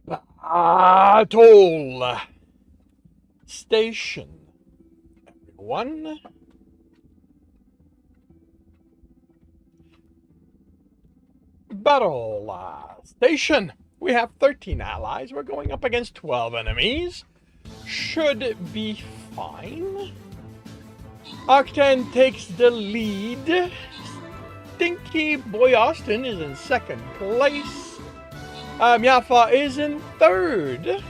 Battle Station. Everyone. Battle Station. We have 13 allies. We're going up against 12 enemies. Should be fine. Arctan takes the lead. Stinky Boy Austin is in second place. Yafa is in third.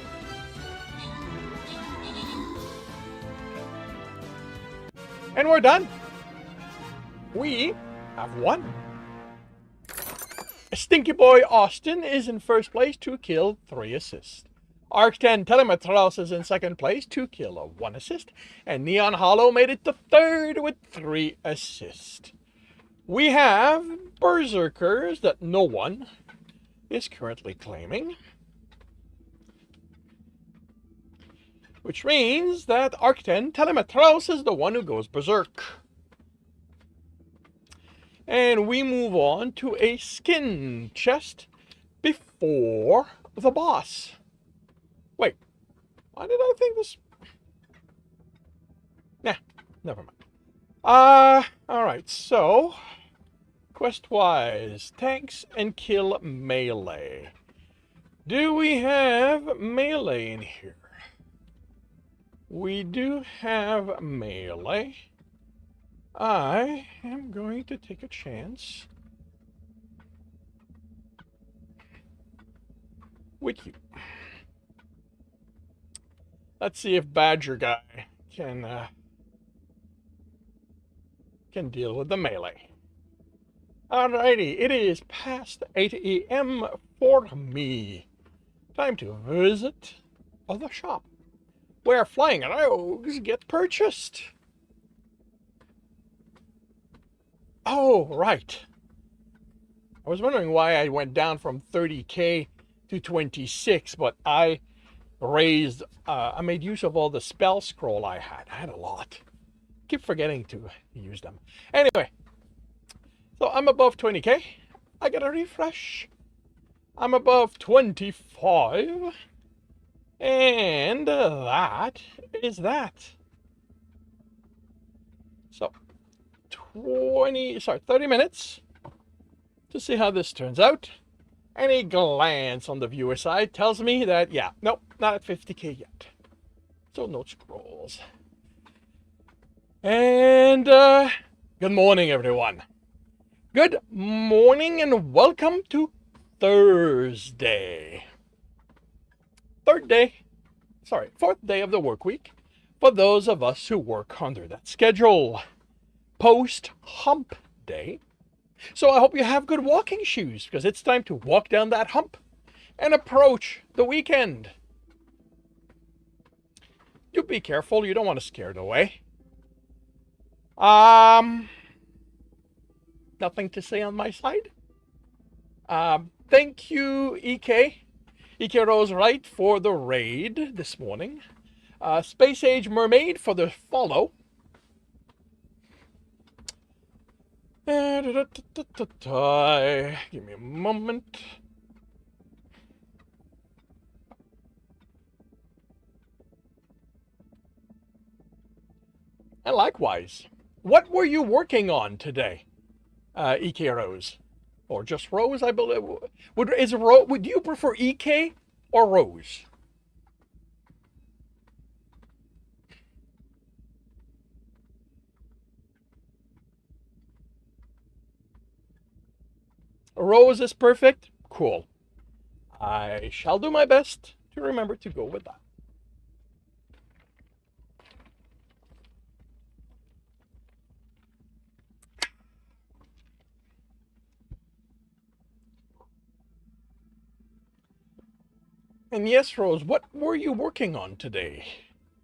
And we're done. We have won. Stinky Boy Austin is in first place, 2 kills, 3 assists. Arctan Telemetros is in second place, 2 kills, 1 assist. And Neon Hollow made it to third with 3 assists. We have Berserkers that no one is currently claiming. Which means that Arctan Telemetros is the one who goes berserk. And we move on to a skin chest before the boss. Wait, why did I think this? Nah, never mind. Alright, so quest-wise, tanks and kill melee. Do we have melee in here? We do have melee. I am going to take a chance with you. Let's see if Badger Guy can deal with the melee. Alrighty, it is past 8 a.m. for me. Time to visit the shop where flying rogues get purchased. Oh, right. I was wondering why I went down from 30k to 26, but I made use of all the spell scroll I had. I had a lot. Keep forgetting to use them. Anyway, so I'm above 20k. I got a refresh. I'm above 25. And that is that. So 30 minutes to see how this turns out. Any glance on the viewer side tells me that, yeah, nope, not at 50k yet. So no scrolls. And good morning, everyone. Good morning and welcome to Thursday. Fourth day of the work week for those of us who work under that schedule. Post-hump day. So I hope you have good walking shoes because it's time to walk down that hump and approach the weekend. You be careful, you don't want to scare it away. Nothing to say on my side. Thank you, EK. EK Rose Wright for the raid this morning. Space Age Mermaid for the follow. Give me a moment. And likewise, what were you working on today, EK Rose? Or just Rose, I believe. Would you prefer EK or Rose? Rose is perfect? Cool. I shall do my best to remember to go with that. And yes, Rose, what were you working on today?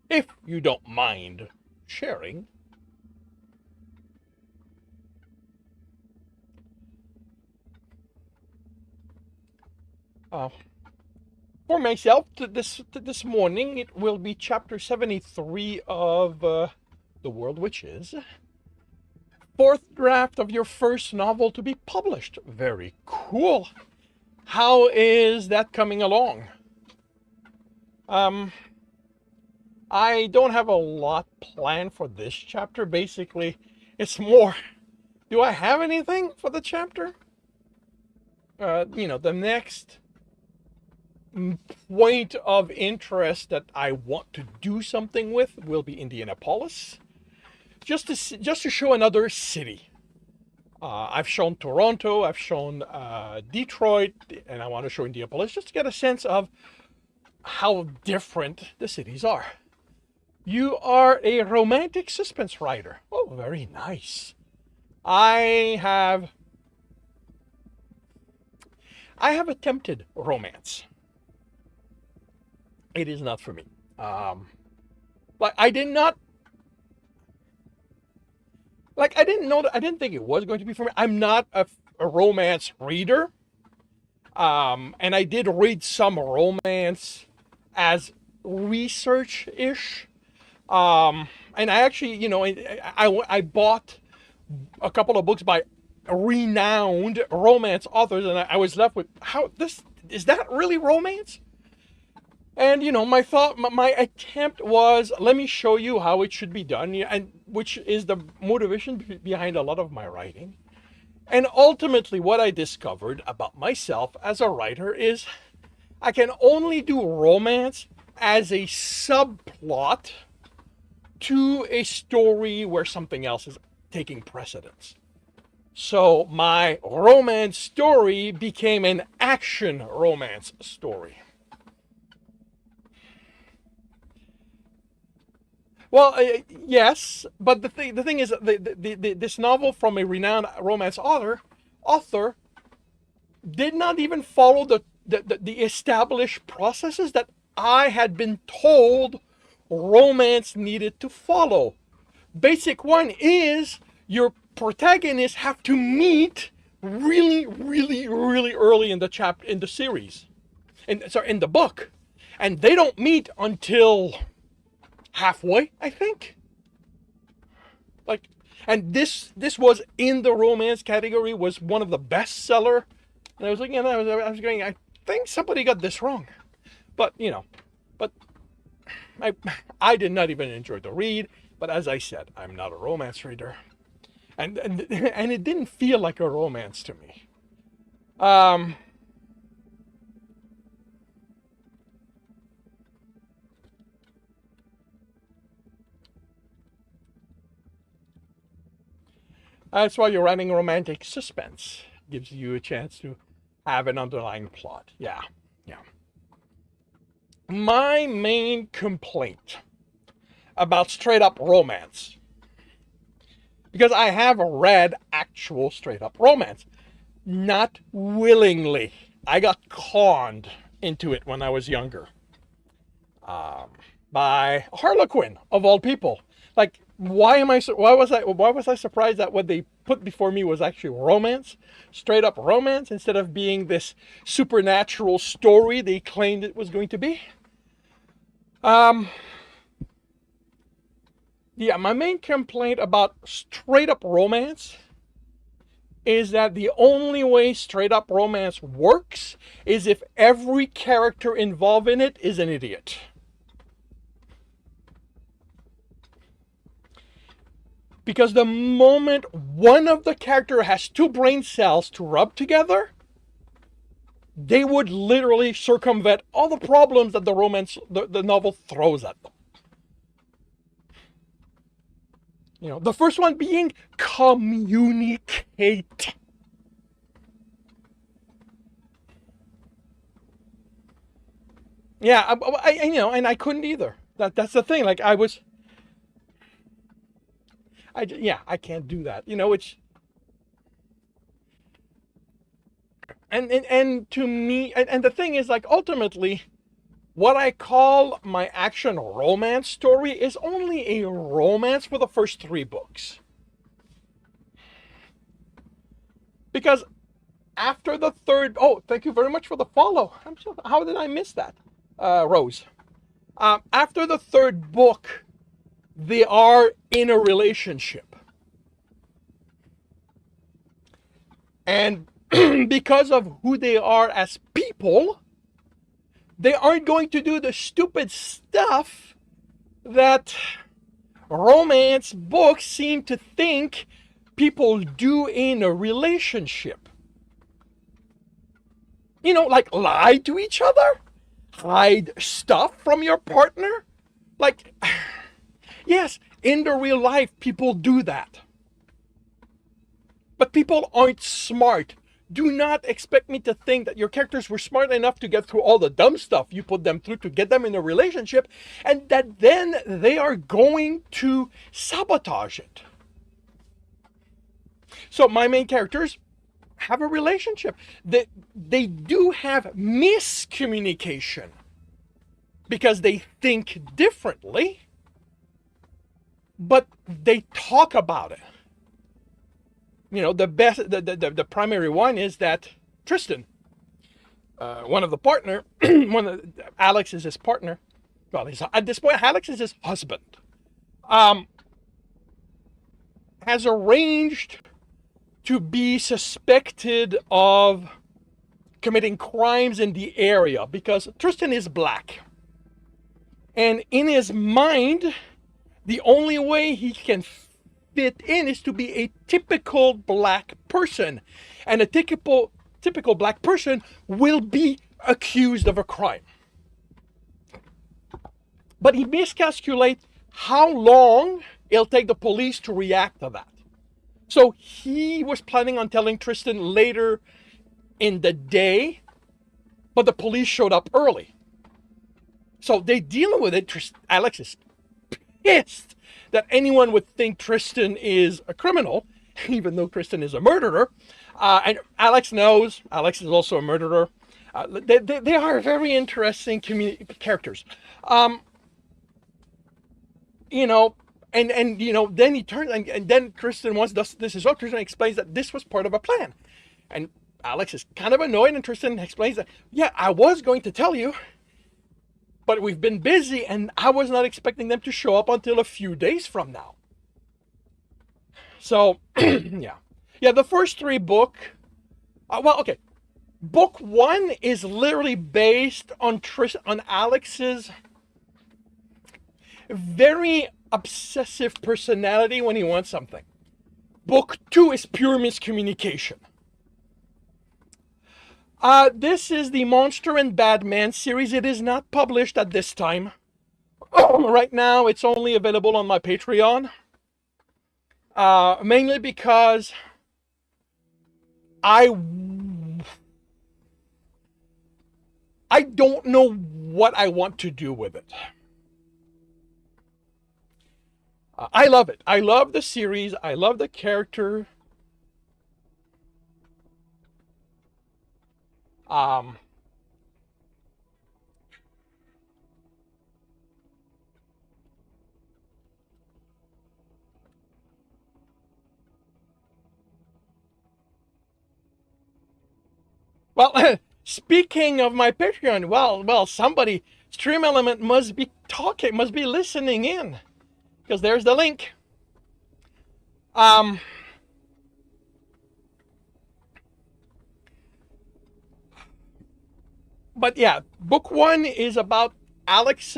If you don't mind sharing. For myself, this morning, it will be chapter 73 of The World Witches. Fourth draft of your first novel to be published. Very cool. How is that coming along? I don't have a lot planned for this chapter. Basically, it's more, do I have anything for the chapter? The next point of interest that I want to do something with will be Indianapolis, just to show another city. I've shown Toronto, I've shown Detroit, and I want to show Indianapolis just to get a sense of how different the cities are. You are a romantic suspense writer. Oh, very nice. I have attempted romance. It is not for me. I didn't know that. I didn't think it was going to be for me. I'm not a romance reader. And I did read some romance as research-ish. And I actually, I bought a couple of books by renowned romance authors, and I was left with, is that really romance? And my attempt was, let me show you how it should be done, and which is the motivation behind a lot of my writing. And ultimately, what I discovered about myself as a writer is I can only do romance as a subplot to a story where something else is taking precedence. So my romance story became an action romance story. Well, yes, but the thing is, this novel from a renowned romance author did not even follow the established processes that I had been told romance needed to follow. Basic one is your protagonists have to meet really, really, really early in the series, in the book, and they don't meet until halfway, I think. And this was in the romance category, was one of the bestseller, and I was looking at that, I was going, I think somebody got this wrong, but I did not even enjoy the read. But as I said, I'm not a romance reader, and it didn't feel like a romance to me. That's why you're writing romantic suspense. Gives you a chance to have an underlying plot. Yeah. My main complaint about straight up romance, because I have read actual straight up romance, not willingly. I got conned into it when I was younger, by Harlequin of all people. Like, why was I surprised that what they put before me was actually romance, straight up romance, instead of being this supernatural story they claimed it was going to be? Yeah, my main complaint about straight up romance is that the only way straight up romance works is if every character involved in it is an idiot. Because the moment one of the characters has two brain cells to rub together, they would literally circumvent all the problems that the novel throws at them. The first one being communicate. Yeah, and I couldn't either. That's the thing. Like, I can't do that. It's, and to me, and the thing is, like, ultimately, what I call my action romance story is only a romance for the first 3 books. Because after the third, thank you very much for the follow. How did I miss that, Rose? After the third book, they are in a relationship. And because of who they are as people, They aren't going to do the stupid stuff that romance books seem to think people do in a relationship. You know, like lie to each other, hide stuff from your partner. Like, yes, in the real life, people do that. But people aren't smart. Do not expect me to think that your characters were smart enough to get through all the dumb stuff you put them through to get them in a relationship, and that then they are going to sabotage it. So my main characters have a relationship. They do have miscommunication because they think differently, but they talk about it. You know, the primary one is that Tristan, one of the partner, Alex is his partner. Well, at this point, Alex is his husband. Has arranged to be suspected of committing crimes in the area because Tristan is black. And in his mind, the only way he can fit in is to be a typical black person. And a typical black person will be accused of a crime. But he miscalculates how long it'll take the police to react to that. So he was planning on telling Tristan later in the day, but the police showed up early. So they dealing with it. Alex is pissed that anyone would think Tristan is a criminal, even though Tristan is a murderer. And Alex knows Alex is also a murderer. They are very interesting characters. You know, and you know, then he turns, and then Tristan wants this is what Tristan explains that this was part of a plan. And Alex is kind of annoyed, and Tristan explains that, yeah, I was going to tell you, but we've been busy, and I was not expecting them to show up until a few days from now. So, yeah. Yeah, the first three book, okay. Book one is literally based on Alex's very obsessive personality when he wants something. Book two is pure miscommunication. This is the Monster and Badman series. It is not published at this time. Right now, it's only available on my Patreon. Mainly because I don't know what I want to do with it. I love it. I love the series. I love the character. Well, speaking of my Patreon, well, somebody, Stream Element must be talking, must be listening in, because there's the link. But yeah, book one is about Alex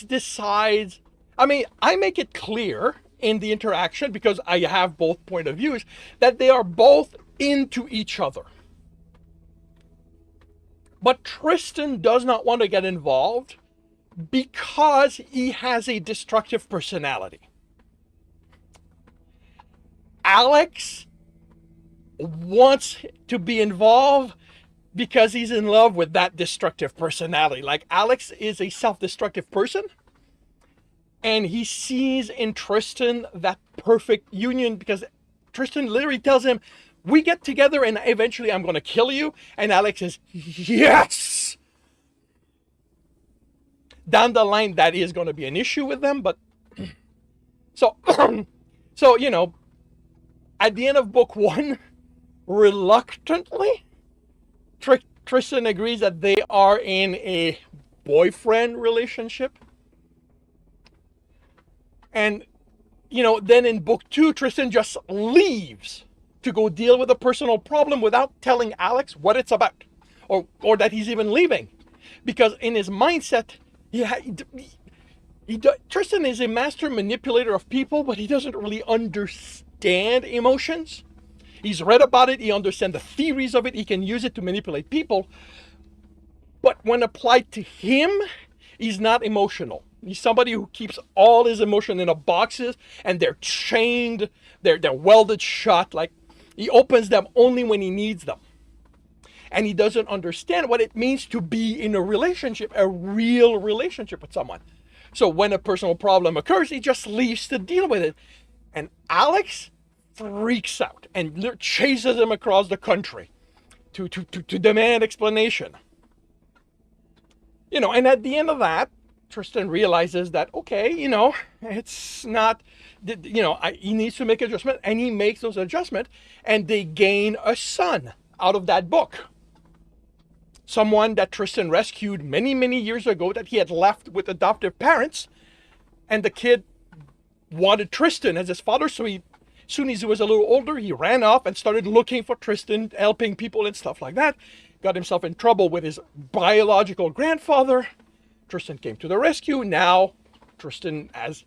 decides, I mean, I make it clear in the interaction, because I have both point of views, that they are both into each other. But Tristan does not want to get involved because he has a destructive personality. Alex wants to be involved because he's in love with that destructive personality. Like, Alex is a self-destructive person, and he sees in Tristan that perfect union, because Tristan literally tells him, we get together and eventually I'm going to kill you. And Alex says, yes! Down the line, that is going to be an issue with them, but... So, you know, at the end of book one, reluctantly, Tristan agrees that they are in a boyfriend relationship. And, you know, then in book two, Tristan just leaves to go deal with a personal problem without telling Alex what it's about or that he's even leaving, because in his mindset, Tristan is a master manipulator of people, but he doesn't really understand emotions. He's read about it, he understands the theories of it, he can use it to manipulate people, but when applied to him, he's not emotional. He's somebody who keeps all his emotion in a boxes, and they're chained, they're welded shut. Like, he opens them only when he needs them. And he doesn't understand what it means to be in a relationship, a real relationship with someone. So when a personal problem occurs, he just leaves to deal with it. And Alex freaks out and chases him across the country to demand explanation. And at the end of that, Tristan realizes that, okay, it's not, he needs to make adjustment, and he makes those adjustments, and they gain a son out of that book. Someone that Tristan rescued many, many years ago that he had left with adoptive parents, and the kid wanted Tristan as his father, so as soon as he was a little older, he ran off and started looking for Tristan, helping people and stuff like that. Got himself in trouble with his biological grandfather. Tristan came to the rescue. Now, Tristan has,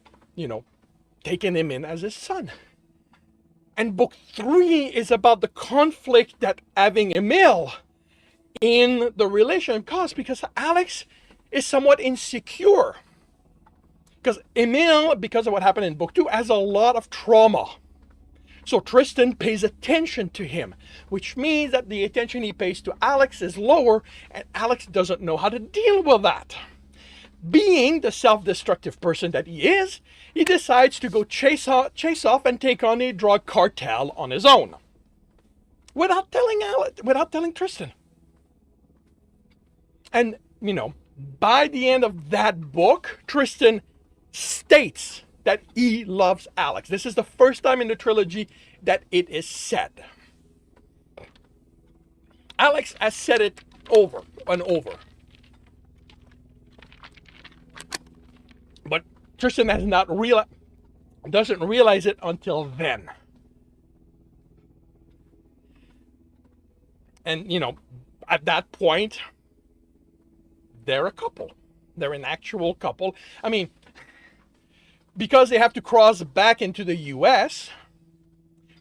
taken him in as his son. And book 3 is about the conflict that having Emil in the relationship caused, because Alex is somewhat insecure. Because Emil, because of what happened in book 2, has a lot of trauma. So Tristan pays attention to him, which means that the attention he pays to Alex is lower, and Alex doesn't know how to deal with that. Being the self-destructive person that he is, he decides to go chase off and take on a drug cartel on his own. Without telling Tristan. And, by the end of that book, Tristan states that he loves Alex. This is the first time in the trilogy that it is said. Alex has said it over and over. But Tristan doesn't realize it until then. And, at that point, they're a couple. They're an actual couple. I mean, because they have to cross back into the U.S.,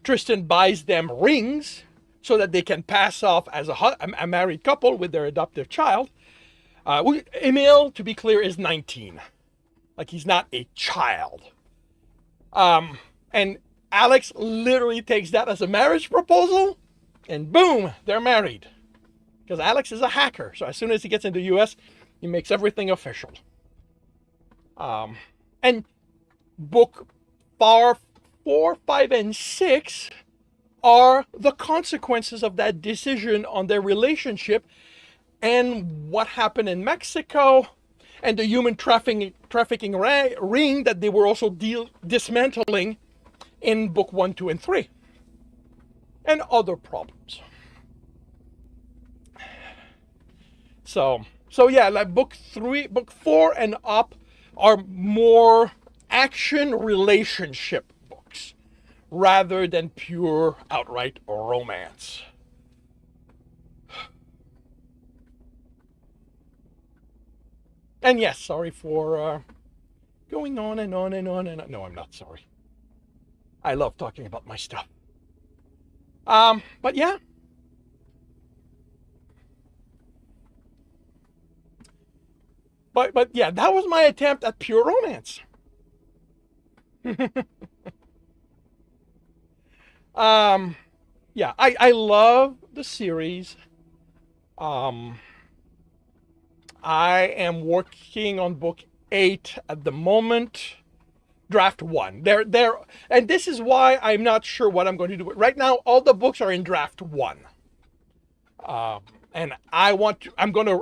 Tristan buys them rings so that they can pass off as a married couple with their adoptive child. Emil, to be clear, is 19. Like, he's not a child. And Alex literally takes that as a marriage proposal, and boom, they're married. Because Alex is a hacker, so as soon as he gets into the U.S., he makes everything official. And book 4, 5, and 6 are the consequences of that decision on their relationship and what happened in Mexico and the human trafficking ring that they were also dismantling in book 1, 2, and 3. And other problems. So yeah, like book 4 and up are more action relationship books rather than pure outright romance. And yes, sorry for going on and on and on and on. No, I'm not sorry. I love talking about my stuff. But yeah. But yeah, that was my attempt at pure romance. Yeah, I love the series. I am working on book 8 at the moment. Draft 1. And this is why I'm not sure what I'm going to do. Right now, all the books are in draft 1. And I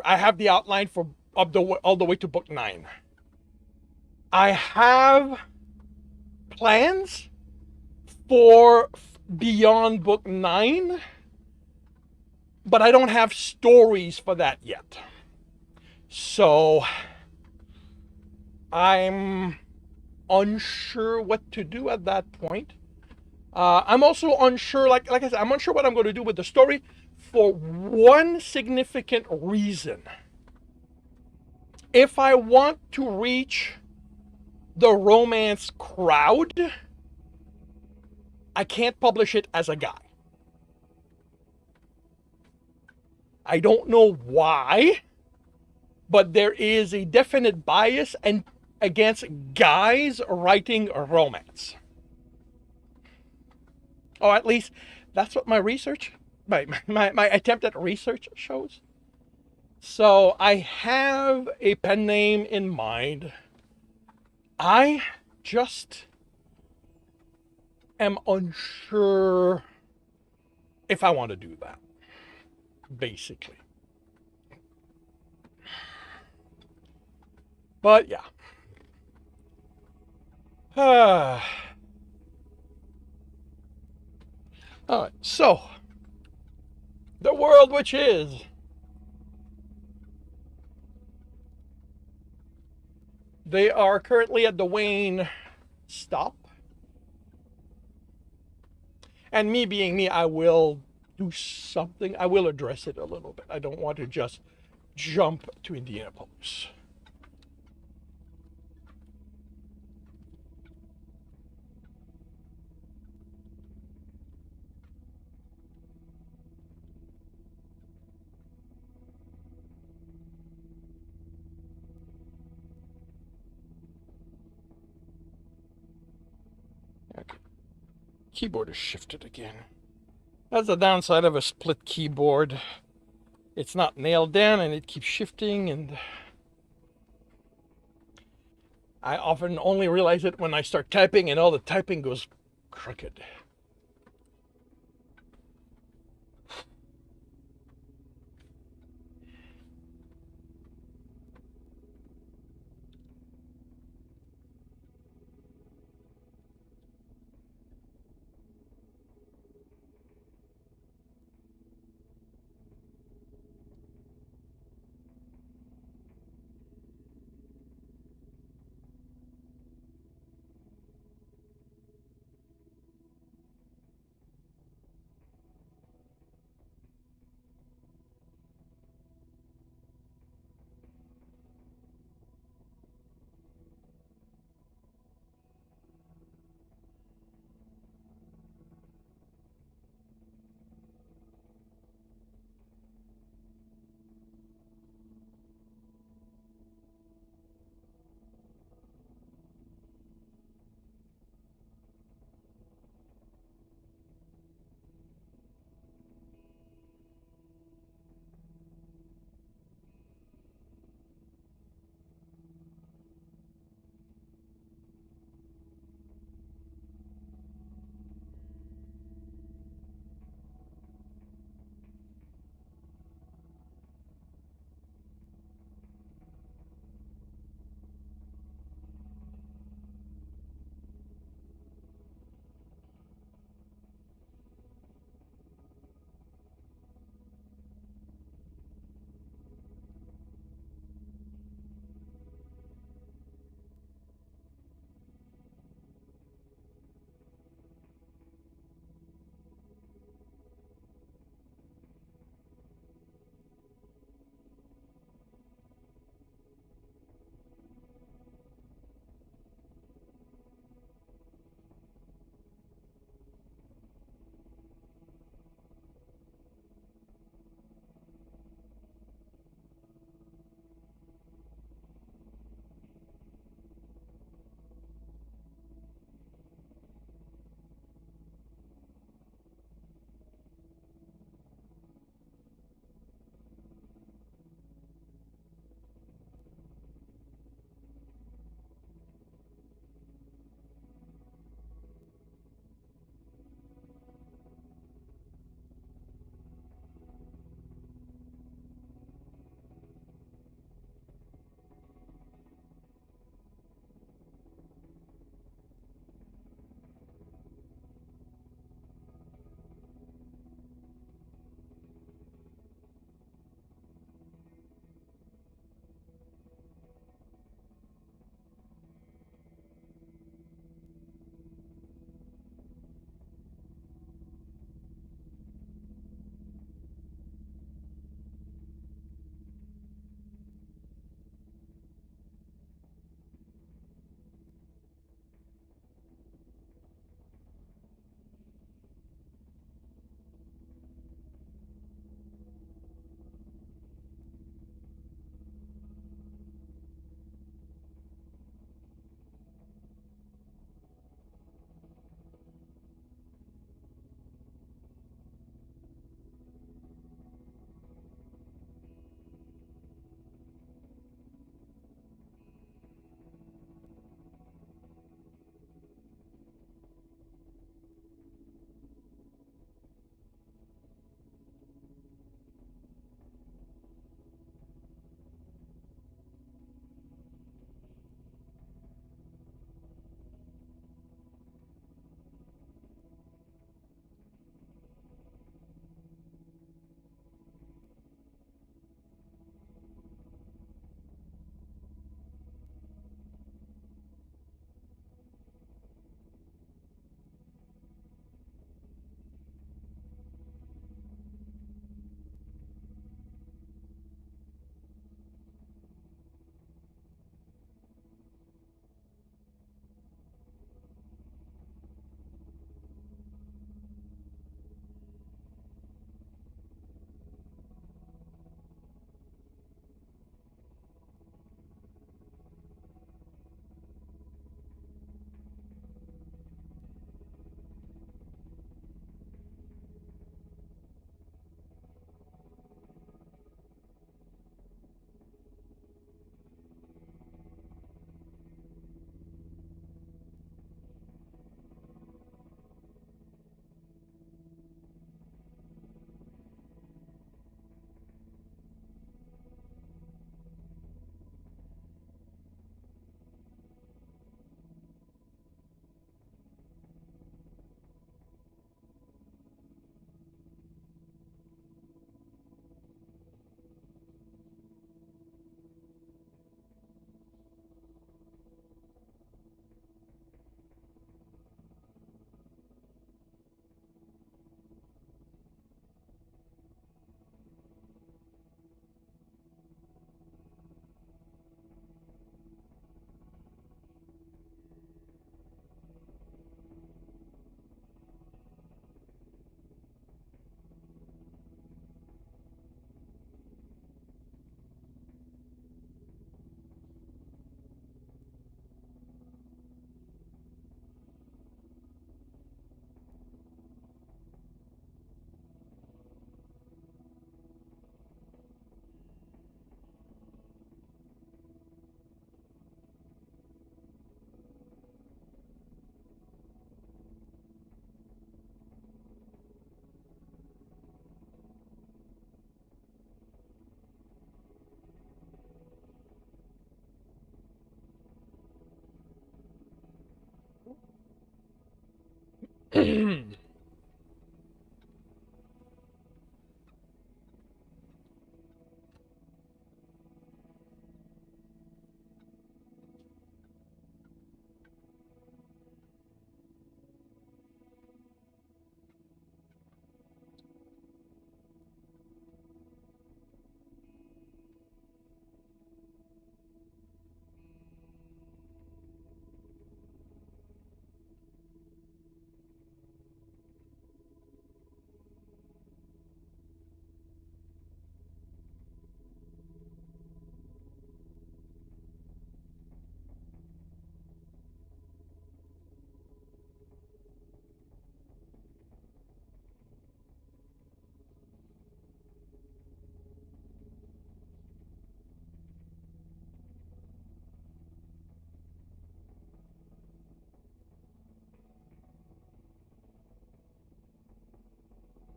have the outline for all the way to book 9. I have plans for beyond book 9, but I don't have stories for that yet. So I'm unsure what to do at that point. I'm also unsure, like I said, I'm unsure what I'm going to do with the story for one significant reason. If I want to reach the romance crowd, I can't publish it as a guy. I don't know why, but there is a definite bias against guys writing romance. Or at least that's what my research, my attempt at research shows. So I have a pen name in mind. I just am unsure if I want to do that, basically. But yeah. All right, so the world which is. They are currently at the Wayne stop. And me being me, I will do something. I will address it a little bit. I don't want to just jump to Indianapolis. Okay. Keyboard is shifted again. That's the downside of a split keyboard. It's not nailed down and it keeps shifting, and I often only realize it when I start typing and all the typing goes crooked.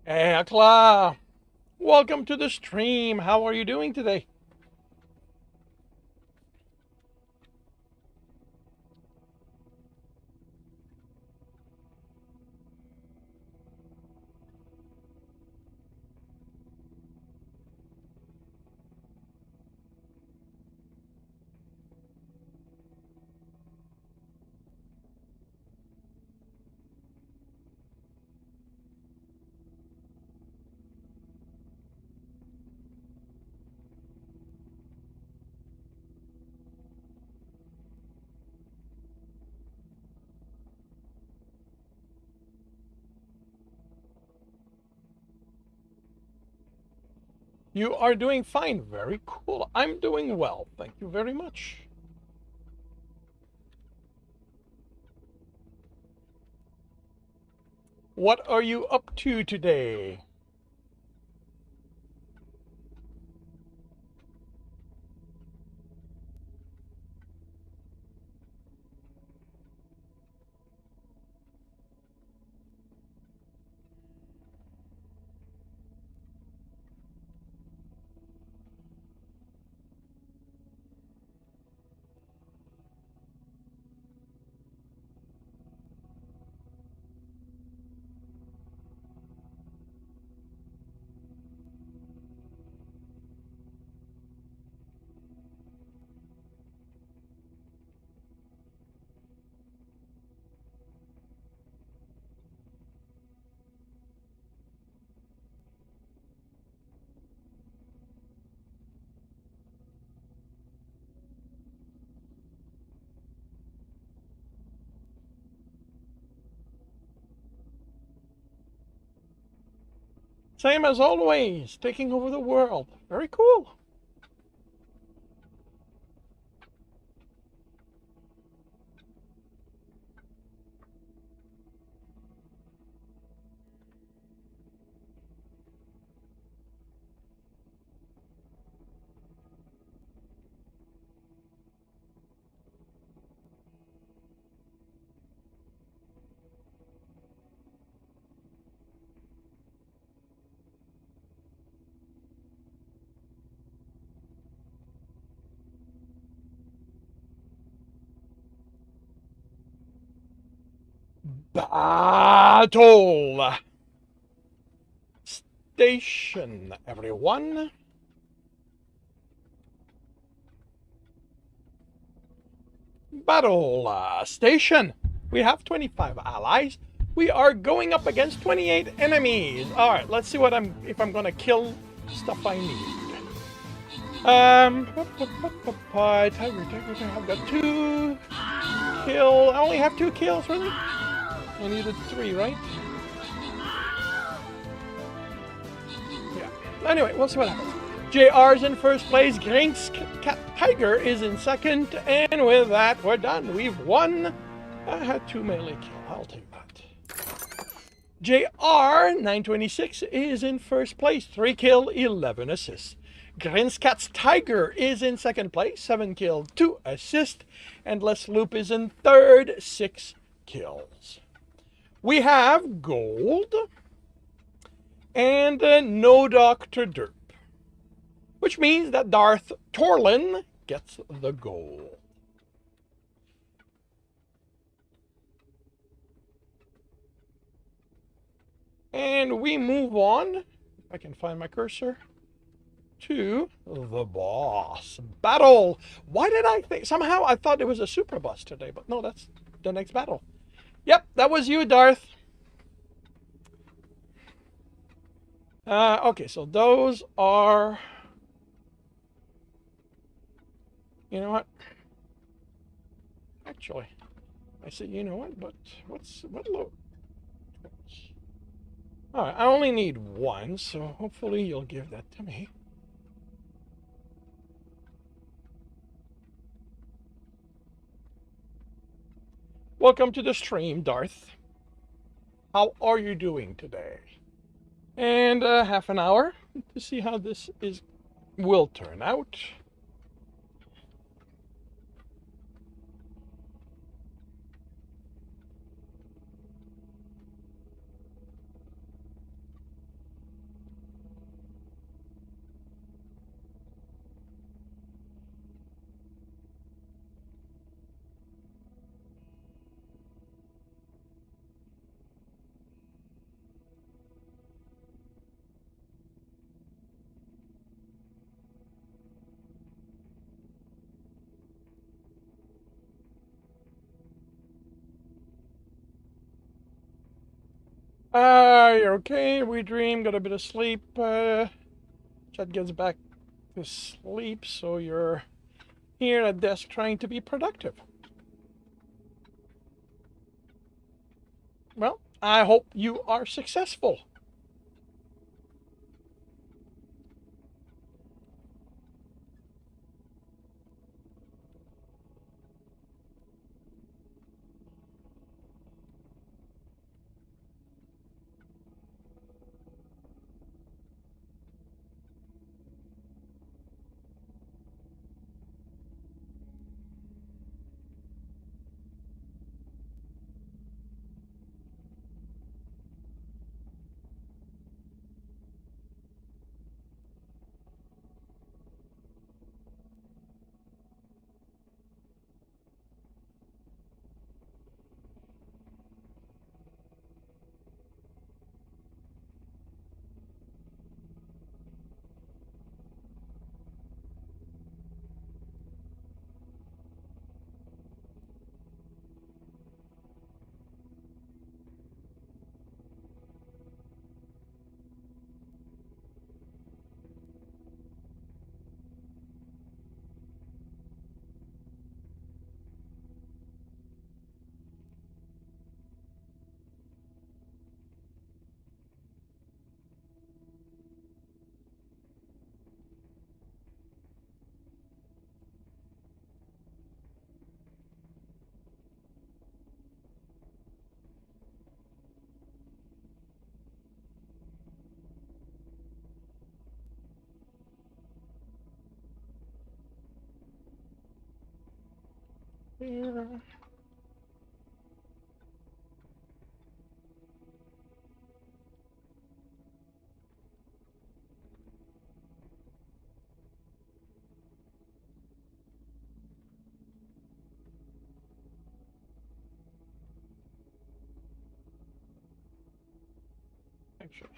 Hey, Akla! Welcome to the stream. How are you doing today? You are doing fine. Very cool. I'm doing well. Thank you very much. What are you up to today? Same as always, taking over the world. Very cool. Battle station, everyone. Battle station. We have 25 allies. We are going up against 28 enemies. All right, let's see what if I'm gonna kill stuff I need. Tiger. I've got 2 kill. I only have 2 kills, really. I needed 3, right? Yeah. Anyway, we'll see what happens. JR's in first place. Grinks Cat Tiger is in second. And with that, we're done. We've won. I had 2 melee kills. I'll take that. JR 926 is in first place. 3 kill, 11 assists. Grinskat's Tiger is in second place. 7 kill, 2 assists. And Les Loop is in third. 6 kills. We have gold and no Dr. Derp, which means that Darth Torlin gets the gold. And we move on, if I can find my cursor, to the boss battle. Why did I think, somehow I thought it was a super boss today, but no, that's the next battle. Yep, that was you, Darth. Okay, so those are, you know what? Actually, I said, you know what, but what load? All right, I only need 1, so hopefully you'll give that to me. Welcome to the stream, Darth. How are you doing today? And half an hour to see how this will turn out. You're okay. We dream. Got a bit of sleep. Chad gets back to sleep, so you're here at desk trying to be productive. Well, I hope you are successful. Here. Actually.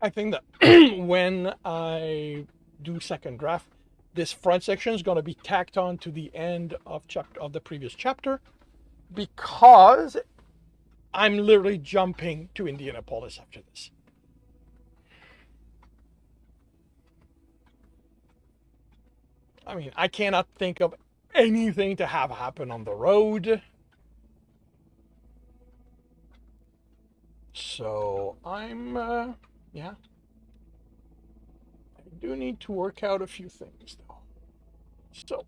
I think that when I do second draft, this front section is going to be tacked on to the end of the previous chapter because I'm literally jumping to Indianapolis after this. I mean, I cannot think of anything to have happen on the road. So yeah, I do need to work out a few things though. So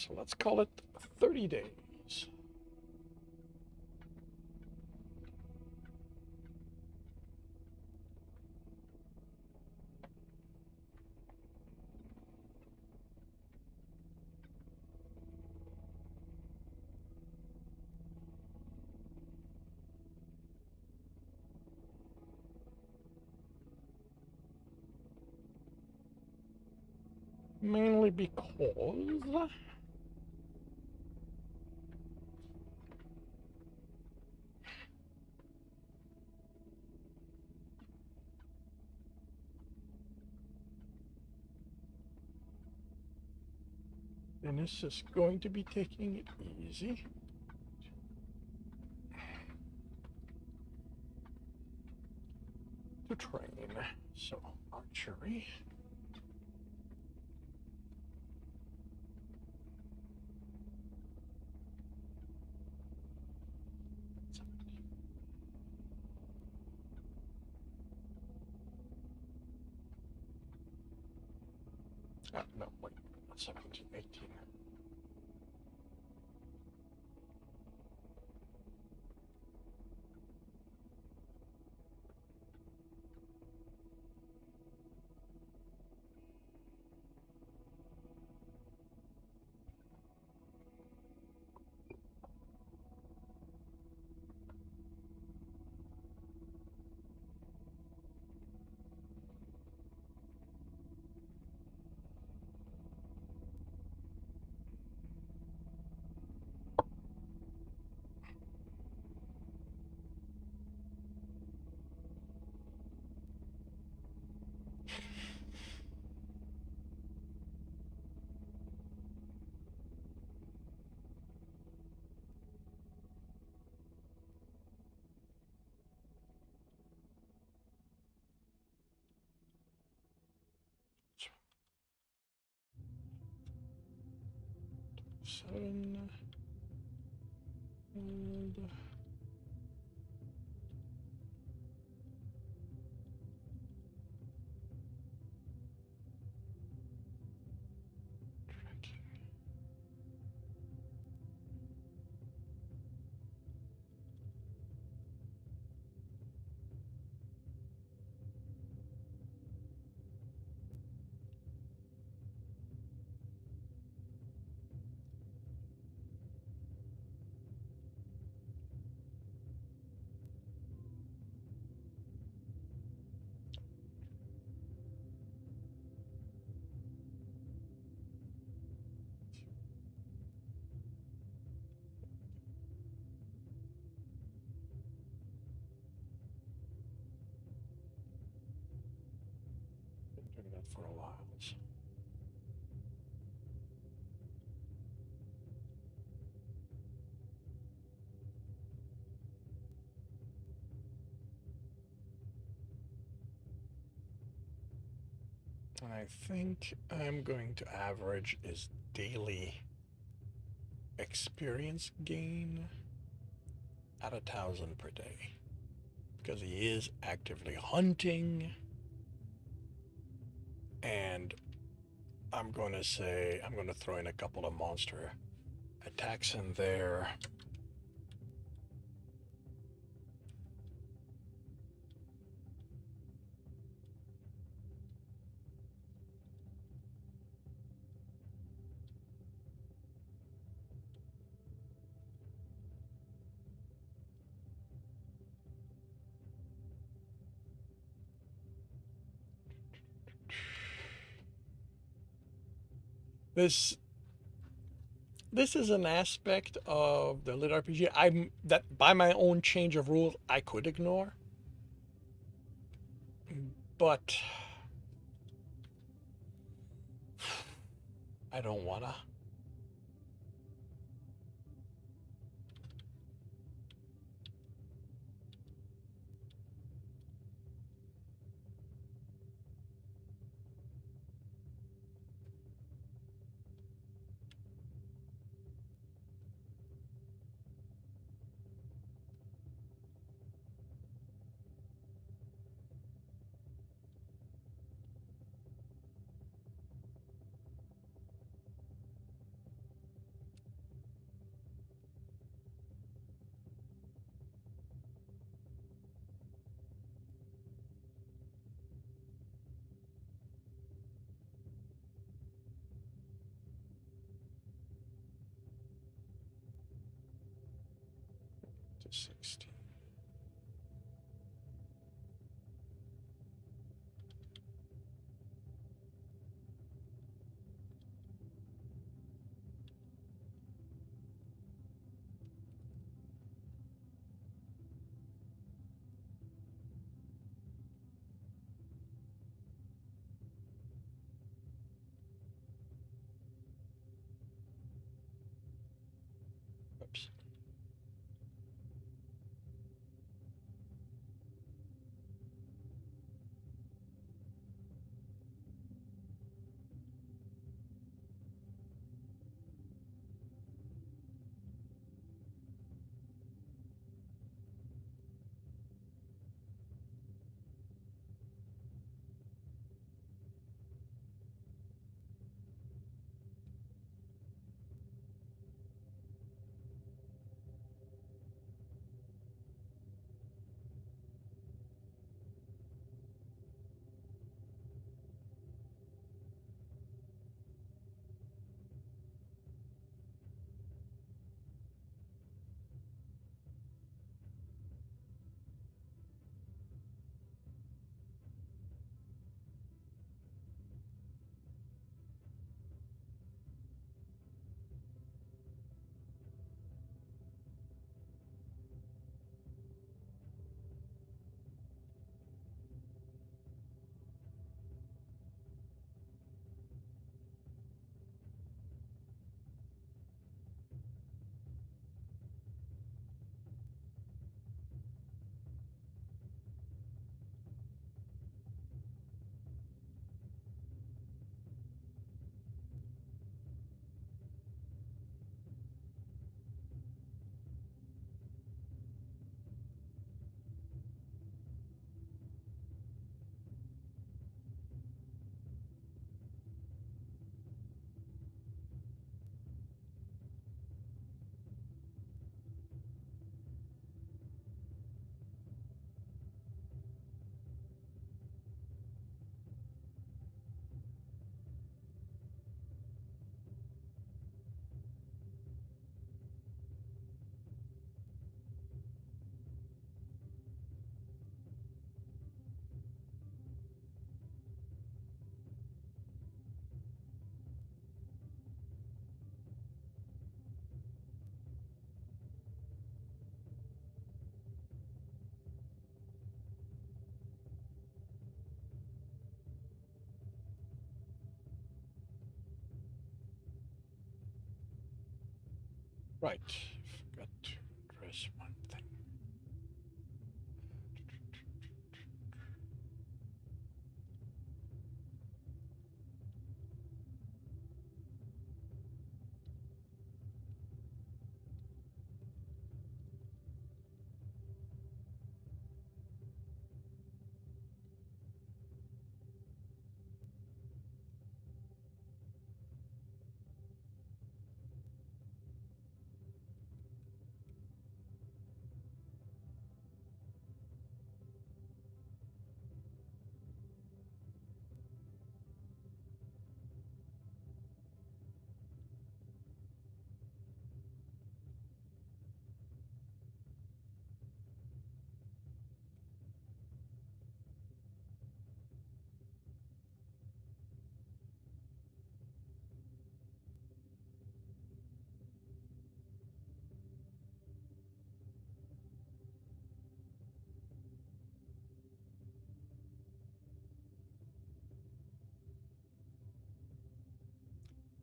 So let's call it 30 days. Mainly because Dennis is going to be taking it easy. To train. So, archery. No, wait, not 17, 18. Seven and tracking. Been doing that for a while. So. And I think I'm going to average his daily experience gain at 1,000 per day. Because he is actively hunting. And I'm going to say, I'm going to throw in a couple of monster attacks in there. This is an aspect of the litRPG I'm that by my own change of rules I could ignore, but I don't wanna. 16. Oops. Right. Forgot to address one thing.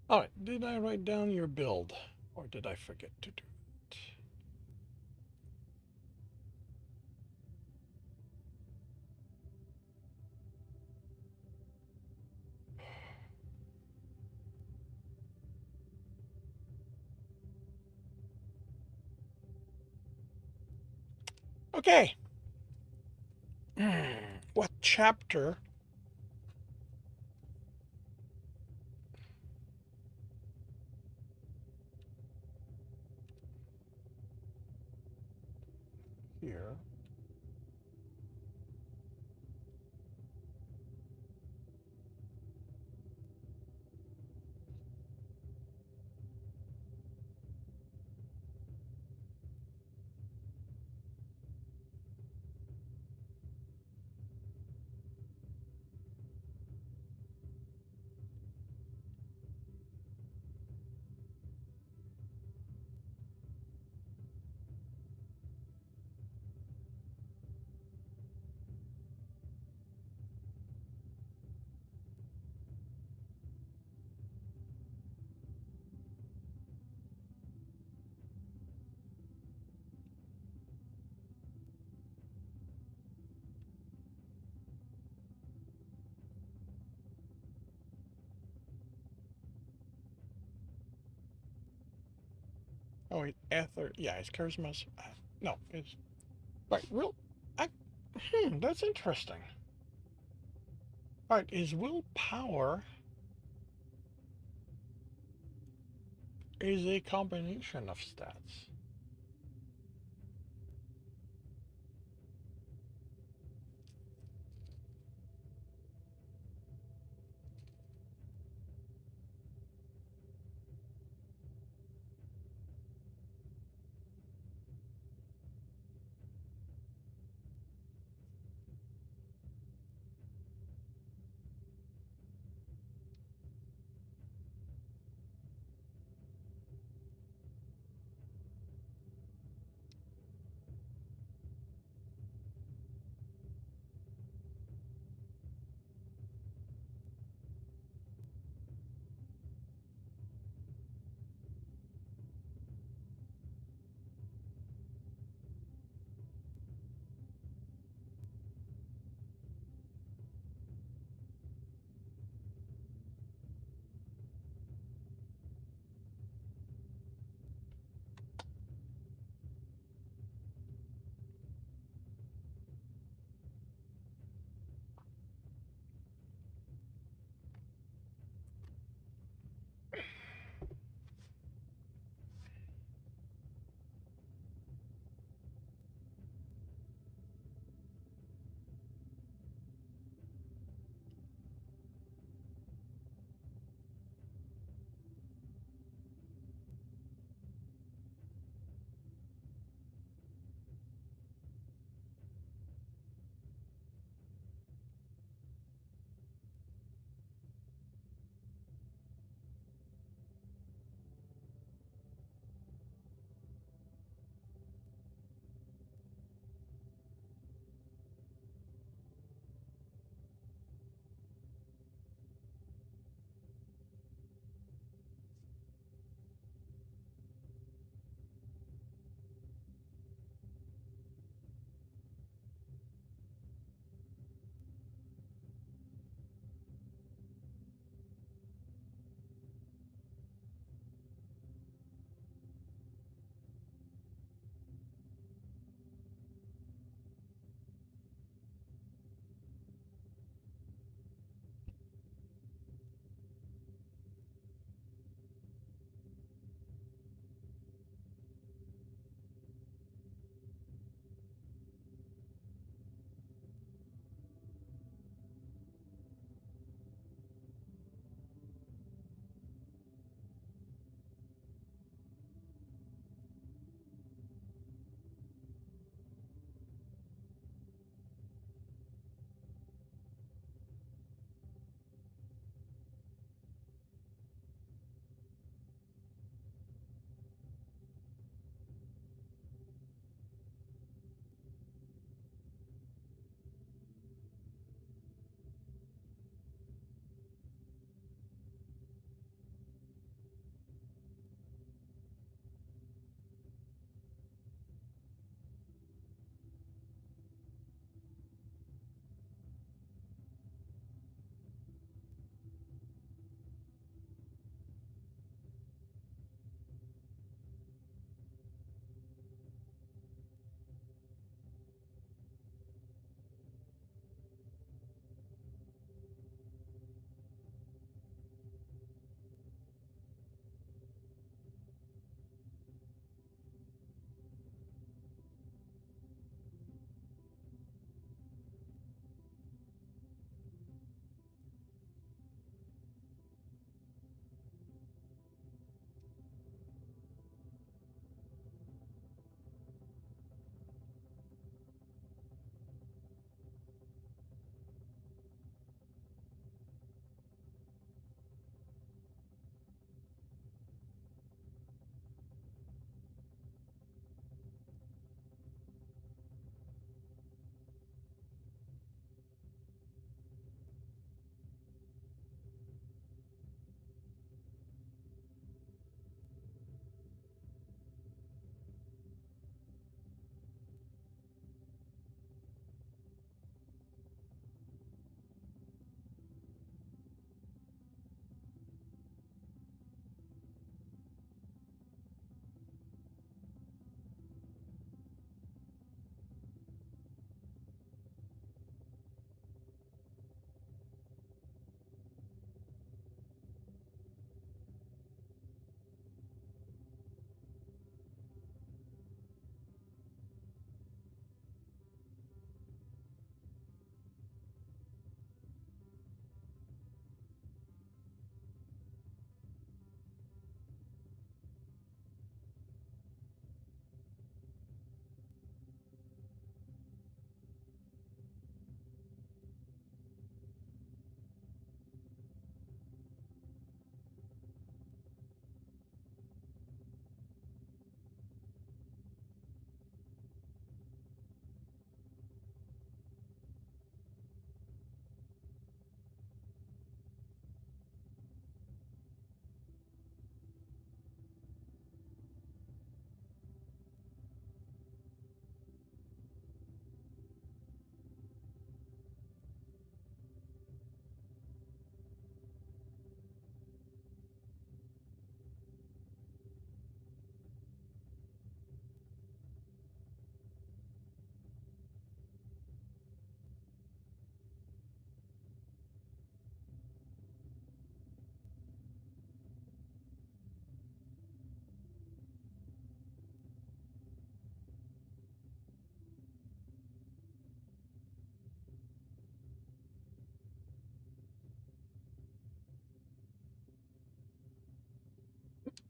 All right. Did I write down your build, or did I forget to do it? Okay. What chapter? Here. Oh wait, ether. Yeah, it's charisma's. No, it's right. Real. I, that's interesting. All right, is willpower is a combination of stats.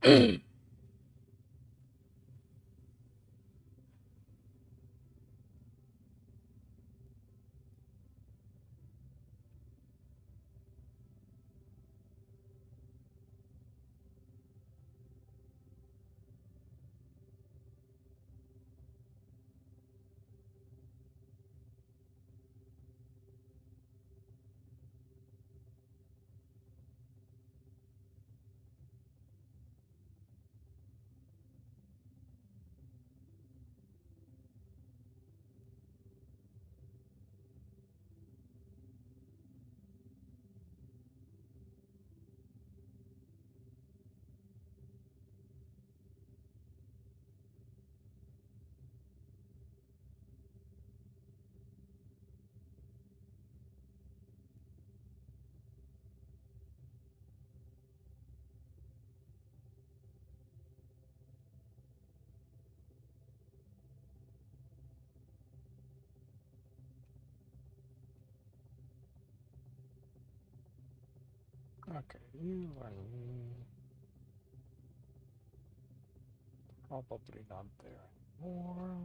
Okay, you are probably not there anymore.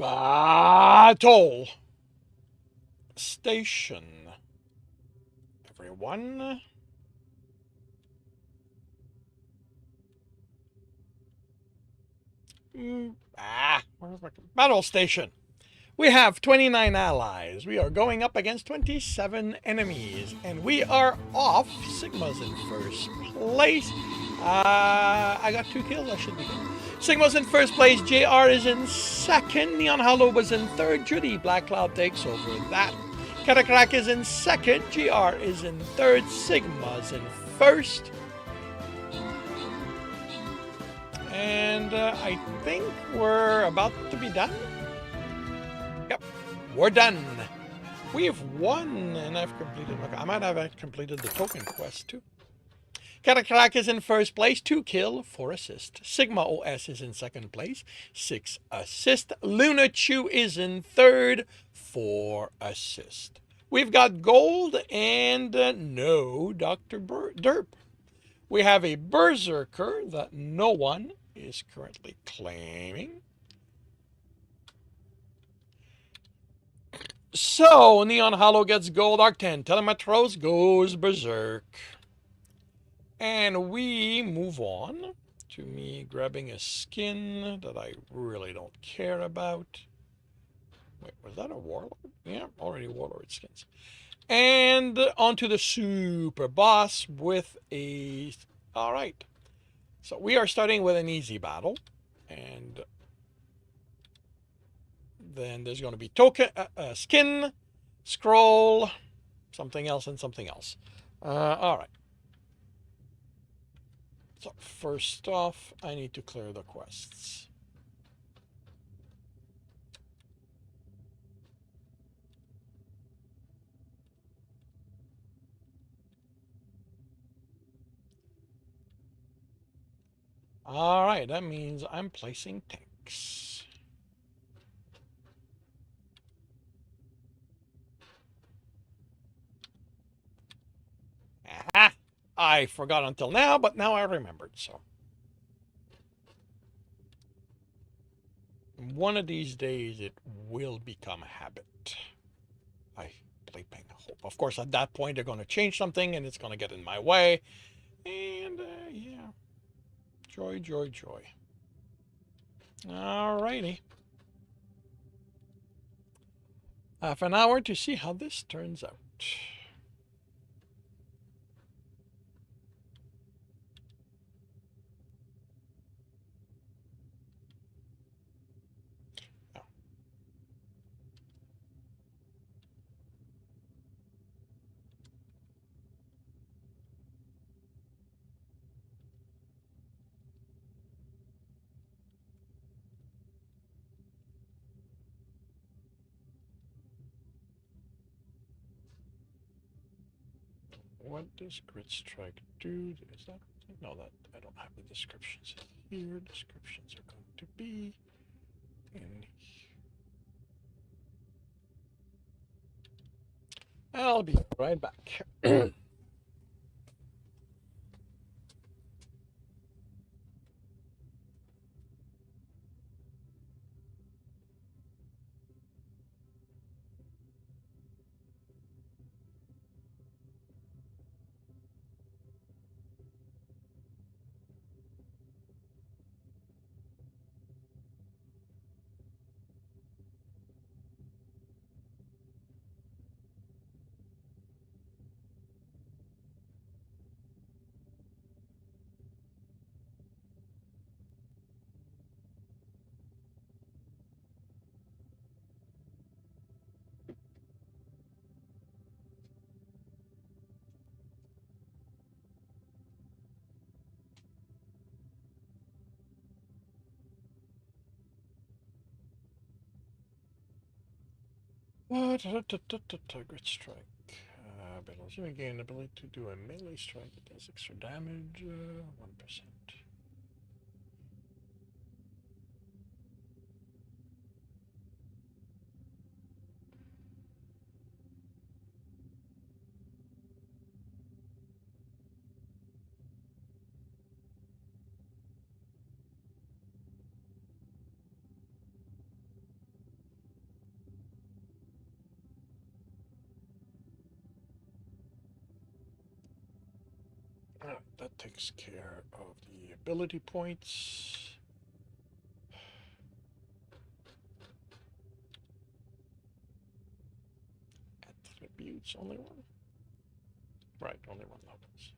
Battle station. Everyone. Where's my battle station? We have 29 allies. We are going up against 27 enemies. And we are off. Sigma's in first place. I got 2 kills. I should be good. Sigma's in first place. JR is in second. Neon Hollow was in third. Judy Black Cloud takes over that. Catacrack is in second. GR is in third. Sigma's in first. And I think we're about to be done. Yep, we're done. We've won, and I've completed. I might have completed the token quest too. Catacrack is in first place, 2 kill, 4 assist. Sigma OS is in second place, 6 assist. Luna Chu is in third, 4 assist. We've got gold and no Dr. Derp. We have a Berserker that no one is currently claiming. So, Neon Hollow gets gold, Arc10. Telemetros goes Berserk. And we move on to me grabbing a skin that I really don't care about. Wait, was that a Warlord? Yeah, already Warlord skins. And onto the Super Boss with a... Alright. So we are starting with an easy battle. And then there's going to be token, skin, scroll, something else, and something else. Alright. So first off, I need to clear the quests. Alright, that means I'm placing tanks. Aha! I forgot until now, but now I remembered, so. One of these days, it will become a habit. I bleeping hope. Of course, at that point, they're going to change something, and it's going to get in my way. And, yeah. Joy, joy, joy. Alrighty. Half an hour to see how this turns out. What does Grit Strike do? Is that... No, that I don't have the descriptions here. Descriptions are going to be in here. I'll be right back. Grit Strike. Ability. You gain the ability to do a melee strike that does extra damage. 1%. Alright, that takes care of the ability points. Attributes, only one? Right, only one levels.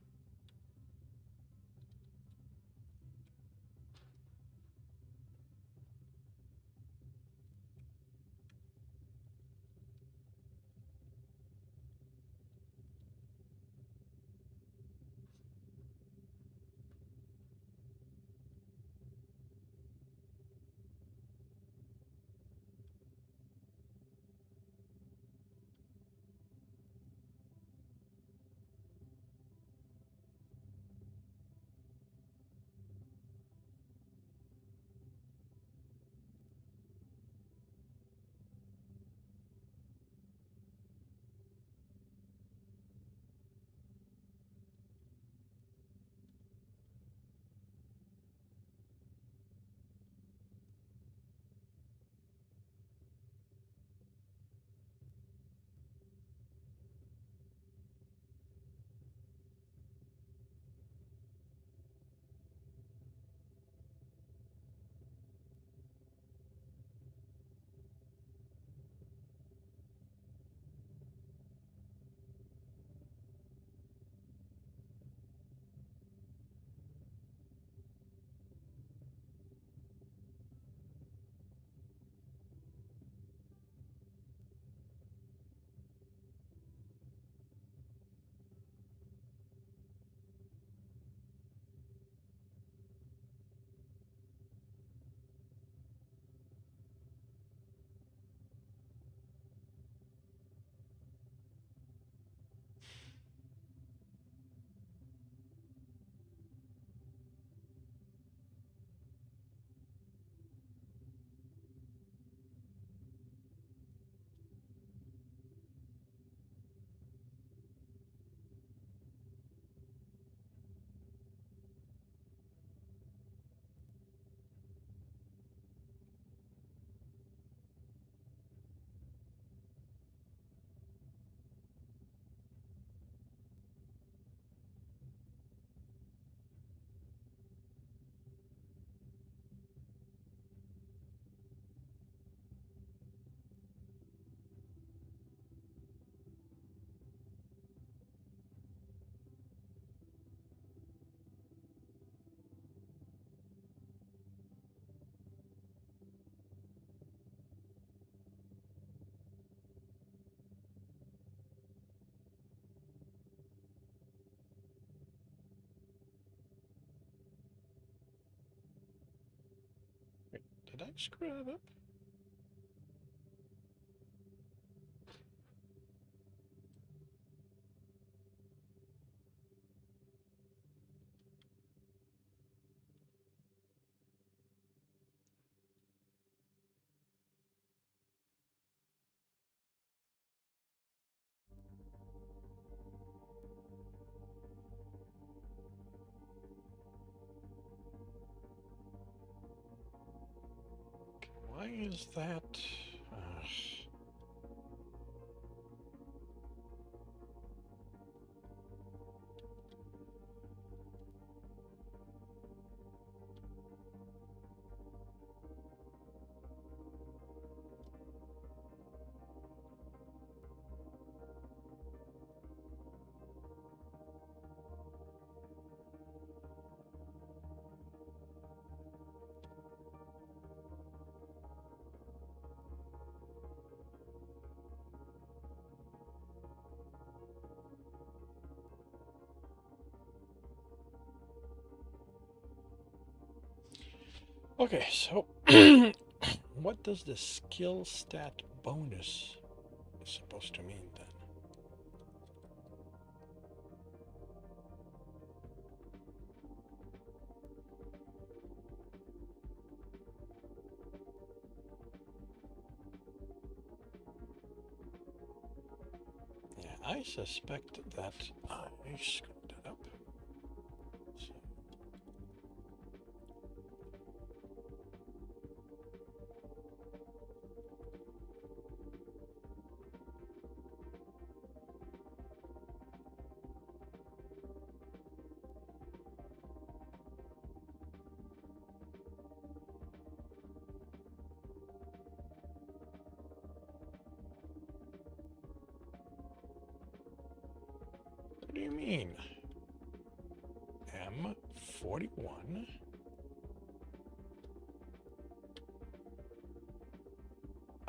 Wait, did I screw that up? Why is that? Okay, so what does the skill stat bonus is supposed to mean then? Yeah, I suspect that I screwed that up. Let's see. do you mean? M41.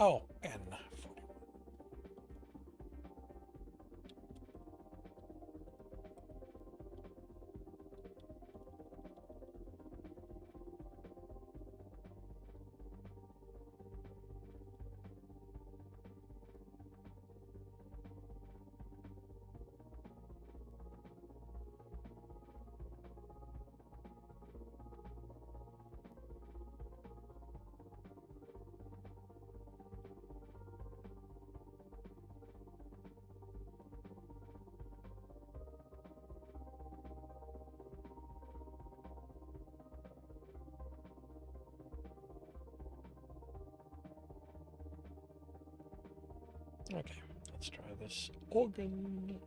Oh, N41. Okay, let's try this organ.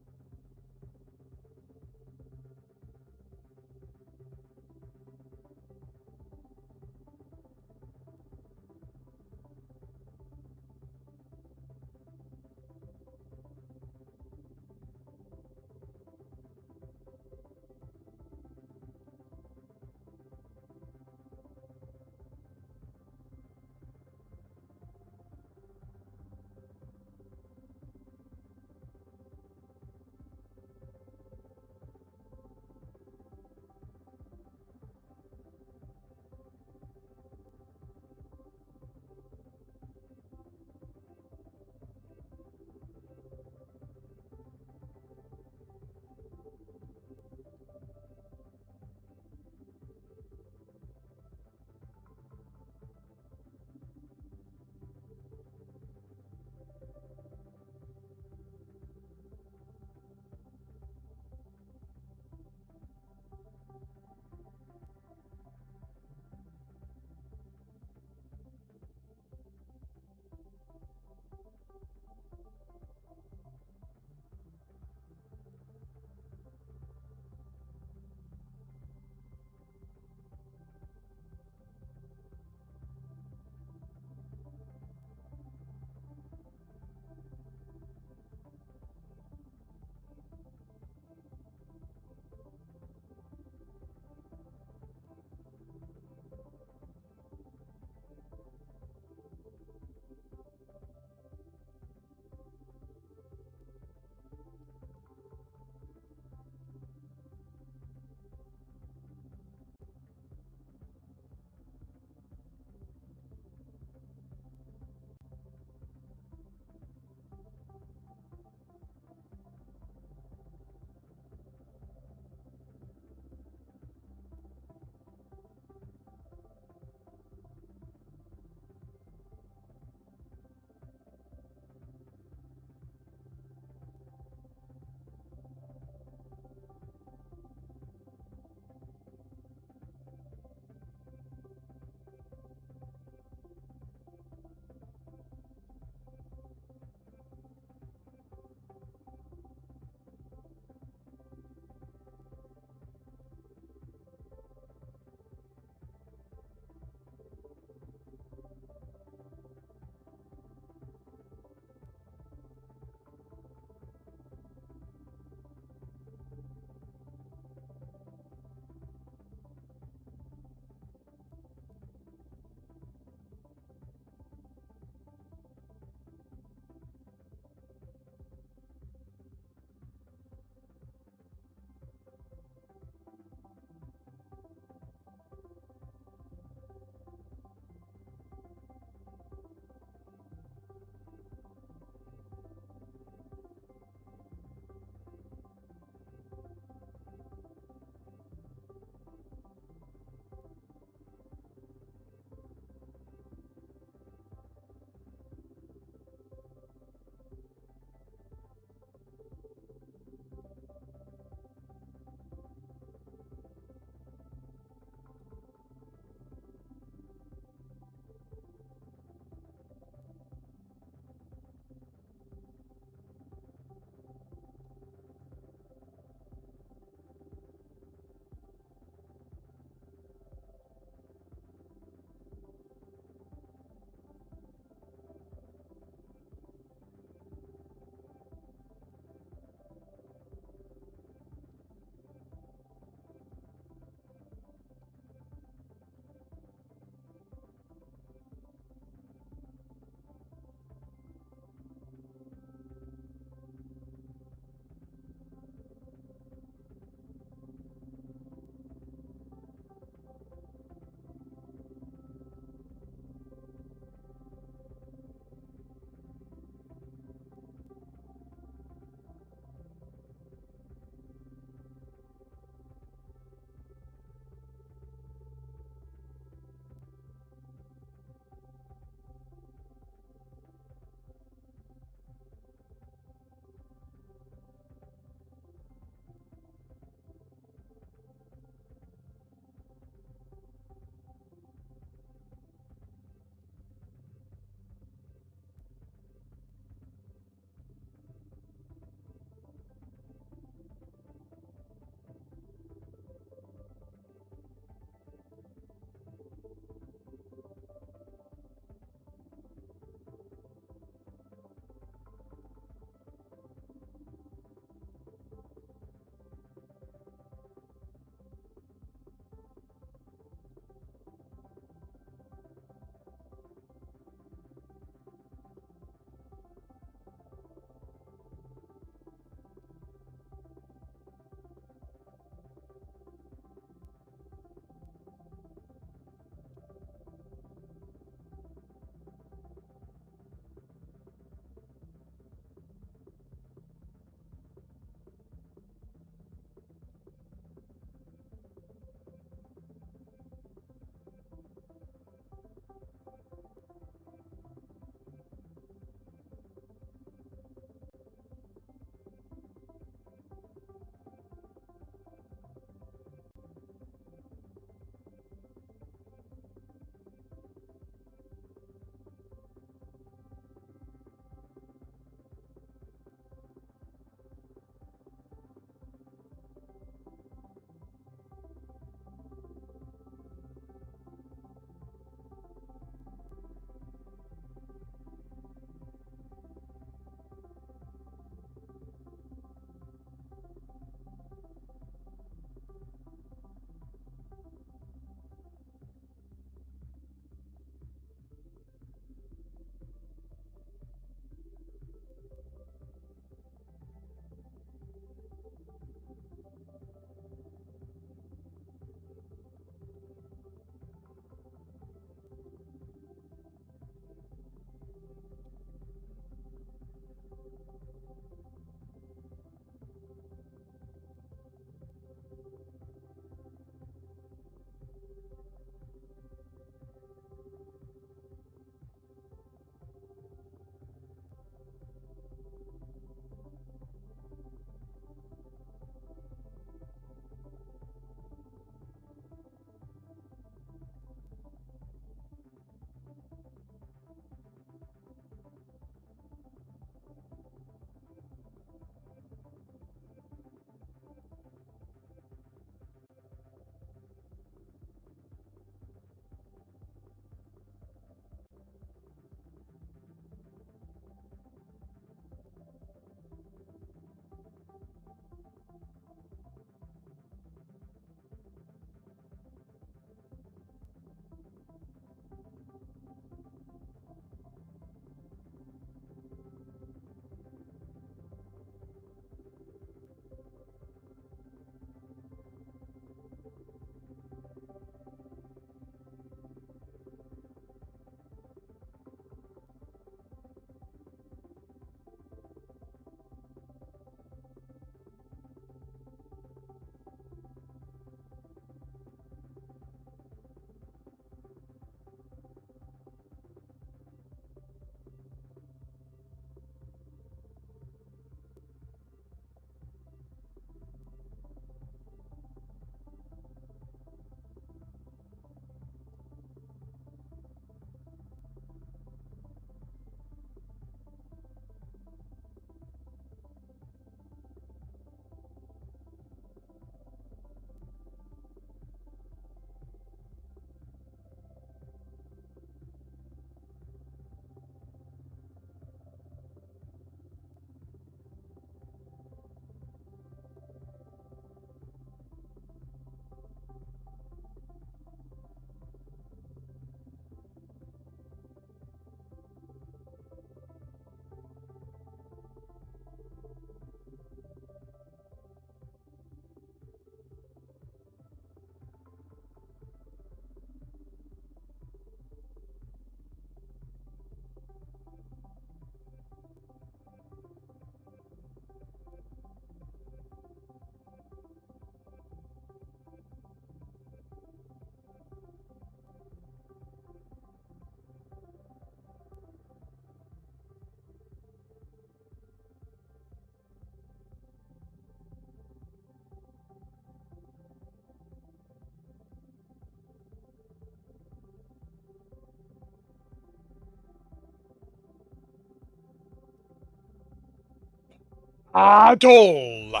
Atoll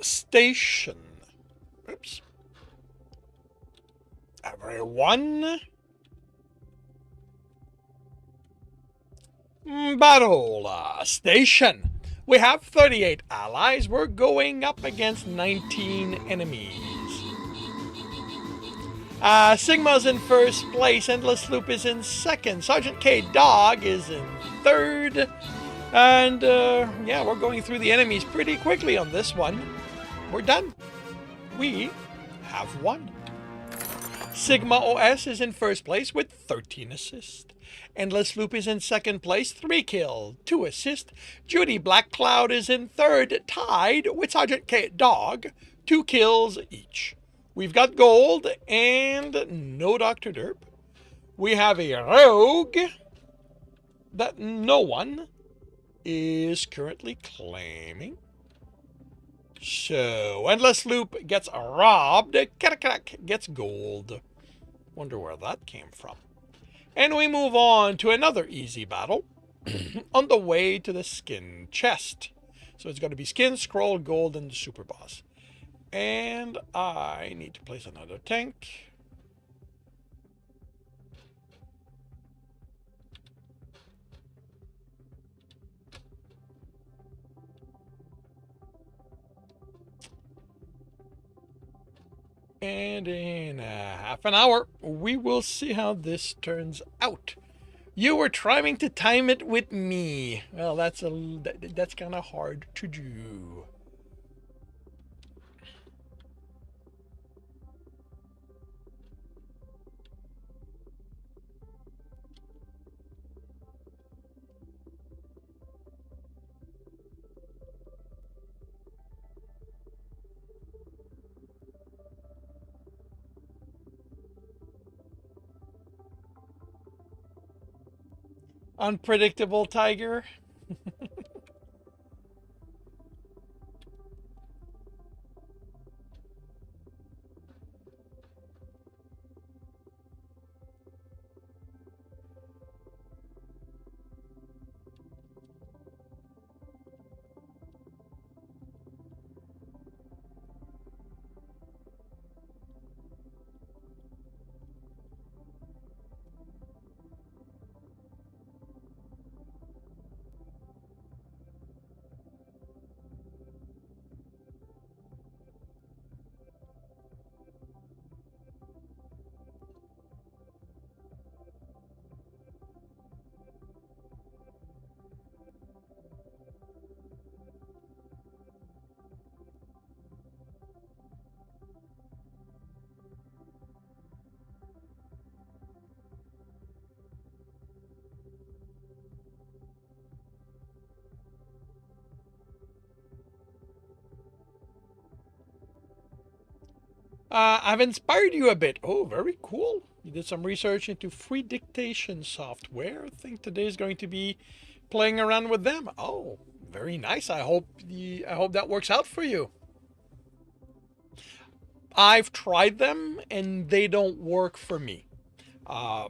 Station. Oops. Everyone. Battle Station. We have 38 allies. We're going up against 19 enemies. Sigma's in first place. Endless Loop is in second. Sergeant K Dog is in third. And yeah, we're going through the enemies pretty quickly on this one. We're done. We have won. Sigma OS is in first place with 13 assists. Endless Loop is in second place, 3 kills, 2 assists. Judy Black Cloud is in third, tied with Sergeant K Dog, 2 kills each. We've got gold and no Dr. Derp. We have a rogue that no one is currently claiming. So, Endless Loop gets robbed. Katakak gets gold. Wonder where that came from. And we move on to another easy battle on the way to the skin chest. So it's going to be skin, scroll, gold, and the super boss. And I need to place another tank. And in half an hour, we will see how this turns out. You were trying to time it with me. Well, that's kind of hard to do. Unpredictable tiger. I've inspired you a bit. Oh, very cool. You did some research into free dictation software. I think today is going to be playing around with them. Oh, very nice. I hope that works out for you. I've tried them and they don't work for me. Uh,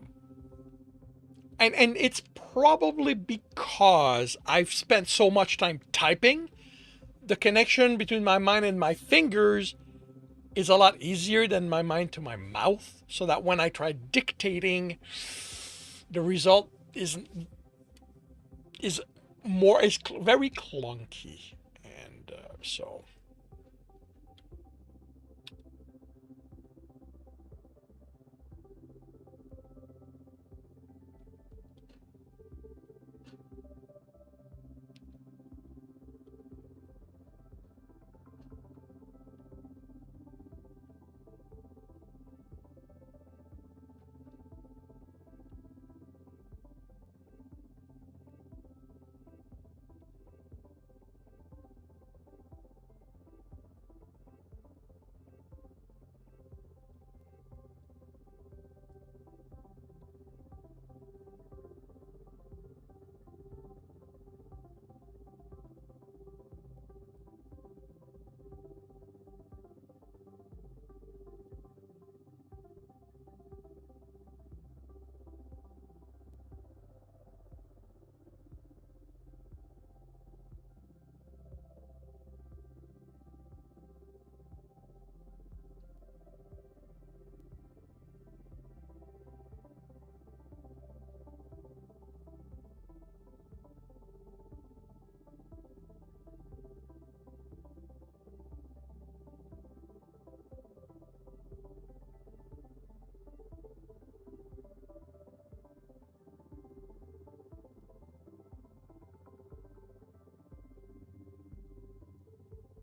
and it's probably because I've spent so much time typing. The connection between my mind and my fingers is a lot easier than my mind to my mouth, so that when I try dictating, the result is very clunky, and so.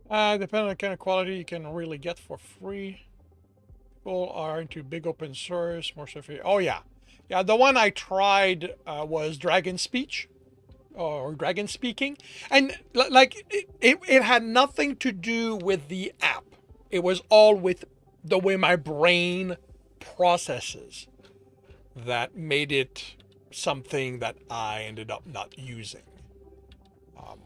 Depending on the kind of quality you can really get for free. People are into big open source, more stuff here. Oh yeah, yeah. The one I tried was Dragon Speech or Dragon Speaking, and like it had nothing to do with the app. It was all with the way my brain processes that made it something that I ended up not using. Um,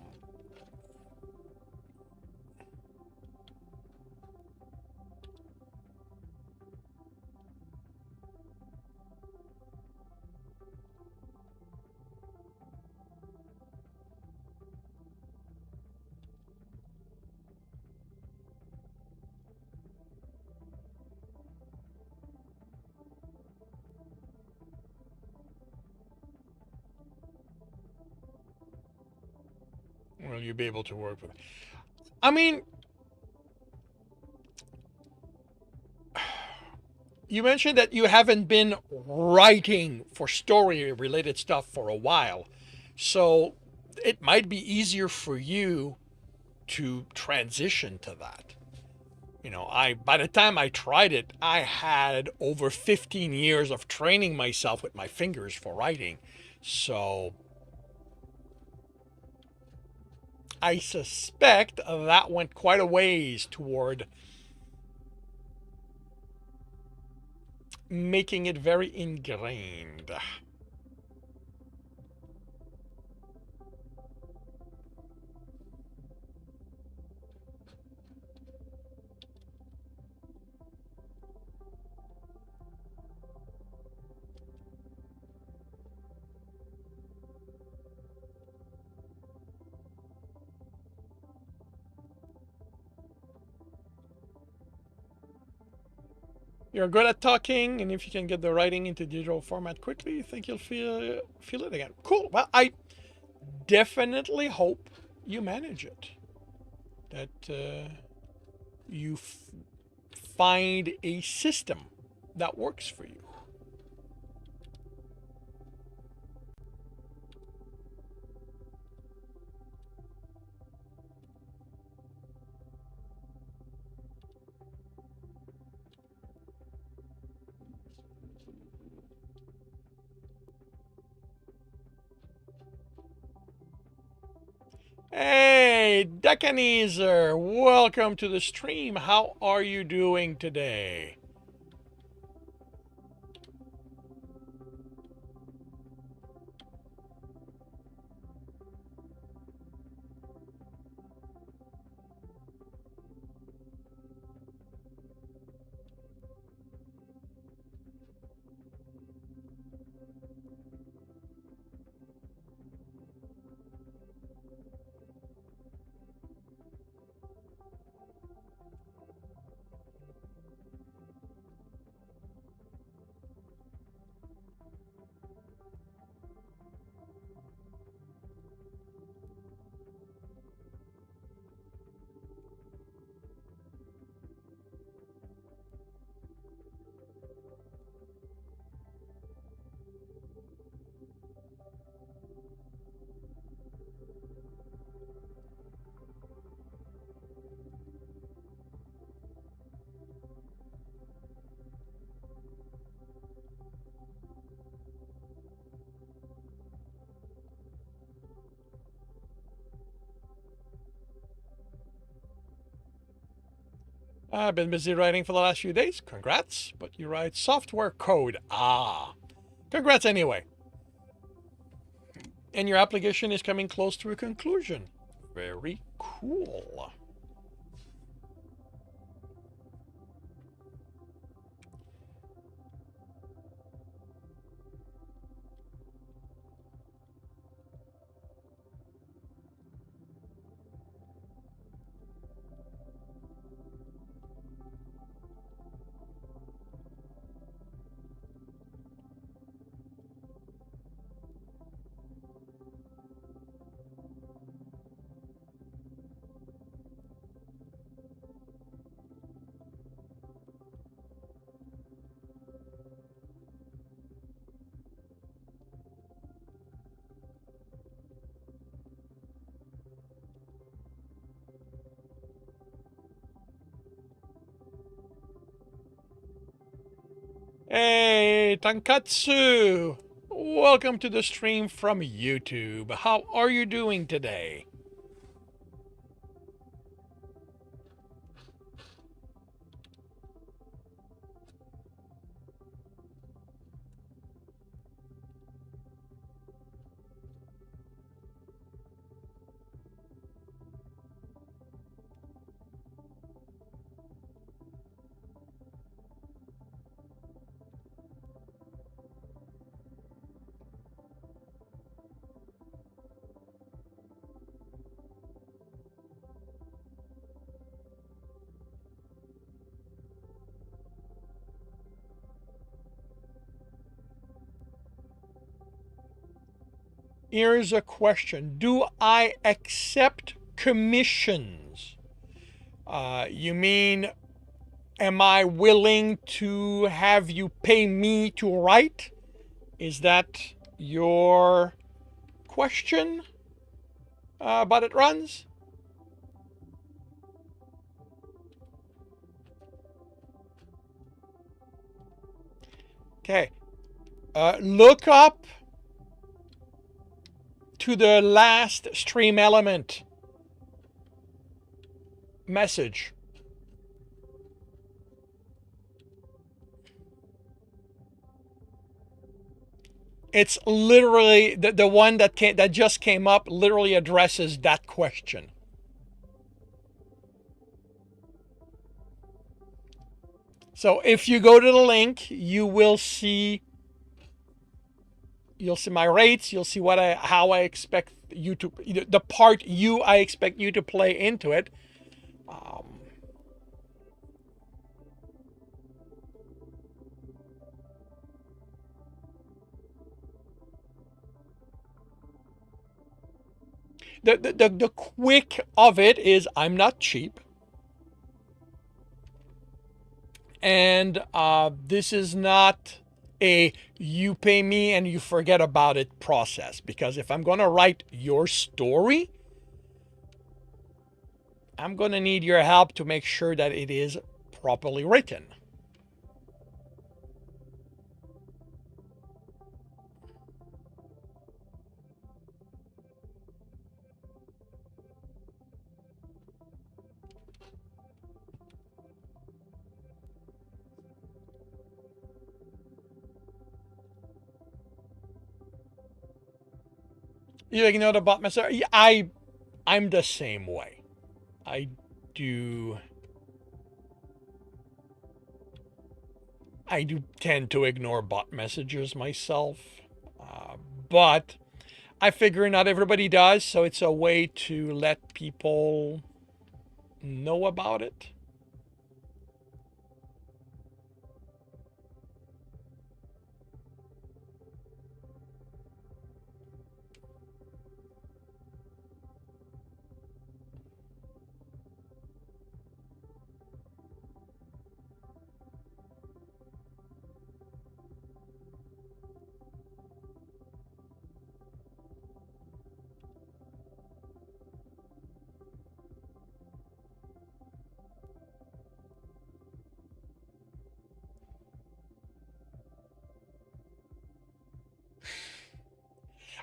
will you be able to work with it? I mean, you mentioned that you haven't been writing for story related stuff for a while. So it might be easier for you to transition to that. You know, I by the time I tried it, I had over 15 years of training myself with my fingers for writing. So I suspect that went quite a ways toward making it very ingrained. You're good at talking, and if you can get the writing into digital format quickly, you think you'll feel it again. Cool. Well, I definitely hope you manage it. That you find a system that works for you. Hey, Decanizer, welcome to the stream. How are you doing today? I've been busy writing for the last few days. Congrats, but you write software code. Ah, congrats anyway. And your application is coming close to a conclusion. Very cool. Hey, Tankatsu! Welcome to the stream from YouTube. How are you doing today? Here's a question. Do I accept commissions? You mean, am I willing to have you pay me to write? Is that your question? But it runs? Okay. Look up to the last stream element message. It's literally the one that just came up literally addresses that question. So if you go to the link, you'll see my rates, you'll see how I expect you to the part I expect you to play into it. The quick of it is I'm not cheap. And this is not a you pay me and you forget about it process. Because if I'm going to write your story, I'm going to need your help to make sure that it is properly written. You ignore the bot message? I'm the same way. I do I do tend to ignore bot messages myself, uh, but I figure not everybody does, so it's a way to let people know about it.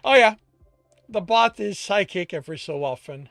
Oh yeah, the bot is psychic every so often.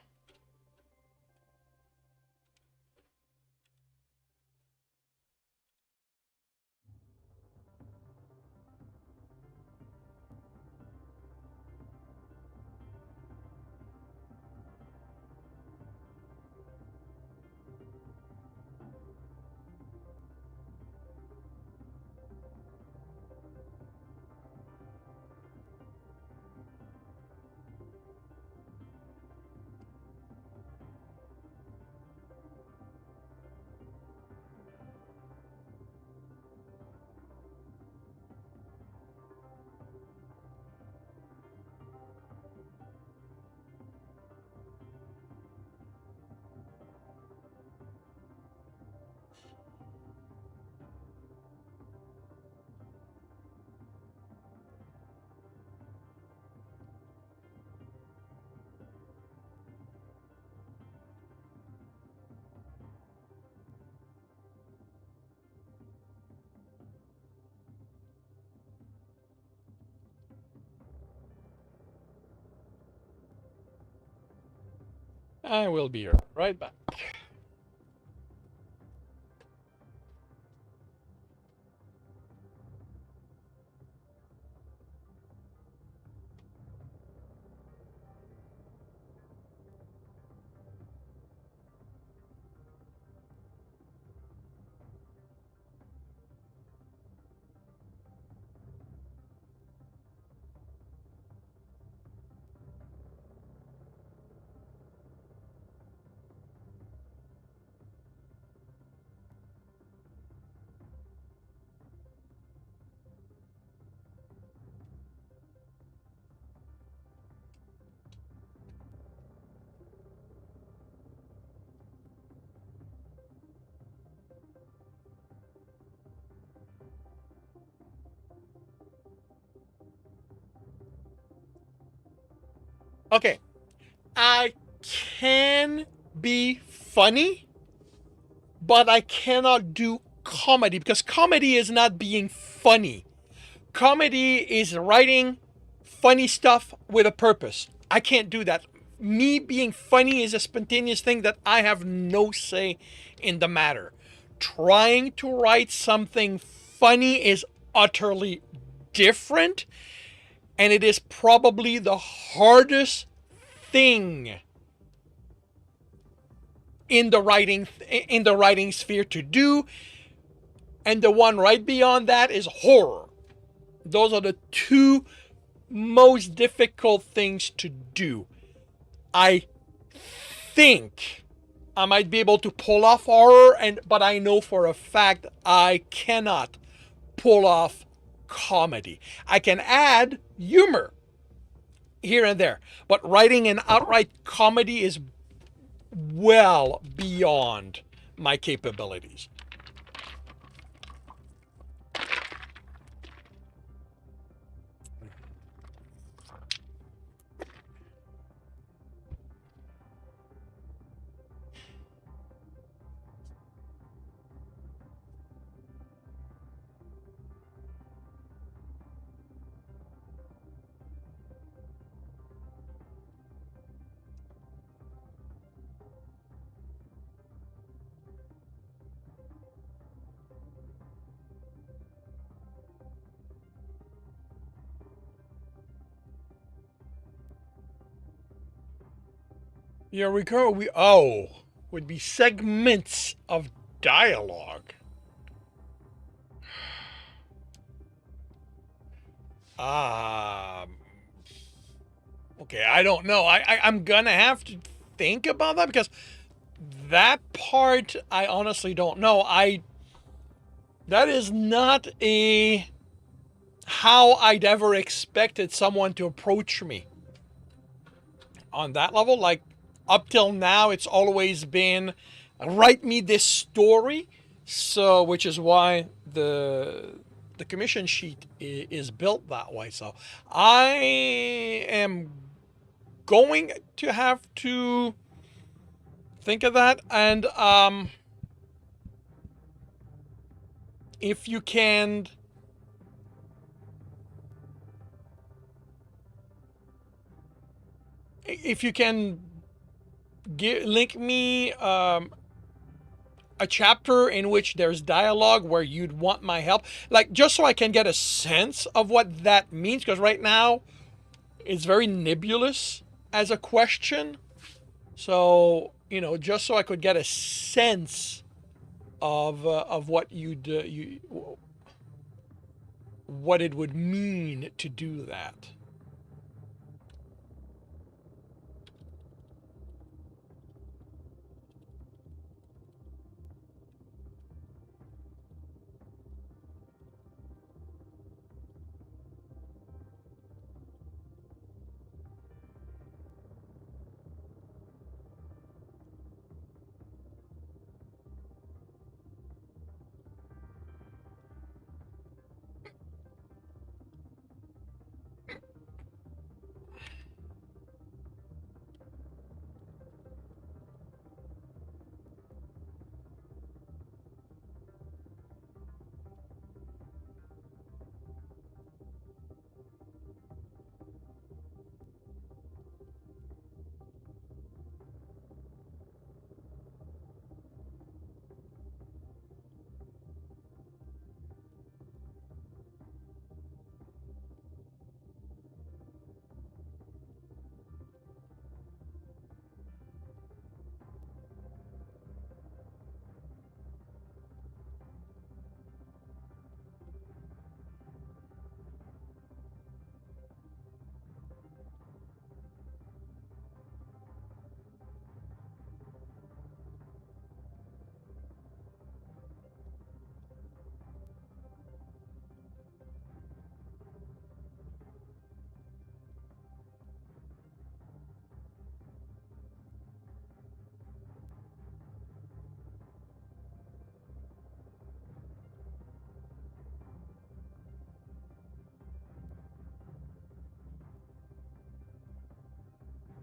I will be right back. Okay, I can be funny, but I cannot do comedy because comedy is not being funny. Comedy is writing funny stuff with a purpose. I can't do that. Me being funny is a spontaneous thing that I have no say in the matter. Trying to write something funny is utterly different, and it is probably the hardest thing in the writing sphere to do, and the one right beyond that is horror. Those are the two most difficult things to do. I think I might be able to pull off horror, but I know for a fact I cannot pull off comedy. I can add humor here and there, but writing an outright comedy is well beyond my capabilities. Yeah, would be segments of dialogue. Um, okay, I don't know. I'm gonna have to think about that because that part I honestly don't know. That is not a how I'd ever expected someone to approach me on that level. Like up till now, it's always been write me this story. So, which is why the commission sheet is built that way. So, I am going to have to think of that. And if you can, if you can link me a chapter in which there's dialogue where you'd want my help, like just so I can get a sense of what that means, because right now it's very nebulous as a question. So just so I could get a sense of what what it would mean to do that.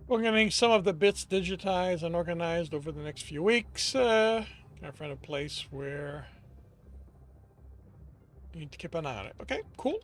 We're getting some of the bits digitized and organized over the next few weeks. Gotta find a place where you need to keep an eye on it. Okay, cool.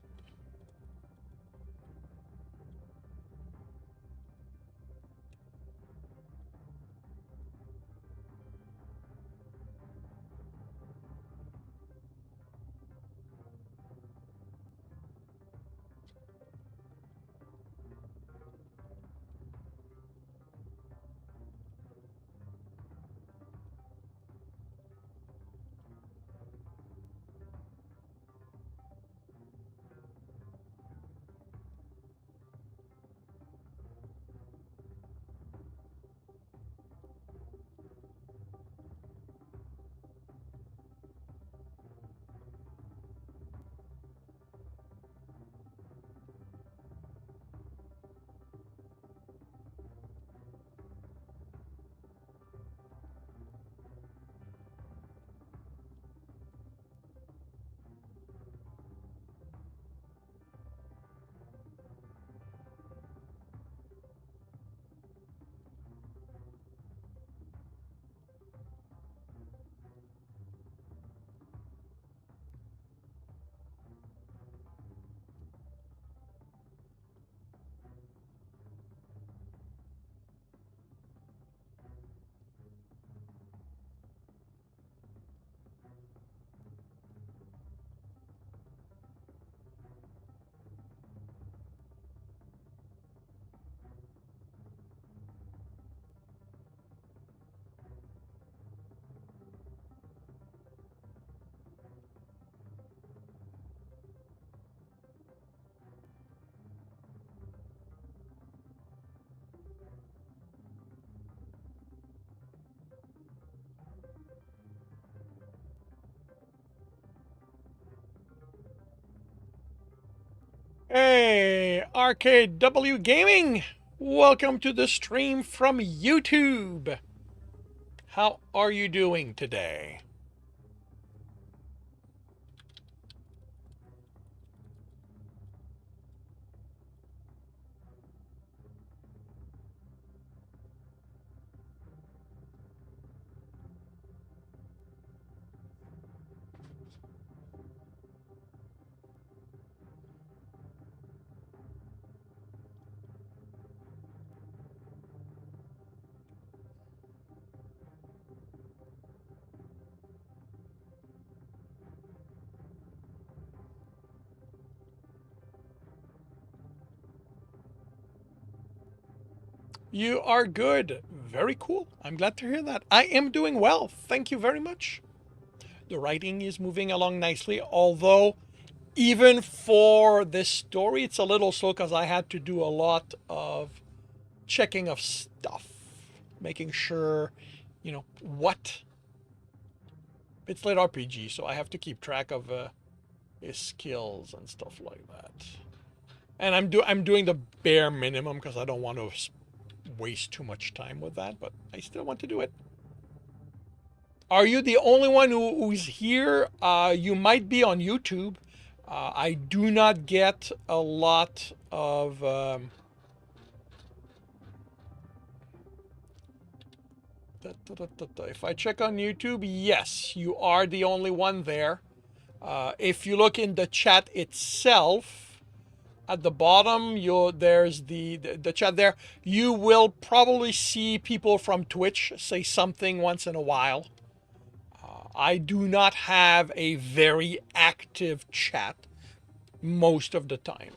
Hey, Arcade W Gaming! Welcome to the stream from YouTube. How are you doing today? You are good. Very cool. I'm glad to hear that. I am doing well. Thank you very much. The writing is moving along nicely, although even for this story, it's a little slow because I had to do a lot of checking of stuff, making sure, what it's litRPG, so I have to keep track of his skills and stuff like that. And I'm doing the bare minimum because I don't want to waste too much time with that, but I still want to do it. Are you the only one who's here? You might be on YouTube. I do not get a lot of. If I check on YouTube, yes, you are the only one there. If you look in the chat itself, at the bottom, there's the chat there. You will probably see people from Twitch say something once in a while. I do not have a very active chat most of the time.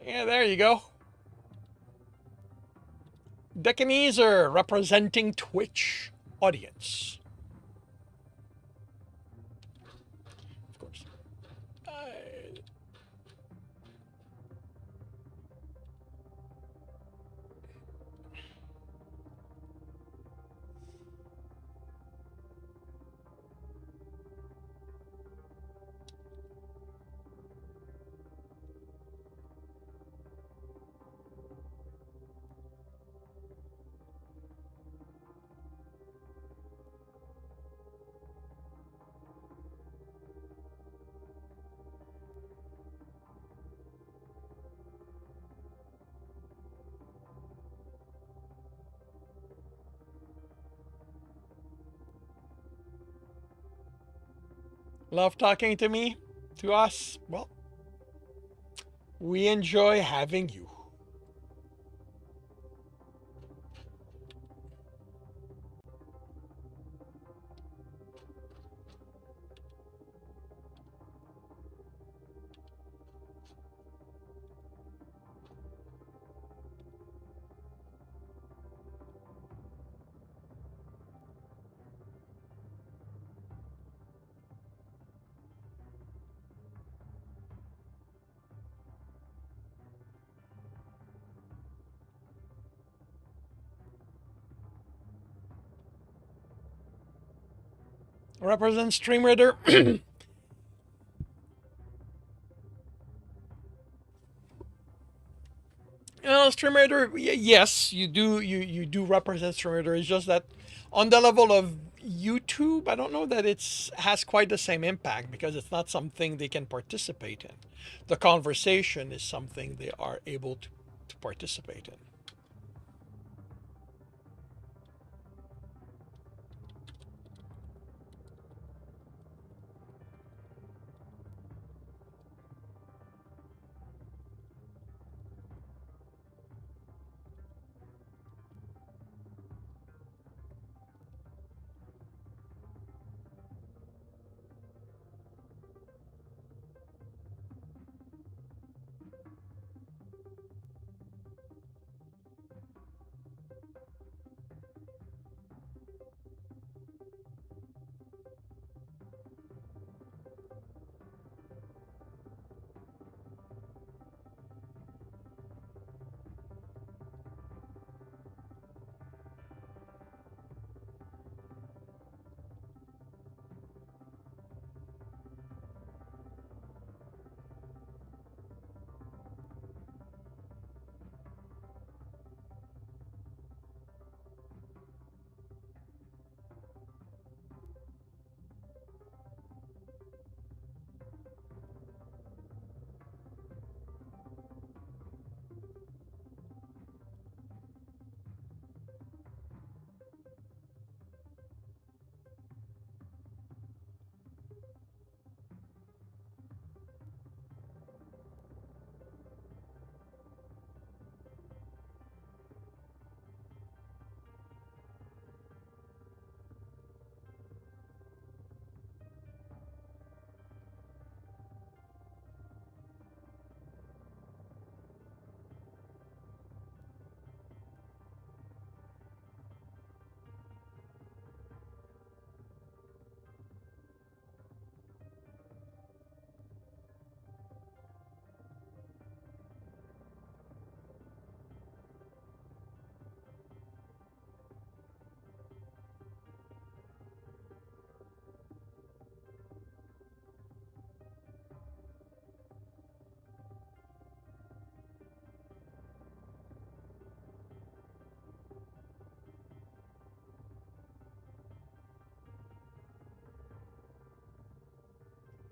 Yeah, there you go. Decanizer representing Twitch audience. Of course. Love talking to me, to us. Well, we enjoy having you. Represent Stream Reader. Stream Reader, yes, you do. You do represent Stream Reader. It's just that on the level of YouTube, I don't know that it's has quite the same impact because it's not something they can participate in. The conversation is something they are able to participate in.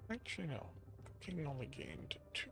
Actually, no. Cooking only gained 2.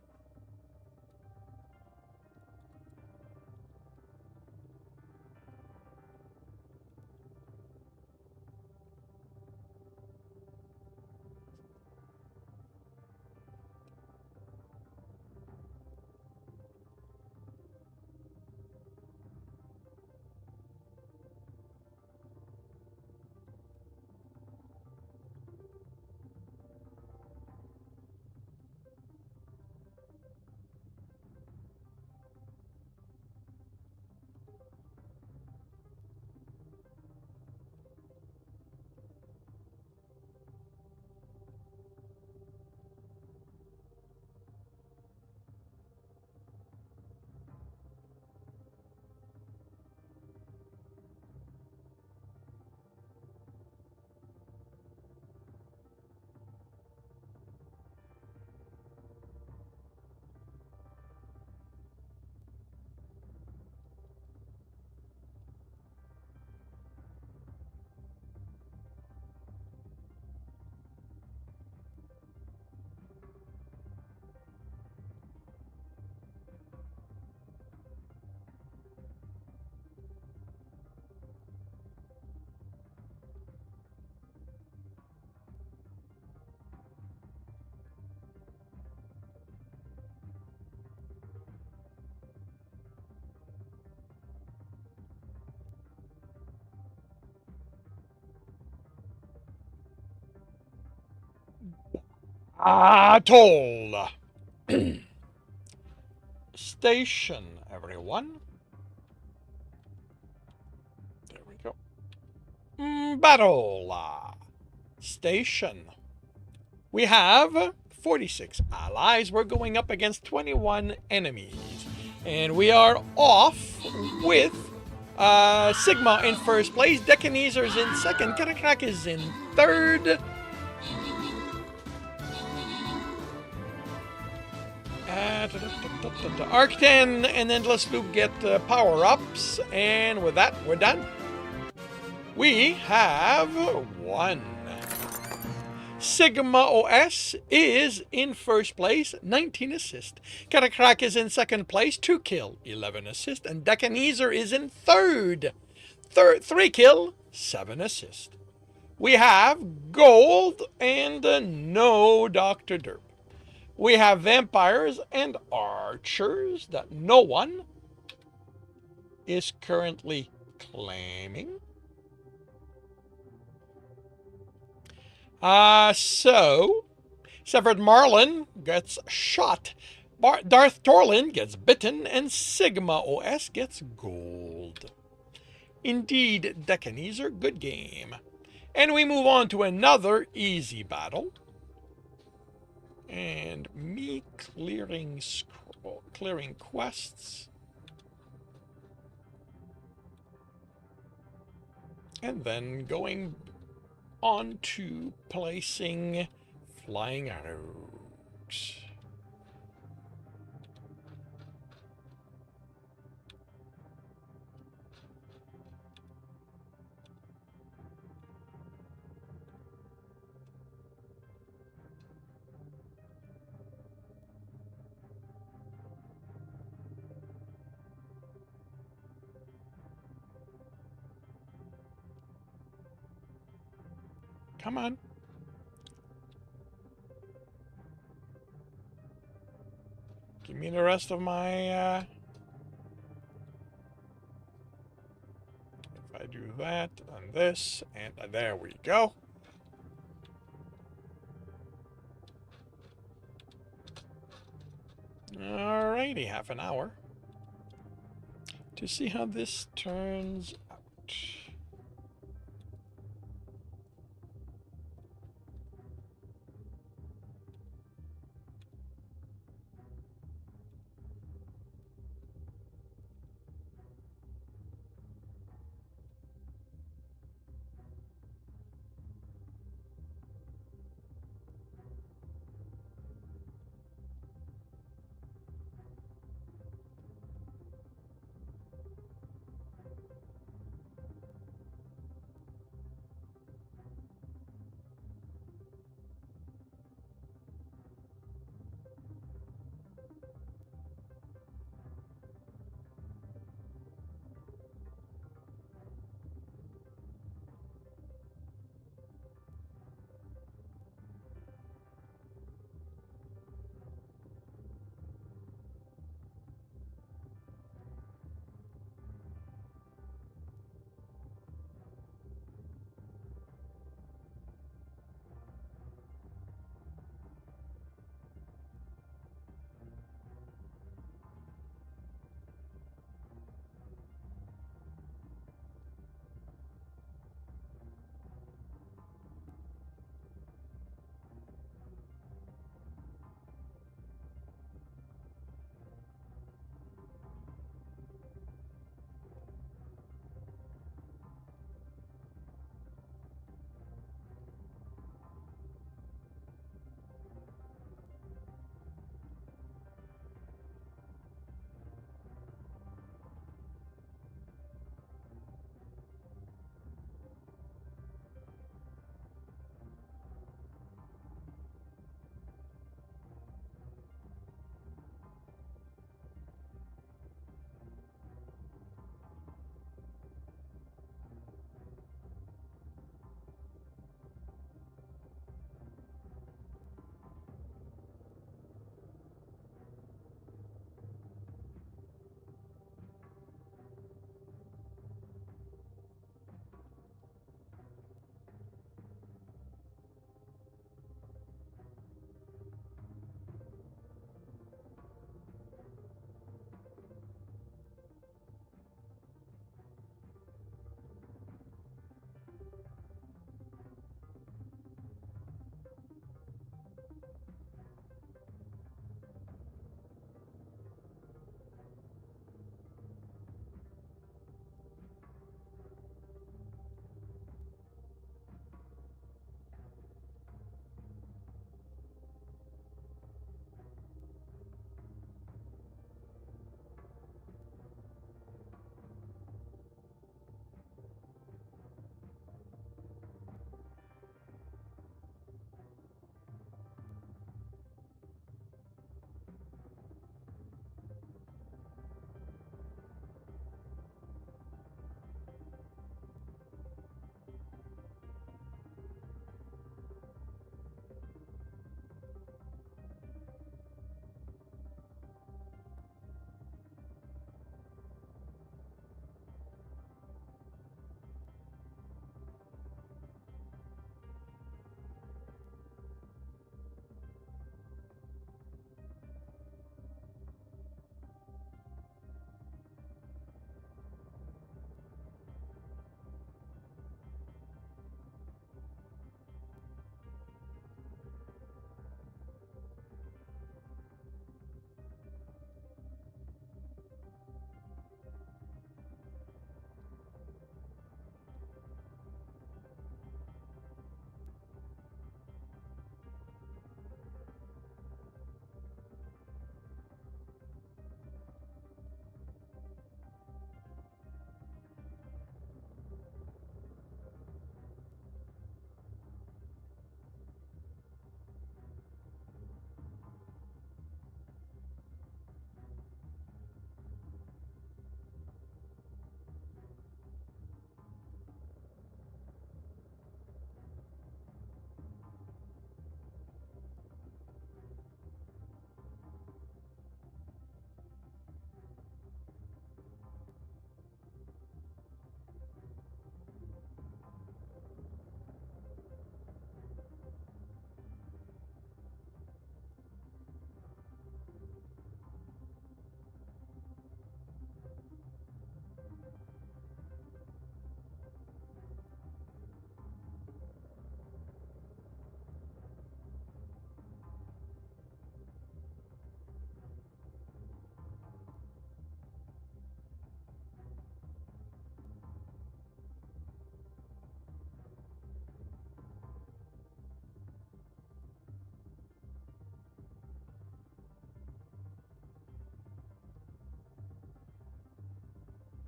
Atoll. Station, everyone. There we go. Battle. Station. We have 46 allies. We're going up against 21 enemies. And we are off with Sigma in first place. Decanezer is in second. Karakrak is in third. Arctan and Endless Loop get power-ups. And with that, we're done. We have won. Sigma OS is in first place, 19 assists. Karakrak is in second place, 2 kill, 11 assists. And Decanezer is in third, 3 kill, 7 assists. We have gold and no Dr. Derp. We have vampires and archers that no one is currently claiming. So Severed Marlin gets shot. Darth Torlin gets bitten, and Sigma OS gets gold. Indeed, Decanezer, good game. And we move on to another easy battle. And me clearing quests. And then going on to placing flying arrows. Come on. Give me the rest of my, if I do that and this, and there we go. Alrighty, half an hour to see how this turns out.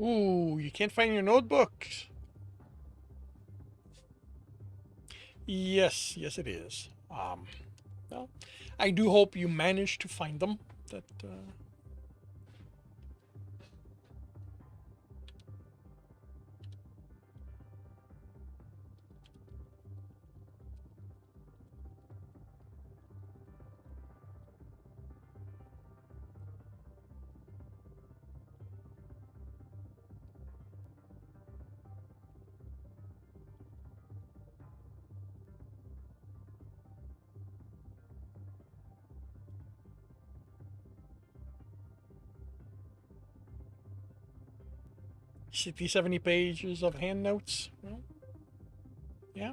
Ooh, you can't find your notebooks. Yes, yes, it is. Well, I do hope you manage to find them. That 60, 70 pages of hand notes. Well, yeah.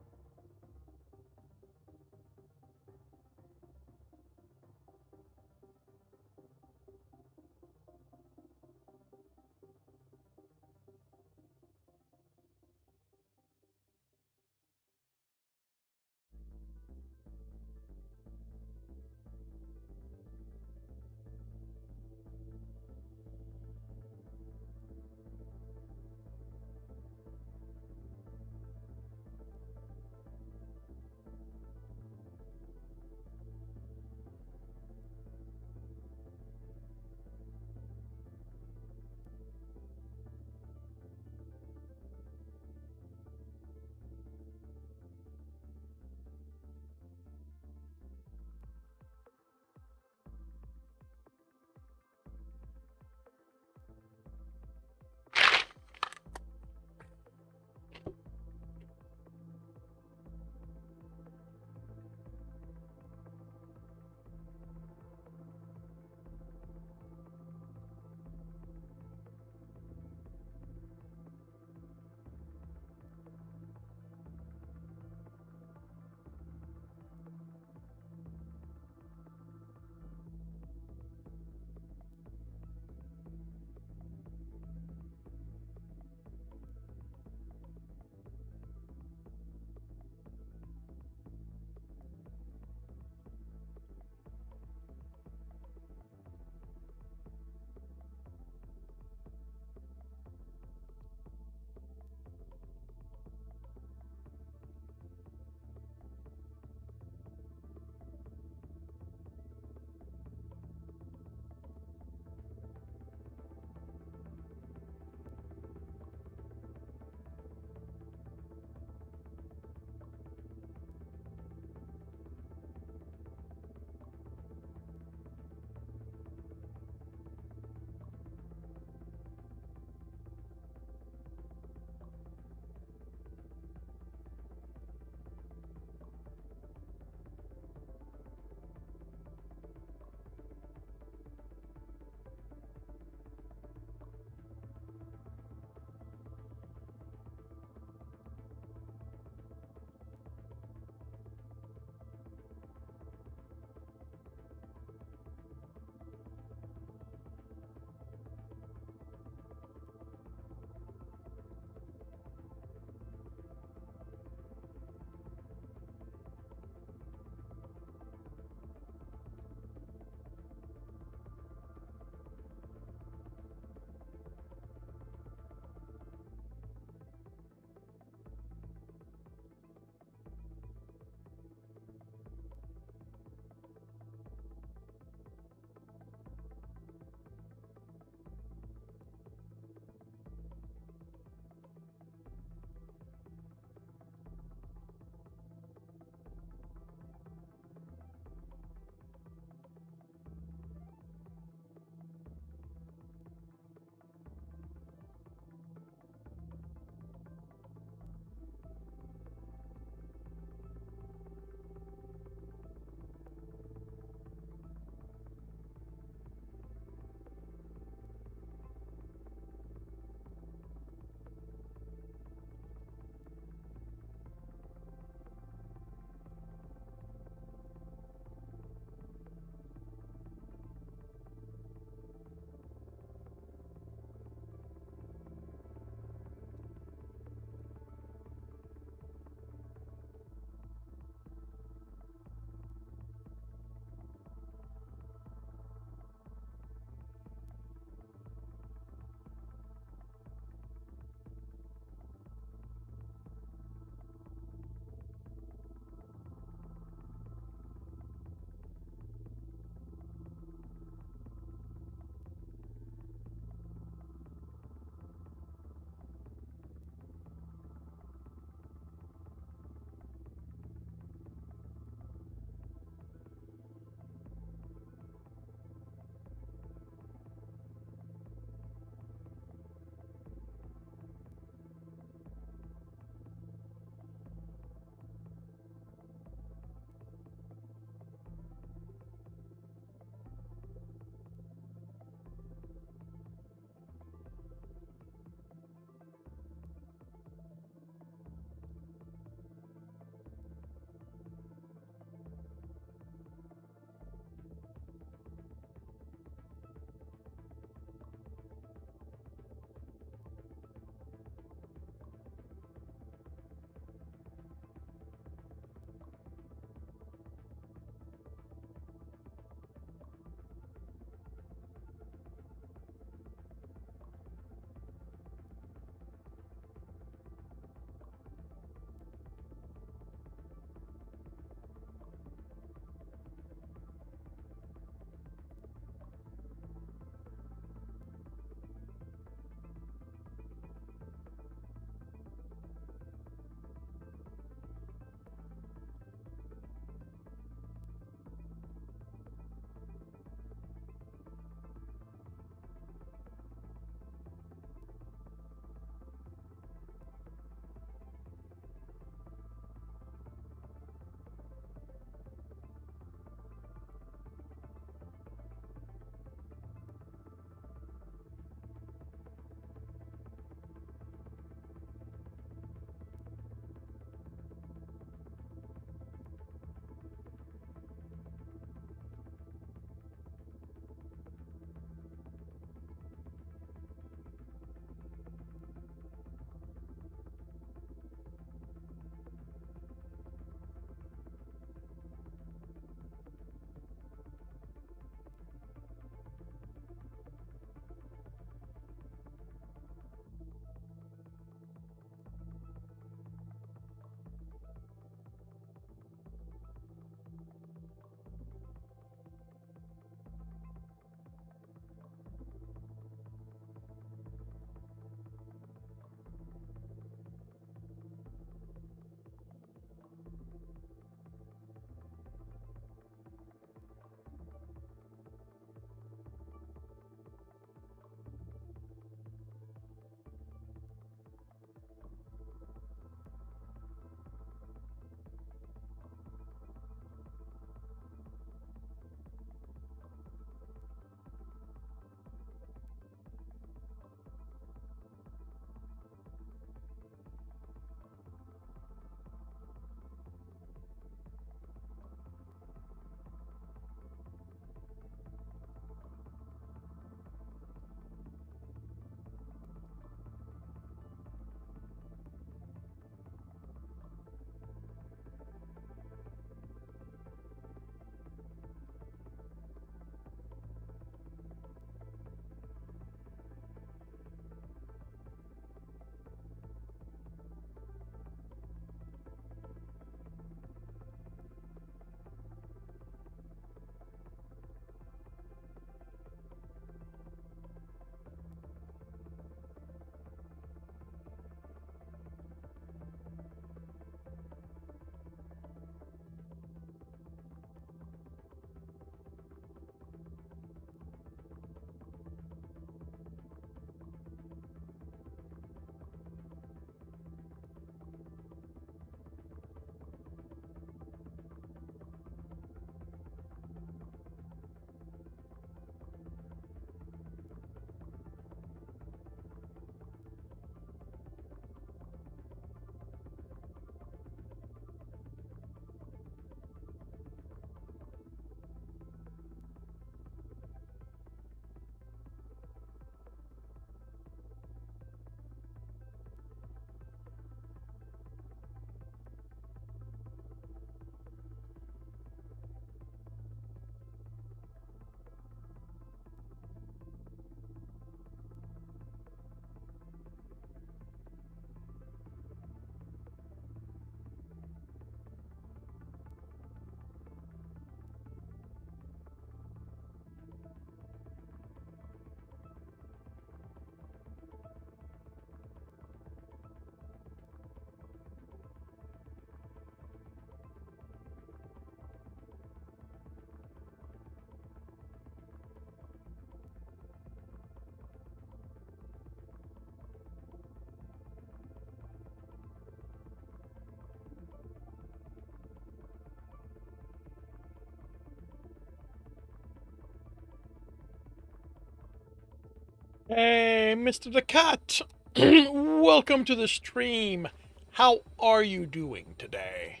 Hey, Mr. the Cat. Welcome to the stream. How are you doing today?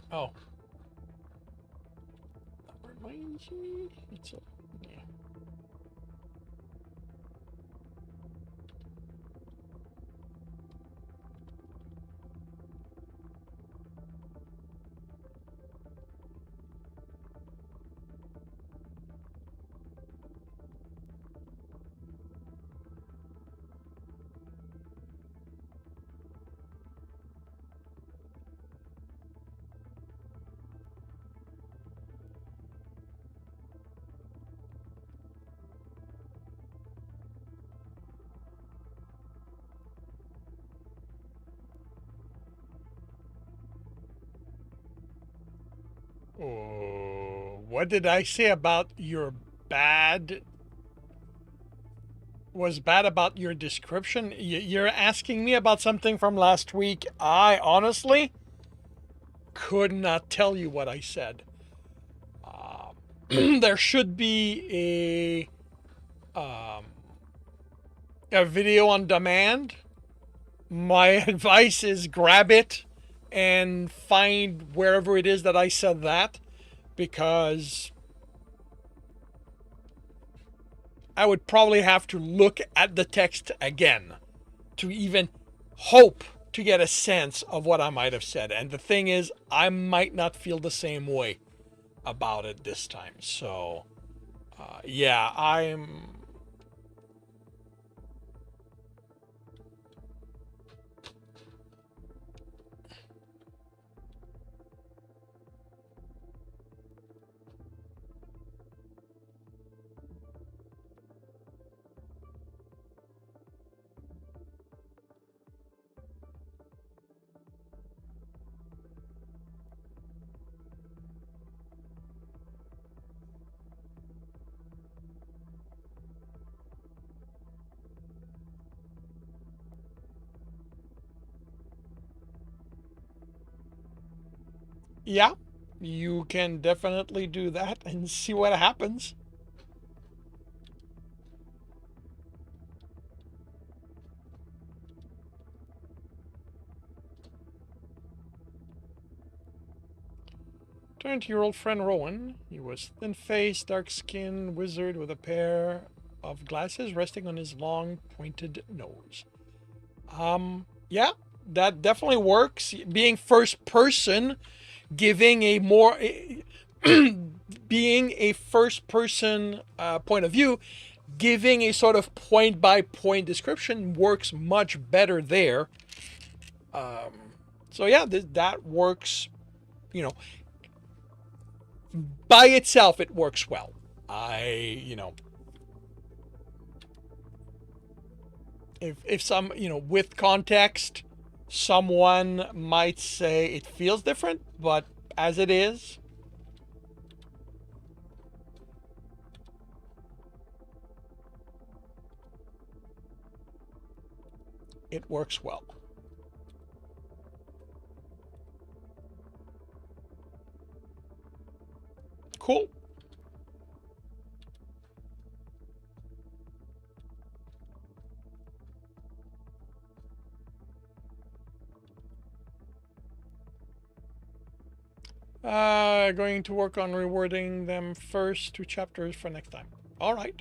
Oh, that reminds me. Yeah. Oh, what did I say about your bad? Was bad about your description? You're asking me about something from last week. I honestly could not tell you what I said. There should be a video on demand. My advice is grab it and find wherever it is that I said that, because I would probably have to look at the text again to even hope to get a sense of what I might have said. And the thing is, I might not feel the same way about it this time. So, yeah, I'm. Yeah, you can definitely do that and see what happens. Turn to your old friend Rowan. He was thin-faced, dark-skinned wizard with a pair of glasses resting on his long, pointed nose. Yeah, that definitely works. Being first person, giving a more, being a first person point of view, giving a sort of point by point description works much better there. So yeah, that works. You know, by itself, it works well. If some, with context, someone might say it feels different, but as it is, it works well. Cool. Going to work on rewording them first 2 chapters for next time. All right.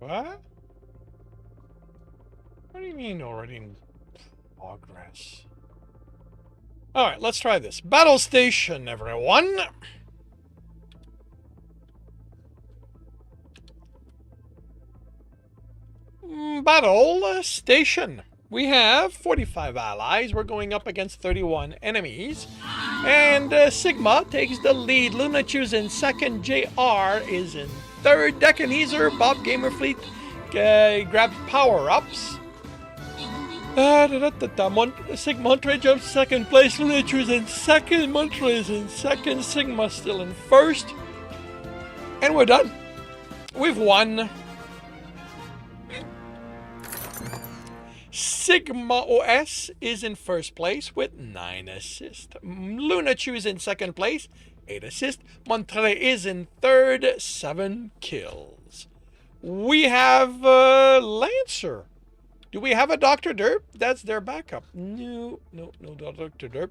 What? What do you mean already in progress? Alright, let's try this. Battle station, everyone! Battle station. We have 45 allies. We're going up against 31 enemies. And Sigma takes the lead. Luna Chu's in second. JR is in third. Decanizer, Bob Gamerfleet grabs power-ups. Montre jumps second place. Luna Chu's in second. Montre is in second. Sigma still in first. And we're done. We've won. Sigma OS is in first place with 9 assists. Luna Chu is in second place, 8 assists. Montre is in third, 7 kills. We have Lancer. Do we have a Dr. Derp? That's their backup. No Dr. Derp.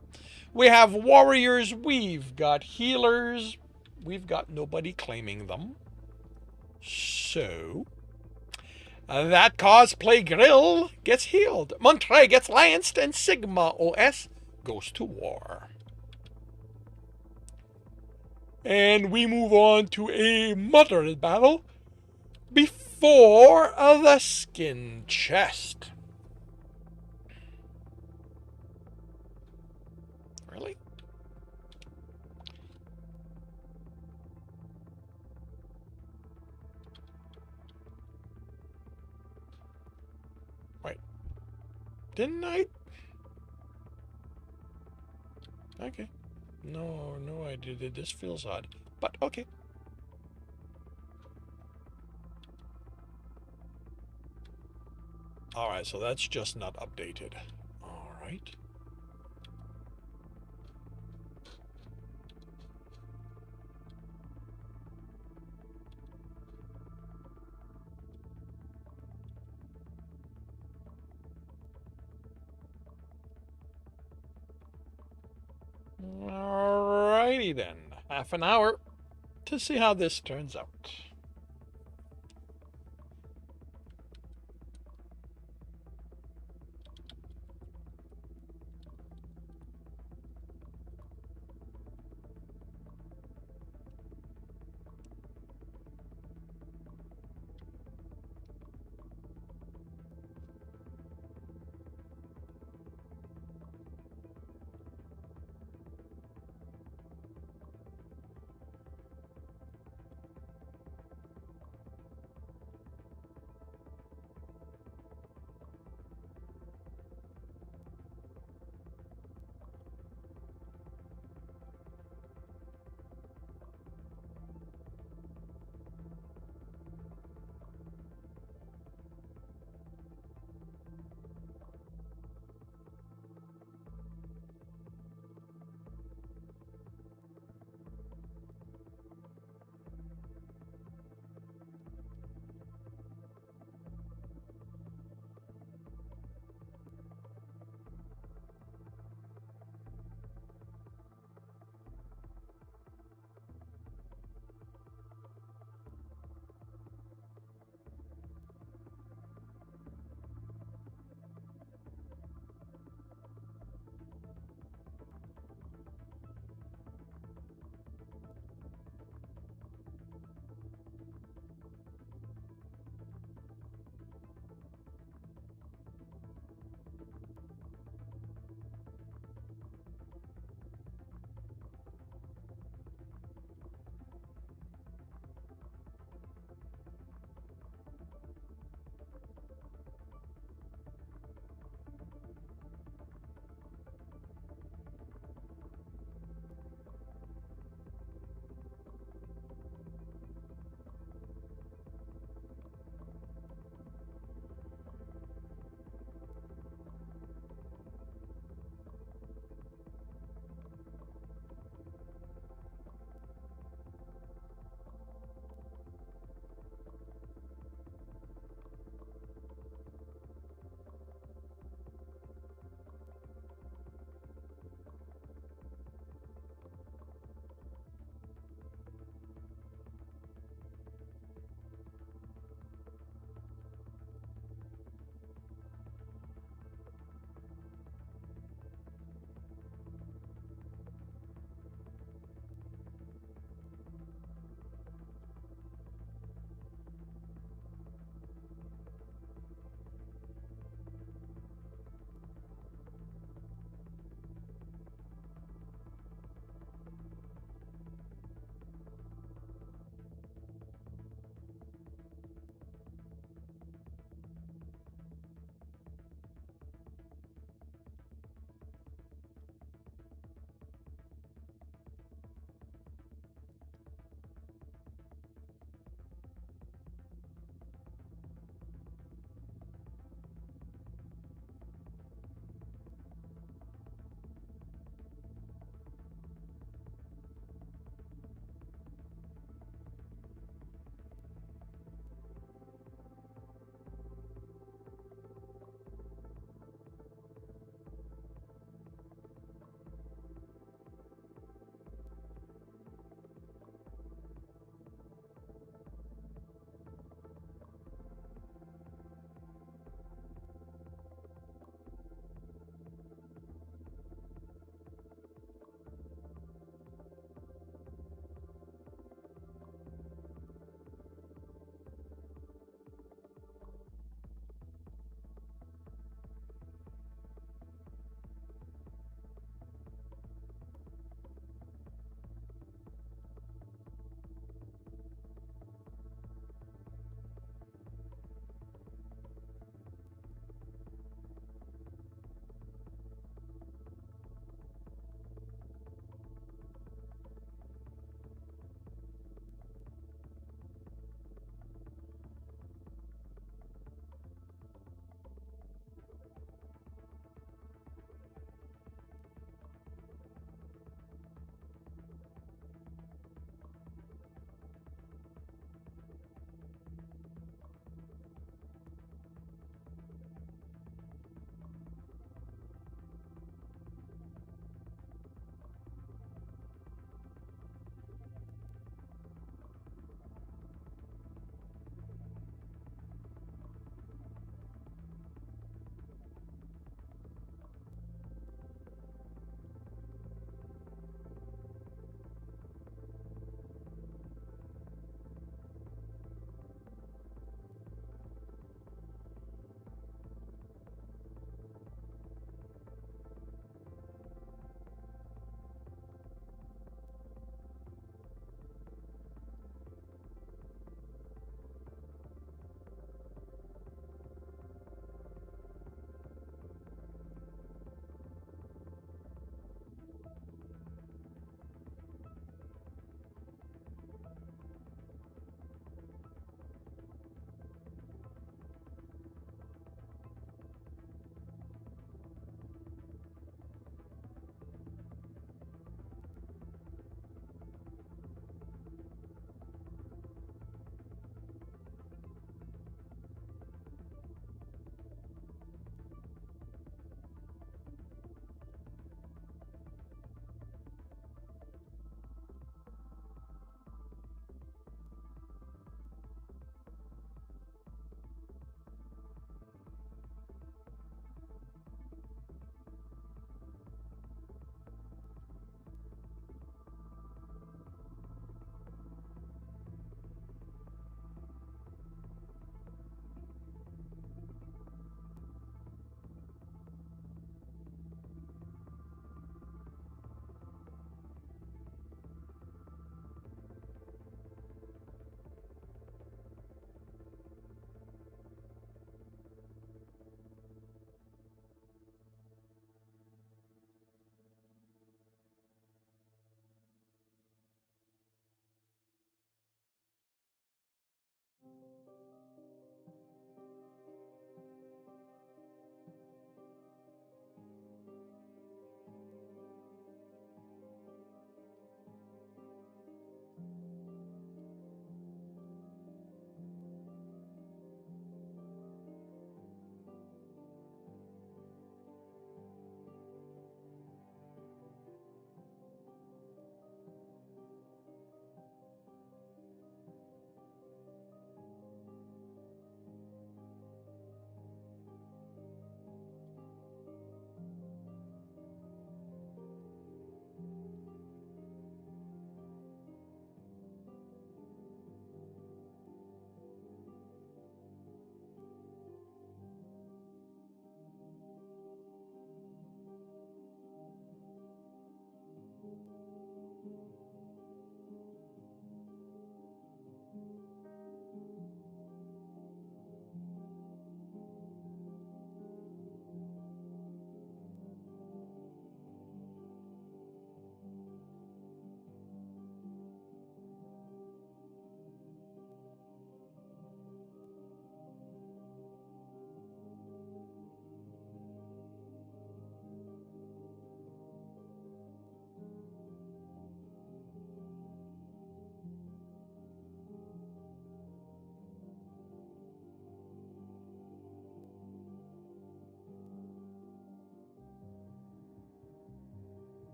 We have Warriors. We've got Healers. We've got nobody claiming them. So that cosplay grill gets healed. Montre gets lanced, and Sigma OS goes to war. And we move on to a moderate battle before the skin chest. Really? Wait. Didn't I? Okay. No idea. This feels odd. But okay. Alright, so that's just not updated. Alright. Alrighty then. Half an hour to see how this turns out.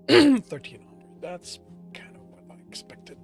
1300. That's kind of what I expected.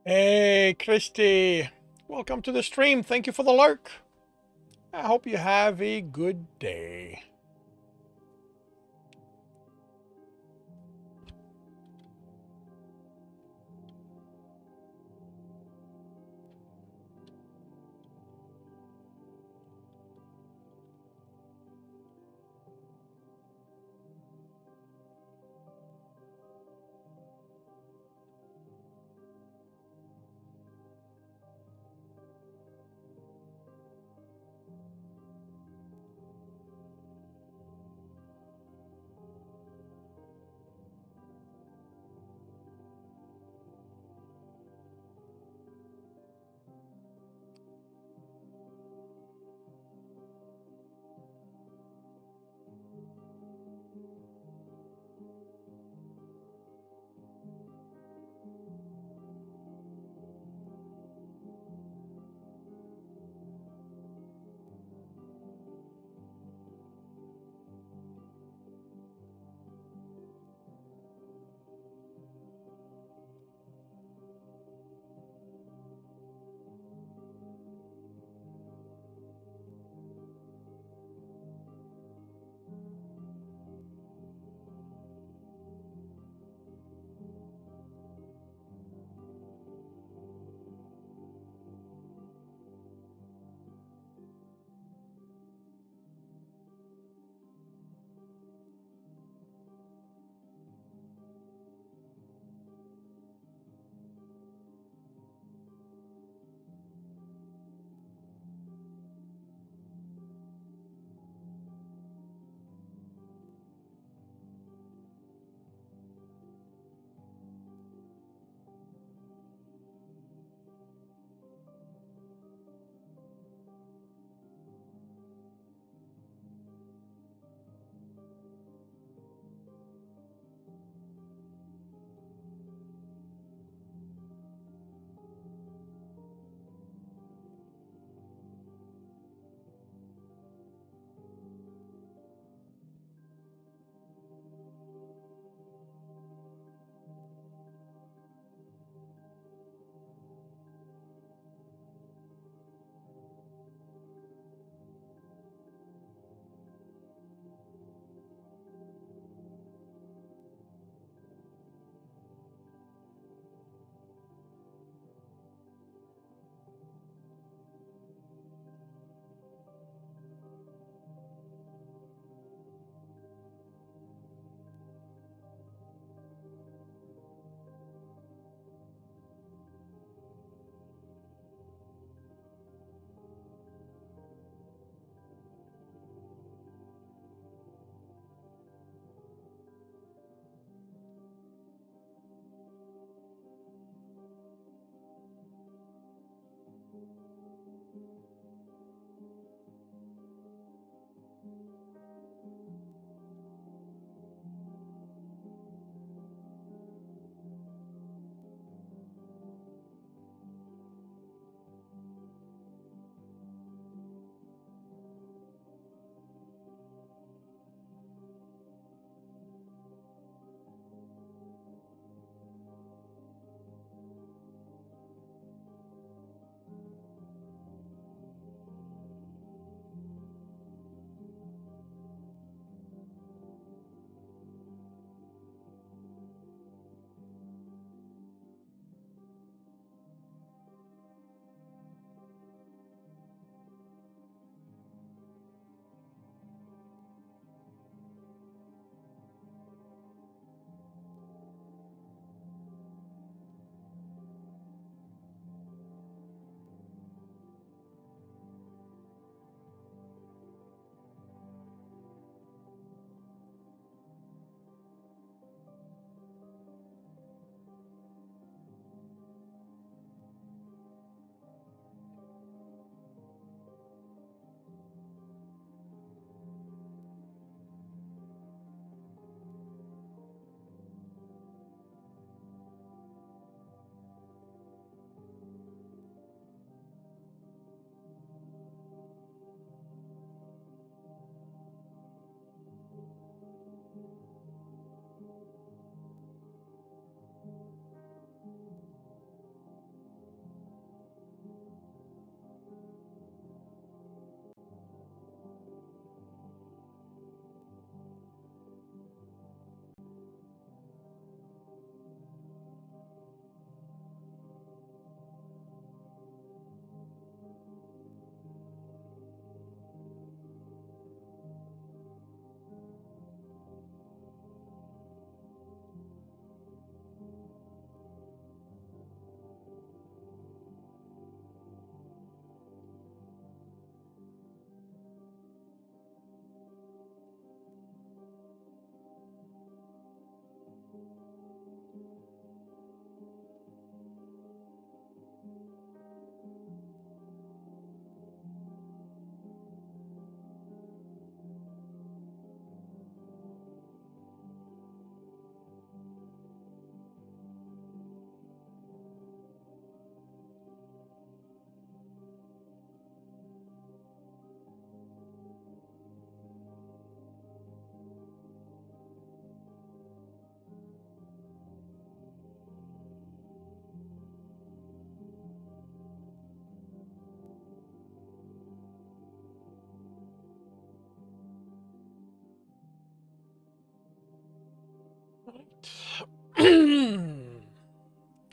Hey, Christy. Welcome to the stream. Thank you for the lurk. I hope you have a good day.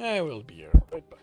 I will be right back.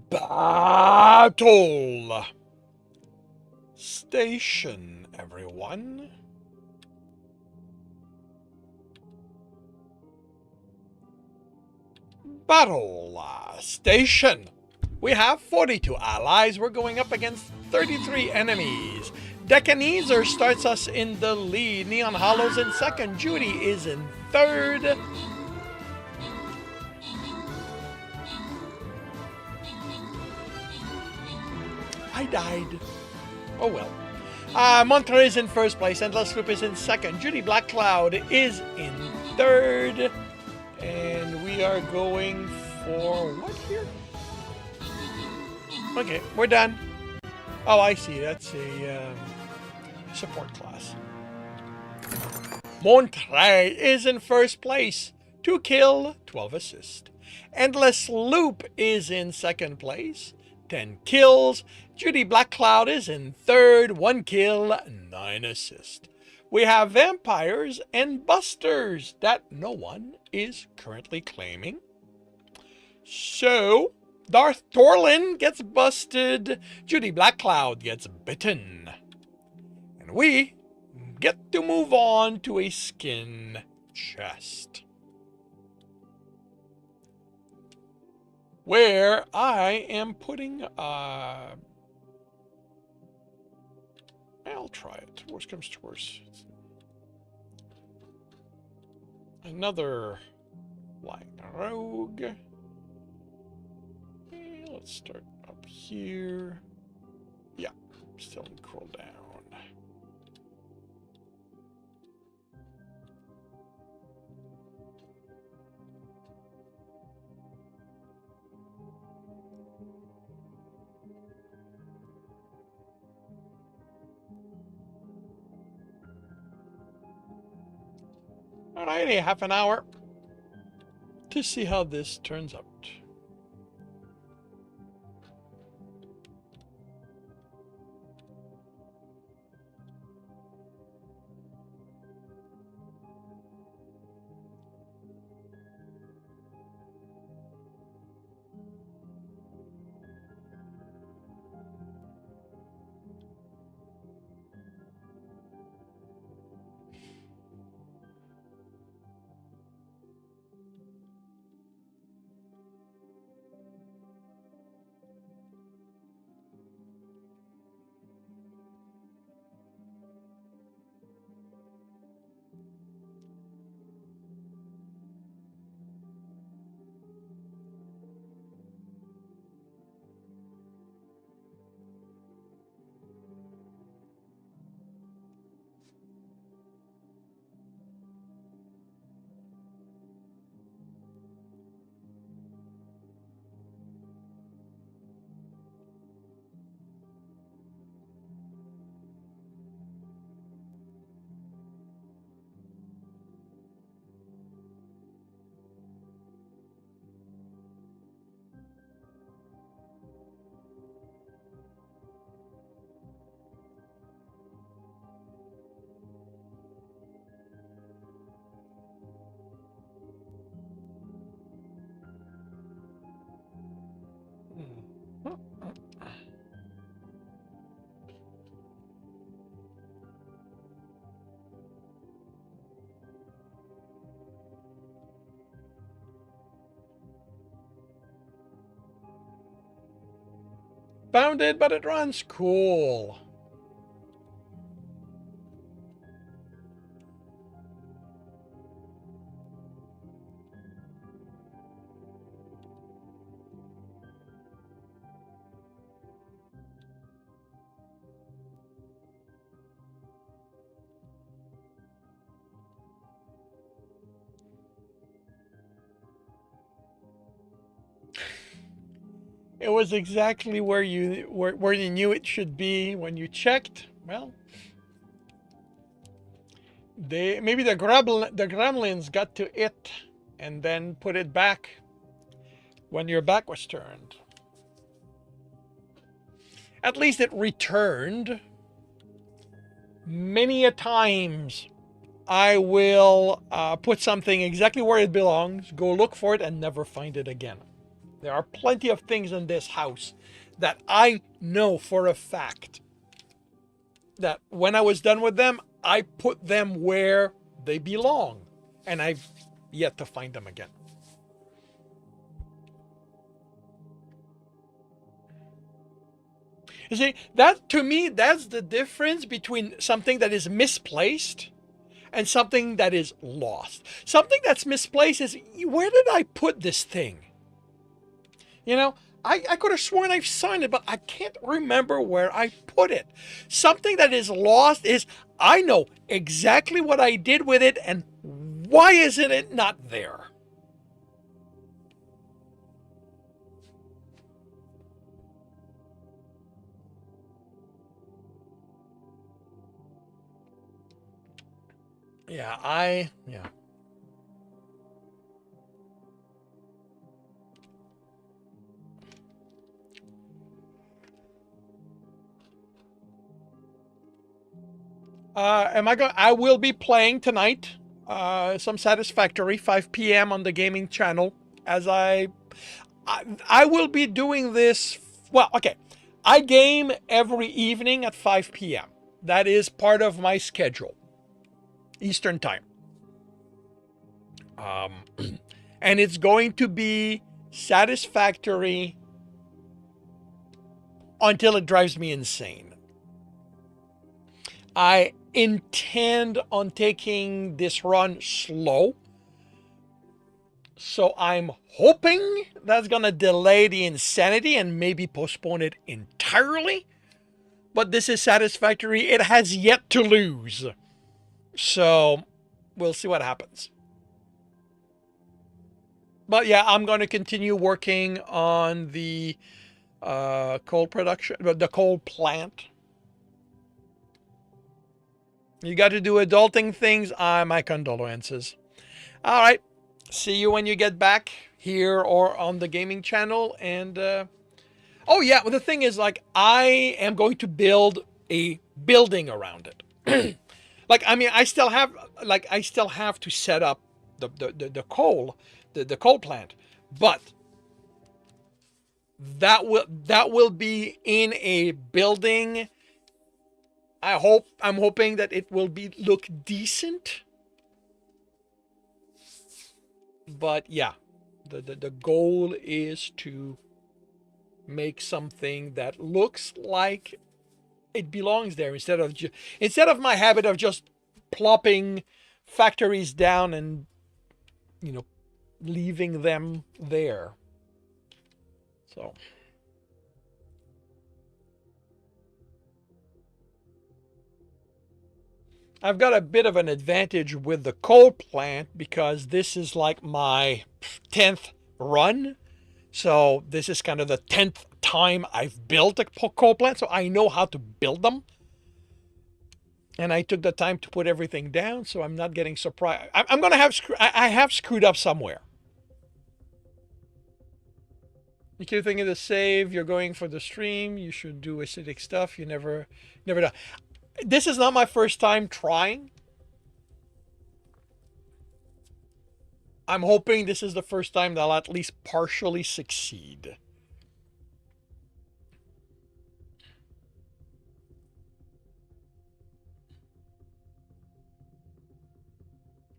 Battle station, everyone. Battle station. We have 42 allies. We're going up against 33 enemies. Deccaneser starts us in the lead. Neon Hollow's in second. Judy is in third. I died. Oh well. Monterey is in first place. Endless Loop is in second. Judy Black Cloud is in third. And we are going for what here? Okay, we're done. Oh, I see. That's a support class. Monterey is in first place. 2 kill, 12 assist. Endless Loop is in second place. 10 kills. Judy Black Cloud is in third. 1 kill, 9 assist. We have vampires and busters that no one is currently claiming. So, Darth Torlin gets busted. Judy Black Cloud gets bitten. And we get to move on to a skin chest, where I am putting, I'll try it. Worst comes to worst. Another flying rogue. Okay, let's start up here. Yeah, still in cooldown. Alrighty, half an hour to see how this turns out. Found it, but it runs cool. it was exactly where you knew it should be when you checked. Well, maybe the gremlins got to it and then put it back when your back was turned. At least it returned. Many a times I will put something exactly where it belongs, go look for it, and never find it again. There are plenty of things in this house that I know for a fact that when I was done with them, I put them where they belong, and I've yet to find them again. You see, that to me, that's the difference between something that is misplaced and something that is lost. Something that's misplaced is, where did I put this thing? You know, I could have sworn I've signed it, but I can't remember where I put it. Something that is lost is, I know exactly what I did with it, and why isn't it not there? Yeah. Am I going? I will be playing tonight. Some Satisfactory, 5 p.m. on the gaming channel. As I will be doing this. Well, okay. I game every evening at 5 p.m. That is part of my schedule, Eastern time. Um, and it's going to be Satisfactory until it drives me insane. I intend on taking this run slow. So I'm hoping that's going to delay the insanity and maybe postpone it entirely. But this is Satisfactory. It has yet to lose. So we'll see what happens. But yeah, I'm going to continue working on the coal production, the coal plant. You got to do adulting things. My condolences. All right. See you when you get back here or on the gaming channel. And oh yeah, well, the thing is, like, I am going to build a building around it. Like, I mean, I still have to set up the coal, the coal plant, but that will be in a building. I'm hoping that it will look decent. But yeah, the goal is to make something that looks like it belongs there, instead of my habit of just plopping factories down and, you know, leaving them there. So I've got a bit of an advantage with the coal plant because this is like my 10th run. So this is kind of the 10th time I've built a coal plant, so I know how to build them. And I took the time to put everything down, so I'm not getting surprised. I'm going to I have screwed up somewhere. You keep thinking to save, you're going for the stream, you should do acidic stuff, you never do. This is not my first time trying. I'm hoping this is the first time that I'll at least partially succeed.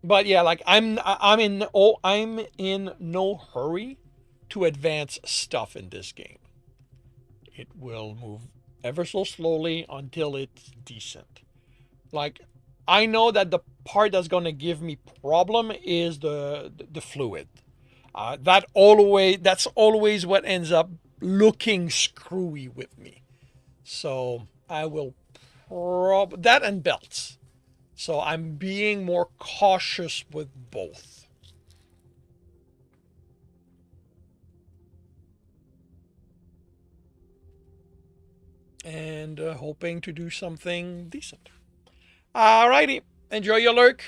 But yeah, like I'm in no hurry to advance stuff in this game. It will move ever so slowly until it's decent. Like, I know that the part that's going to give me problem is the fluid. That's always what ends up looking screwy with me. So I will that and belts. So I'm being more cautious with both. and hoping to do something decent. Alrighty, enjoy your lurk.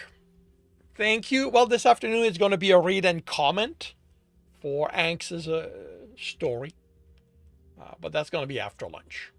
Thank you. Well, this afternoon is going to be a read and comment for Anx's story, but that's going to be after lunch.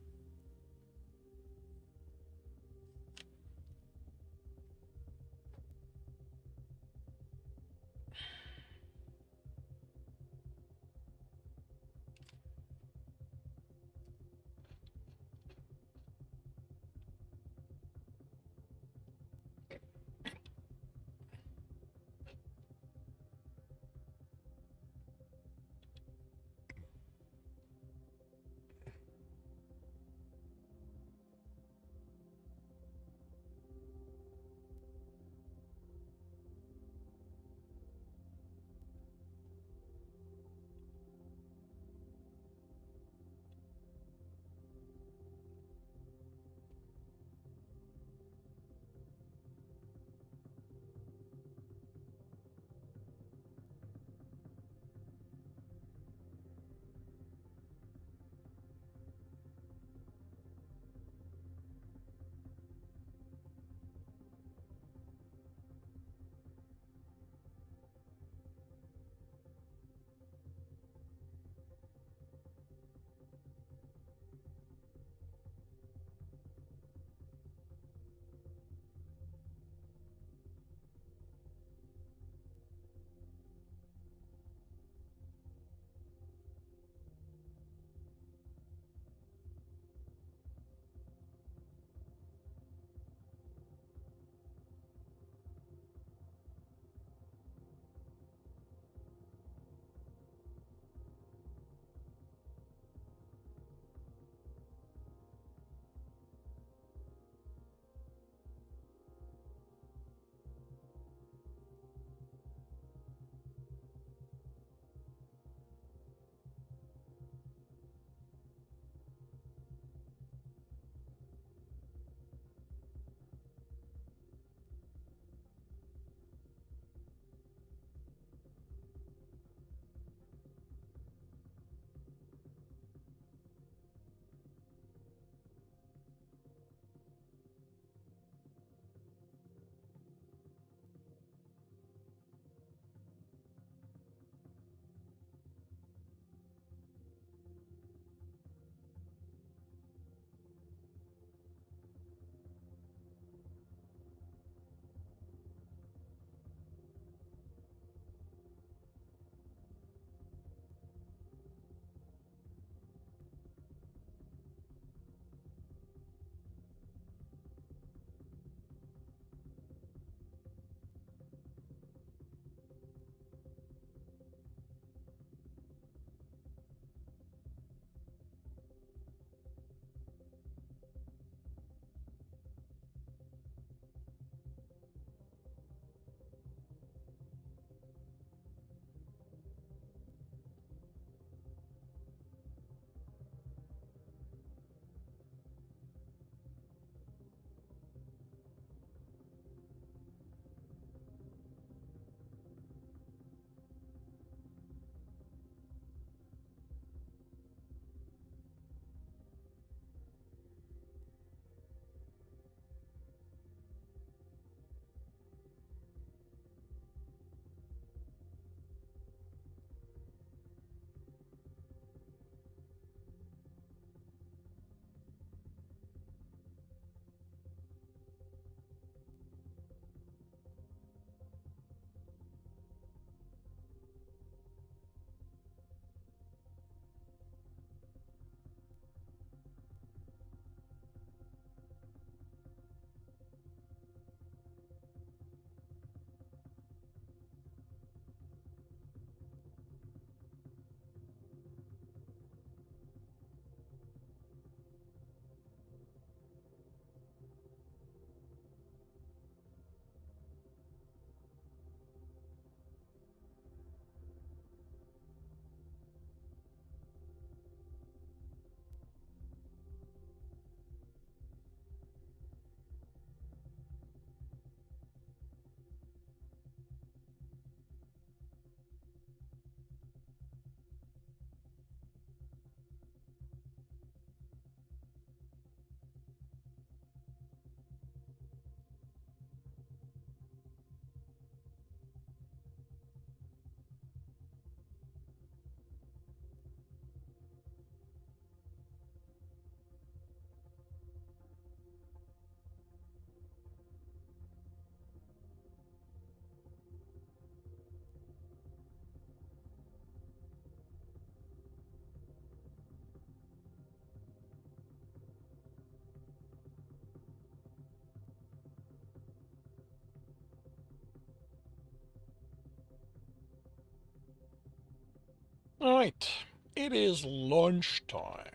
All right, it is lunchtime.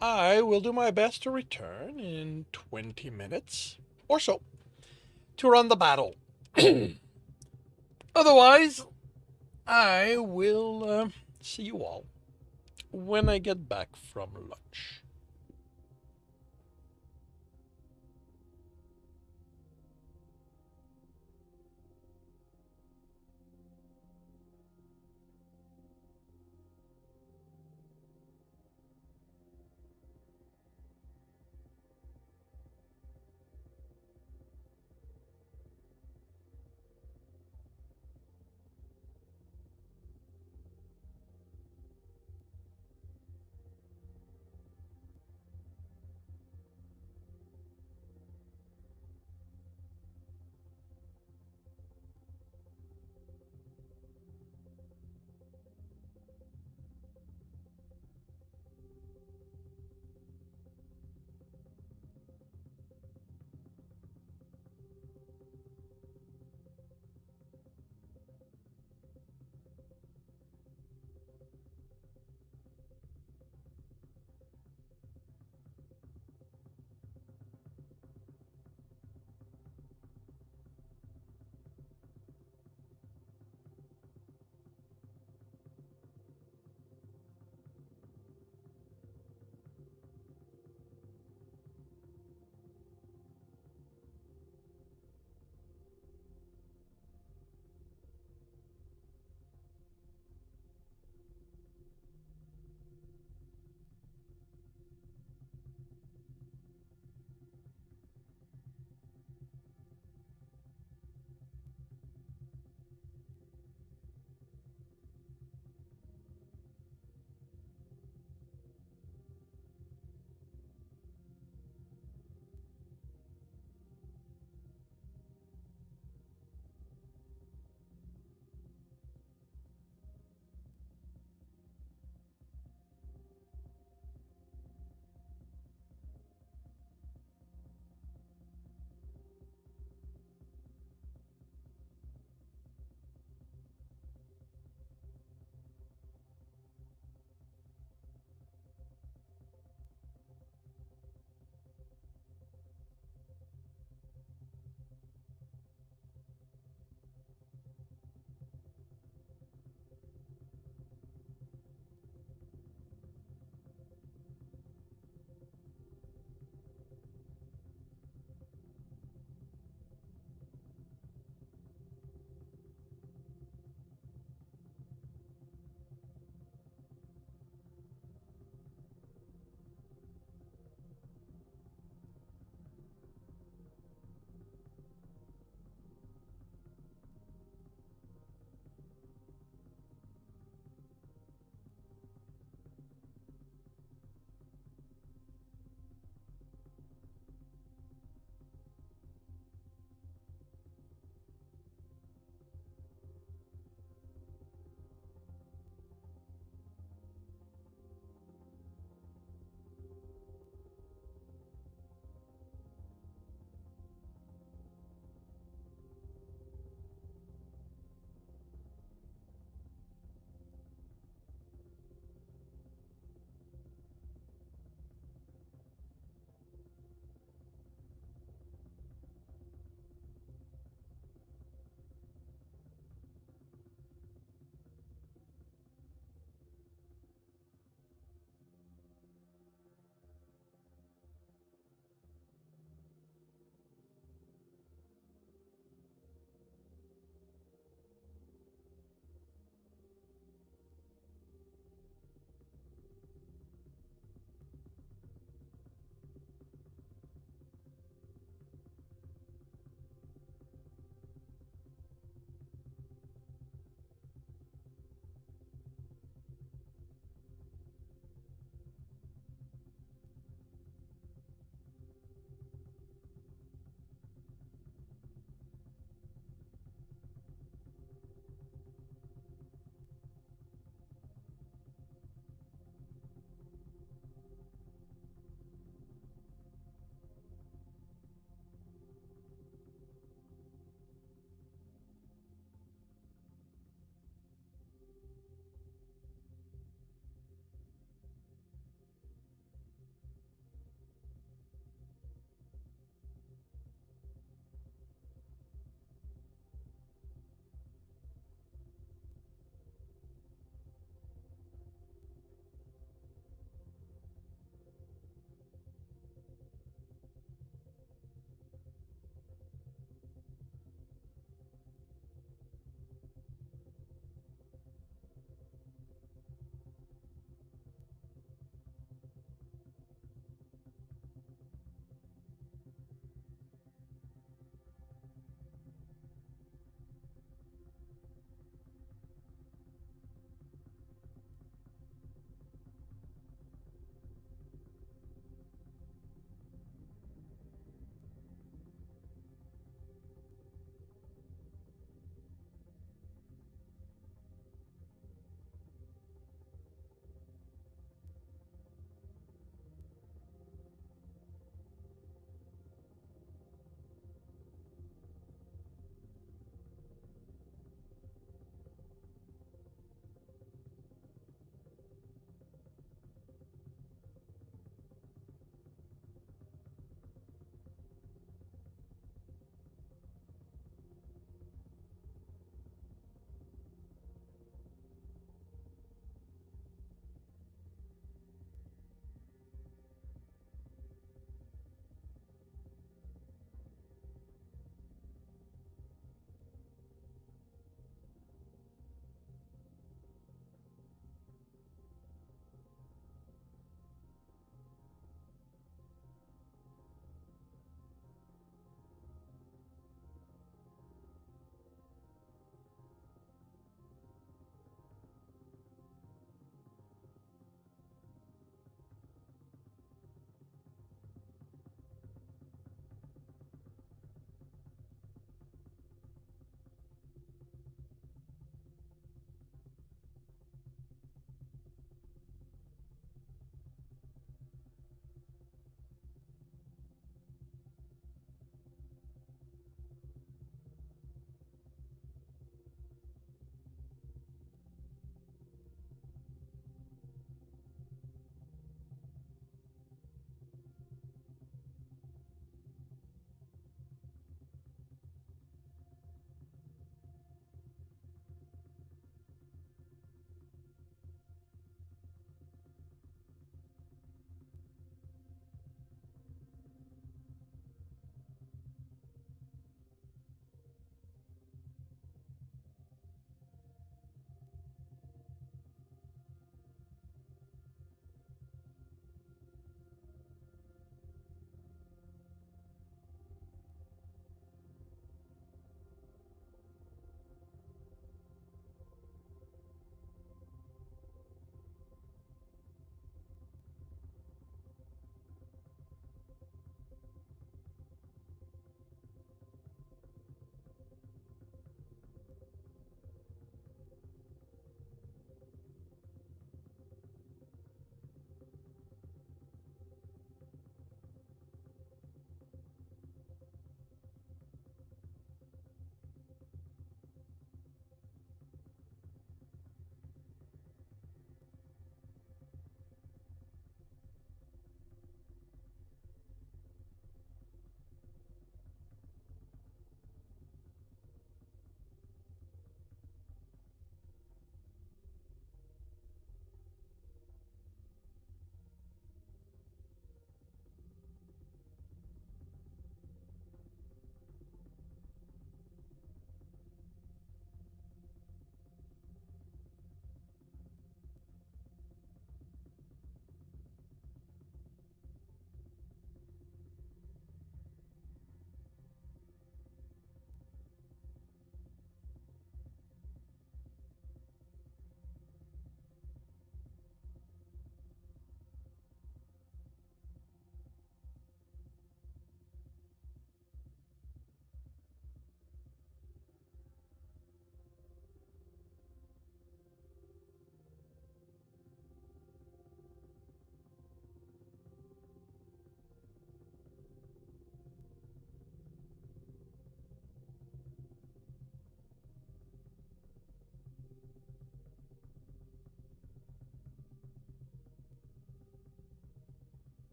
I will do my best to return in 20 minutes or so to run the battle. Otherwise, I will see you all when I get back from lunch.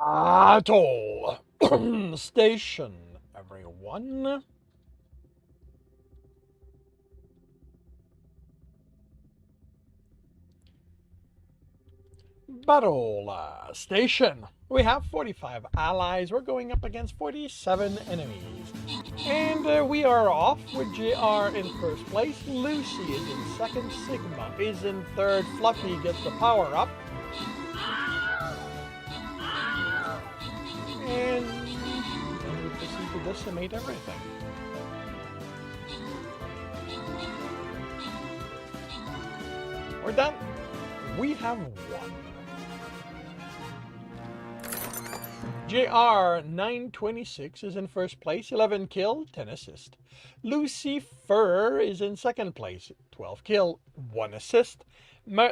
Atoll Station, everyone. Battle Station. We have 45 allies. We're going up against 47 enemies. And we are off with JR in first place. Lucy is in second. Sigma is in third. Fluffy gets the power up. And then we proceed to decimate everything. We're done. We have won. JR 926 is in first place, 11 kill, 10 assist. Lucy Fur is in second place, 12 kill, 1 assist.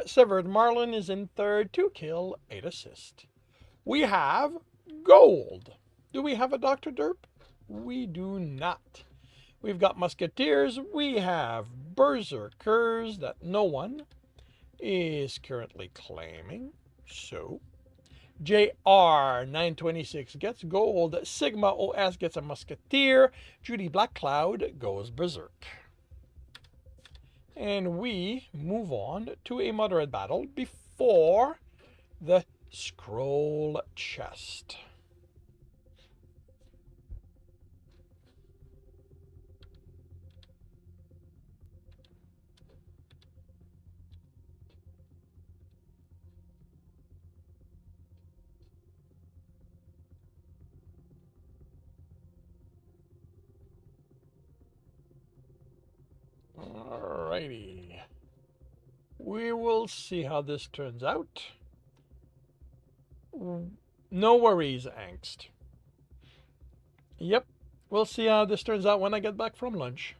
Severed Marlin is in third, 2 kill, 8 assist. We have gold. Do we have a Dr. Derp? We do not. We've got Musketeers. We have Berserkers that no one is currently claiming. So JR 926 gets gold. Sigma OS gets a Musketeer. Judy Blackcloud goes Berserk. And we move on to a moderate battle before the scroll chest. Alrighty. We will see how this turns out. No worries, Angst. Yep, we'll see how this turns out when I get back from lunch.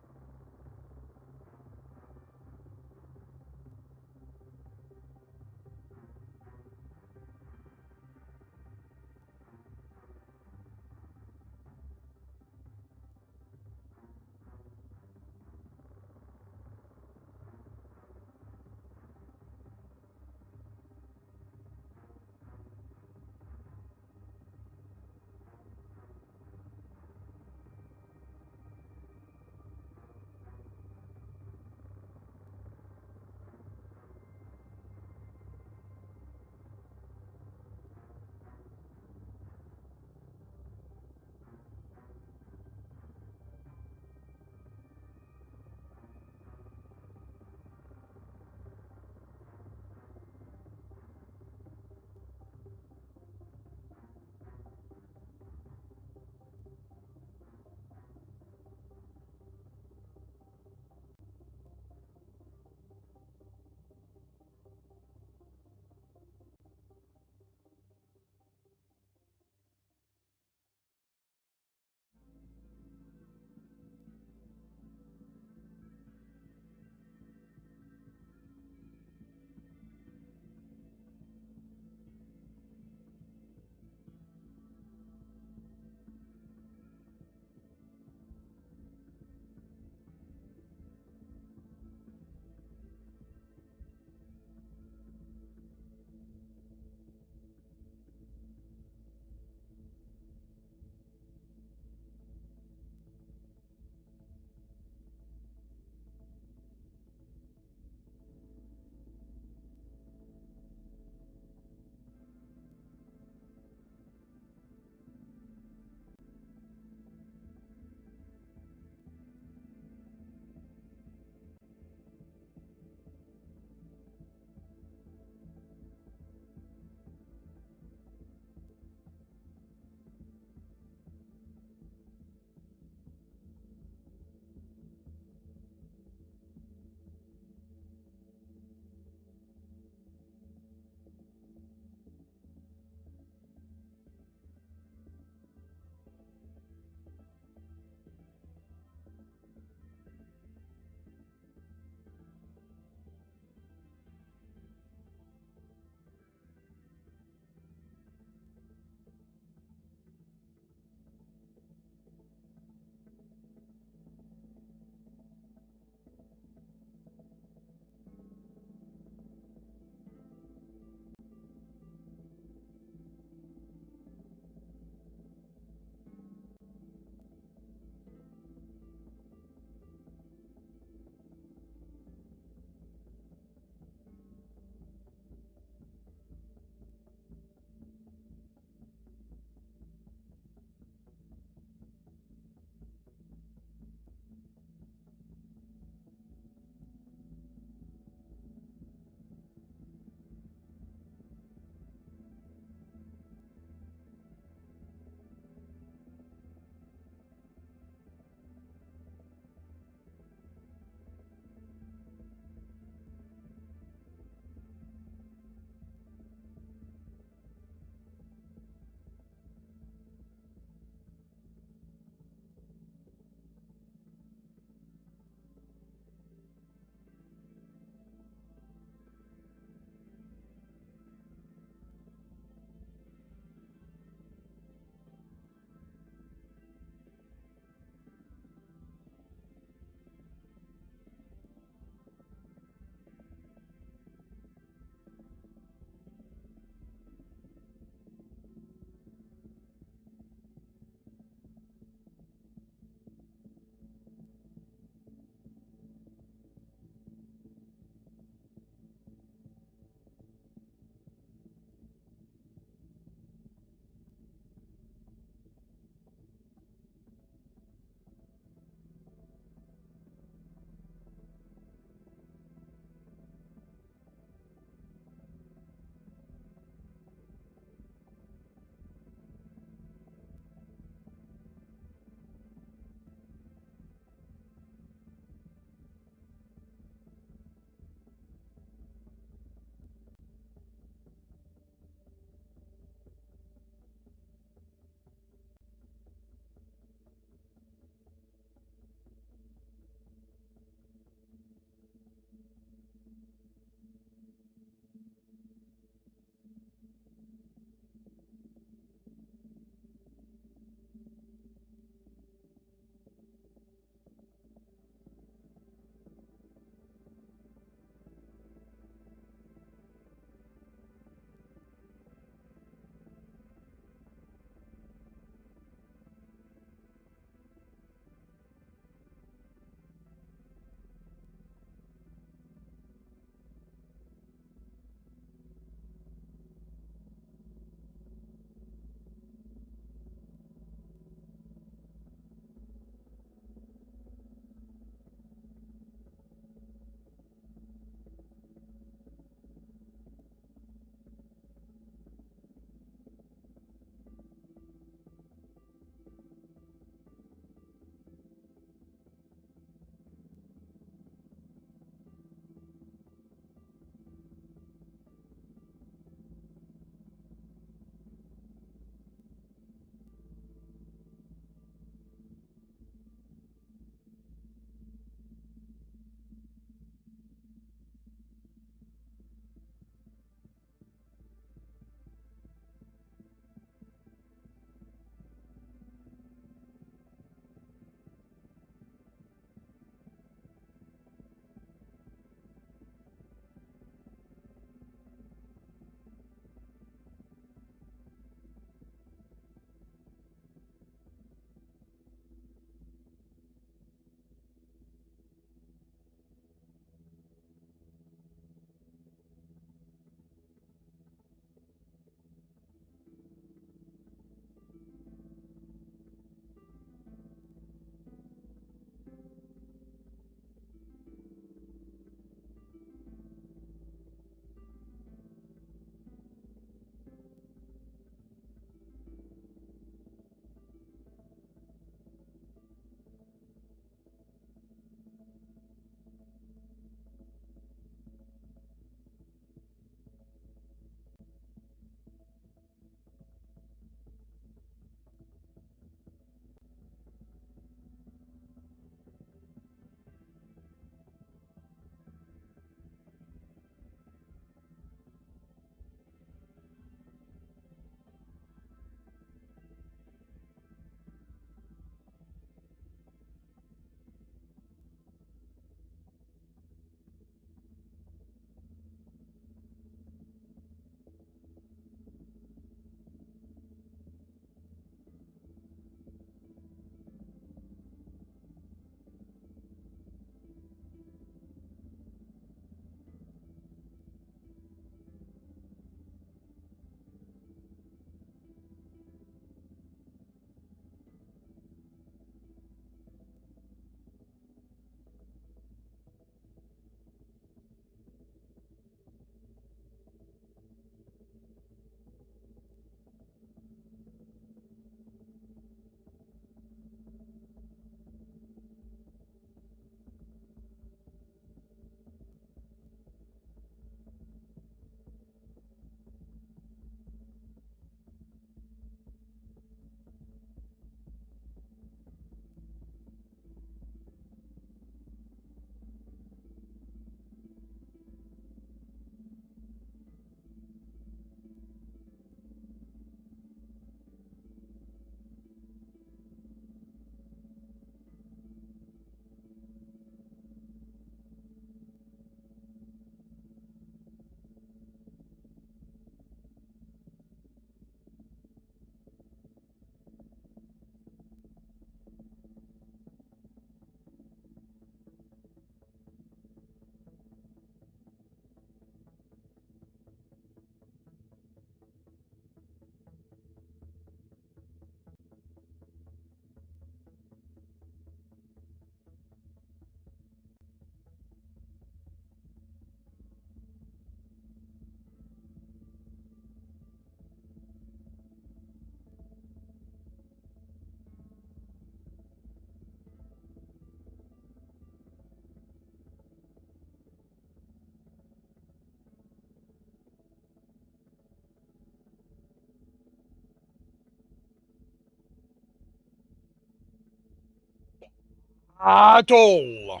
Atoll.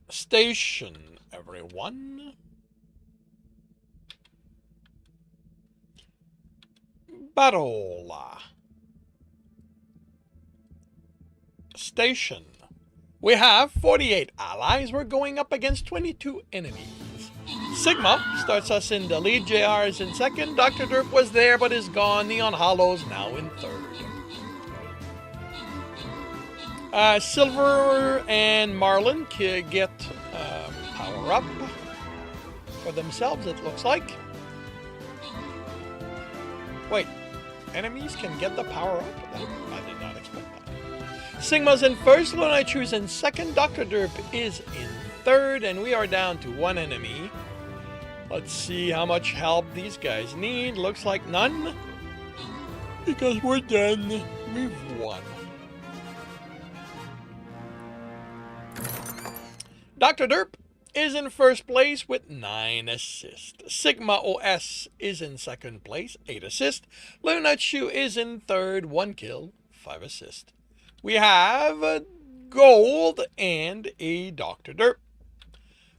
Station, everyone. Battle. Station. We have 48 allies. We're going up against 22 enemies. Sigma starts us in the lead. JR is in second. Dr. Derp was there but is gone. Neon Hollow's now in third. Silver and Marlin get power up for themselves, it looks like. Wait, enemies can get the power up? I did not expect that. Sigma's in first, litRPG in second, Dr. Derp is in third, and we are down to one enemy. Let's see how much help these guys need. Looks like none, because we're done. We've won. Dr. Derp is in first place with 9 assists. Sigma OS is in second place, 8 assists. litRPG is in third, 1 kill, 5 assists. We have gold and a Dr. Derp.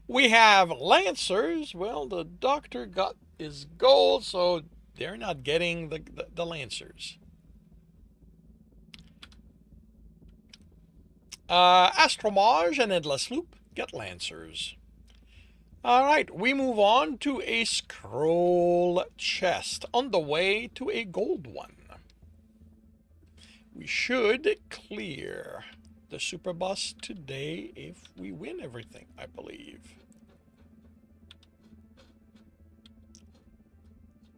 We have Lancers. Well, the Doctor got his gold, so they're not getting the Lancers. Astromage and Endless Loop get Lancers. Alright, we move on to a scroll chest on the way to a gold one. We should clear the super boss today if we win everything, I believe.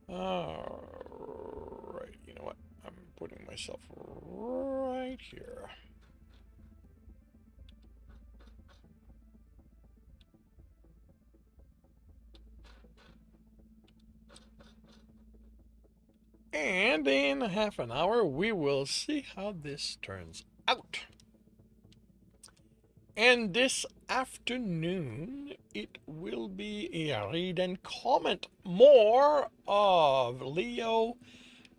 Alright, you know what? I'm putting myself right here. And in half an hour, we will see how this turns out. And this afternoon, it will be a read and comment more of Leo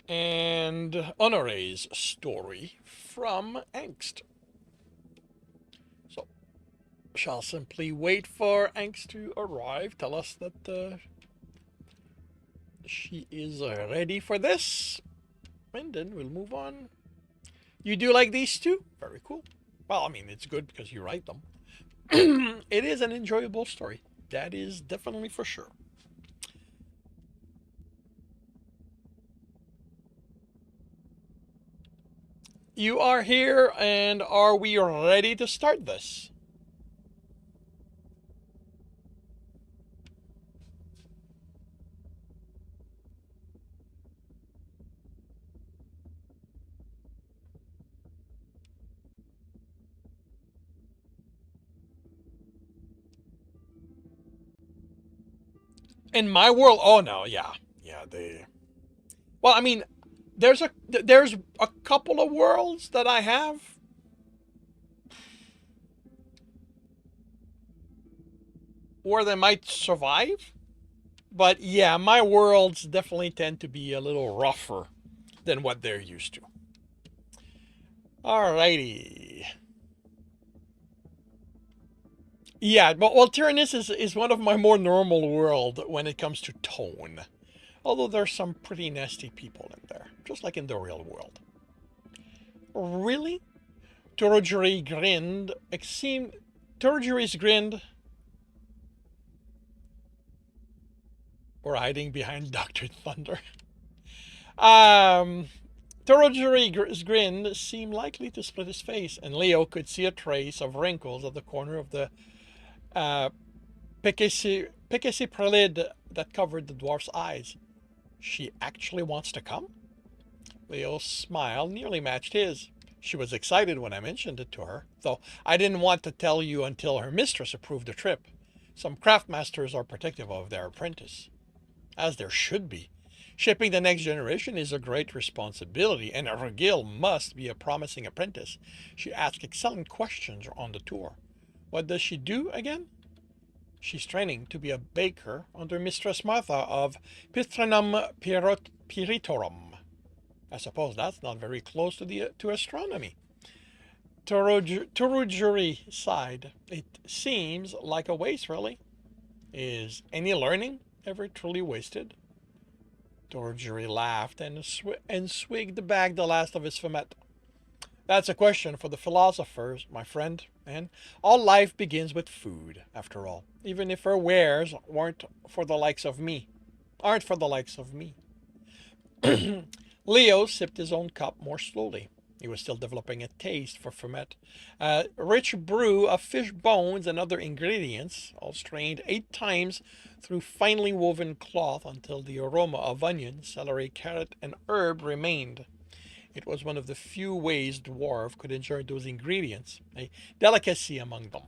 and Honore's story from Angst. So, shall simply wait for Angst to arrive, tell us that she is ready for this, and then we'll move on. You do like these two? Very cool. Well, I mean, it's good because you write them. It is an enjoyable story. That is definitely for sure. You are here, and are we ready to start this? In my world, oh no, yeah, they. Well, I mean, there's a couple of worlds that I have. Where they might survive. But yeah, my worlds definitely tend to be a little rougher than what they're used to. Alrighty. Yeah, but well, Tyrannus is one of my more normal world when it comes to tone. Although there's some pretty nasty people in there, just like in the real world. Really? Torojuri grinned. Torojuri's grinned. We're hiding behind Dr. Thunder. Torojuri's grin seemed likely to split his face, and Leo could see a trace of wrinkles at the corner of the Pekesi that covered the dwarf's eyes. She actually wants to come? Leo's smile nearly matched his. She was excited when I mentioned it to her, though I didn't want to tell you until her mistress approved the trip. Some craftmasters are protective of their apprentice, as there should be. Shaping the next generation is a great responsibility, and Regil must be a promising apprentice. She asks excellent questions on the tour. What does she do again? She's training to be a baker under Mistress Martha of Pithranum Piritorum. I suppose that's not very close to astronomy. Torujuri sighed. It seems like a waste, really. Is any learning ever truly wasted? Torujuri laughed and swigged back the last of his ferment. That's a question for the philosophers, my friend, and all life begins with food, after all, even if our wares weren't for the likes of me. Aren't for the likes of me. Leo sipped his own cup more slowly. He was still developing a taste for ferment. A rich brew of fish bones and other ingredients, all strained 8 times through finely woven cloth until the aroma of onion, celery, carrot, and herb remained. It was one of the few ways dwarf could enjoy those ingredients, a delicacy among them.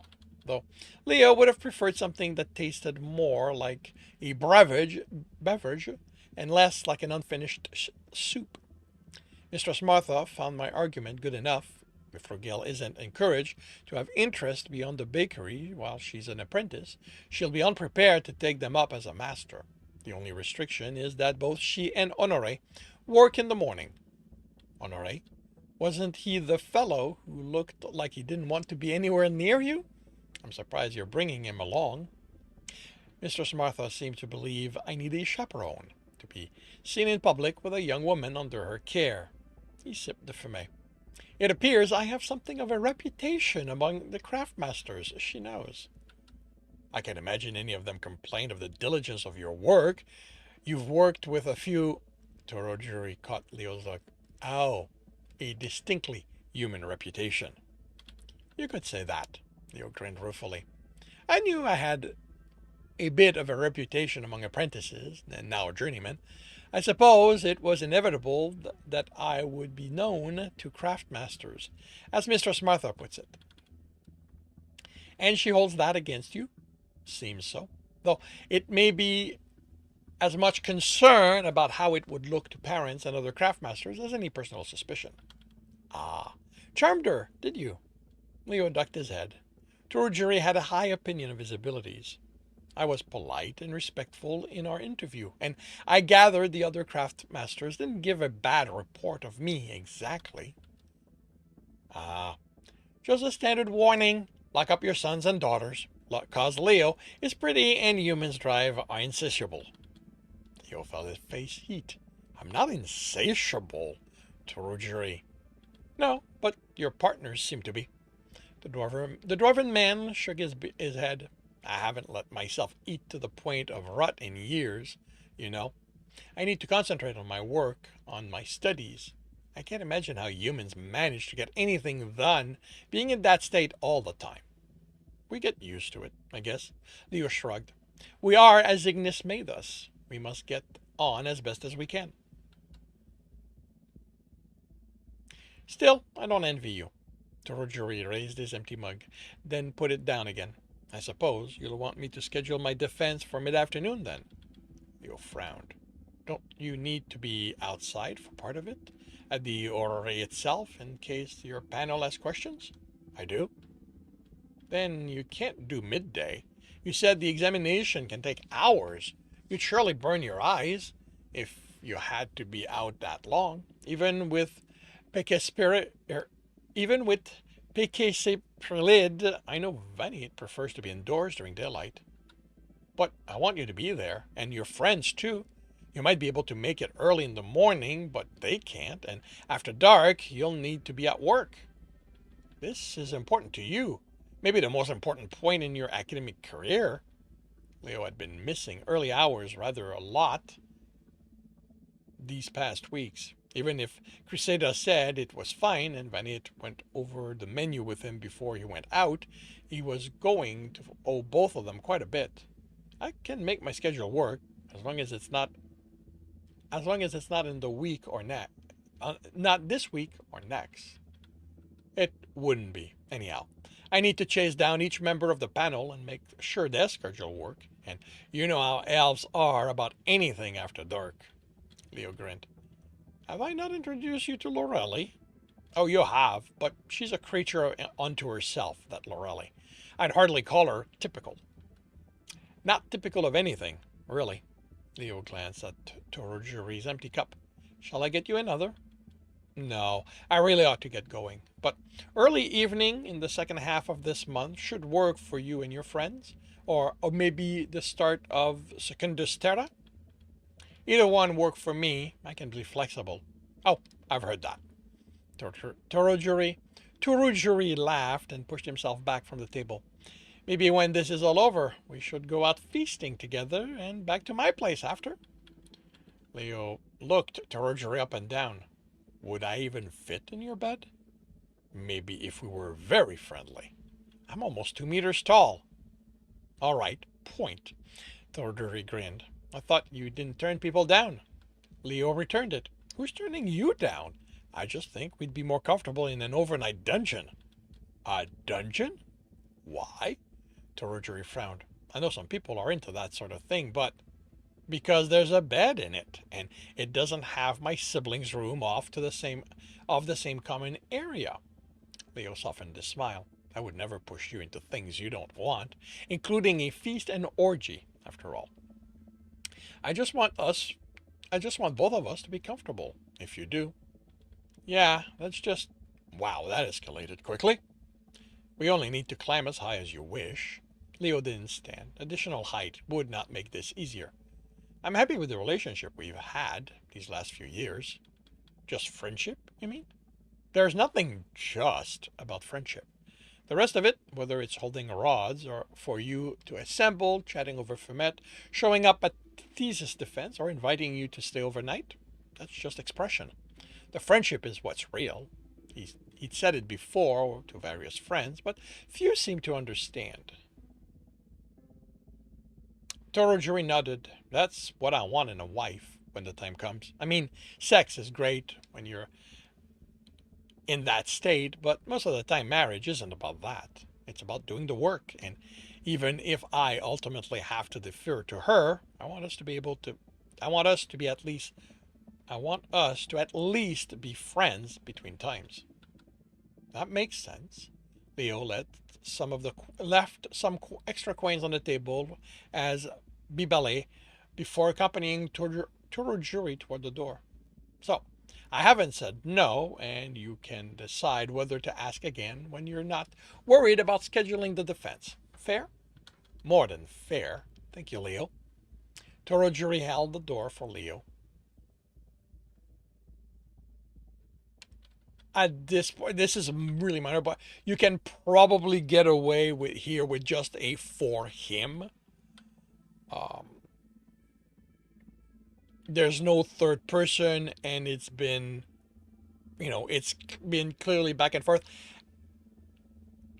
Though Leo would have preferred something that tasted more like a beverage and less like an unfinished soup. Mistress Martha found my argument good enough. If Rogel isn't encouraged to have interest beyond the bakery while she's an apprentice, she'll be unprepared to take them up as a master. The only restriction is that both she and Honore work in the morning. Honore? Wasn't he the fellow who looked like he didn't want to be anywhere near you? I'm surprised you're bringing him along. Mistress Martha seemed to believe I need a chaperone to be seen in public with a young woman under her care. He sipped the fumet. It appears I have something of a reputation among the craftmasters, she knows. I can't imagine any of them complained of the diligence of your work. You've worked with a few... Torojuri caught Leo's look. Oh, a distinctly human reputation. You could say that, Leo grinned ruefully. I knew I had a bit of a reputation among apprentices, and now journeymen. I suppose it was inevitable that I would be known to craftmasters, as Mistress Martha puts it. And she holds that against you? Seems so. Though it may be as much concern about how it would look to parents and other craftmasters as any personal suspicion. Ah, charmed her, did you? Leo ducked his head. Torujuri had a high opinion of his abilities. I was polite and respectful in our interview, and I gathered the other craftmasters didn't give a bad report of me exactly. Ah, just a standard warning. Lock up your sons and daughters, cause Leo is pretty and humans drive are insatiable. Leo felt his face heat. I'm not insatiable, Torujuri. No, but your partners seem to be. The dwarven man shook his head. I haven't let myself eat to the point of rut in years, you know. I need to concentrate on my work, on my studies. I can't imagine how humans manage to get anything done being in that state all the time. We get used to it, I guess. Leo shrugged. We are as Ignis made us. We must get on as best as we can. Still, I don't envy you. Torojuri raised his empty mug, then put it down again. I suppose you'll want me to schedule my defense for mid-afternoon then. Leo frowned. Don't you need to be outside for part of it? At the orrery itself, in case your panel has questions? I do. Then you can't do midday. You said the examination can take hours. You'd surely burn your eyes if you had to be out that long. Even with Pekeseprilid, I know Vanit prefers to be indoors during daylight. But I want you to be there, and your friends too. You might be able to make it early in the morning, but they can't, and after dark, you'll need to be at work. This is important to you. Maybe the most important point in your academic career. Leo had been missing early hours rather a lot these past weeks. Even if Crusader said it was fine and Vanit went over the menu with him before he went out, he was going to owe both of them quite a bit. I can make my schedule work as long as it's not in the week or next. Not this week or next. It wouldn't be, anyhow. I need to chase down each member of the panel and make sure their schedule work. And you know how elves are about anything after dark. Leo grinned. Have I not introduced you to Lorelli? Oh, you have, but she's a creature unto herself, that Lorelli. I'd hardly call her typical. Not typical of anything, really. Leo glanced at Torojuri's empty cup. Shall I get you another? No, I really ought to get going. But early evening in the second half of this month should work for you and your friends. Or maybe the start of Secundus Terra. Either one work for me. I can be flexible. Oh, I've heard that. Torujuri laughed and pushed himself back from the table. Maybe when this is all over, we should go out feasting together and back to my place after. Leo looked Torujuri up and down. Would I even fit in your bed? Maybe if we were very friendly. I'm almost 2 meters tall. All right, point. Torujuri grinned. I thought you didn't turn people down. Leo returned it. Who's turning you down? I just think we'd be more comfortable in an overnight dungeon. A dungeon? Why? Torujuri frowned. I know some people are into that sort of thing, but because there's a bed in it, and it doesn't have my siblings' room off to the same common area. Leo softened his smile. I would never push you into things you don't want, including a feast and orgy, after all. I just want us I just want both of us to be comfortable, if you do. Yeah, that's just wow, that escalated quickly. We only need to climb as high as you wish. Leo didn't stand. Additional height would not make this easier. I'm happy with the relationship we've had these last few years. Just friendship, you mean? There's nothing just about friendship. The rest of it, whether it's holding rods or for you to assemble, chatting over Fumet, showing up at thesis defense, or inviting you to stay overnight, that's just expression. The friendship is what's real. He'd said it before to various friends, but few seemed to understand. Torojuri nodded. That's what I want in a wife when the time comes. I mean, sex is great when you're in that state, but most of the time marriage isn't about that. It's about doing the work. And even if I ultimately have to defer to her, I want us to be at least I want us to at least be friends between times. That makes sense. Leo left some extra coins on the table as Bibale before accompanying Torojuri toward the door. So, I haven't said no, and you can decide whether to ask again when you're not worried about scheduling the defense. Fair? More than fair. Thank you, Leo. Torojuri held the door for Leo. At this point, this is really minor, but you can probably get away with just a for him. Um, there's no third person, and it's been clearly back and forth.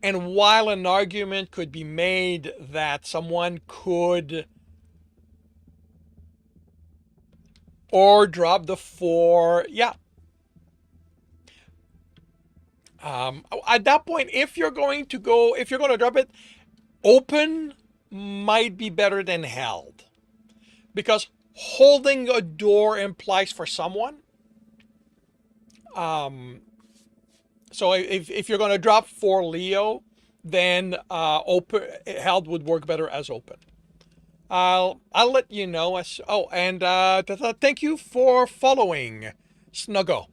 And while an argument could be made that someone could or drop the four, yeah. At that point, if you're going to drop it, open might be better than held, because holding a door implies for someone. So if you're going to drop for Leo, then open held would work better as open. I'll let you know as and thank you for following Snuggo.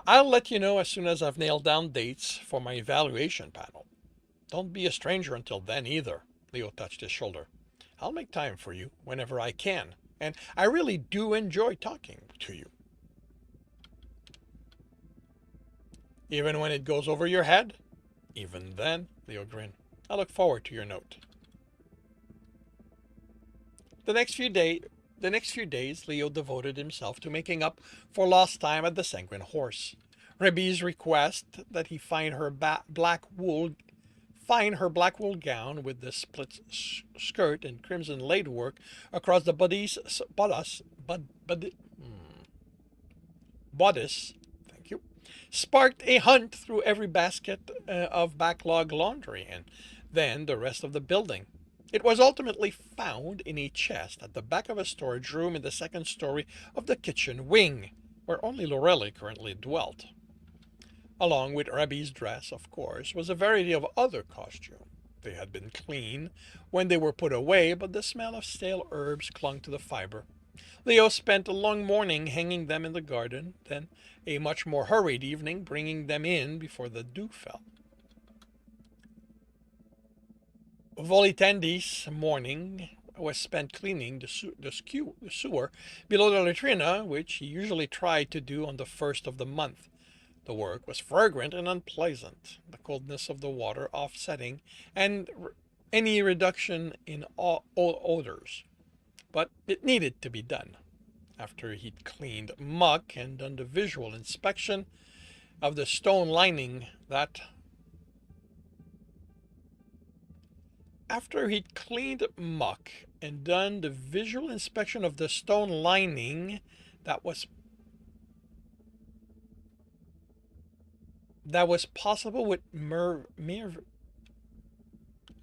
I'll let you know as soon as I've nailed down dates for my evaluation panel. Don't be a stranger until then either. Leo touched his shoulder. I'll make time for you whenever I can, and I really do enjoy talking to you. Even when it goes over your head? Even then, Leo grinned. I look forward to your note. The next few days, Leo devoted himself to making up for lost time at the Sanguine Horse. Rebbe's request that he find her black wool gown with the split skirt and crimson laid work across the bodice, thank you, sparked a hunt through every basket of backlog laundry and then the rest of the building. It was ultimately found in a chest at the back of a storage room in the second story of the kitchen wing, where only Lorelli currently dwelt. Along with Rebbe's dress, of course, was a variety of other costumes. They had been clean when they were put away, but the smell of stale herbs clung to the fiber. Leo spent a long morning hanging them in the garden, then a much more hurried evening bringing them in before the dew fell. Volitendi's morning was spent cleaning the sewer below the latrina, which he usually tried to do on the first of the month. The work was fragrant and unpleasant, the coldness of the water offsetting and any reduction in all odors. But it needed to be done. After he'd cleaned muck and done the visual inspection of the stone lining that After he'd cleaned muck and done the visual inspection of the stone lining that was possible with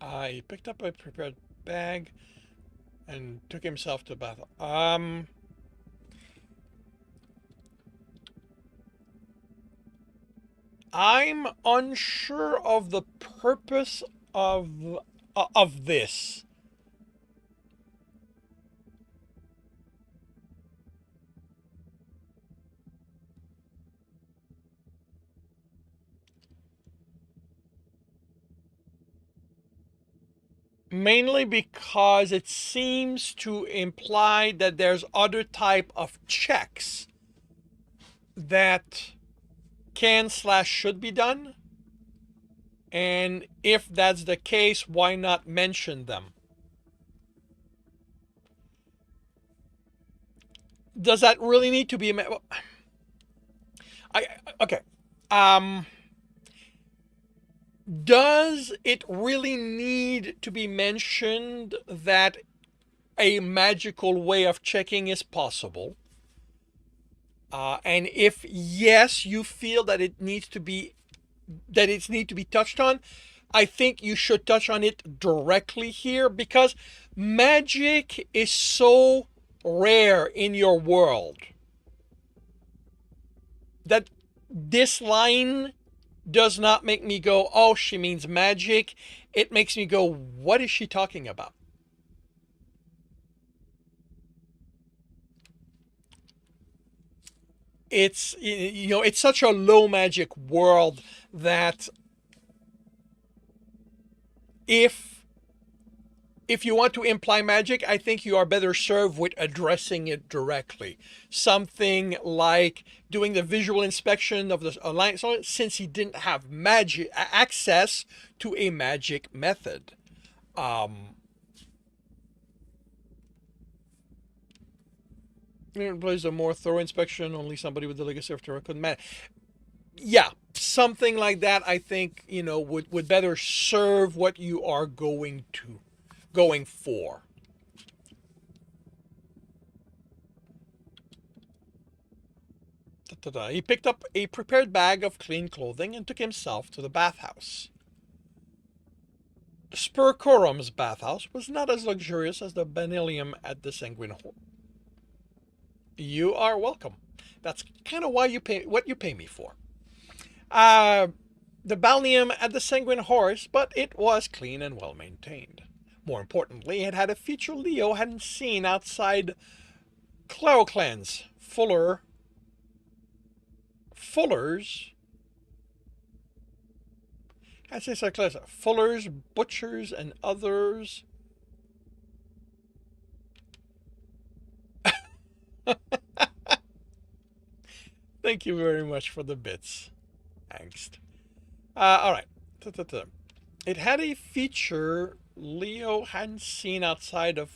he picked up a prepared bag and took himself to the bath. I'm unsure of the purpose of this. Mainly because it seems to imply that there's other type of checks that can/should be done. And if that's the case, why not mention them? Does that really need to be? Okay. Um, does it really need to be mentioned that a magical way of checking is possible? And if yes, you feel that it needs to be touched on, I think you should touch on it directly here because magic is so rare in your world that this line does not make me go, oh, she means magic. It makes me go, what is she talking about? It's, it's such a low magic world that if you want to imply magic, I think you are better served with addressing it directly. Something like doing the visual inspection of the alliance, since he didn't have magic access to a magic method. It implies a more thorough inspection. Only somebody with the legacy of terror could manage. Yeah, something like that. I think would better serve what you are going for. He picked up a prepared bag of clean clothing and took himself to the bathhouse. Spurcorum's bathhouse was not as luxurious as the Banilium at the Sanguine Horse. You are welcome. That's kind of why you pay what you pay me for. The balneum at the Sanguine Horse, but it was clean and well maintained. More importantly, it had a feature Leo hadn't seen outside Cleoclan's Fuller's. I say so close. Fuller's, butchers, and others. Thank you very much for the bits. Angst. All right. It had a feature Leo hadn't seen outside of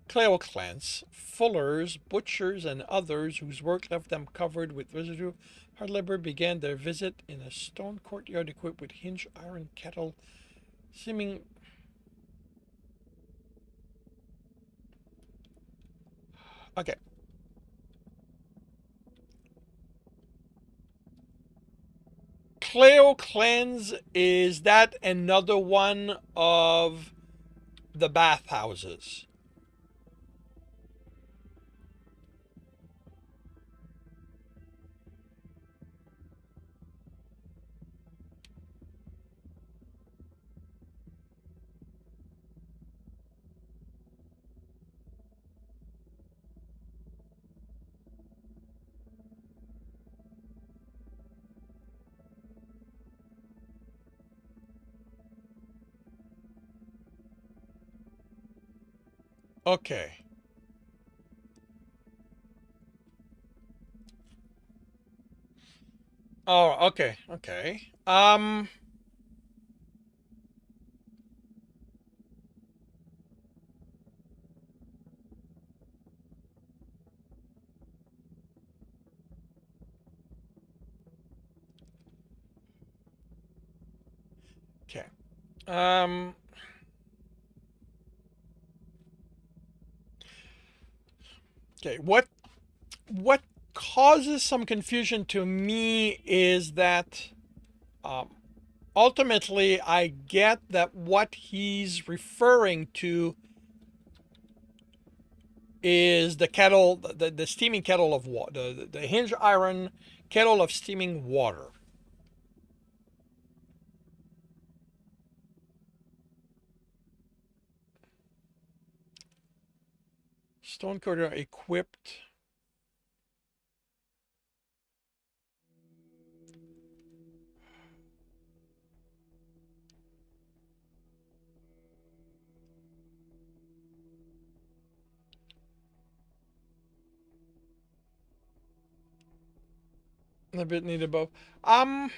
Cleoclans, Fullers, butchers, and others whose work left them covered with residue. Hard labor began their visit in a stone courtyard equipped with hinged iron kettle, seeming. Okay. Cleoclans, is that another one of the bathhouses? Okay. Oh, okay, okay. Okay. Um, okay. What causes some confusion to me is that um, ultimately I get that what he's referring to is the kettle, the steaming kettle of water, the hinge iron kettle of steaming water. Stone quarter equipped. A bit needed above. Um,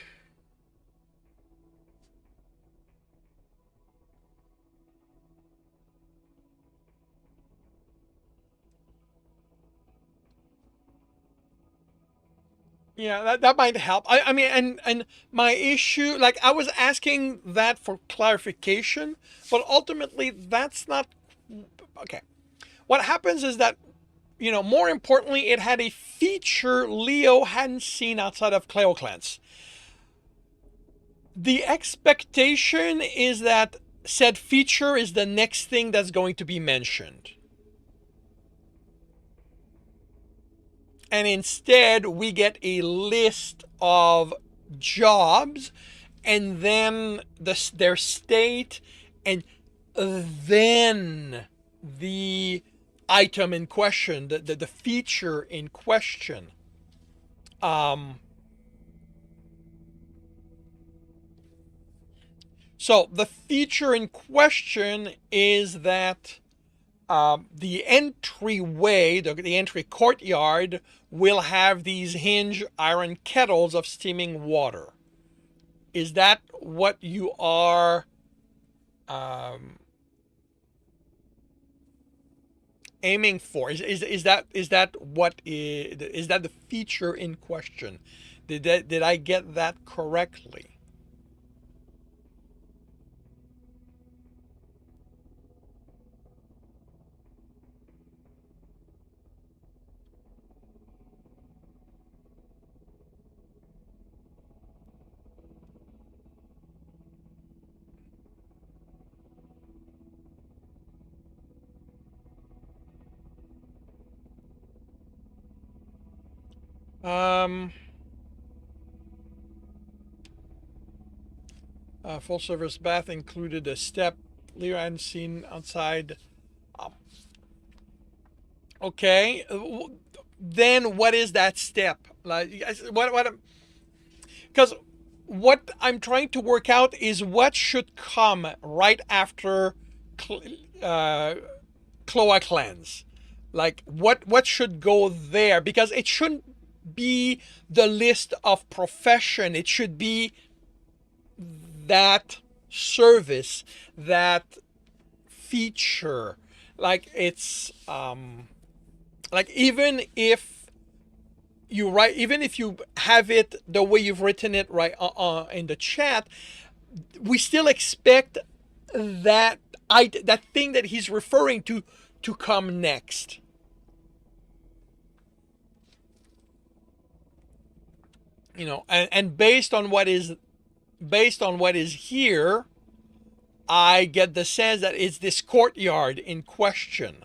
yeah, that might help. I mean, and my issue, like I was asking that for clarification, but ultimately that's not okay. What happens is that, more importantly, it had a feature Leo hadn't seen outside of Cleoclans. The expectation is that said feature is the next thing that's going to be mentioned. And instead, we get a list of jobs and then their state and then the item in question, the feature in question. Um, so the feature in question is that the entryway, the entry courtyard, will have these hinge iron kettles of steaming water. Is that what you are um, aiming for? Is that what is that the feature in question? Did I get that correctly? Um, Full service bath included a step. Leo hadn't seen outside. Um, okay, then what is that step? Like, what? Because what I'm trying to work out is what should come right after uh, cloac cleanse. Like what should go there? Because it shouldn't be the list of profession. It should be that service, that feature. Like it's like even if you have it the way you've written it right in the chat, we still expect that that thing that he's referring to come next. And based on what is here, I get the sense that it's this courtyard in question.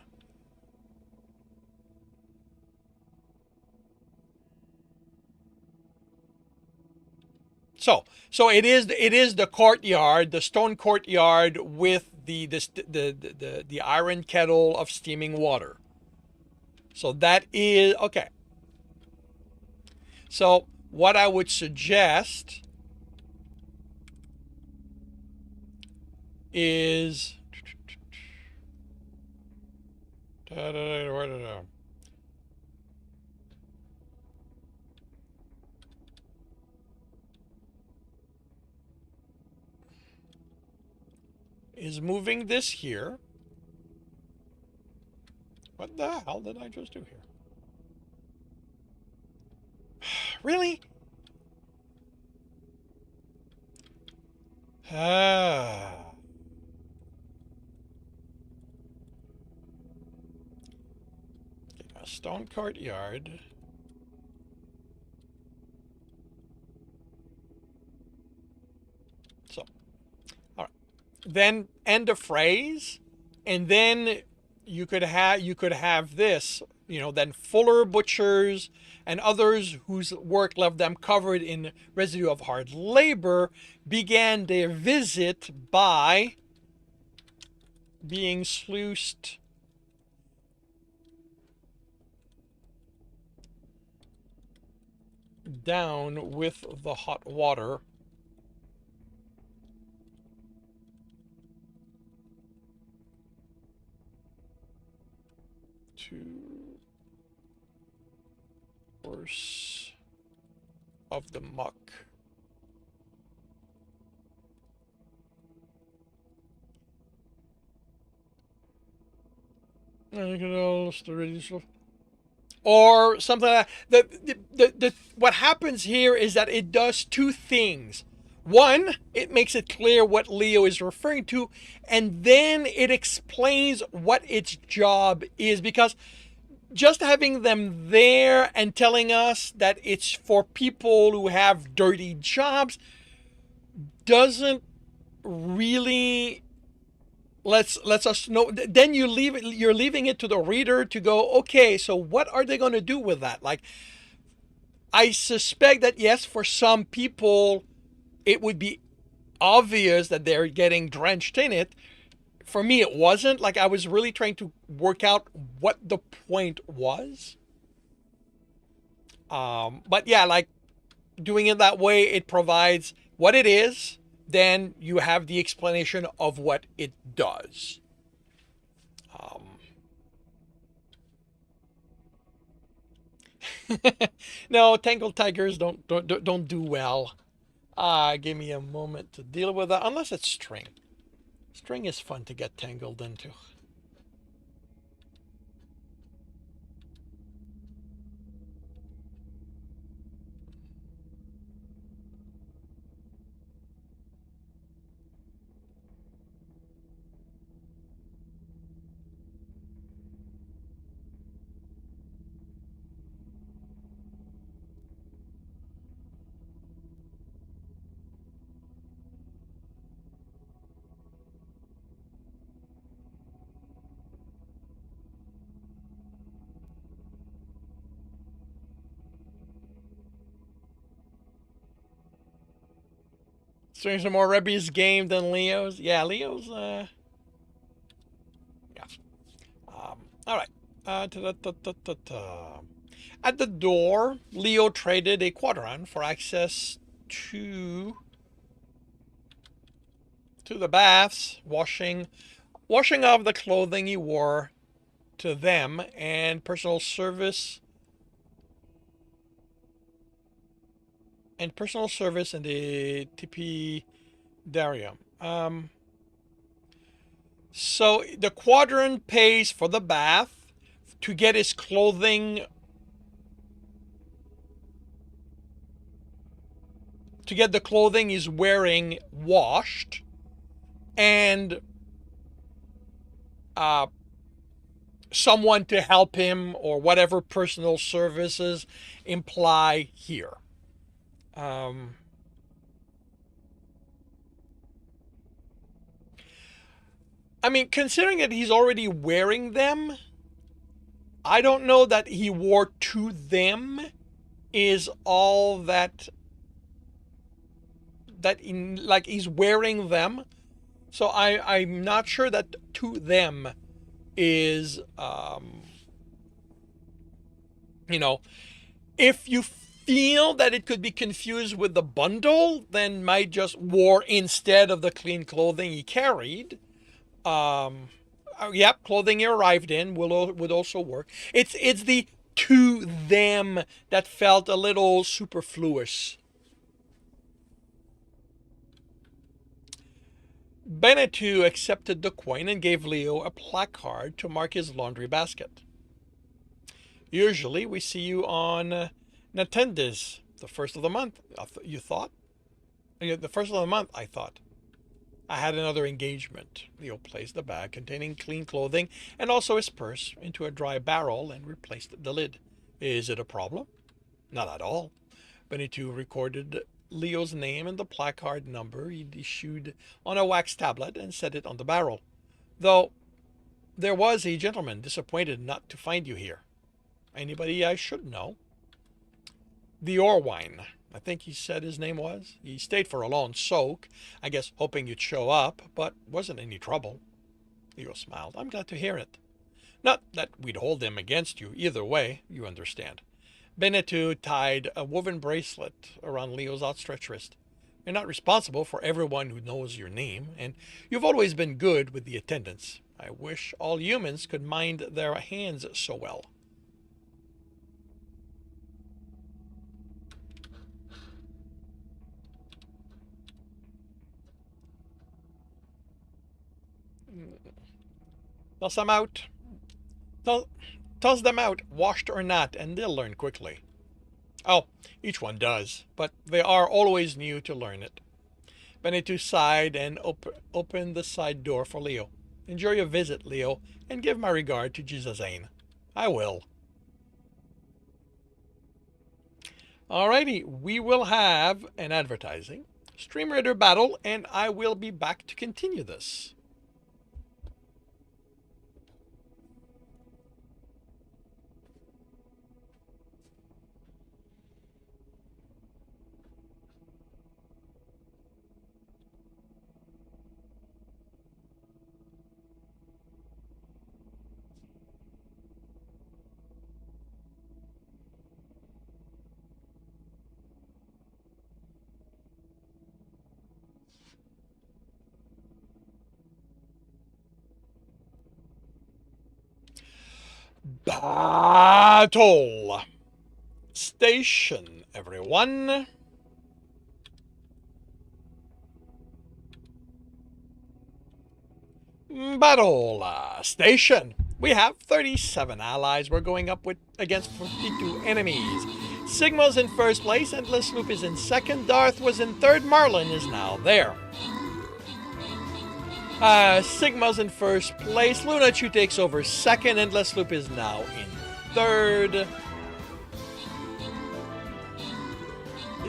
So it is the courtyard, the stone courtyard with the iron kettle of steaming water. So that is okay. So what I would suggest is Da-da-da-da-da-da. Is moving this here. What the hell did I just do here? Really? Ah. A stone courtyard. So, all right. Then end a phrase, and then you could have this. Then Fuller butchers and others whose work left them covered in residue of hard labor began their visit by being sluiced down with the hot water. To worse of the muck. Or something like that. What happens here is that it does two things. One, it makes it clear what Leo is referring to, and then it explains what its job is, because just having them there and telling us that it's for people who have dirty jobs doesn't really lets us know. Then you're leaving it to the reader to go, okay, so what are they going to do with that? Like, I suspect that yes, for some people it would be obvious that they're getting drenched in it. For me, it wasn't. Like, I was really trying to work out what the point was. But yeah, like, doing it that way, it provides what it is. Then you have the explanation of what it does. No, tangled tigers don't do well. Give me a moment to deal with that. Unless it's string. String is fun to get tangled into. Strings are more Rebby's game than Leo's. Yeah, Leo's. Yeah. All right. At the door, Leo traded a quadrant for access to the baths, washing off the clothing he wore to them, and personal service in the Tipidarium. So the quadrant pays for the bath to get his clothing, to get the clothing he's wearing washed, and someone to help him, or whatever personal services imply here. I mean, considering that he's already wearing them, I don't know that he wore to them is all that like he's wearing them. So I'm not sure that to them is if you feel that it could be confused with the bundle, then might just wore instead of the clean clothing he carried. Yep, clothing you arrived in would also work. It's the to them that felt a little superfluous. Benetu accepted the coin and gave Leo a placard to mark his laundry basket. Usually we see you on Natendes, the first of the month, you thought? The first of the month, I thought. I had another engagement. Leo placed the bag containing clean clothing and also his purse into a dry barrel and replaced the lid. Is it a problem? Not at all. Benito recorded Leo's name and the placard number he'd issued on a wax tablet and set it on the barrel. Though there was a gentleman disappointed not to find you here. Anybody I should know? The Orwine, I think he said his name was. He stayed for a long soak, I guess hoping you'd show up, but wasn't any trouble. Leo smiled. I'm glad to hear it. Not that we'd hold him against you either way, you understand. Benetu tied a woven bracelet around Leo's outstretched wrist. You're not responsible for everyone who knows your name, and you've always been good with the attendants. I wish all humans could mind their hands so well. Toss them out. Toss them out, washed or not, and they'll learn quickly. Oh, each one does, but they are always new to learn it. Benito sighed and opened the side door for Leo. Enjoy your visit, Leo, and give my regard to Jizazane. I will. Alrighty, we will have an advertising, Stream Raider battle, and I will be back to continue this. Battle station, everyone. Battle station. We have 37 allies. We're going up against 52 enemies. Sigma's in first place. Endless Loop is in second. Darth was in third. Marlin is now there. Sigma's in first place. Lunachu takes over second. Endless Loop is now in third. Did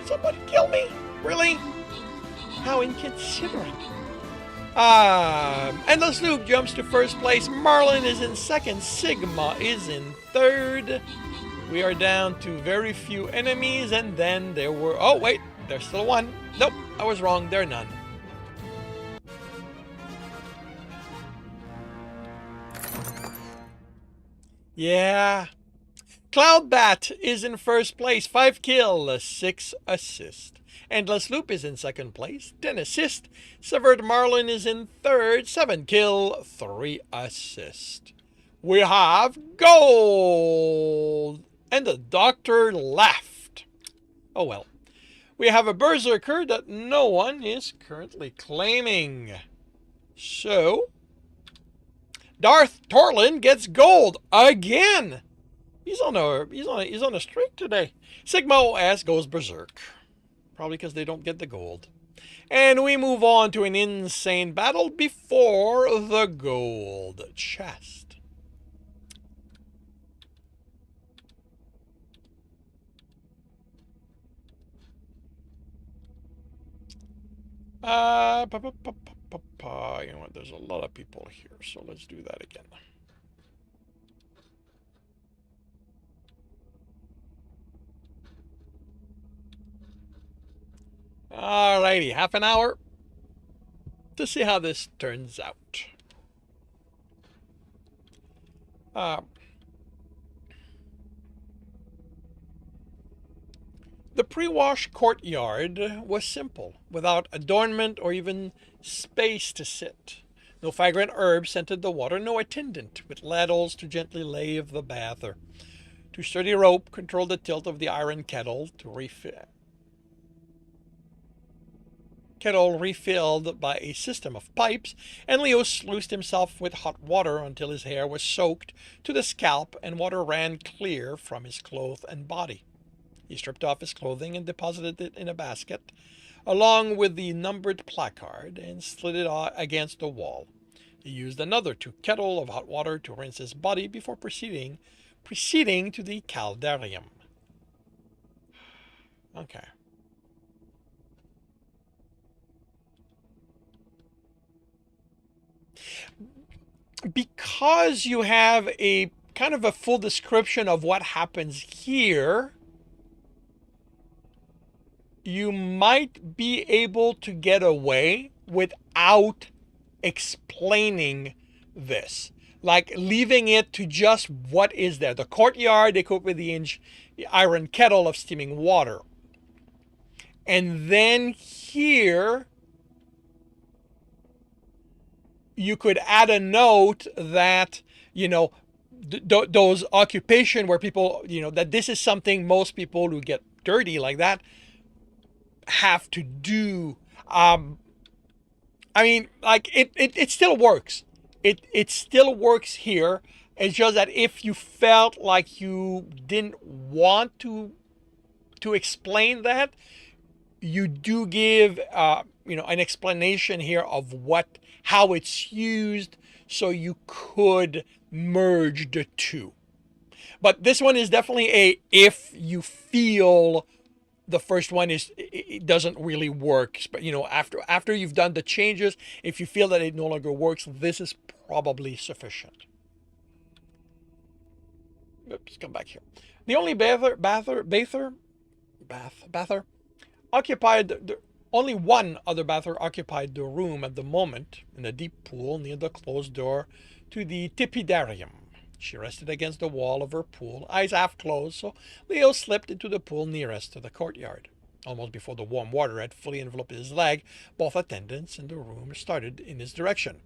somebody kill me? Really? How inconsiderate. Endless Loop jumps to first place. Marlin is in second. Sigma is in third. We are down to very few enemies, and then there were... Oh, wait. There's still one. Nope, I was wrong. There are none. Yeah. Cloudbat is in first place. 5 kills, 6 assists. Endless Loop is in second place. 10 assists. Severed Marlin is in third. 7 kills, 3 assists. We have gold. And the doctor left. Oh well. We have a berserker that no one is currently claiming. So, Darth Torlin gets gold again. He's on a streak today. Sigma OS goes berserk. Probably because they don't get the gold. And we move on to an insane battle before the gold chest. You know what? There's a lot of people here, so let's do that again. Alrighty, half an hour to see how this turns out. The pre-wash courtyard was simple, without adornment or even space to sit. No fragrant herbs scented the water, no attendant with ladles to gently lave the bath, or to sturdy rope controlled the tilt of the iron kettle refilled by a system of pipes, and Leo sluiced himself with hot water until his hair was soaked to the scalp and water ran clear from his clothes and body. He stripped off his clothing and deposited it in a basket, along with the numbered placard, and slid it against the wall. He used another kettle of hot water to rinse his body before proceeding to the caldarium. Okay. Because you have a kind of a full description of what happens here, you might be able to get away without explaining this. Like leaving it to just what is there. The courtyard, they cook with the iron kettle of steaming water. And then here, you could add a note that, those occupation where people, that this is something most people who get dirty like that have to do. It still works. It still works here. It's just that if you felt like you didn't want to explain that, you do give an explanation here of how it's used, so you could merge the two. But this one is definitely if you feel the first one it doesn't really work, but after you've done the changes, if you feel that it no longer works, this is probably sufficient. Oops, come back here. The only bather occupied only one other bather occupied the room at the moment, in a deep pool near the closed door to the tepidarium. She rested against the wall of her pool, eyes half closed, so Leo slipped into the pool nearest to the courtyard. Almost before the warm water had fully enveloped his leg, both attendants in the room started in his direction.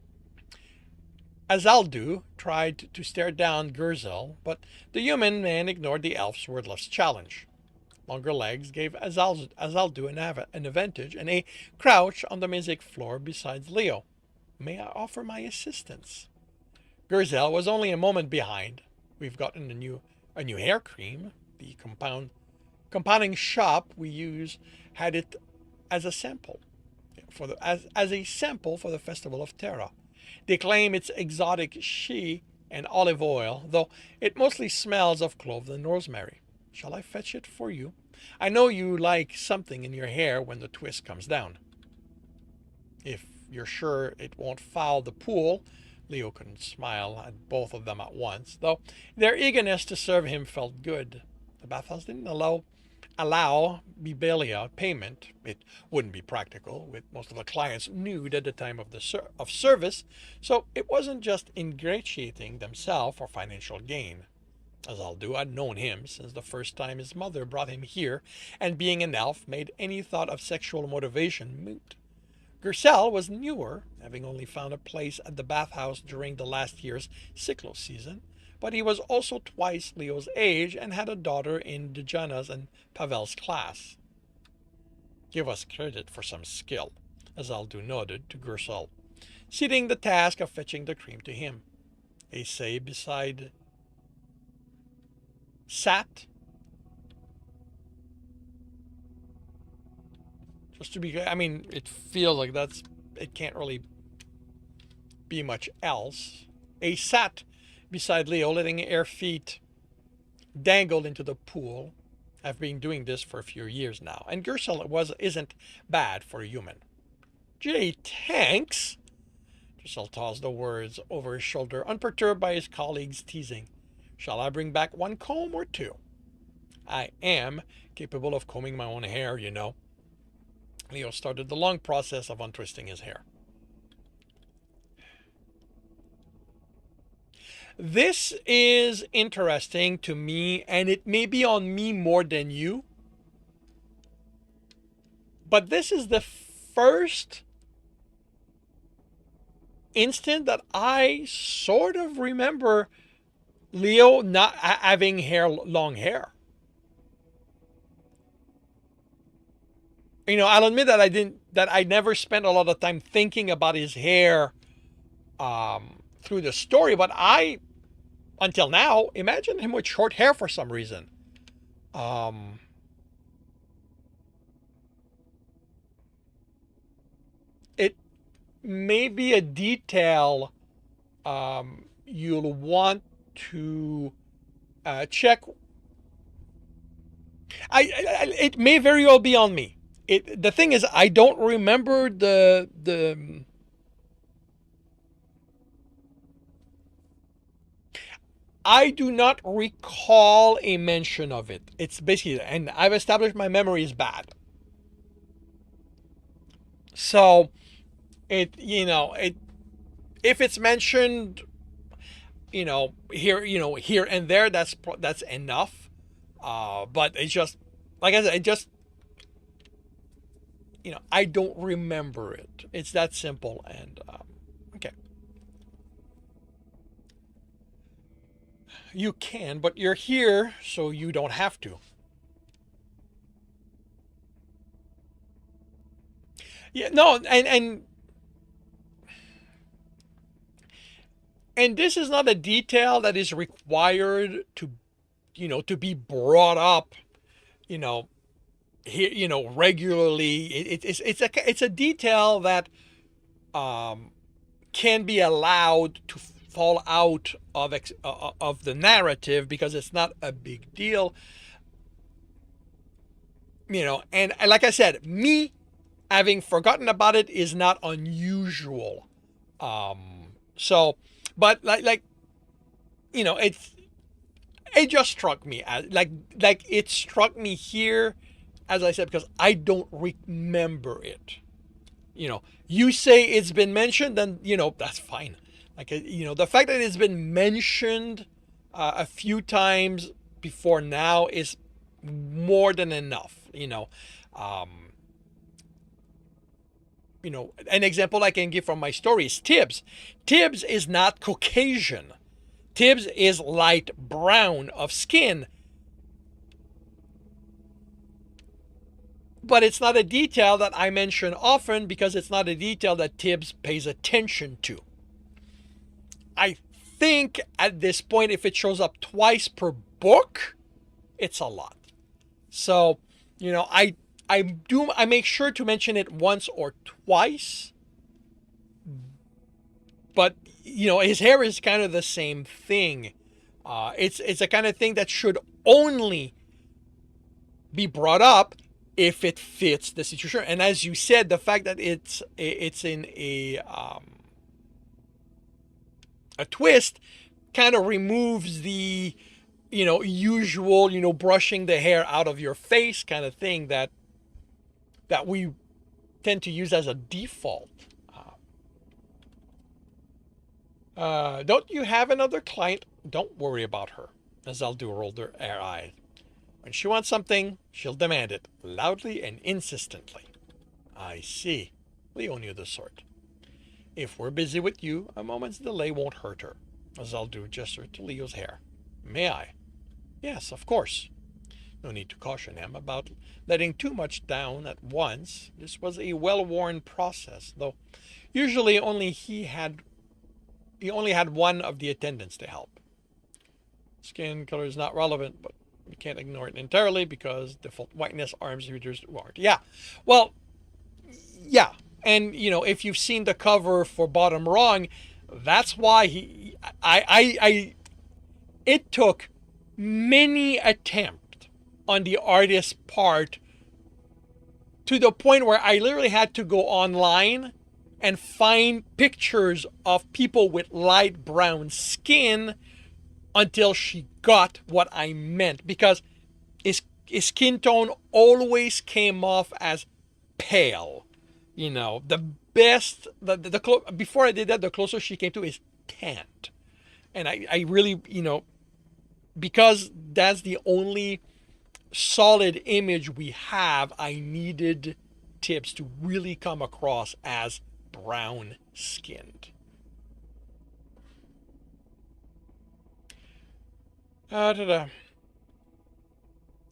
Azaldu tried to stare down Gurzel, but the human man ignored the elf's wordless challenge. Longer legs gave Azaldu an advantage, and a crouch on the mosaic floor beside Leo. May I offer my assistance? Gurzel was only a moment behind. We've gotten a new hair cream. The compounding shop we use had it as a sample as a sample for the Festival of Terra. They claim it's exotic shea and olive oil, though it mostly smells of clove and rosemary. Shall I fetch it for you? I know you like something in your hair when the twist comes down. If you're sure it won't foul the pool. Leo couldn't smile at both of them at once, though their eagerness to serve him felt good. The bathhouse didn't allow Bibelia payment. It wouldn't be practical, with most of the clients nude at the time of service, so it wasn't just ingratiating themselves for financial gain. Azaldu had known him since the first time his mother brought him here, and being an elf made any thought of sexual motivation moot. Gurzel was newer, having only found a place at the bathhouse during the last year's cyclo season, but he was also twice Leo's age and had a daughter in Dejana's and Pavel's class. Give us credit for some skill, Azaldu nodded to Gurzel, ceding the task of fetching the cream to him. Ace beside sat. Just to be, it feels like it can't really be much else. A sat beside Leo, letting her feet dangle into the pool. I've been doing this for a few years now, and Gurzel isn't bad for a human. Gee, thanks. Gurzel tossed the words over his shoulder, unperturbed by his colleague's teasing. Shall I bring back one comb or two? I am capable of combing my own hair, you know. Leo started the long process of untwisting his hair. This is interesting to me, and it may be on me more than you, but this is the first instant that I sort of remember Leo not having long hair. I'll admit that I never spent a lot of time thinking about his hair through the story, but I, until now, imagine him with short hair for some reason. Um, it may be a detail you'll want to check. It may very well be on me. The thing is, I don't remember the. I do not recall a mention of it. It's basically, and I've established my memory is bad. So it if it's mentioned, here and there, that's enough. But it's just, like I said, I don't remember it. It's that simple. And okay, you can, but you're here, so you don't have to. Yeah, no, and this is not a detail that is required to be brought up, you know, here, regularly. It's a detail that um, can be allowed to fall out of the narrative because it's not a big deal, And like I said, me having forgotten about it is not unusual. So, but it just struck me as like it struck me here, as I said, because I don't remember it. You say it's been mentioned, then that's fine. The fact that it's been mentioned a few times before now is more than enough. Um, an example I can give from my story is Tibbs. Tibbs is not Caucasian. Tibbs is light brown of skin. But it's not a detail that I mention often because it's not a detail that Tibbs pays attention to. I think at this point, if it shows up twice per book, it's a lot. So, I make sure to mention it once or twice. But his hair is kind of the same thing. It's a kind of thing that should only be brought up if it fits the situation. And as you said, the fact that it's in a twist kind of removes the usual brushing the hair out of your face kind of thing that we tend to use as a default. Don't you have another client? Don't worry about her. Azaldu rolled her eyes. When she wants something, she'll demand it, loudly and insistently. I see. Leo knew the sort. If we're busy with you, a moment's delay won't hurt her. Azaldu gestured to Leo's hair. May I? Yes, of course. No need to caution him about letting too much down at once. This was a well-worn process, though usually he only had one of the attendants to help. Skin color is not relevant, but you can't ignore it entirely because default whiteness arms readers warrant. Yeah. Well, yeah. And, if you've seen the cover for Bottom Wrong, that's why it took many attempts on the artist's part to the point where I literally had to go online and find pictures of people with light brown skin until she got what I meant, because his skin tone always came off as pale. The best, before I did that, the closest she came to is tanned. And I really, because that's the only solid image we have, I needed Tibbs to really come across as brown skinned. Ta-da.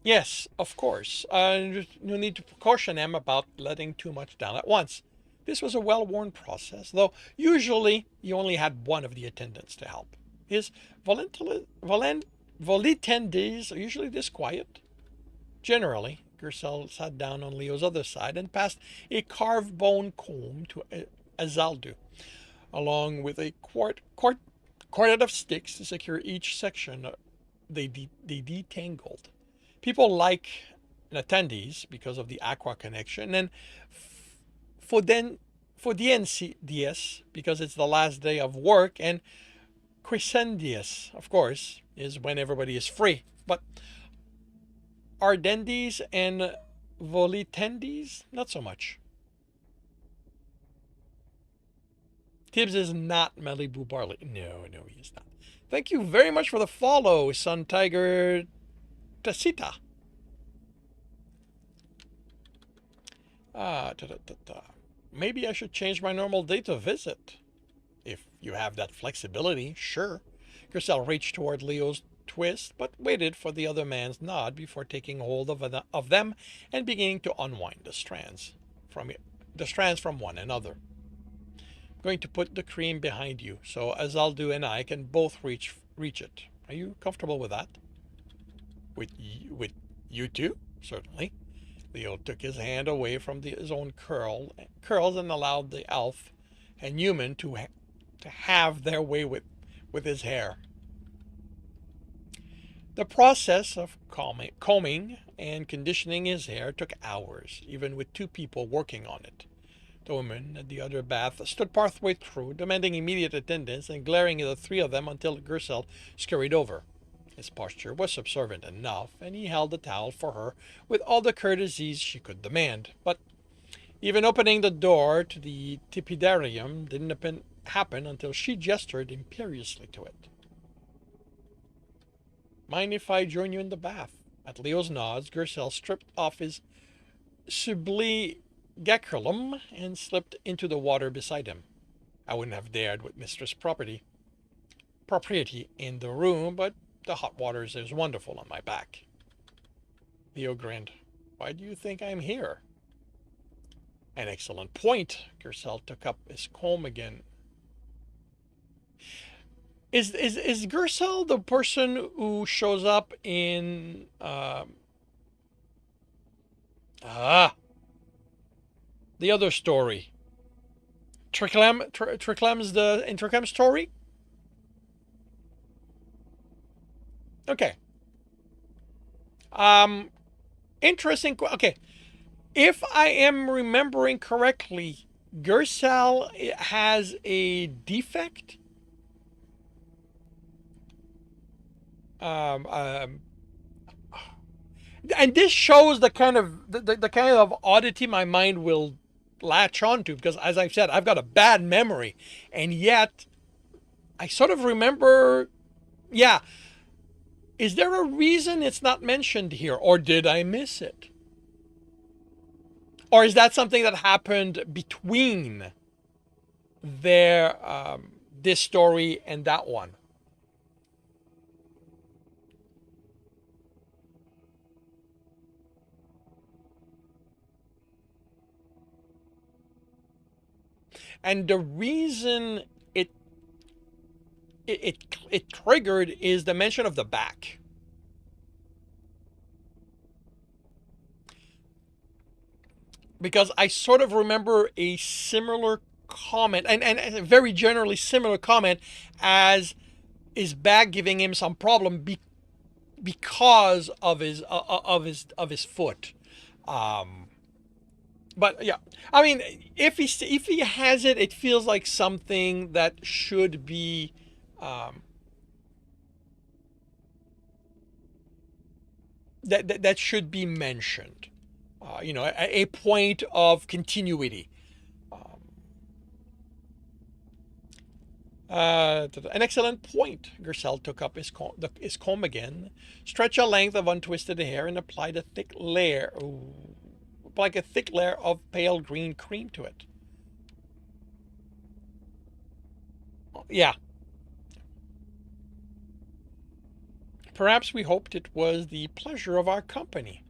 Yes, of course. You need to caution them about letting too much down at once. This was a well-worn process, though usually you only had one of the attendants to help. His volitendes are usually this quiet. Generally, Gersel sat down on Leo's other side and passed a carved bone comb to Azaldu, along with a quartet of sticks to secure each section they detangled. People like attendees because of the Aqua connection, and for then for DNCDS because it's the last day of work, and Crescendius, of course, is when everybody is free. But Ardendes and Volitendes, not so much. Tibbs is not Malibu Barley. No, he is not. Thank you very much for the follow, Sun Tiger Tacita. Maybe I should change my normal date to visit. If you have that flexibility, sure. Gersel reached toward Leo's twist, but waited for the other man's nod before taking hold of them and beginning to unwind the strands from one another. I'm going to put the cream behind you, so Azaldu and I can both reach it. Are you comfortable with that? With you too? Certainly. Leo took his hand away from his own curls and allowed the elf and human to have their way with his hair. The process of combing and conditioning his hair took hours, even with two people working on it. The woman at the other bath stood partway through, demanding immediate attendance and glaring at the three of them until Gersel scurried over. His posture was subservient enough, and he held the towel for her with all the courtesies she could demand. But even opening the door to the tepidarium didn't happen until she gestured imperiously to it. Mind if I join you in the bath? At Leo's nods, Gersel stripped off his subligaculum and slipped into the water beside him. I wouldn't have dared with Mistress Propriety in the room, but the hot waters is wonderful on my back. Leo grinned. Why do you think I'm here? An excellent point. Gersel took up his comb again. Is Gersel the person who shows up in the other story? Triclem's in Triclem's story? Okay. Interesting. Okay. If I am remembering correctly, Gersel has a defect. And this shows the kind of oddity my mind will latch onto, because as I've said, I've got a bad memory, and yet I sort of remember. Yeah. Is there a reason it's not mentioned here, or did I miss it? Or is that something that happened between this story and that one? And the reason it triggered is the mention of the back. Because I sort of remember a similar comment, and a very generally similar comment, as his back giving him some problem because of his foot. But yeah, I mean, if he has it, it feels like something that should be. That should be mentioned. A point of continuity. An excellent point. Gersel took up his comb again, stretched a length of untwisted hair, and applied a thick layer of pale green cream to it. Yeah. Perhaps we hoped it was the pleasure of our company.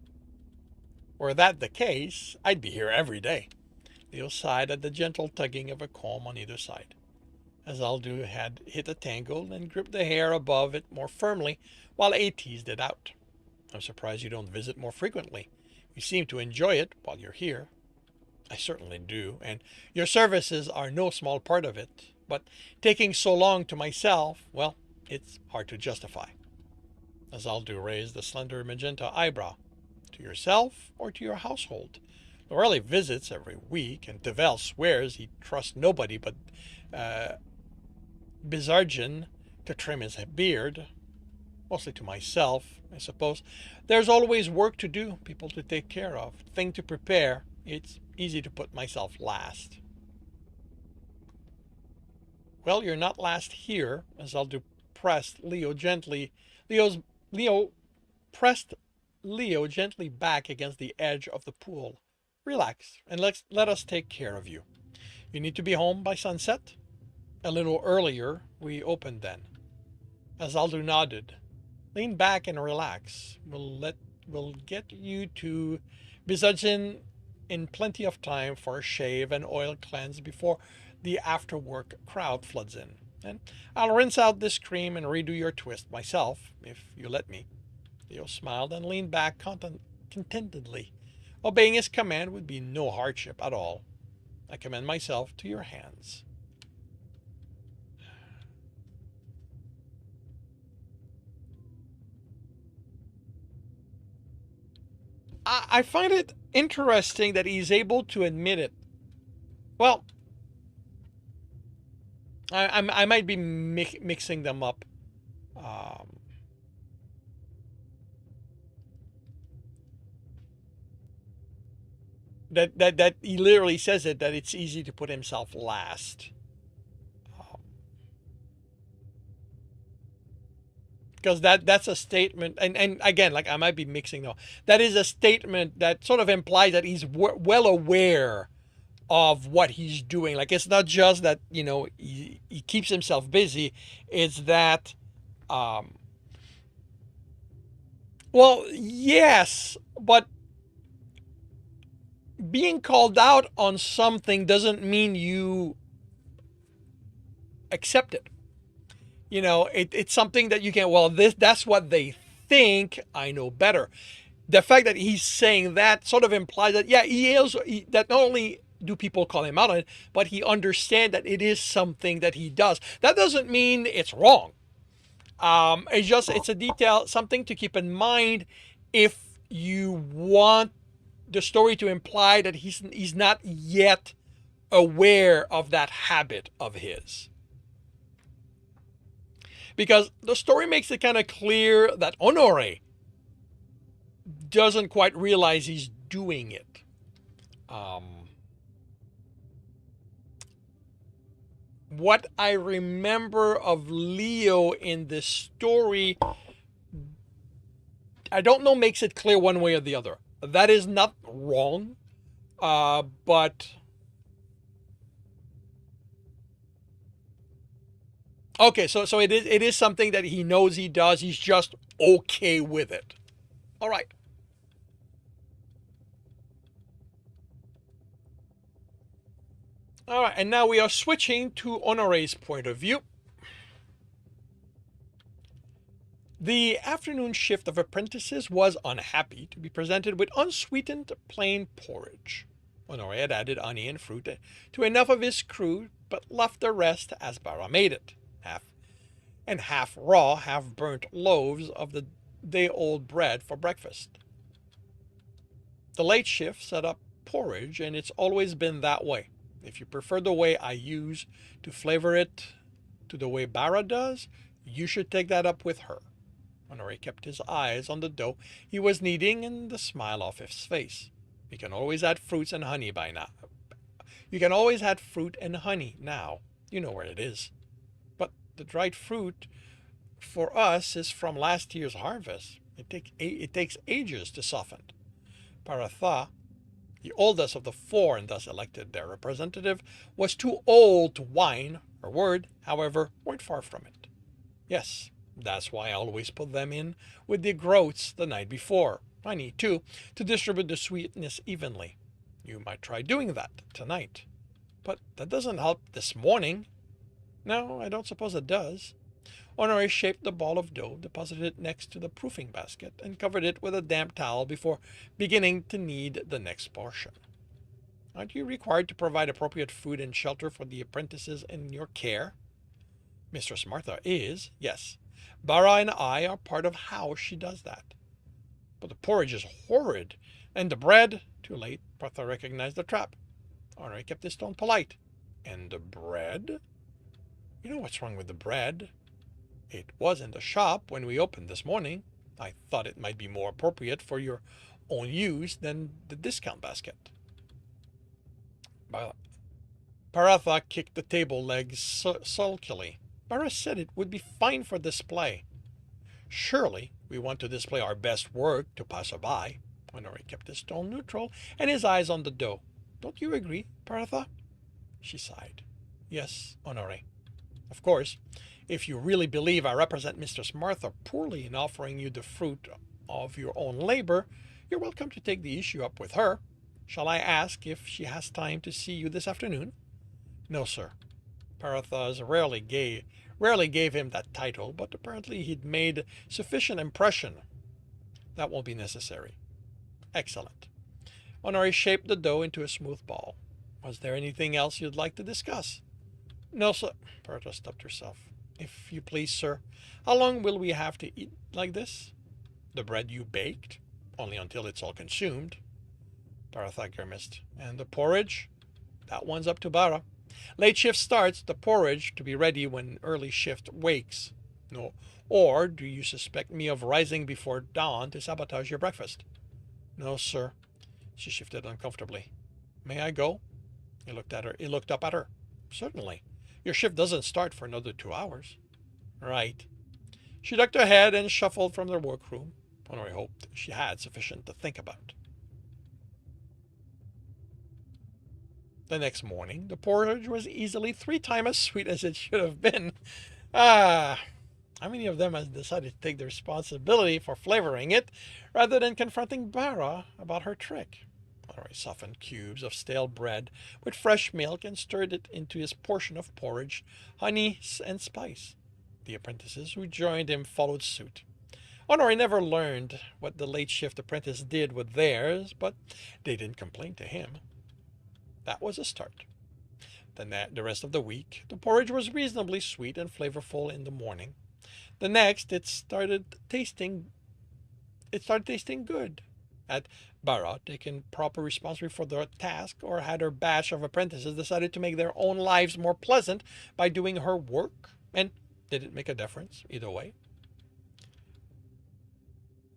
Were that the case, I'd be here every day. Leo sighed at the gentle tugging of a comb on either side. Azaldu had hit a tangle and gripped the hair above it more firmly, while A teased it out. I'm surprised you don't visit more frequently. You seem to enjoy it while you're here. I certainly do, and your services are no small part of it. But taking so long to myself, well, it's hard to justify. Azaldu raised a slender magenta eyebrow. To yourself or to your household? Lorelei visits every week, and Devel swears he trusts nobody but Bizargin to trim his beard. Mostly to myself, I suppose. There's always work to do, people to take care of, thing to prepare. It's easy to put myself last. Well, you're not last here, Azaldu pressed Leo gently. Leo pressed Leo gently back against the edge of the pool. Relax, and let us take care of you. You need to be home by sunset? A little earlier, we opened then. Azaldu nodded. Lean back and relax. We'll get you to Bizargin in plenty of time for a shave and oil cleanse before the after-work crowd floods in. And I'll rinse out this cream and redo your twist myself, if you let me. Leo smiled and leaned back contentedly. Obeying his command would be no hardship at all. I commend myself to your hands. I find it interesting that he's able to admit it. Well, I might be mixing them up. That he literally says it, that it's easy to put himself last. Because that's a statement, and again, like I might be mixing them. That is a statement that sort of implies that he's well aware of what he's doing. Like it's not just that he keeps himself busy. It's that, well, yes, but being called out on something doesn't mean you accept it. It's something that you can, well, that's what they think, I know better. The fact that he's saying that sort of implies that, yeah, that not only do people call him out on it, but he understands that it is something that he does. That doesn't mean it's wrong. It's a detail, something to keep in mind if you want the story to imply that he's not yet aware of that habit of his. Because the story makes it kind of clear that Honore doesn't quite realize he's doing it. What I remember of Leo in this story, I don't know, makes it clear one way or the other. That is not wrong, but okay. So it is something that he knows he does. He's just okay with it. All right. All right, and now we are switching to Honore's point of view. The afternoon shift of apprentices was unhappy to be presented with unsweetened plain porridge. Honore had added honey and fruit to enough of his crew, but left the rest as Bara made it, half raw, half burnt loaves of the day-old bread for breakfast. The late shift set up porridge, and it's always been that way. If you prefer the way I use to flavor it to the way Bara does, you should take that up with her. Honore kept his eyes on the dough he was kneading and the smile off his face. You can always add fruits and honey by now. You can always add fruit and honey now. You know where it is. But the dried fruit for us is from last year's harvest. It takes ages to soften. Paratha, the oldest of the four and thus elected their representative, was too old to whine. Her word, however, weren't far from it. Yes, That's why I always put them in with the groats the night before. I need to distribute the sweetness evenly. You might try doing that tonight. But that doesn't help this morning. No, I don't suppose it does. Honore shaped the ball of dough, deposited it next to the proofing basket, and covered it with a damp towel before beginning to knead the next portion. Aren't you required to provide appropriate food and shelter for the apprentices in your care? Mistress Martha is, yes. Bara and I are part of how she does that. But the porridge is horrid, and the bread, too late, Martha recognized the trap. Honore kept his tone polite. And the bread? You know what's wrong with the bread? It was in the shop when we opened this morning. I thought it might be more appropriate for your own use than the discount basket. Paratha kicked the table legs sulkily. Bara said it would be fine for display. Surely we want to display our best work to passerby. Honore kept his tone neutral and his eyes on the dough. Don't you agree, Paratha? She sighed. Yes, Honore. Of course, if you really believe I represent Mistress Martha poorly in offering you the fruit of your own labor, you're welcome to take the issue up with her. Shall I ask if she has time to see you this afternoon? No, sir. Paratha rarely gave him that title, but apparently he'd made sufficient impression. That won't be necessary. Excellent. Honore shaped the dough into a smooth ball. Was there anything else you'd like to discuss? No, sir. Paratha stopped herself. If you please, sir, how long will we have to eat like this? The bread you baked? Only until it's all consumed. Paratha grimaced. And the porridge? That one's up to Bara. Late shift starts, the porridge to be ready when early shift wakes. No. Or do you suspect me of rising before dawn to sabotage your breakfast? No, sir. She shifted uncomfortably. May I go? He looked up at her. Certainly. Your shift doesn't start for another 2 hours. Right. She ducked her head and shuffled from the workroom. Honore hoped she had sufficient to think about. The next morning, the porridge was easily 3 times as sweet as it should have been. How many of them has decided to take the responsibility for flavoring it, rather than confronting Bara about her trick? Honore softened cubes of stale bread with fresh milk and stirred it into his portion of porridge, honey, and spice. The apprentices who joined him followed suit. Honore never learned what the late shift apprentice did with theirs, but they didn't complain to him. That was a start. The rest of the week, the porridge was reasonably sweet and flavorful in the morning. The next, it started tasting good. Had Bara taken proper responsibility for the task, or had her batch of apprentices decided to make their own lives more pleasant by doing her work? And did it make a difference either way?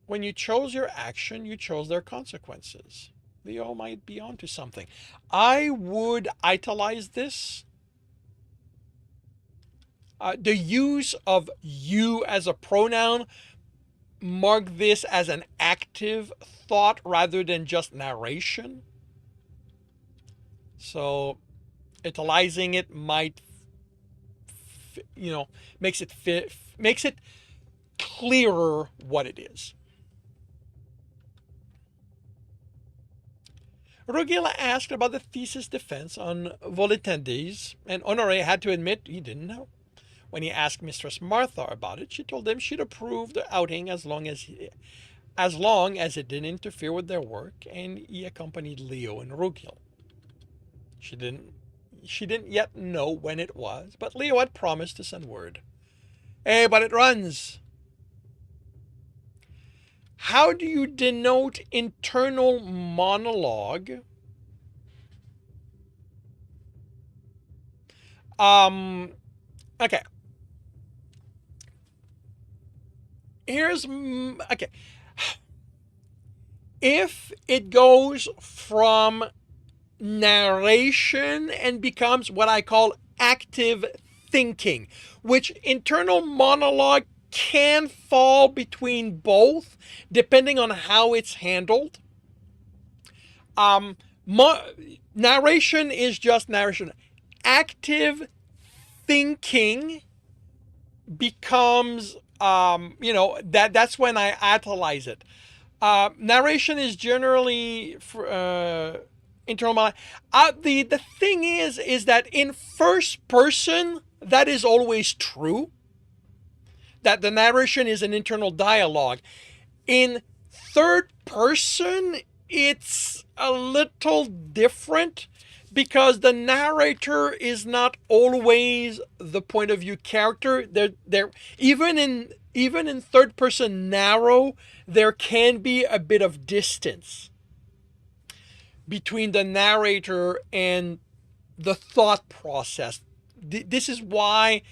When you chose your action, you chose their consequences. Leo might be onto something. I would italize this. The use of you as a pronoun, mark this as an active thought rather than just narration. So italicizing it might, makes it clearer what it is. Rugila asked about the thesis defense on Volitendes, and Honore had to admit he didn't know. When he asked Mistress Martha about it, she told him she'd approve the outing as long as it didn't interfere with their work, and he accompanied Leo and Rugil. She didn't yet know when it was, but Leo had promised to send word. Hey, but it runs. How do you denote internal monologue? Okay. Okay. If it goes from narration and becomes what I call active thinking, which internal monologue can fall between both depending on how it's handled. Narration is just narration. Active thinking becomes that's when I italize it. Narration is generally internal monologue. The thing is that in first person, that is always true. That the narration is an internal dialogue. In third person, it's a little different because the narrator is not always the point of view character. They're even in third person narrow, there can be a bit of distance between the narrator and the thought process. This is why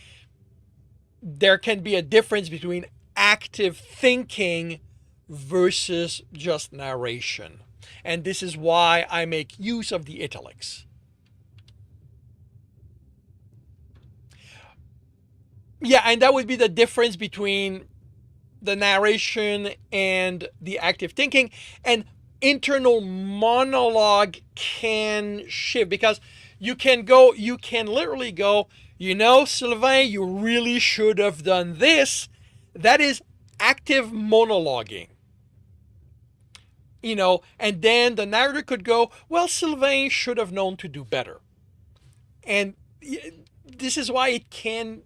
there can be a difference between active thinking versus just narration. And this is why I make use of the italics. Yeah, and that would be the difference between the narration and the active thinking. And internal monologue can shift because you can literally go, Sylvain, you really should have done this. That is active monologuing. And then the narrator could go, well, Sylvain should have known to do better. And this is why it can,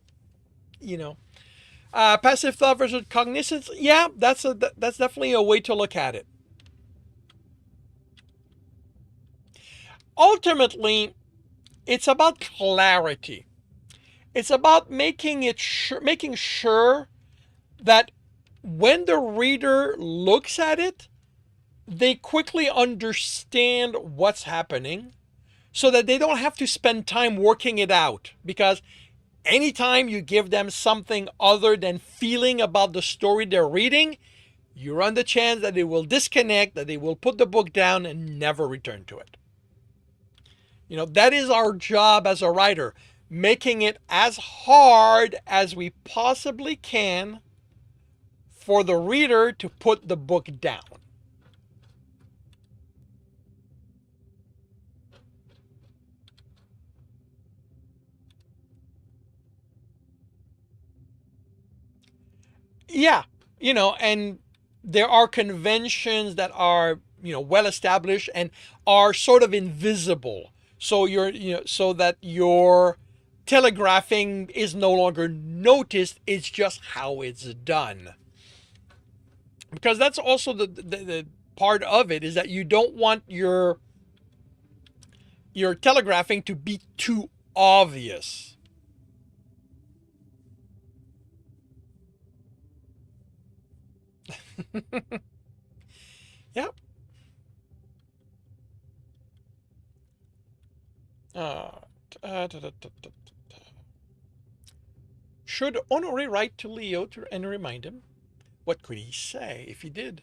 passive thought versus cognizance. Yeah, that's definitely a way to look at it. Ultimately, it's about clarity. It's about making sure that when the reader looks at it, they quickly understand what's happening so that they don't have to spend time working it out. Because anytime you give them something other than feeling about the story they're reading, you run the chance that they will disconnect, that they will put the book down and never return to it. That is our job as a writer, making it as hard as we possibly can for the reader to put the book down. Yeah, and there are conventions that are, well established and are sort of invisible. So so that your telegraphing is no longer noticed, it's just how it's done. Because that's also the part of it, is that you don't want your telegraphing to be too obvious. Yep. Uh, Should Honore write to Leo and remind him? What could he say if he did?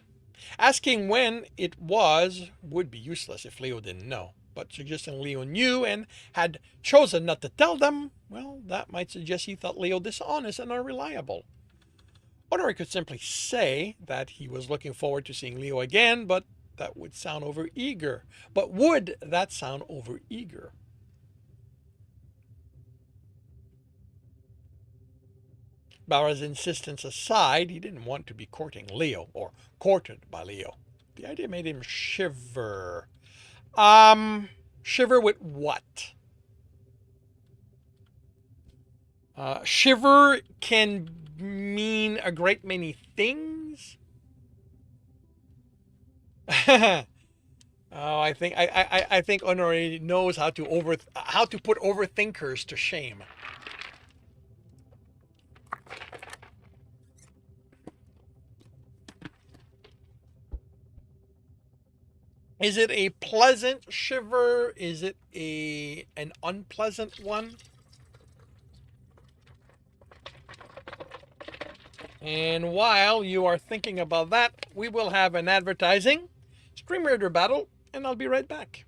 Asking when it was would be useless if Leo didn't know. But suggesting Leo knew and had chosen not to tell them, well, that might suggest he thought Leo dishonest and unreliable. Honore could simply say that he was looking forward to seeing Leo again, but that would sound overeager. But would that sound overeager? Bauer's insistence aside, he didn't want to be courting Leo or courted by Leo. The idea made him shiver. Shiver with what? Shiver can mean a great many things. Oh, I think Honore knows how to put overthinkers to shame. Is it a pleasant shiver? Is it an unpleasant one? And while you are thinking about that, we will have an advertising Stream Raider battle, and I'll be right back.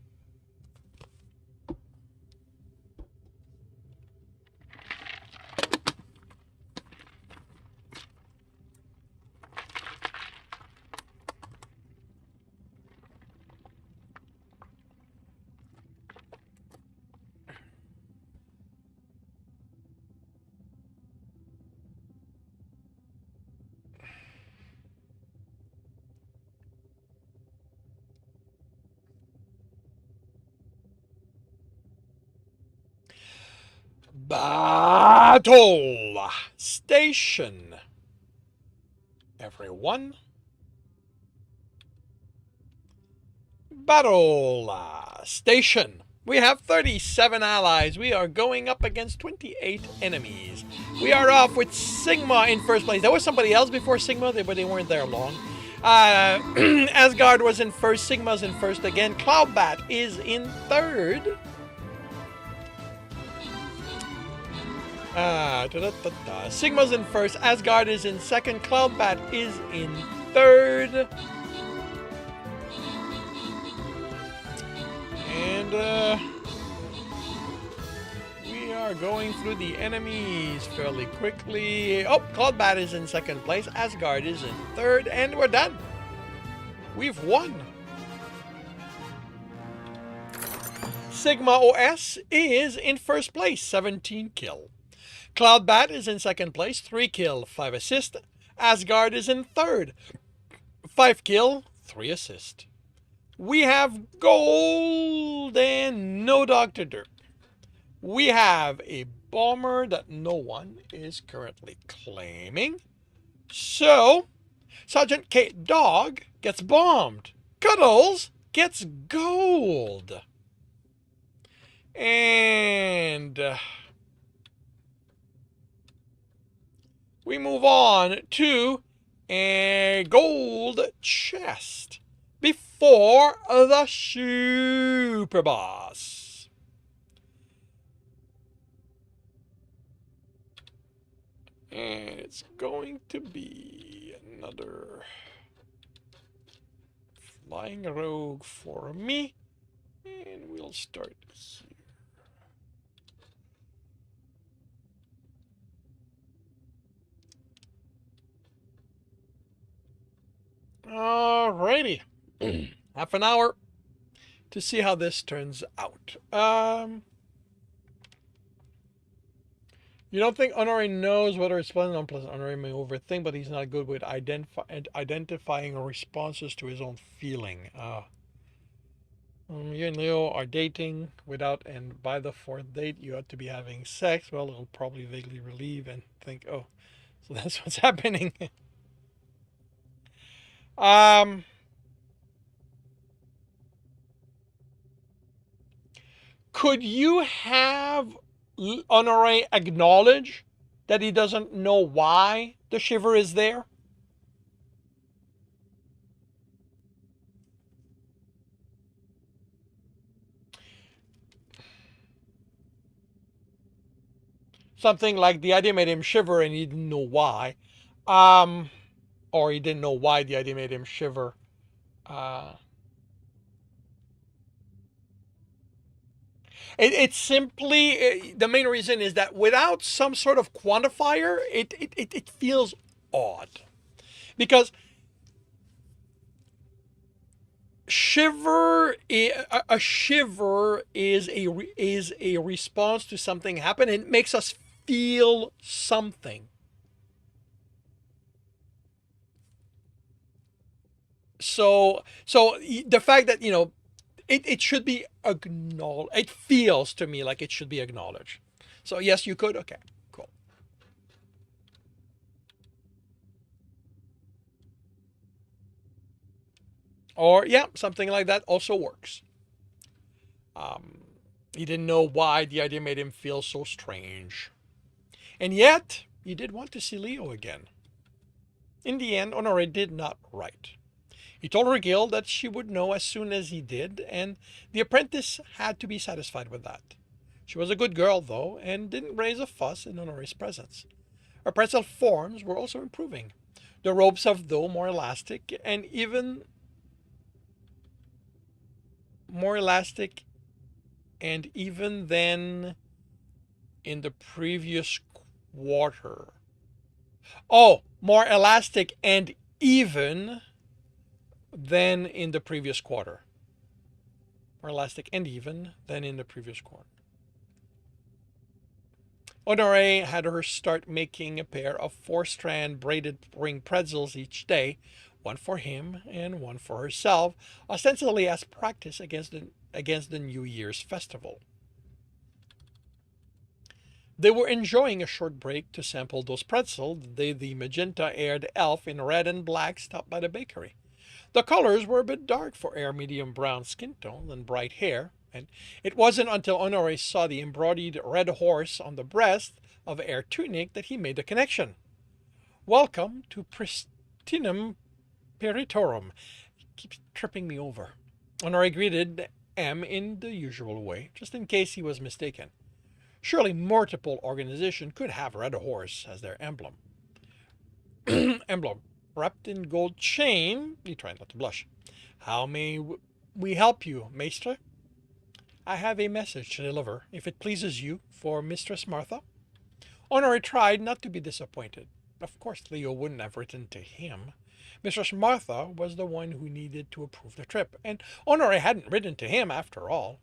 Battle Station. Everyone. Battle Station. We have 37 allies. We are going up against 28 enemies. We are off with Sigma in first place. There was somebody else before Sigma, but they weren't there long. Asgard was in first. Sigma's in first again. Cloudbat is in third. Sigma's in first. Asgard is in second. Cloudbat is in third. And we are going through the enemies fairly quickly. Oh, Cloudbat is in second place. Asgard is in third. And we're done. We've won. Sigma OS is in first place. 17 kill. Cloudbat is in second place. 3 kill, 5 assist. Asgard is in third. 5 kill, 3 assist. We have gold and no Dr. Dirk. We have a bomber that no one is currently claiming. So, Sergeant K Dog gets bombed. Cuddles gets gold. And we move on to a gold chest before the super boss. And it's going to be another flying rogue for me. And we'll start here. Alrighty. Half an hour to see how this turns out. You don't think Honore knows whether it's pleasant or unpleasant? Honore may overthink, but he's not good with identifying responses to his own feeling. You and Leo are dating without, and by the fourth date, you ought to be having sex. Well, it'll probably vaguely relieve and think, oh, so that's what's happening. Could you have Honore acknowledge that he doesn't know why the shiver is there? Something like the idea made him shiver and he didn't know why. Or he didn't know why the idea made him shiver. It's simply, the main reason is that without some sort of quantifier, it feels odd. Because a shiver is a response to something happen, and it makes us feel something. So the fact that, it should be acknowledged. It feels to me like it should be acknowledged. So yes, you could. Okay, cool. Or yeah, something like that also works. He didn't know why the idea made him feel so strange. And yet, he did want to see Leo again. In the end, Honore did not write. He told her guild that she would know as soon as he did, and the apprentice had to be satisfied with that. She was a good girl, though, and didn't raise a fuss in Honore's presence. Her pretzel forms were also improving. The ropes of though more elastic, and even more elastic, and even than in the previous quarter. Oh, more elastic and even than in the previous quarter. More elastic and even than in the previous quarter. Honore had her start making a pair of 4-strand braided ring pretzels each day, one for him and one for herself, ostensibly as practice against the New Year's festival. They were enjoying a short break to sample those pretzels the magenta-haired elf in red and black stopped by the bakery. The colors were a bit dark for Air medium brown skin tone and bright hair, and it wasn't until Honore saw the embroidered red horse on the breast of Air tunic that he made the connection. Welcome to Pristinum Peritorum. He keeps tripping me over. Honore greeted M in the usual way, just in case he was mistaken. Surely multiple organizations could have Red Horse as their emblem. Emblem. Wrapped in gold chain, he tried not to blush. How may we help you, Maestre? I have a message to deliver, if it pleases you, for Mistress Martha. Honore tried not to be disappointed. Of course, Leo wouldn't have written to him. Mistress Martha was the one who needed to approve the trip, and Honore hadn't written to him after all.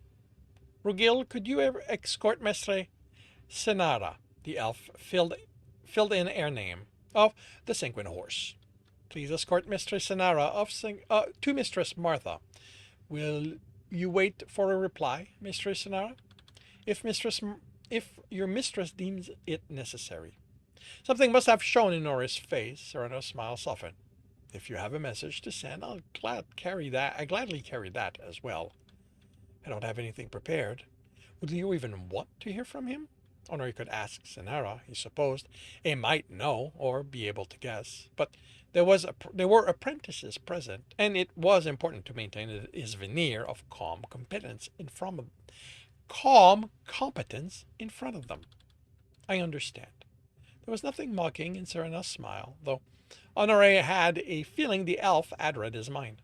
Rugil, could you ever escort Mestre Senara, the elf filled in air name, of the Sanguine Horse? Please escort Mistress Senara to Mistress Martha. Will you wait for a reply, Mistress Senara? If your mistress deems it necessary. Something must have shown in Nora's face. Sereno's smile softened. If you have a message to send, I'll gladly carry that as well. I don't have anything prepared. Would you even want to hear from him? Honore could ask Senara, he supposed. He might know, or be able to guess. But there were apprentices present, and it was important to maintain his veneer of calm competence in front of them. I understand. There was nothing mocking in Serena's smile, though Honore had a feeling the elf had read his mind.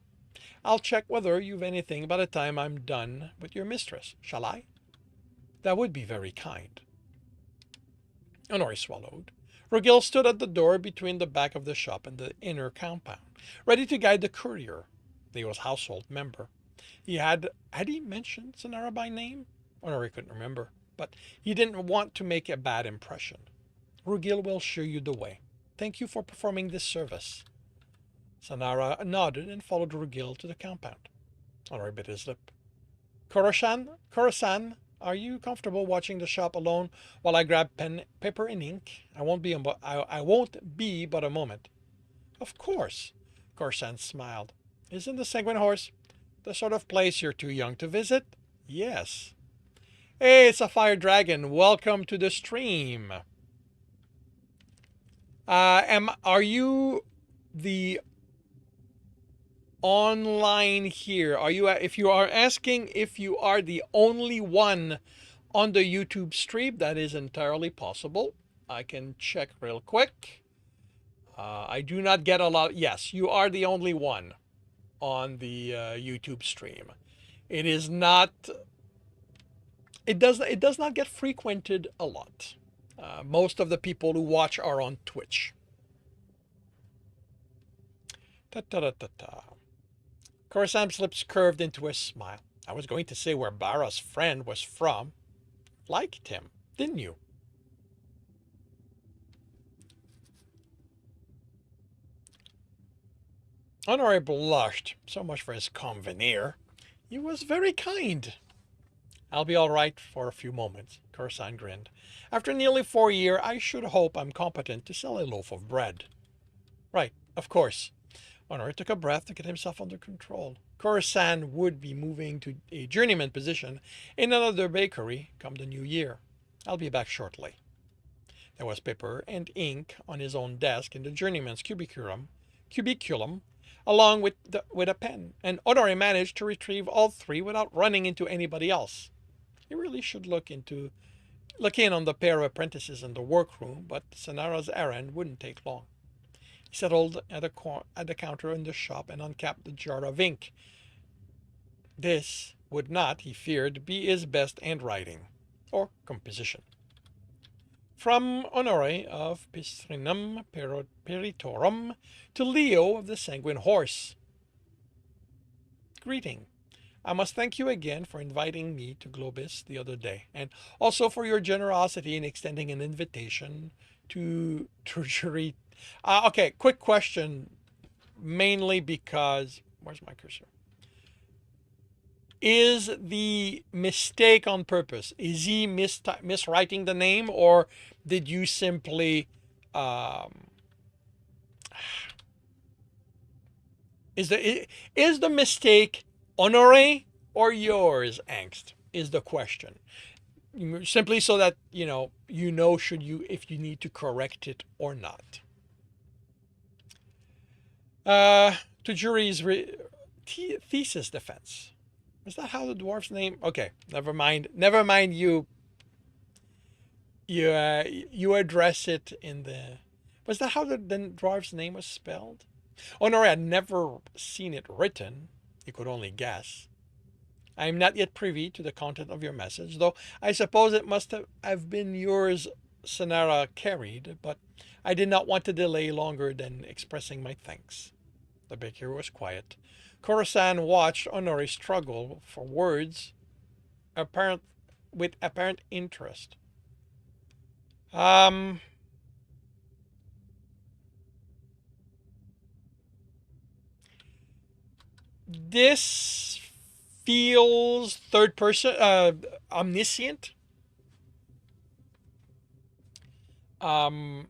I'll check whether you've anything by the time I'm done with your mistress. Shall I? That would be very kind. Honore swallowed. Rugil stood at the door between the back of the shop and the inner compound, ready to guide the courier, Leo's household member. Had he mentioned Senara by name? Honore couldn't remember, but he didn't want to make a bad impression. Rugil will show you the way. Thank you for performing this service. Senara nodded and followed Rugil to the compound. Honore bit his lip. Khorasan, are you comfortable watching the shop alone while I grab pen, paper, and ink? I won't be but a moment. Of course, Khorasan smiled. Isn't the Sanguine Horse the sort of place you're too young to visit? Yes. Hey, it's a fire dragon. Welcome to the stream. Are you the online here? If you are asking if you are the only one on the YouTube stream, that is entirely possible. I can check real quick. I do not get a lot. Yes, you are the only one on the YouTube stream. It is not. It does not get frequented a lot. Most of the people who watch are on Twitch. Khorasan's lips curved into a smile. I was going to say where Bara's friend was from. Liked him, didn't you? Honore blushed. So much for his calm veneer. He was very kind. I'll be all right for a few moments, Khorasan grinned. After nearly 4 years, I should hope I'm competent to sell a loaf of bread. Right, of course. Honore took a breath to get himself under control. Khorasan would be moving to a journeyman position in another bakery come the new year. I'll be back shortly. There was paper and ink on his own desk in the journeyman's cubiculum, along with a pen, and Honore managed to retrieve all three without running into anybody else. He really should look in on the pair of apprentices in the workroom, but Senara's errand wouldn't take long. He settled at the counter in the shop and uncapped the jar of ink. This would not, he feared, be his best handwriting or composition. From Honore of Pistrinum Peritorum to Leo of the Sanguine Horse. Greeting. I must thank you again for inviting me to Globis the other day, and also for your generosity in extending an invitation to Treasury. Okay, quick question, mainly because, where's my cursor? Is the mistake on purpose? Is he miswriting the name, or did you simply um, is the mistake Honore or yours, Angst? Is the question. Simply so that should you if you need to correct it or not. Uh, to jury's thesis defense. Is that how the dwarf's name? Okay, never mind. Never mind. You address it in the. Was that how the dwarf's name was spelled? Oh no, I had never seen it written. You could only guess. I am not yet privy to the content of your message, though I suppose it must have been yours, Sonara carried, but I did not want to delay longer than expressing my thanks. The baker was quiet. Khorasan watched Honori struggle for words, apparent with apparent interest. Um, this feels third person, omniscient. Um,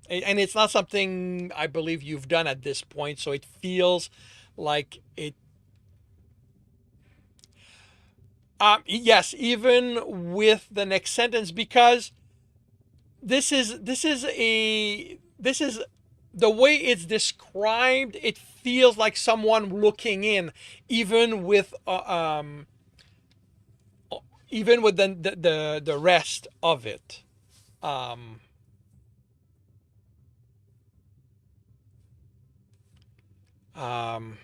and it's not something I believe you've done at this point, so it feels like it. Yes, even with the next sentence, because this is the way it's described. It feels like someone looking in, even with even with the rest of it. Um, um,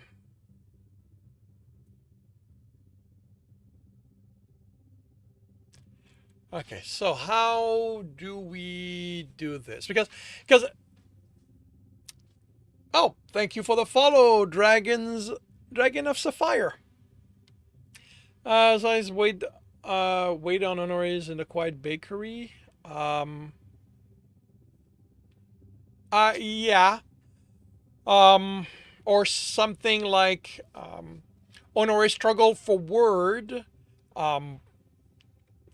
okay, so how do we do this? Because oh, thank you for the follow, Dragon of Sapphire. As I wait on Honore's in the quiet bakery. Um, yeah. Um, or something like Honore struggle for word, um,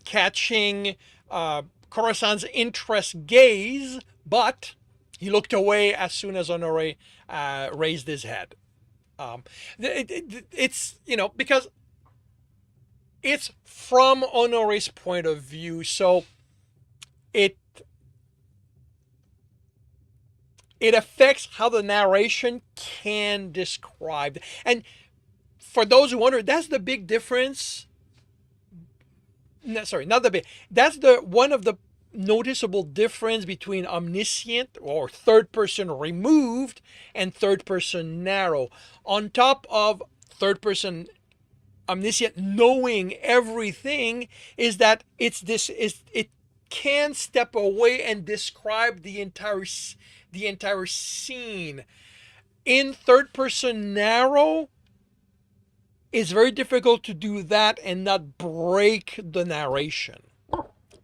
catching Khorasan's interest gaze, but he looked away as soon as Honore raised his head. Um, it's because it's from Honore's point of view, so it it affects how the narration can describe. And for those who wonder, that's the big difference. No, sorry, not the big. That's the one of the noticeable difference between omniscient or third person removed and third person narrow. On top of third person omniscient knowing everything, is that it can step away and describe the entire scene. In third person narrow, it's very difficult to do that and not break the narration,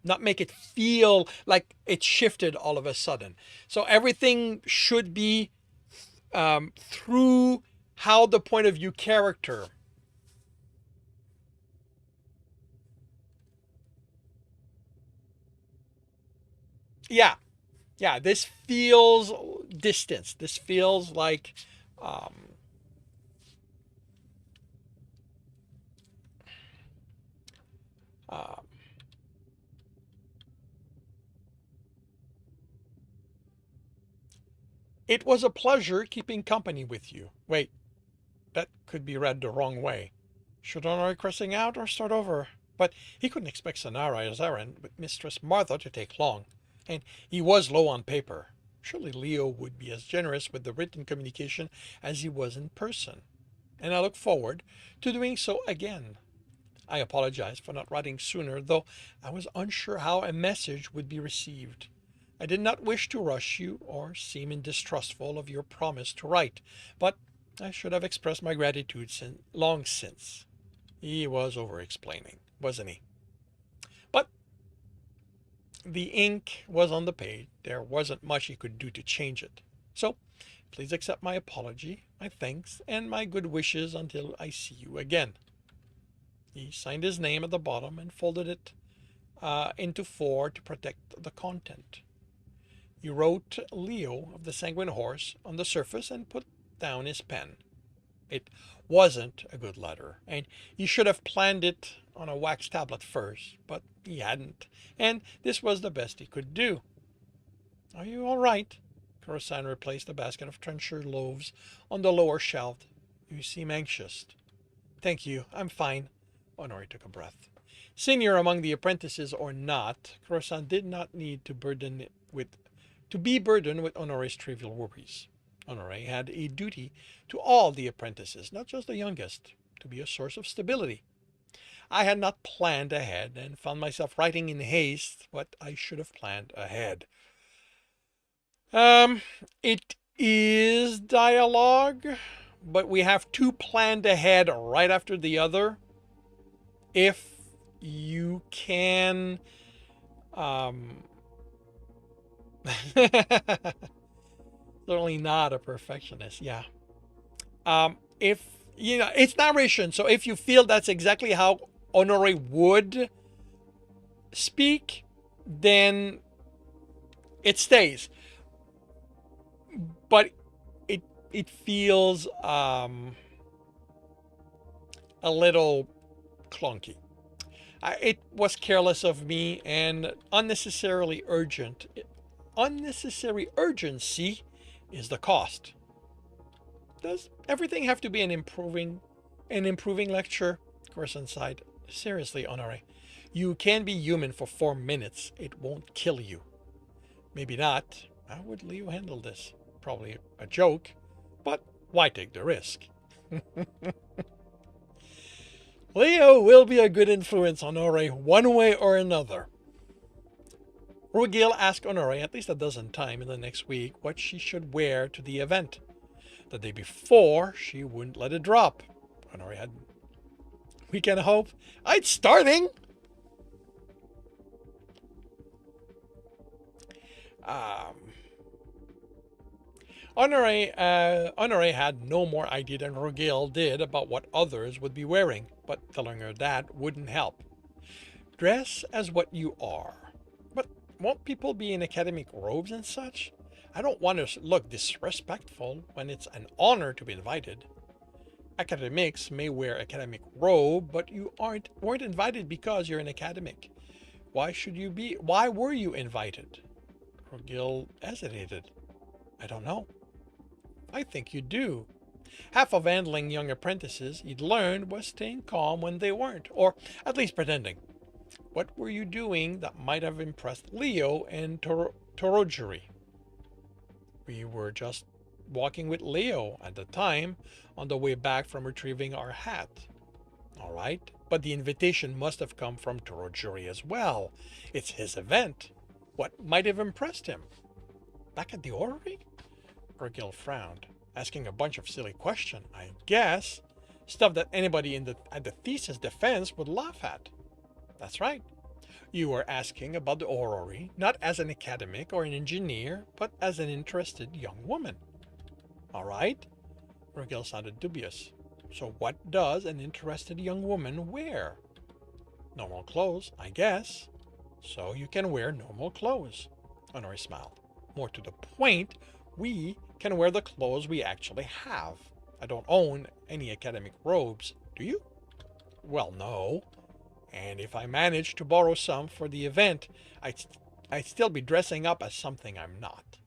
not make it feel like it shifted all of a sudden. So everything should be through how the point of view character. Yeah, yeah. This feels distance. This feels like um, uh, it was a pleasure keeping company with you. Wait, that could be read the wrong way. Should Honor crossing out or start over? But he couldn't expect Sonara's errand with Mistress Martha to take long, and he was low on paper. Surely Leo would be as generous with the written communication as he was in person, and I look forward to doing so again. I apologize for not writing sooner, though I was unsure how a message would be received. I did not wish to rush you or seem distrustful of your promise to write, but I should have expressed my gratitude long since. He was over explaining, wasn't he? But The ink was on the page. There wasn't much he could do to change it. So, please accept my apology, my thanks, and my good wishes until I see you again. He signed his name at the bottom and folded it into four to protect the content. He wrote Leo of the Sanguine Horse on the surface and put down his pen. It wasn't a good letter, and he should have planned it on a wax tablet first, but he hadn't, and this was the best he could do. Are you all right? Coruscant replaced the basket of trencher loaves on the lower shelf. You seem anxious. Thank you, I'm fine. Honore took a breath. Senior among the apprentices or not, Coruscant did not need to be burdened with Honore's trivial worries. Honore had a duty to all the apprentices, not just the youngest, to be a source of stability. I had not planned ahead and found myself writing in haste what I should have planned ahead. It is dialogue, but we have two planned ahead right after the other. If you can, certainly not a perfectionist. Yeah. If you know, it's narration, so if you feel that's exactly how Honore would speak, then it stays. But it feels a little clunky. It was careless of me and unnecessarily urgent. Unnecessary urgency is the cost. Does everything have to be an improving lecture? Coruscant sighed. Seriously, Honore, you can be human for 4 minutes. It won't kill you. Maybe not. How would Leo handle this? Probably a joke, but why take the risk? Leo will be a good influence on Honore one way or another. Rugil asked Honore at least a dozen times in the next week what she should wear to the event. The day before, she wouldn't let it drop. Honore had weekend hope. It's starting! Honore had no more idea than Rugil did about what others would be wearing, but telling her that wouldn't help. Dress as what you are. But won't people be in academic robes and such? I don't want to look disrespectful when it's an honor to be invited. Academics may wear academic robe, but you weren't invited because you're an academic. Why were you invited? Rugil hesitated. I don't know. I think you do. Half of handling young apprentices, he'd learned, was staying calm when they weren't, or at least pretending. What were you doing that might have impressed Leo and Torojuri? We were just walking with Leo at the time on the way back from retrieving our hat. All right, but the invitation must have come from Torojuri as well. It's his event. What might have impressed him? Back at the orrery? Rugil frowned, asking a bunch of silly questions, I guess. Stuff that anybody at the thesis defense would laugh at. That's right. You were asking about the orrery, not as an academic or an engineer, but as an interested young woman. All right? Rugil sounded dubious. So what does an interested young woman wear? Normal clothes, I guess. So you can wear normal clothes. Honore smiled. More to the point, we can wear the clothes we actually have. I don't own any academic robes, do you? Well, no. And if I managed to borrow some for the event, I'd still be dressing up as something I'm not.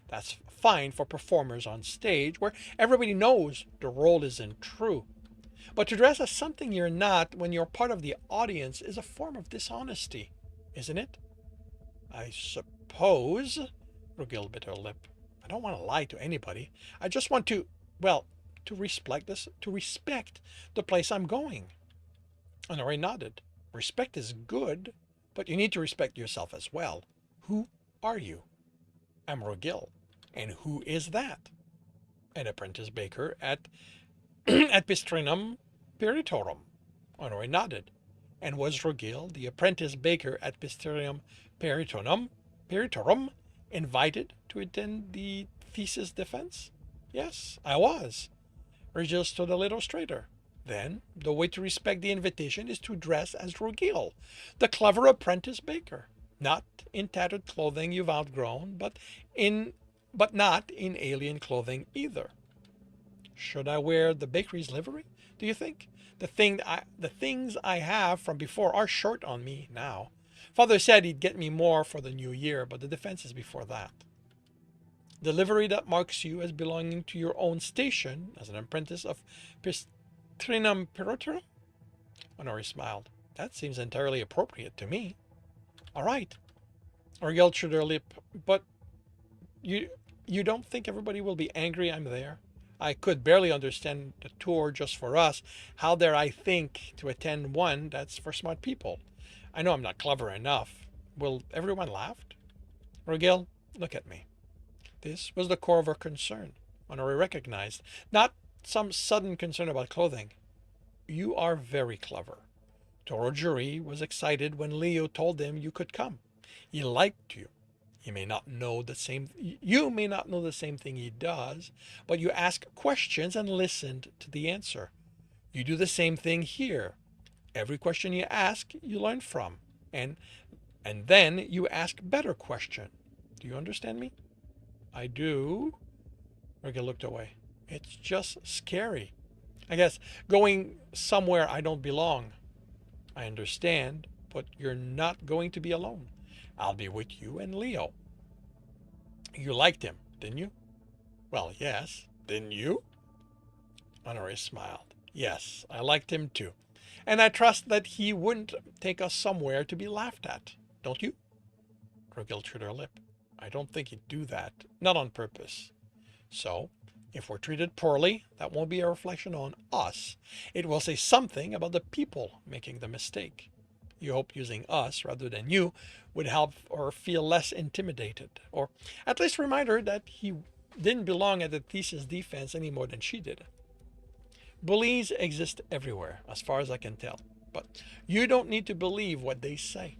That's fine for performers on stage where everybody knows the role isn't true. But to dress as something you're not when you're part of the audience is a form of dishonesty, isn't it? I suppose, Rugil bit her lip. I don't want to lie to anybody. I just want to respect the place I'm going. Honore nodded. Respect is good, but you need to respect yourself as well. Who are you? I'm Rugil. And who is that? An apprentice baker at Pistrinum Peritorum. Honore nodded. And was Rugil the apprentice baker at Pistrinum Peritorum invited to attend the thesis defense? Yes, I was. Virgil stood a little straighter. Then, the way to respect the invitation is to dress as Rogil, the clever apprentice baker. Not in tattered clothing you've outgrown, but not in alien clothing either. Should I wear the bakery's livery, do you think? The things I have from before are short on me now. Father said he'd get me more for the new year, but the defense is before that. The livery that marks you as belonging to your own station as an apprentice of Pistrinum Peroterum? Honori smiled. That seems entirely appropriate to me. All right. Orgel chewed her lip. But you don't think everybody will be angry I'm there? I could barely understand the tour just for us. How dare I think to attend one that's for smart people? I know I'm not clever enough. Will everyone laugh? Rogel, look at me. This was the core of her concern. Honori recognized, not some sudden concern about clothing. You are very clever. Torojuri was excited when Leo told him you could come. He liked you. You may not know the same thing he does, but you ask questions and listened to the answer. You do the same thing here. Every question you ask, you learn from. And then you ask better question. Do you understand me? I do. Riga looked away. It's just scary. I guess going somewhere I don't belong. I understand, but you're not going to be alone. I'll be with you and Leo. You liked him, didn't you? Well, yes. Didn't you? Honore smiled. Yes, I liked him too. And I trust that he wouldn't take us somewhere to be laughed at. Don't you? Rogil chewed her lip. I don't think he'd do that. Not on purpose. So, if we're treated poorly, that won't be a reflection on us. It will say something about the people making the mistake. You hope using us rather than you would help her feel less intimidated, or at least remind her that he didn't belong at the thesis defense any more than she did. Bullies exist everywhere, as far as I can tell, but you don't need to believe what they say.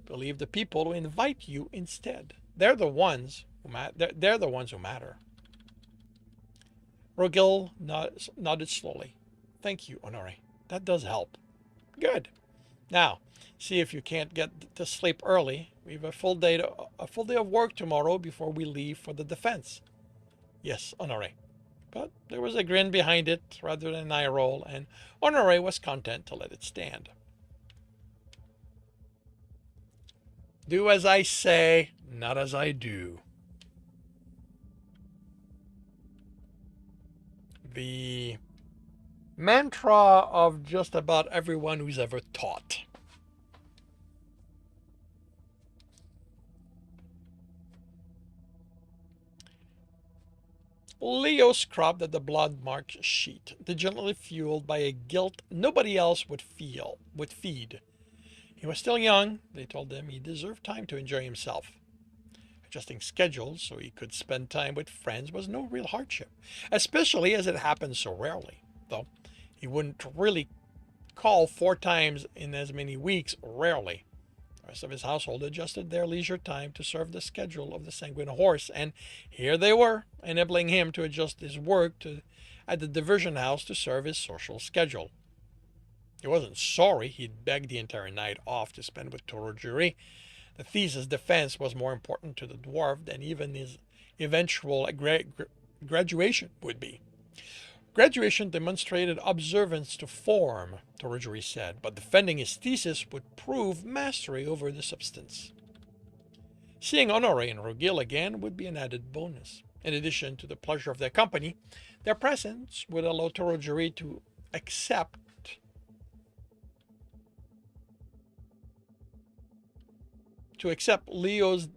Believe the people who invite you instead. They're the ones who matter. Rogil nodded slowly. Thank you, Honore. That does help. Good. Now, see if you can't get to sleep early. We have a full day of work tomorrow before we leave for the defense. Yes, Honore. But there was a grin behind it rather than an eye roll, and Honore was content to let it stand. Do as I say, not as I do. The mantra of just about everyone who's ever taught. Leo scrubbed at the blood-marked sheet, diligently fueled by a guilt nobody else would feed. He was still young, they told him. He deserved time to enjoy himself. Adjusting schedules so he could spend time with friends was no real hardship, especially as it happened so rarely, though he wouldn't really call 4 times in as many weeks rarely. The rest of his household adjusted their leisure time to serve the schedule of the Sanguine Horse, and here they were, enabling him to adjust his work at the diversion house to serve his social schedule. He wasn't sorry he'd begged the entire night off to spend with Torojuri. The thesis defense was more important to the dwarf than even his eventual graduation would be. Graduation demonstrated observance to form, Torojuri said, but defending his thesis would prove mastery over the substance. Seeing Honore and Rogil again would be an added bonus. In addition to the pleasure of their company, their presence would allow Torojuri to accept Leo's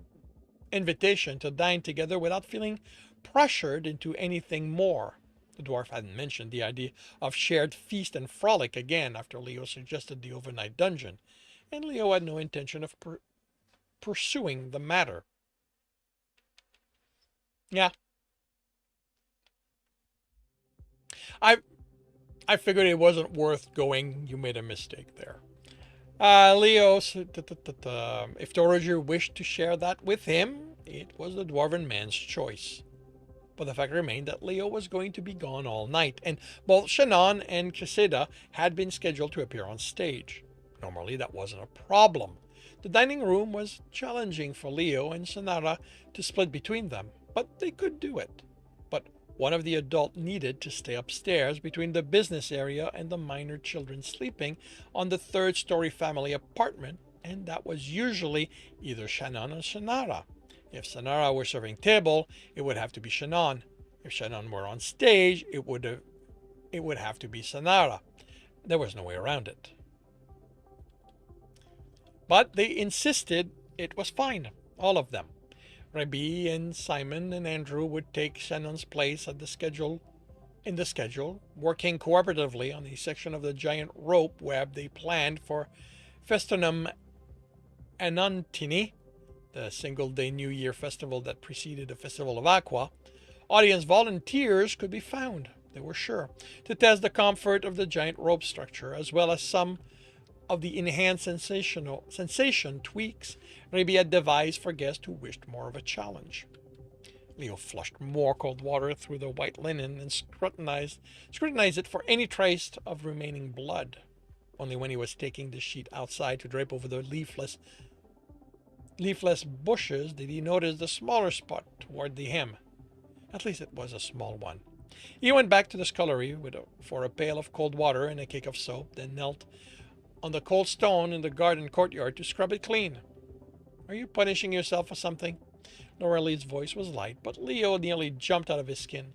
invitation to dine together without feeling pressured into anything more. The dwarf hadn't mentioned the idea of shared feast and frolic again after Leo suggested the overnight dungeon, and Leo had no intention of pursuing the matter. Yeah. I figured it wasn't worth going. You made a mistake there. Leo, if Doroger wished to share that with him, it was the dwarven man's choice. But the fact remained that Leo was going to be gone all night, and both Shannon and Cressida had been scheduled to appear on stage. Normally, that wasn't a problem. The dining room was challenging for Leo and Sonara to split between them, but they could do it. But one of the adults needed to stay upstairs between the business area and the minor children sleeping on the third-story family apartment, and that was usually either Shannon or Sonara. If Sonara were serving table, it would have to be Shannon. If Shannon were on stage, it would have to be Sonara. There was no way around it. But they insisted it was fine, all of them. Rabbi and Simon and Andrew would take Shannon's place in the schedule, working cooperatively on a section of the giant rope web they planned for Festinum Anontini, the single-day New Year festival that preceded the Festival of Aqua. Audience volunteers could be found, they were sure, to test the comfort of the giant rope structure, as well as some of the enhanced sensation tweaks Rabbi had devised for guests who wished more of a challenge. Leo flushed more cold water through the white linen and scrutinized it for any trace of remaining blood. Only when he was taking the sheet outside to drape over the leafless bushes did he notice the smaller spot toward the hem. At least it was a small one. He went back to the scullery for a pail of cold water and a cake of soap, then knelt on the cold stone in the garden courtyard to scrub it clean. Are you punishing yourself for something? Laurelie's voice was light, but Leo nearly jumped out of his skin.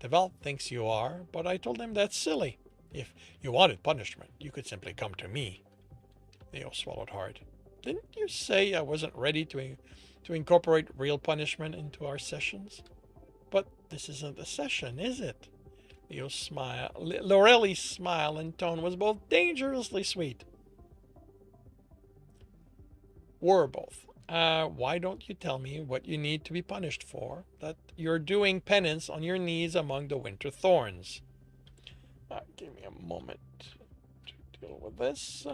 Deval thinks you are, but I told him that's silly. If you wanted punishment, you could simply come to me. Leo swallowed hard. Didn't you say I wasn't ready to incorporate real punishment into our sessions? But this isn't a session, is it? Laurelie's smile and tone was both dangerously sweet. Were both. Why don't you tell me what you need to be punished for? That you're doing penance on your knees among the winter thorns. Give me a moment to deal with this.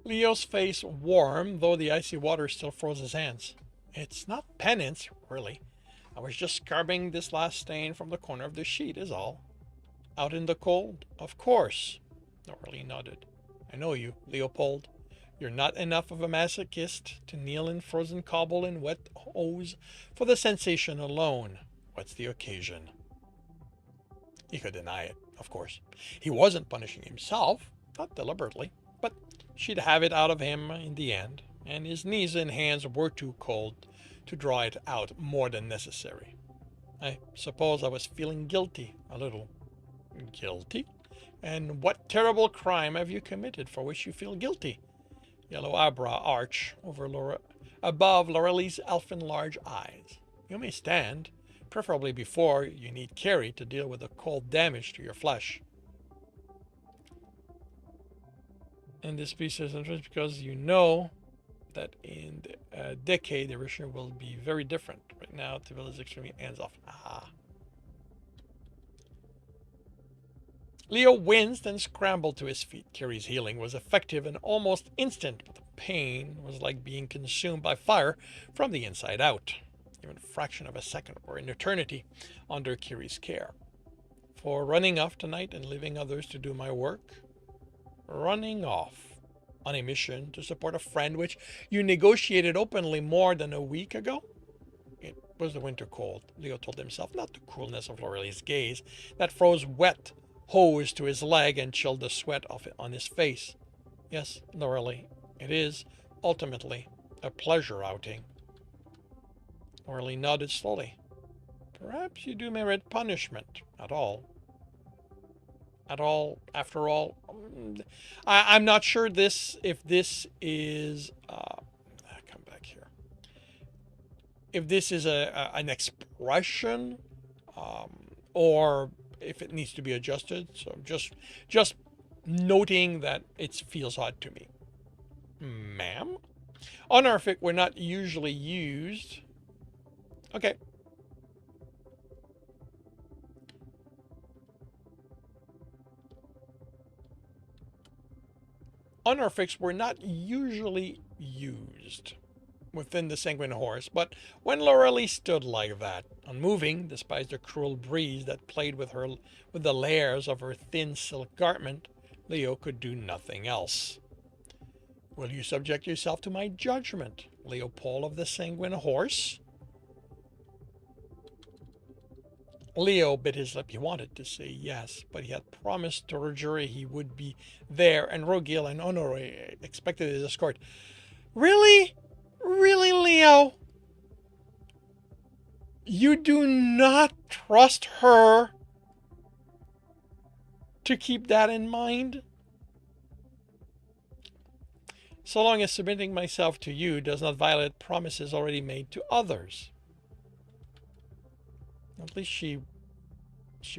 Leo's face warmed, though the icy water still froze his hands. It's not penance, really. I was just scrubbing this last stain from the corner of the sheet, is all. Out in the cold? Of course. Norley nodded. I know you, Leopold. You're not enough of a masochist to kneel in frozen cobble and wet hose for the sensation alone. What's the occasion? He could deny it, of course. He wasn't punishing himself, not deliberately, but she'd have it out of him in the end, and his knees and hands were too cold to draw it out more than necessary. I suppose I was feeling guilty, a little. Guilty? And what terrible crime have you committed for which you feel guilty? Yellow eyebrow arch above Laurelie's elfin large eyes. You may stand, preferably before you need carry to deal with the cold damage to your flesh. And this piece is interesting because you know that in a decade the version will be very different. Right now, Tevil is extremely hands-off. Leo winced and scrambled to his feet. Carrie's healing was effective and almost instant, but the pain was like being consumed by fire from the inside out. Even a fraction of a second or an eternity under Carrie's care. For running off tonight and leaving others to do my work? Running off on a mission to support a friend which you negotiated openly more than a week ago? It was the winter cold, Leo told himself, not the coolness of Laurelie's gaze that froze wet hose to his leg and chilled the sweat off it on his face. Yes, Lorelei, it is ultimately a pleasure outing. Lorelei nodded slowly. Perhaps you do merit punishment at all. At all, after all, I'm not sure if this is come back here. If this is an expression, or if it needs to be adjusted. So just noting that it feels odd to me. Ma'am? Honorific were not usually used. Okay. Honorifics were not usually used within the Sanguine Horse, but when Lorelei stood like that, unmoving, despite the cruel breeze that played with the layers of her thin silk garment, Leo could do nothing else. Will you subject yourself to my judgment, Leopold of the Sanguine Horse? Leo bit his lip. He wanted to say yes, but he had promised to Rogeri he would be there, and Rogil and Honore expected his escort. Really? Really, Leo? You do not trust her to keep that in mind? So long as submitting myself to you does not violate promises already made to others. At least she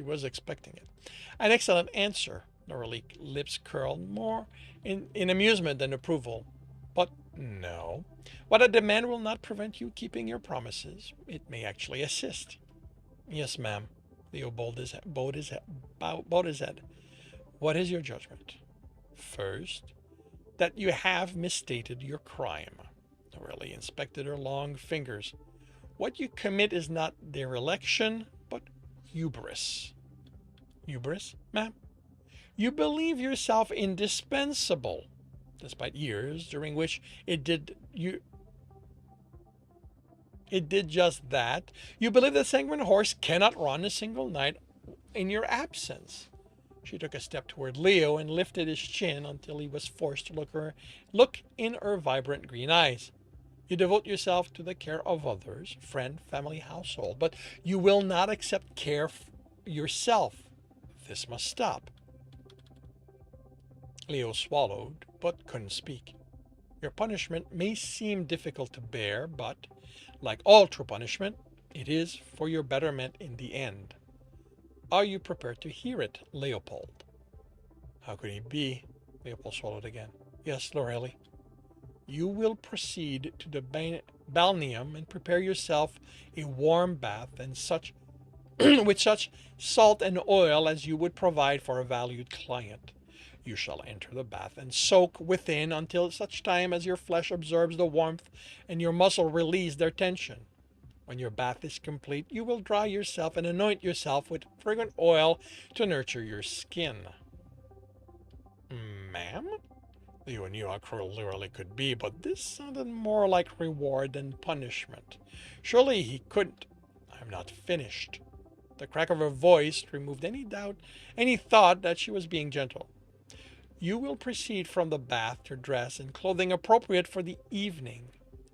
was expecting it. An excellent answer. Lorelei lips curled more in amusement than approval. But no. What I demand will not prevent you keeping your promises. It may actually assist. Yes, ma'am. Leo bowed his head. What is your judgment? First, that you have misstated your crime. Lorelei inspected her long fingers. What you commit is not dereliction, but hubris. Hubris, ma'am? You believe yourself indispensable, despite years during which it did just that. You believe the Sanguine Horse cannot run a single night in your absence. She took a step toward Leo and lifted his chin until he was forced to look in her vibrant green eyes. You devote yourself to the care of others, friend, family, household, but you will not accept care yourself. This must stop. Leo swallowed, but couldn't speak. Your punishment may seem difficult to bear, but, like all true punishment, it is for your betterment in the end. Are you prepared to hear it, Leopold? How could he be? Leopold swallowed again. Yes, Lorelei. You will proceed to the balneum and prepare yourself a warm bath and such with such salt and oil as you would provide for a valued client. You shall enter the bath and soak within until such time as your flesh absorbs the warmth and your muscle release their tension. When your bath is complete, you will dry yourself and anoint yourself with fragrant oil to nurture your skin. Ma'am? Leo knew how cruel Lorelei could be, but this sounded more like reward than punishment. Surely he couldn't. I'm not finished. The crack of her voice removed any doubt, any thought that she was being gentle. You will proceed from the bath to dress in clothing appropriate for the evening.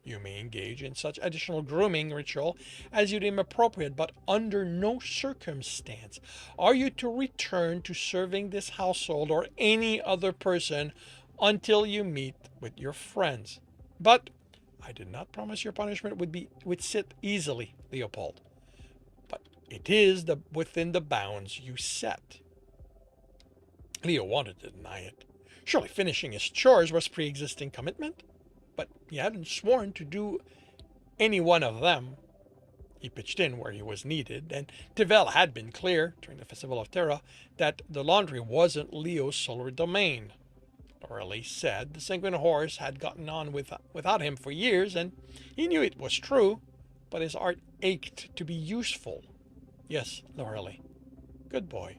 You may engage in such additional grooming ritual as you deem appropriate, but under no circumstance are you to return to serving this household or any other person until you meet with your friends. But I did not promise your punishment would sit easily, Leopold. But it is within the bounds you set. Leo wanted to deny it. Surely finishing his chores was pre-existing commitment. But he hadn't sworn to do any one of them. He pitched in where he was needed, and Tivel had been clear during the Festival of Terra that the laundry wasn't Leo's sole domain. Lorelei said the Sanguine Horse had gotten on without him for years, and he knew it was true, but his art ached to be useful. Yes, Lorelei. Good boy.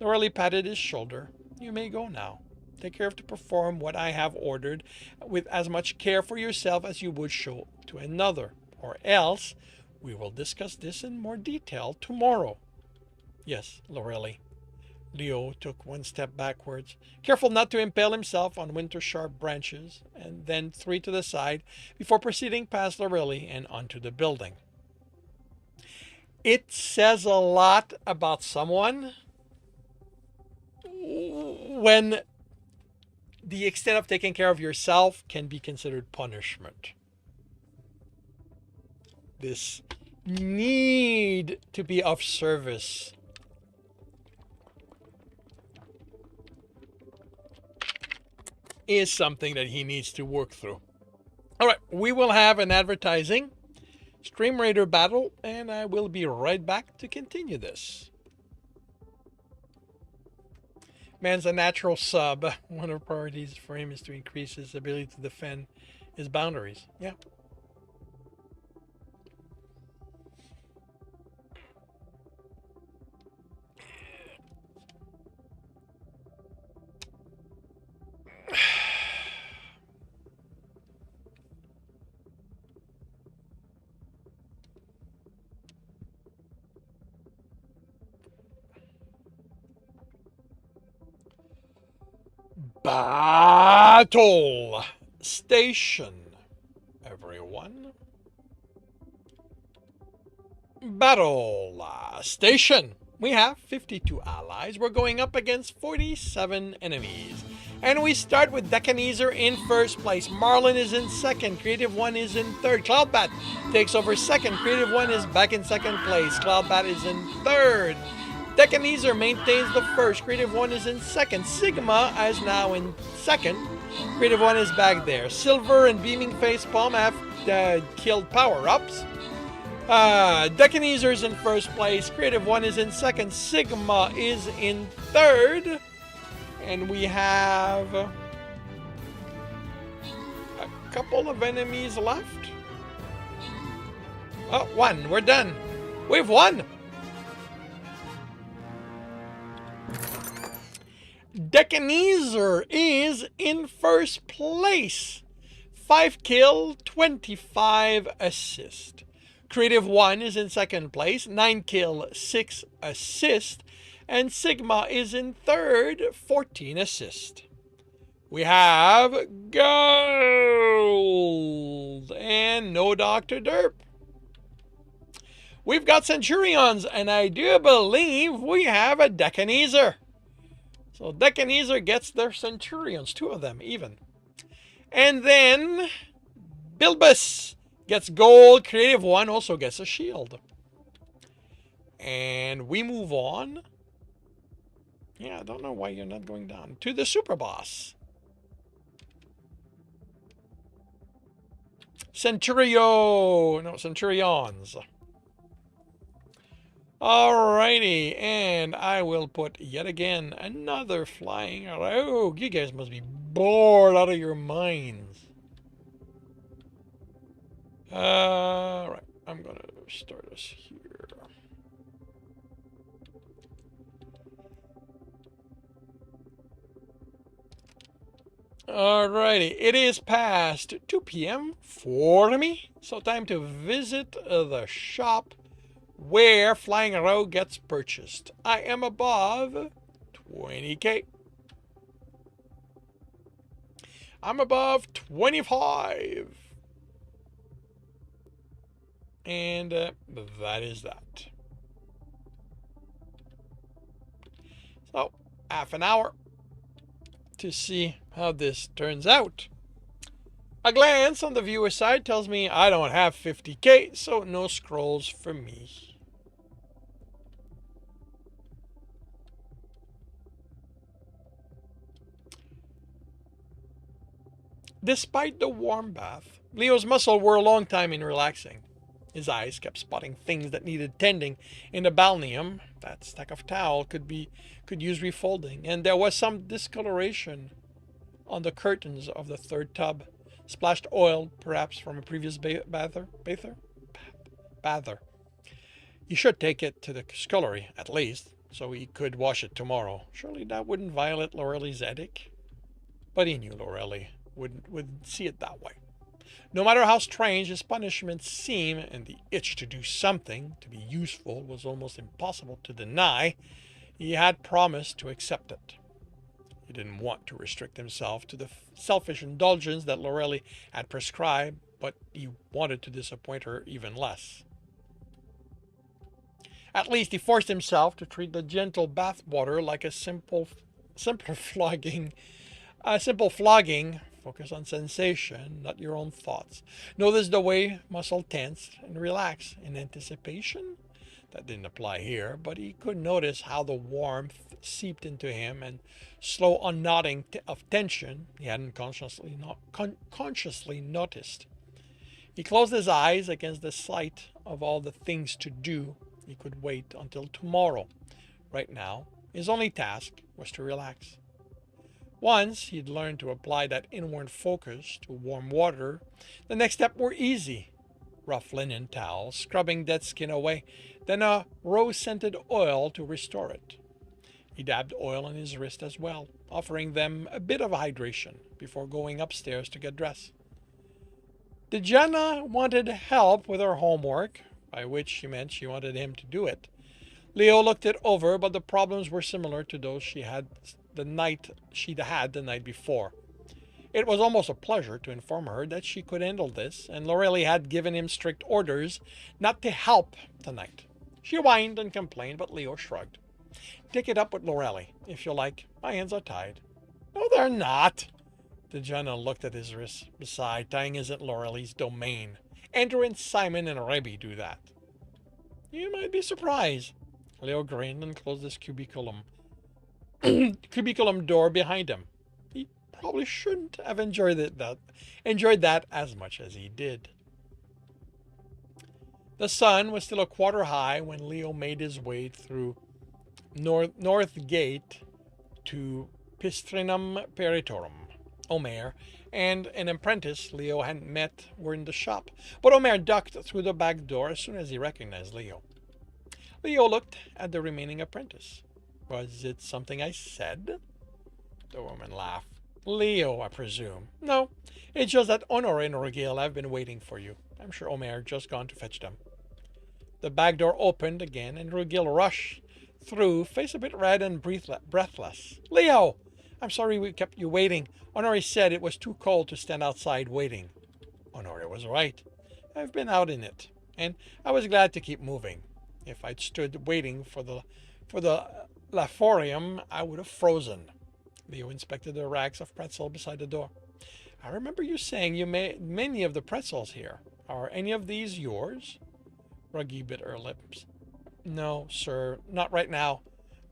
Lorelei patted his shoulder. You may go now. Take care to perform what I have ordered with as much care for yourself as you would show to another, or else we will discuss this in more detail tomorrow. Yes, Lorelei. Leo took one step backwards, careful not to impale himself on winter-sharp branches, and then 3 to the side before proceeding past Lorelli and onto the building. It says a lot about someone when the extent of taking care of yourself can be considered punishment. This need to be of service is something that he needs to work through. All right, we will have an advertising Stream Raider battle, and I will be right back to continue this. Man's a natural sub. One of the priorities for him is to increase his ability to defend his boundaries. Yeah. Battle station, everyone. Battle station. We have 52 allies. We're going up against 47 enemies. And we start with Decanezer in first place. Marlin is in second. Creative 1 is in third. Cloudbat takes over second. Creative 1 is back in second place. Cloudbat is in third. Decanezer maintains the first. Creative 1 is in second. Sigma is now in second. Creative 1 is back there. Silver and Beaming Facepalm have killed power-ups. Decanezer is in first place. Creative 1 is in second. Sigma is in third. And we have a couple of enemies left. Oh, one. We're done. We've won. Decanezer is in first place. 5 kill, 25 assist. Creative 1 is in second place. 9 kill, 6 assist. And Sigma is in third, 14 assist. We have gold and no Dr. Derp. We've got Centurions, and I do believe we have a Decanezer. So Decanezer gets their Centurions, 2 of them even. And then Bilbus gets gold. Creative 1 also gets a shield. And we move on. Yeah, I don't know why you're not going down. To the Super Boss. Centurions. Alrighty, and I will put yet again another flying rogue. You guys must be bored out of your minds. Right, I'm gonna start us here. Alrighty, it is past 2 p.m. for me, so time to visit the shop where Flying Rogue gets purchased. I am above 20k. I'm above 25. And that is that. So, half an hour to see how this turns out. A glance on the viewer side tells me I don't have 50k, so no scrolls for me. Despite the warm bath, Leo's muscles were a long time in relaxing. His eyes kept spotting things that needed tending in the balneum. That stack of towel could use refolding, and there was some discoloration on the curtains of the third tub. Splashed oil, perhaps from a previous bather. He should take it to the scullery, at least, so he could wash it tomorrow. Surely that wouldn't violate Lorelli's edict? But he knew Lorelli would see it that way. No matter how strange his punishments seemed, and the itch to do something, to be useful, was almost impossible to deny, He had promised to accept it. He didn't want to restrict himself to the selfish indulgence that Lorelei had prescribed, but he wanted to disappoint her even less. At least he forced himself to treat the gentle bathwater like a simple flogging. A simple flogging. Focus on sensation, not your own thoughts. Notice the way muscle tense and relax in anticipation. That didn't apply here, but he could notice how the warmth seeped into him and slow unknotting of tension he hadn't consciously noticed. He closed his eyes against the sight of all the things to do. He could wait until tomorrow. Right now, his only task was to relax. Once he'd learned to apply that inward focus to warm water, the next step were easy. Rough linen towels, scrubbing dead skin away, then a rose-scented oil to restore it. He dabbed oil on his wrist as well, offering them a bit of hydration before going upstairs to get dressed. Dejana wanted help with her homework, by which she meant she wanted him to do it. Leo looked it over, but the problems were similar to those she'd had the night before. It was almost a pleasure to inform her that she could handle this, and Lorelei had given him strict orders not to help tonight. She whined and complained, but Leo shrugged. Take it up with Lorelei, if you like. My hands are tied. No, they're not. Dejana looked at his wrist. Besides, tying isn't Lorelei's domain. Andrew and Simon and Rebby do that. You might be surprised. Leo grinned and closed his cubiculum door behind him. He probably shouldn't have enjoyed that as much as he did. The sun was still a quarter high when Leo made his way through North Gate to Pistrinum Peritorum. Omer and an apprentice Leo hadn't met were in the shop, but Omer ducked through the back door as soon as he recognized Leo. Leo looked at the remaining apprentice. Was it something I said? The woman laughed. Leo, I presume. No, it's just that Honore and Regil have been waiting for you. I'm sure Omer just gone to fetch them. The back door opened again, and Regil rushed through, face a bit red and breathless. Leo! I'm sorry we kept you waiting. Honore said it was too cold to stand outside waiting. Honore was right. I've been out in it, and I was glad to keep moving. If I'd stood waiting for the Laforium, I would have frozen. Leo inspected the racks of pretzel beside the door. I remember you saying you made many of the pretzels here. Are any of these yours? Ruggie bit her lips. No, sir, not right now.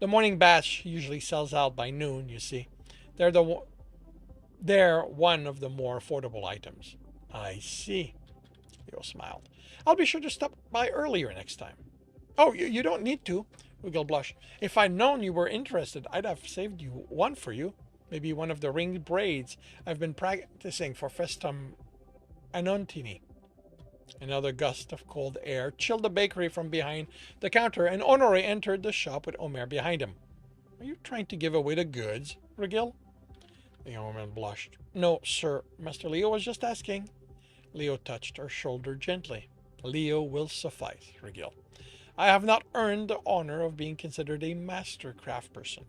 The morning batch usually sells out by noon, you see. They're one of the more affordable items. I see. Leo smiled. I'll be sure to stop by earlier next time. Oh, you don't need to. Wiggle blushed. If I'd known you were interested, I'd have saved you one for you. Maybe one of the ringed braids I've been practicing for Festum Anontini. Another gust of cold air chilled the bakery from behind the counter, and Honore entered the shop with Omer behind him. Are you trying to give away the goods, Regil? The young woman blushed. No, sir. Master Leo was just asking. Leo touched her shoulder gently. Leo will suffice, Regil. I have not earned the honor of being considered a master craft person.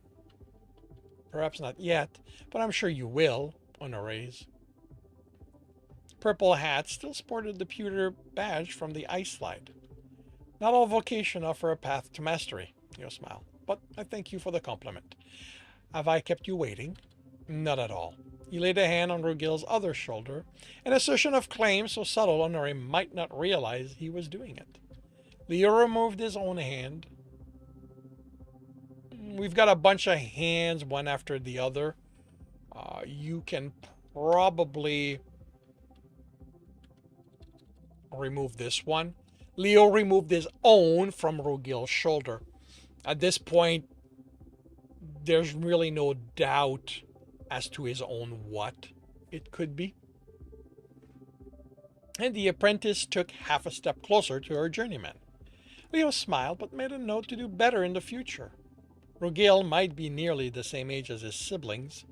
Perhaps not yet, but I'm sure you will, Honore's purple hat still sported the pewter badge from the ice slide. Not all vocation offer a path to mastery, Leo smiled, but I thank you for the compliment. Have I kept you waiting? Not at all. He laid a hand on Rugil's other shoulder, an assertion of claim so subtle Honore might not realize he was doing it. Leo removed his own hand. We've got a bunch of hands, one after the other. You can probably remove this one. Leo removed his own from Rugil's shoulder. At this point, there's really no doubt as to his own what it could be. And the apprentice took half a step closer to her journeyman. Leo smiled, but made a note to do better in the future. Rugil might be nearly the same age as his siblings,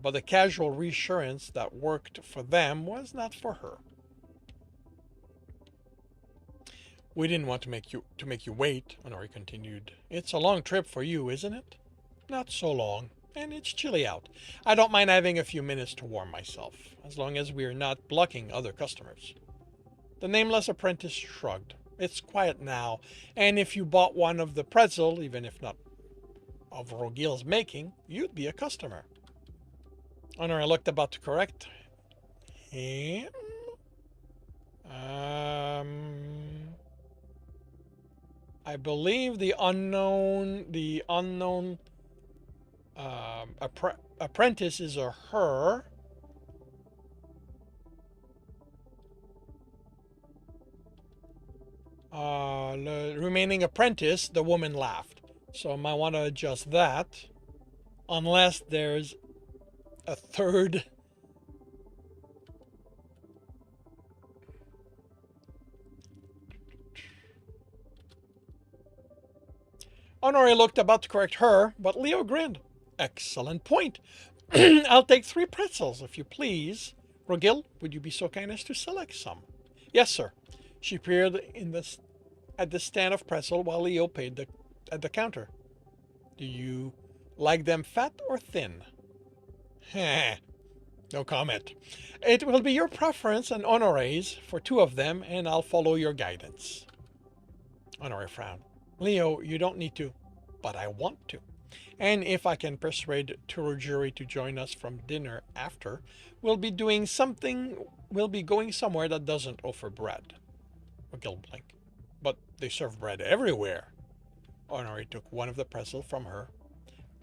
but the casual reassurance that worked for them was not for her. We didn't want to make you wait, Honori continued. It's a long trip for you, isn't it? Not so long, and it's chilly out. I don't mind having a few minutes to warm myself, as long as we're not blocking other customers. The nameless apprentice shrugged. It's quiet now, and if you bought one of the pretzel, even if not of Rogil's making, you'd be a customer. Honor looked about to correct him. I believe the unknown apprentice is a her. The remaining apprentice, the woman laughed. So I might want to adjust that. Unless there's a third. Honore looked about to correct her, but Leo grinned. Excellent point. I'll take 3 pretzels, if you please. Rogil, would you be so kind as to select some? Yes, sir. She peered at the stand of pretzel while Leo paid at the counter. Do you like them fat or thin? Heh. No comment. It will be your preference and Honore's for 2 of them, and I'll follow your guidance. Honore frowned. Leo, you don't need to, but I want to. And if I can persuade Turojuri to join us from dinner after, we'll be going somewhere that doesn't offer bread. Rogil blinked. But they serve bread everywhere. Honore took one of the pretzels from her.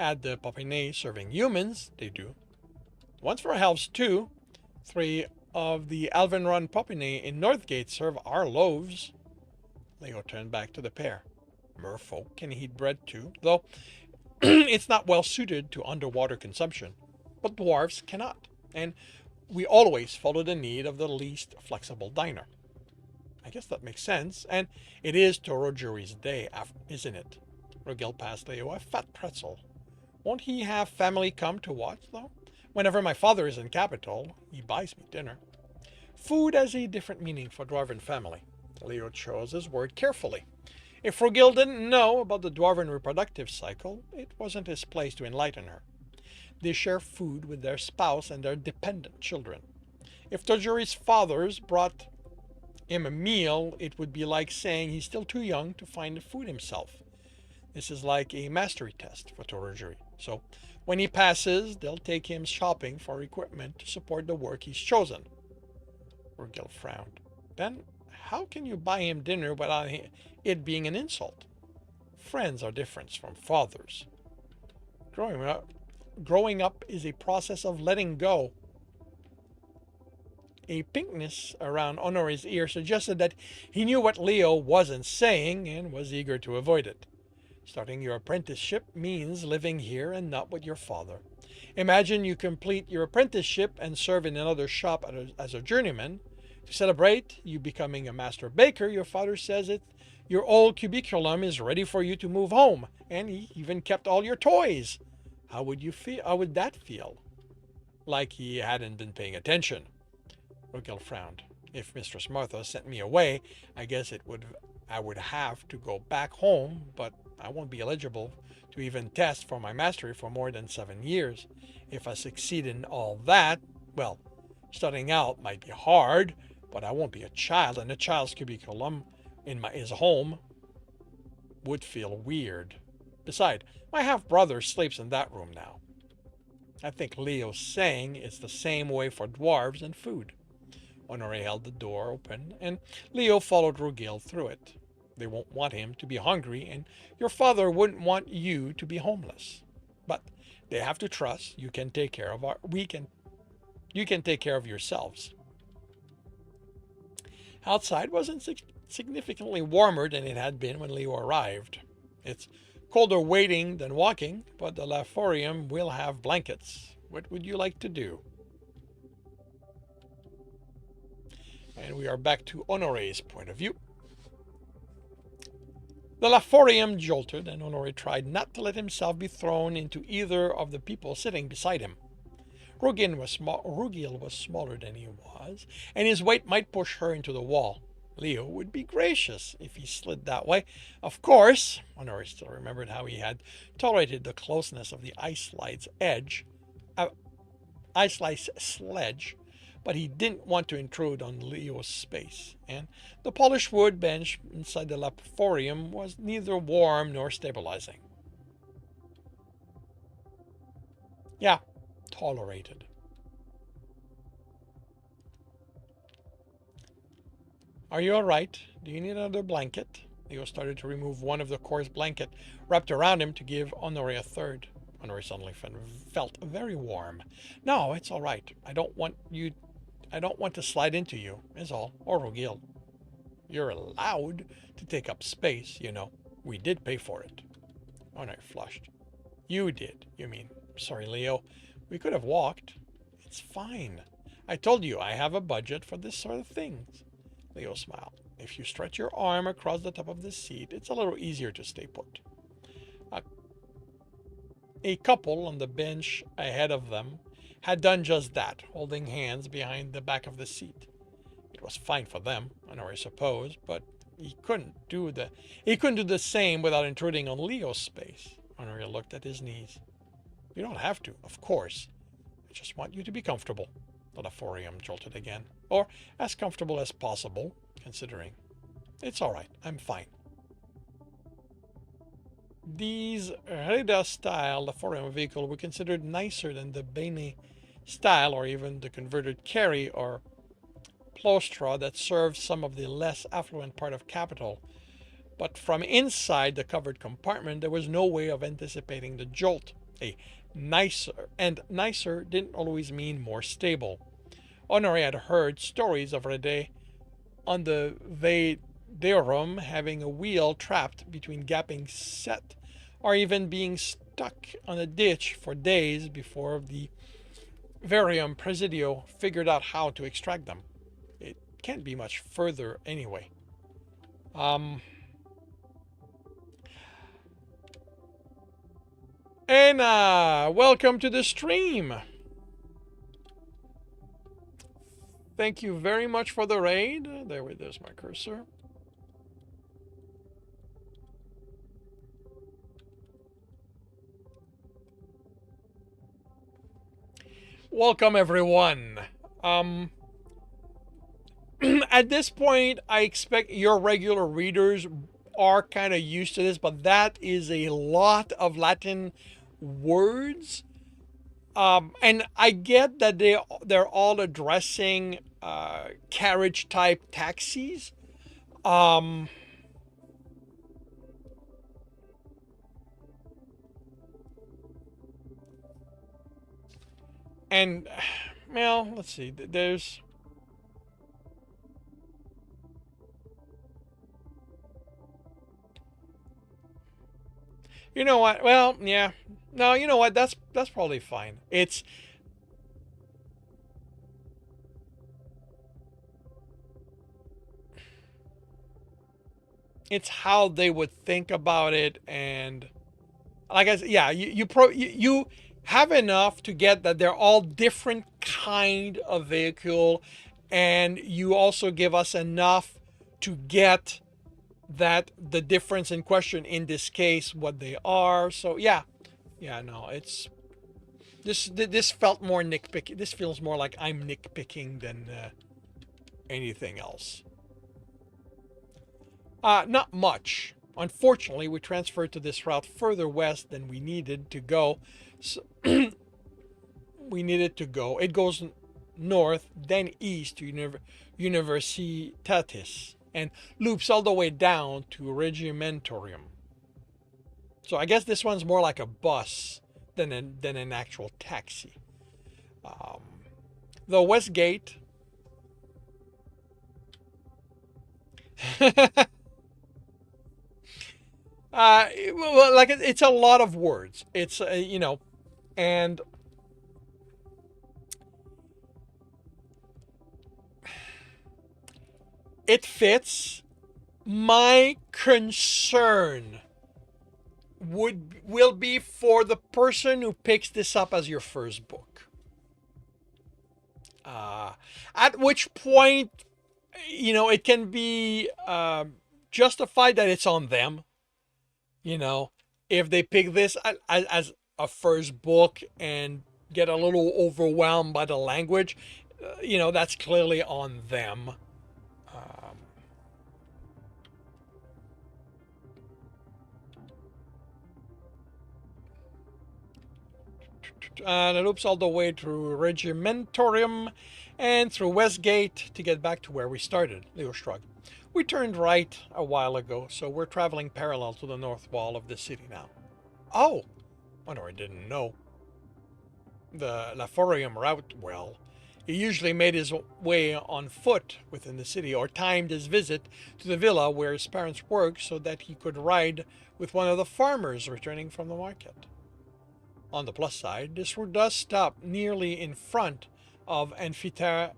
At the Popinay serving humans, they do. Once for elves too. 3 of the Alvinrun Popinay in Northgate serve our loaves. Leo turned back to the pair. Merfolk can eat bread too, though it's not well suited to underwater consumption. But dwarves cannot, and we always follow the need of the least flexible diner. I guess that makes sense, and it is Torojuri's day, isn't it? Rogil passed Leo a fat pretzel. Won't he have family come to watch, though? Whenever my father is in capital, he buys me dinner. Food has a different meaning for dwarven family. Leo chose his word carefully. If Rogil didn't know about the dwarven reproductive cycle, it wasn't his place to enlighten her. They share food with their spouse and their dependent children. If Tojuri's fathers brought him a meal, it would be like saying he's still too young to find the food himself. This is like a mastery test for Torojuri. So when he passes, they'll take him shopping for equipment to support the work he's chosen. Rogil frowned. Then how can you buy him dinner without it being an insult? Friends are different from fathers. Growing up is a process of letting go. A pinkness around Honore's ear suggested that he knew what Leo wasn't saying and was eager to avoid it. Starting your apprenticeship means living here and not with your father. Imagine you complete your apprenticeship and serve in another shop as a journeyman. To celebrate you becoming a master baker, your father says your old cubiculum is ready for you to move home, and he even kept all your toys. How would you feel? How would that feel? Like he hadn't been paying attention. Rogil frowned. If Mistress Martha sent me away, I guess I would have to go back home, but I won't be eligible to even test for my mastery for more than 7 years. If I succeed in all that, well, starting out might be hard, but I won't be a child, and a child's cubiculum in his home would feel weird. Besides, my half-brother sleeps in that room now. I think Leo's saying it's the same way for dwarves and food. Honore held the door open, and Leo followed Rogil through it. They won't want him to be hungry, and your father wouldn't want you to be homeless. But they have to trust you can take care of you can take care of yourselves. Outside wasn't significantly warmer than it had been when Leo arrived. It's colder waiting than walking, but the Laforium will have blankets. What would you like to do? And we are back to Honore's point of view. The Laforium jolted, and Honore tried not to let himself be thrown into either of the people sitting beside him. Rogil was smaller than he was, and his weight might push her into the wall. Leo would be gracious if he slid that way. Of course, Honore still remembered how he had tolerated the closeness of the ice slice sledge, but he didn't want to intrude on Leo's space, and the polished wood bench inside the laboratorium was neither warm nor stabilizing. Yeah, tolerated. Are you all right? Do you need another blanket? Leo started to remove one of the coarse blanket wrapped around him to give Honore a third. Honore suddenly felt very warm. No, it's all right. I don't want to slide into you, is all, or Rugil. You're allowed to take up space, you know. We did pay for it. Honore flushed. You did, you mean. Sorry, Leo. We could have walked. It's fine. I told you I have a budget for this sort of things. Leo smiled. If you stretch your arm across the top of the seat, it's a little easier to stay put. A couple on the bench ahead of them had done just that, holding hands behind the back of the seat. It was fine for them, I suppose, but he couldn't do the same without intruding on Leo's space. Honore looked at his knees. You don't have to, of course. I just want you to be comfortable. The laboratorium jolted again. Or as comfortable as possible, considering. It's all right. I'm fine. These Reda-style laboratorium vehicles were considered nicer than the Bene style or even the converted carry or plaustra that served some of the less affluent part of capital. But from inside the covered compartment, there was no way of anticipating the jolt. Nicer didn't always mean more stable. Honore had heard stories of Rede on the Vederum having a wheel trapped between gapping set, or even being stuck on a ditch for days before the Varium Presidio figured out how to extract them. It can't be much further anyway. Anna, welcome to the stream. Thank you very much for the raid. There's my cursor. Welcome everyone. At this point, I expect your regular readers are kind of used to this, but that is a lot of Latin words. And I get that they're all addressing carriage type taxis. And well, let's see. There's you know what? Well, yeah. No, you know what? That's probably fine. It's how they would think about it, and like I said, yeah, you have enough to get that they're all different kind of vehicle, and you also give us enough to get that the difference in question in this case what they are. So yeah, no, it's this felt more nitpicky. This feels more like I'm nitpicking than anything else. Not much. Unfortunately, we transferred to this route further west than we needed to go. So we needed to go. It goes north, then east to Universitatis, and loops all the way down to Regimentorium. So I guess this one's more like a bus than an actual taxi. The West Gate. Well, like it's a lot of words. It's and it fits. My concern will be for the person who picks this up as your first book. At which point it can be justified that it's on them. You know, if they pick this as a first book and get a little overwhelmed by the language, that's clearly on them. Um, and it loops all the way through Regimentorium and through Westgate to get back to where we started. Leo shrugged. We turned right a while ago, so we're traveling parallel to the north wall of the city now. Oh, wonder I didn't know. The Laforium route well. He usually made his way on foot within the city or timed his visit to the villa where his parents worked so that he could ride with one of the farmers returning from the market. On the plus side, this route does stop nearly in front of Amphitheatrum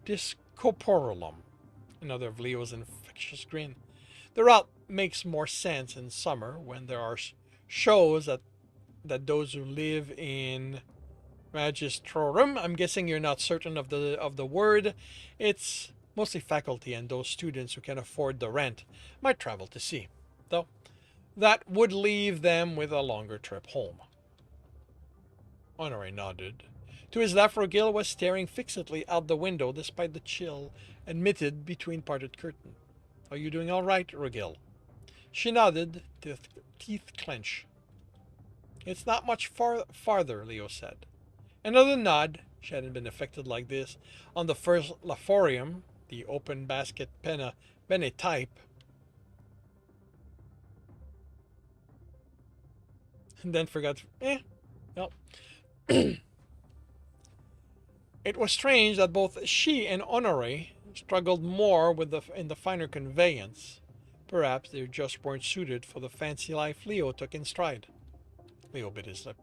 Discoporulum, another of Leo's infectious grin. The route makes more sense in summer when there are shows that those who live in Magistrorum, I'm guessing you're not certain of the word. It's mostly faculty and those students who can afford the rent might travel to see. Though that would leave them with a longer trip home. Honore nodded. To his left, Rogil was staring fixedly out the window despite the chill admitted between parted curtains. Are you doing all right, Rogil? She nodded, teeth clenched. It's not much farther, Leo said. Another nod. She hadn't been affected like this on the first Laforium, the open basket penna bene type. And then forgot. Well. It was strange that both she and Honore struggled more in the finer conveyance. Perhaps they just weren't suited for the fancy life Leo took in stride. Leo bit his lip.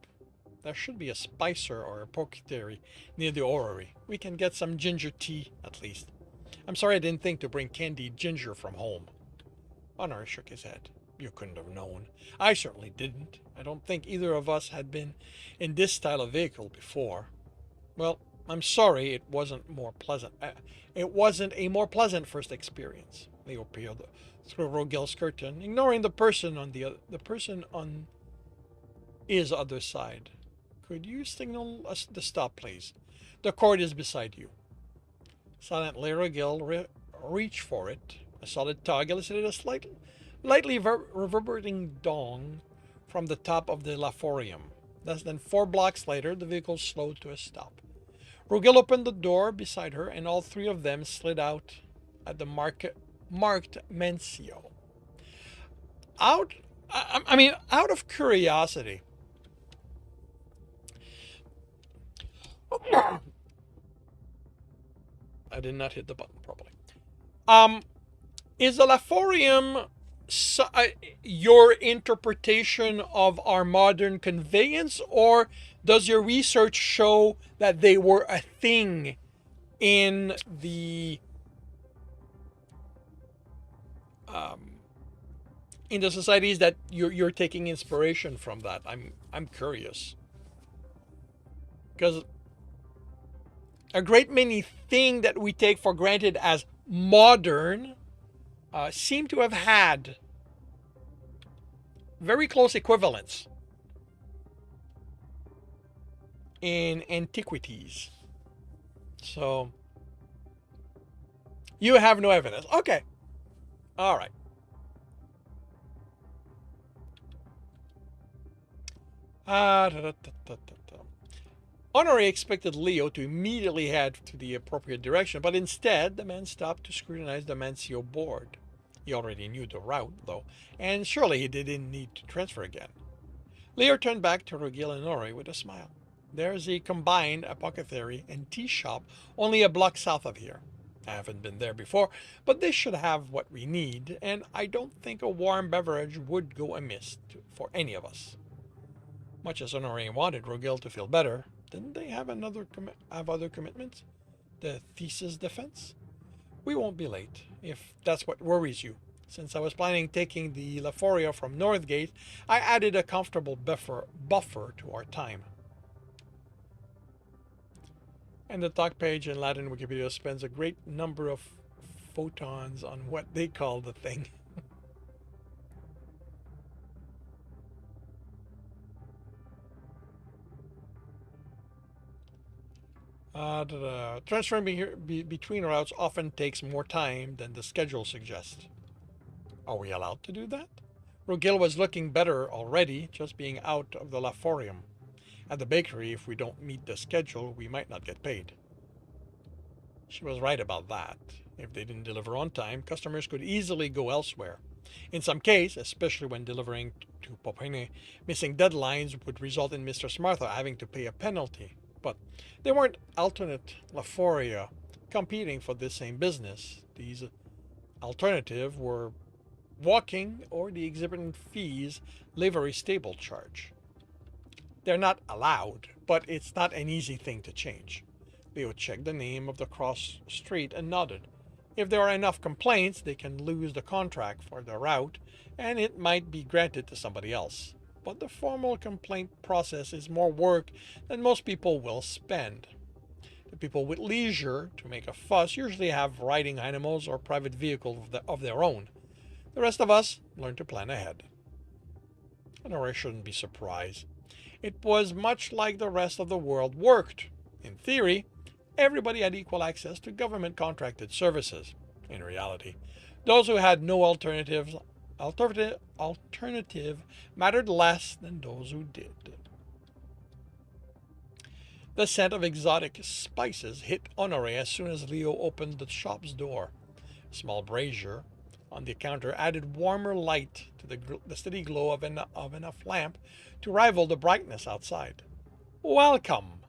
There should be a spicer or a apothecary near the orrery. We can get some ginger tea, at least. I'm sorry I didn't think to bring candied ginger from home. Honor shook his head. You couldn't have known. I certainly didn't. I don't think either of us had been in this style of vehicle before. Well, I'm sorry it wasn't more pleasant. It wasn't a more pleasant first experience. Leo peered through Rogil's curtain, ignoring the person on his other side. Could you signal us to stop, please? The cord is beside you. Silently, Rogil reached for it. A solid tug elicited a lightly reverberating dong from the top of the Laforium. Less than 4 blocks later, the vehicle slowed to a stop. Rogil opened the door beside her, and all three of them slid out at the marked Mencio. Out of curiosity, I did not hit the button properly. Is the Laforium your interpretation of our modern conveyance, or does your research show that they were a thing in the societies that you're taking inspiration from? That I'm curious, because a great many things that we take for granted as modern seem to have had very close equivalents in antiquities. So you have no evidence. Okay. All right. Honore expected Leo to immediately head to the appropriate direction, but instead the man stopped to scrutinize the Mancio board. He already knew the route, though, and surely he didn't need to transfer again. Leo turned back to Rogil and Honore with a smile. There's a combined apothecary and tea shop only a block south of here. I haven't been there before, but they should have what we need, and I don't think a warm beverage would go amiss for any of us. Much as Honore wanted Rogil to feel better, didn't they have other commitments? The thesis defense? We won't be late, if that's what worries you. Since I was planning taking the Laforia from Northgate, I added a comfortable buffer to our time. And the talk page in Latin Wikipedia spends a great number of photons on what they call the thing. Transferring between routes often takes more time than the schedule suggests. Are we allowed to do that? Rogil was looking better already, just being out of the Laforium. At the bakery, if we don't meet the schedule, we might not get paid. She was right about that. If they didn't deliver on time, customers could easily go elsewhere. In some cases, especially when delivering to Popene, missing deadlines would result in Mistress Martha having to pay a penalty. But there weren't alternate Laforia competing for the same business. These alternatives were walking or the exorbitant fees livery stable charge. They're not allowed, but it's not an easy thing to change. Leo checked the name of the cross street and nodded. If there are enough complaints, they can lose the contract for the route, and it might be granted to somebody else. But the formal complaint process is more work than most people will spend. The people with leisure to make a fuss usually have riding animals or private vehicles of their own. The rest of us learn to plan ahead. Honore shouldn't be surprised. It was much like the rest of the world worked. In theory, everybody had equal access to government contracted services. In reality, those who had no alternative mattered less than those who did. The scent of exotic spices hit Honore as soon as Leo opened the shop's door. A small brazier on the counter added warmer light to the steady glow of enough lamp to rival the brightness outside. Welcome!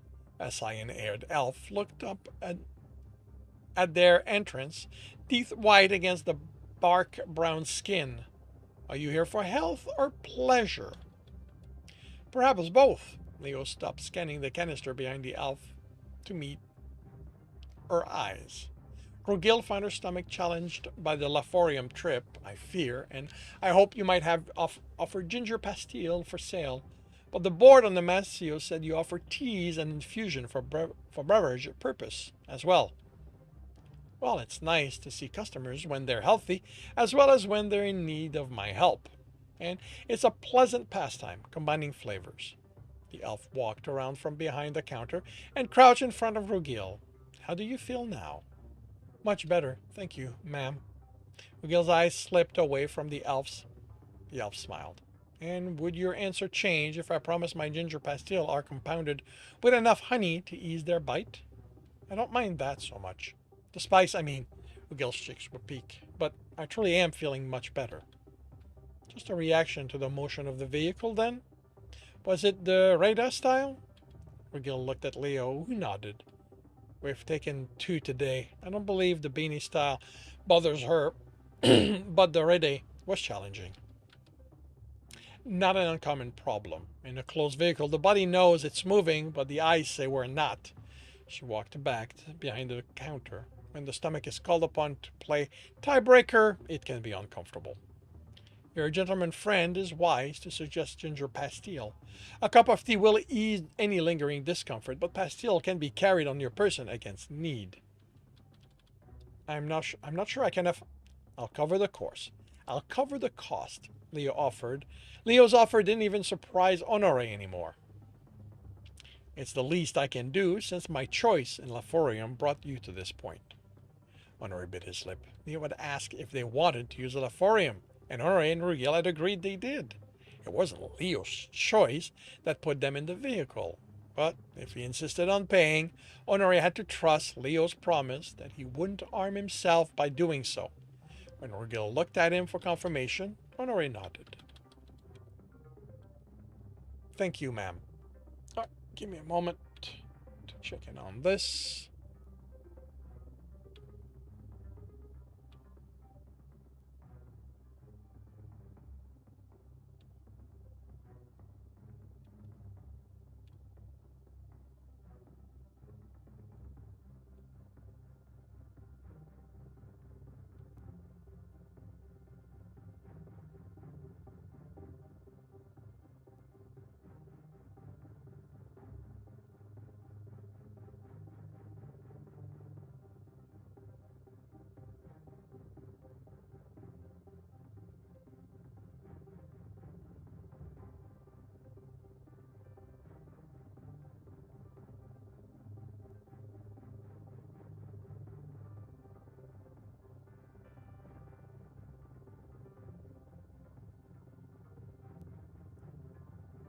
A cyan-haired elf looked up at their entrance, teeth white against the bark brown skin. Are you here for health or pleasure? Perhaps both. Leo stopped scanning the canister behind the elf to meet her eyes. Rogil found her stomach challenged by the Laforium trip, I fear, and I hope you might have offered ginger pastille for sale. But the board on the Masio said you offer teas and infusion for beverage purpose as well. Well, it's nice to see customers when they're healthy, as well as when they're in need of my help. And it's a pleasant pastime, combining flavors. The elf walked around from behind the counter and crouched in front of Rogil. How do you feel now? Much better, thank you, ma'am. Rogil's eyes slipped away from the elf's. The elf smiled. And would your answer change if I promised my ginger pastille are compounded with enough honey to ease their bite? I don't mind that so much. The spice, I mean, Rogil's cheeks were peaked, but I truly am feeling much better. Just a reaction to the motion of the vehicle, then? Was it the radar style? Rogil looked at Leo, who nodded. We've taken 2 today. I don't believe the beanie style bothers her, but the Rede was challenging. Not an uncommon problem. In a closed vehicle, the body knows it's moving, but the eyes say we're not. She walked back behind the counter. When the stomach is called upon to play tiebreaker, it can be uncomfortable. Your gentleman friend is wise to suggest ginger pastille. A cup of tea will ease any lingering discomfort, but pastille can be carried on your person against need. I'm not sure I can. I'll cover the course. I'll cover the cost. Leo offered. Leo's offer didn't even surprise Honore anymore. It's the least I can do since my choice in Laforium brought you to this point. Honore bit his lip. Leo had asked if they wanted to use a Laforium, and Honore and Rugil had agreed they did. It wasn't Leo's choice that put them in the vehicle. But if he insisted on paying, Honore had to trust Leo's promise that he wouldn't harm himself by doing so. When Rugil looked at him for confirmation, Honore nodded. Thank you, ma'am. Give me a moment to check in on this.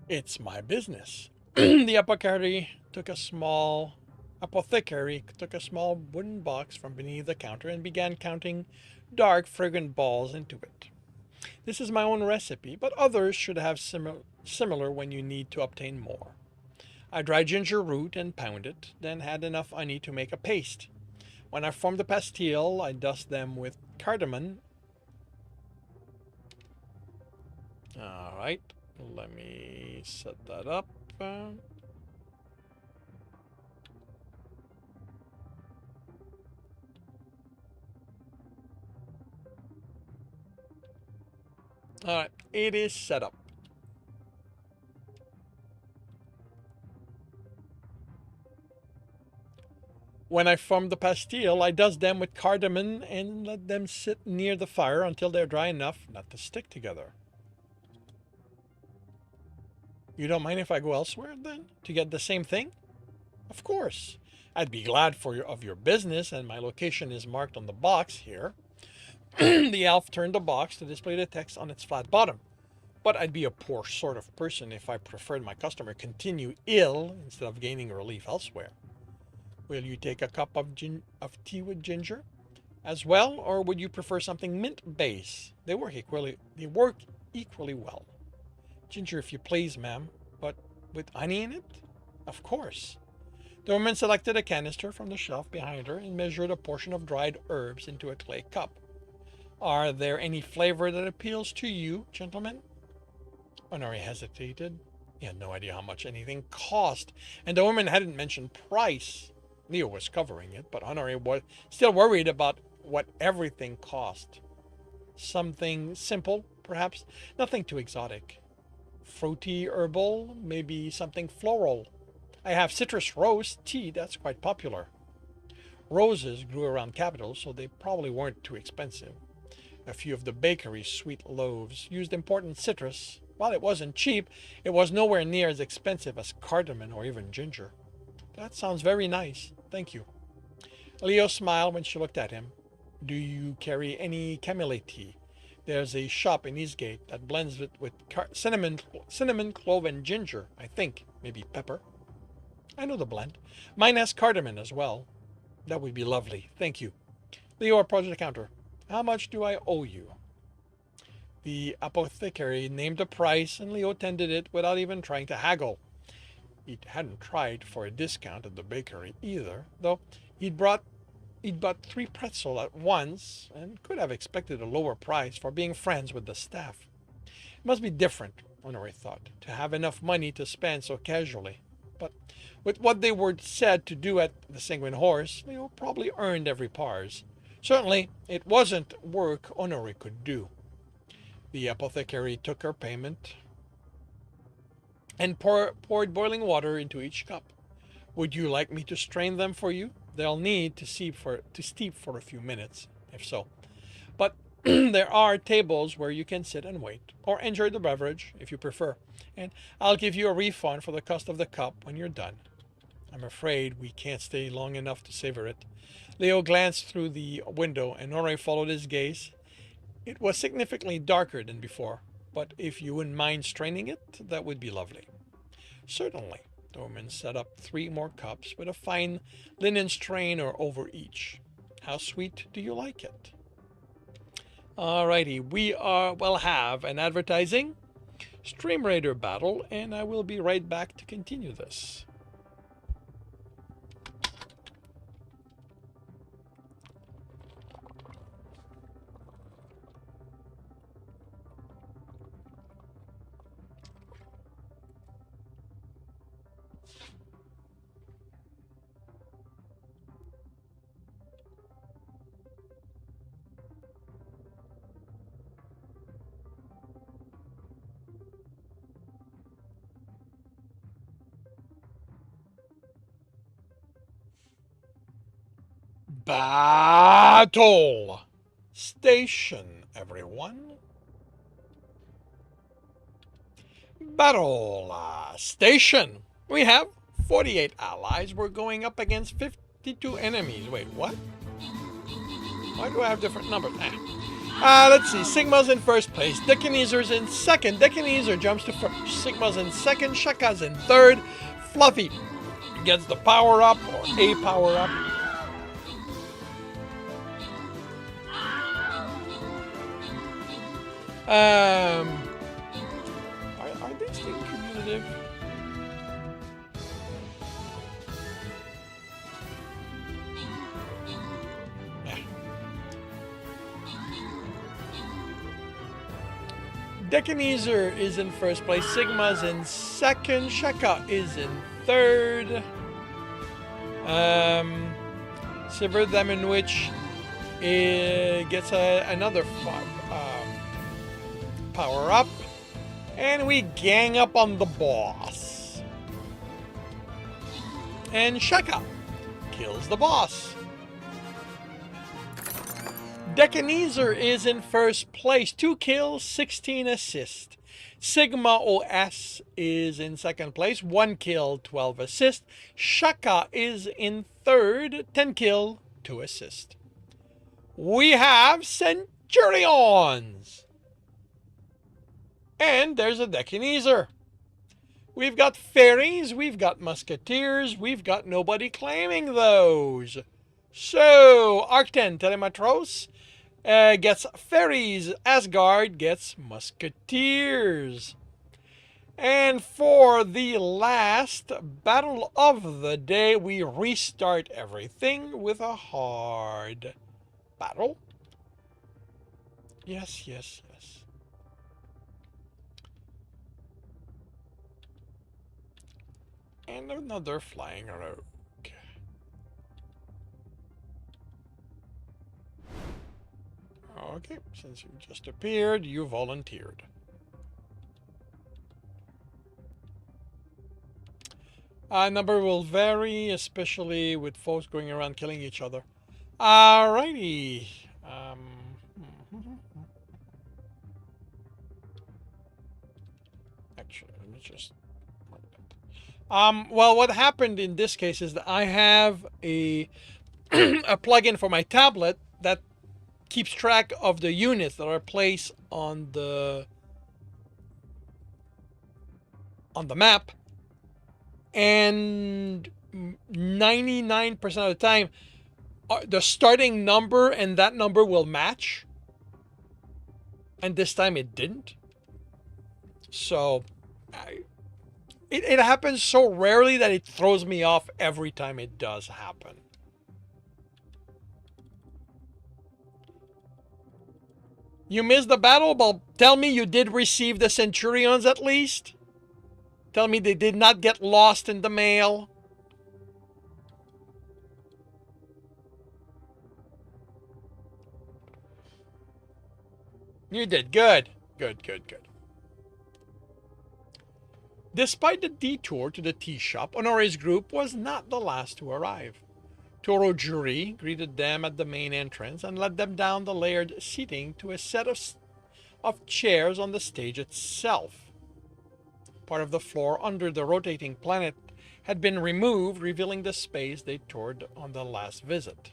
It's my business. The apothecary took a small wooden box from beneath the counter and began counting dark, fragrant balls into it. This is my own recipe, but others should have similar when you need to obtain more. I dry ginger root and pound it, then add enough honey to make a paste. When I form the pastille, I dust them with cardamom. Alright, let me set that up. Alright, it is set up. When I form the pastille, I dust them with cardamom and let them sit near the fire until they're dry enough not to stick together. You don't mind if I go elsewhere then to get the same thing? Of course. I'd be glad of your business, and my location is marked on the box here. The elf turned the box to display the text on its flat bottom. But I'd be a poor sort of person if I preferred my customer continue ill instead of gaining relief elsewhere. Will you take a cup of tea with ginger as well, or would you prefer something mint-based? They work equally well. Ginger, if you please, ma'am, but with honey in it? Of course. The woman selected a canister from the shelf behind her and measured a portion of dried herbs into a clay cup. Are there any flavor that appeals to you, gentlemen? Honore hesitated. He had no idea how much anything cost, and the woman hadn't mentioned price. Leo was covering it, but Honore was still worried about what everything cost. Something simple, perhaps, nothing too exotic. Fruity, herbal, maybe something floral. I have citrus rose tea, that's quite popular. Roses grew around capitals, so they probably weren't too expensive. A few of the bakery's sweet loaves used important citrus. While it wasn't cheap, it was nowhere near as expensive as cardamom or even ginger. That sounds very nice. Thank you. Leo smiled when she looked at him. Do you carry any chamomile tea? There's a shop in Eastgate that blends it with cinnamon, clove, and ginger, I think. Maybe pepper. I know the blend. Mine has cardamom as well. That would be lovely. Thank you. Leo approached the counter. How much do I owe you? The apothecary named a price, and Leo tendered it without even trying to haggle. He hadn't tried for a discount at the bakery either, though he'd bought 3 pretzels at once and could have expected a lower price for being friends with the staff. It must be different, Honore thought, to have enough money to spend so casually. But with what they were said to do at the Sanguine Horse, Leo probably earned every pars. Certainly, it wasn't work Honore could do. The apothecary took her payment and poured boiling water into each cup. Would you like me to strain them for you? They'll need to steep for a few minutes, if so. But there are tables where you can sit and wait, or enjoy the beverage if you prefer, and I'll give you a refund for the cost of the cup when you're done. I'm afraid we can't stay long enough to savor it. Leo glanced through the window, and Honore followed his gaze. It was significantly darker than before, but if you wouldn't mind straining it, that would be lovely. Certainly. The woman set up 3 more cups with a fine linen strainer over each. How sweet do you like it? Alrighty, we'll have an advertising, Stream Raider battle, and I will be right back to continue this. Battle Station, everyone. Battle Station. We have 48 allies. We're going up against 52 enemies. Wait, what? Why do I have different numbers? Let's see. Sigma's in first place. Dechanezer's in second. Dechanezer jumps to first. Sigma's in second. Shaka's in third. Fluffy gets the power up or a power up. Are they still cumulative? Yeah. Dechanezer is in first place. Sigma's in second. Shaka is in third. Silver Demon Witch gets another power up. And we gang up on the boss. And Shaka kills the boss. Dechanezer is in first place. 2 kills, 16 assists. Sigma OS is in second place. 1 kill, 12 assists. Shaka is in third. 10 kill, 2 assists. We have Centurions. And there's a Dechanezer. We've got fairies, we've got musketeers, we've got nobody claiming those. So, Arcten Telematros gets fairies, Asgard gets musketeers. And for the last battle of the day, we restart everything with a hard battle. Yes, yes, yes. And another flying rogue. Okay, since you just appeared, you volunteered. Number will vary, especially with folks going around killing each other. Alrighty. Actually, let me just mark that. Well, what happened in this case is that I have a a plugin for my tablet that keeps track of the units that are placed on the map, and 99% of the time the starting number and that number will match, and this time it didn't. So it happens so rarely that it throws me off every time it does happen. You missed the battle? Well, tell me you did receive the Centurions at least. Tell me they did not get lost in the mail. You did. Good. Good, good, good. Despite the detour to the tea shop, Honore's group was not the last to arrive. Toro Juri greeted them at the main entrance and led them down the layered seating to a set of chairs on the stage itself. Part of the floor under the rotating planet had been removed, revealing the space they toured on the last visit.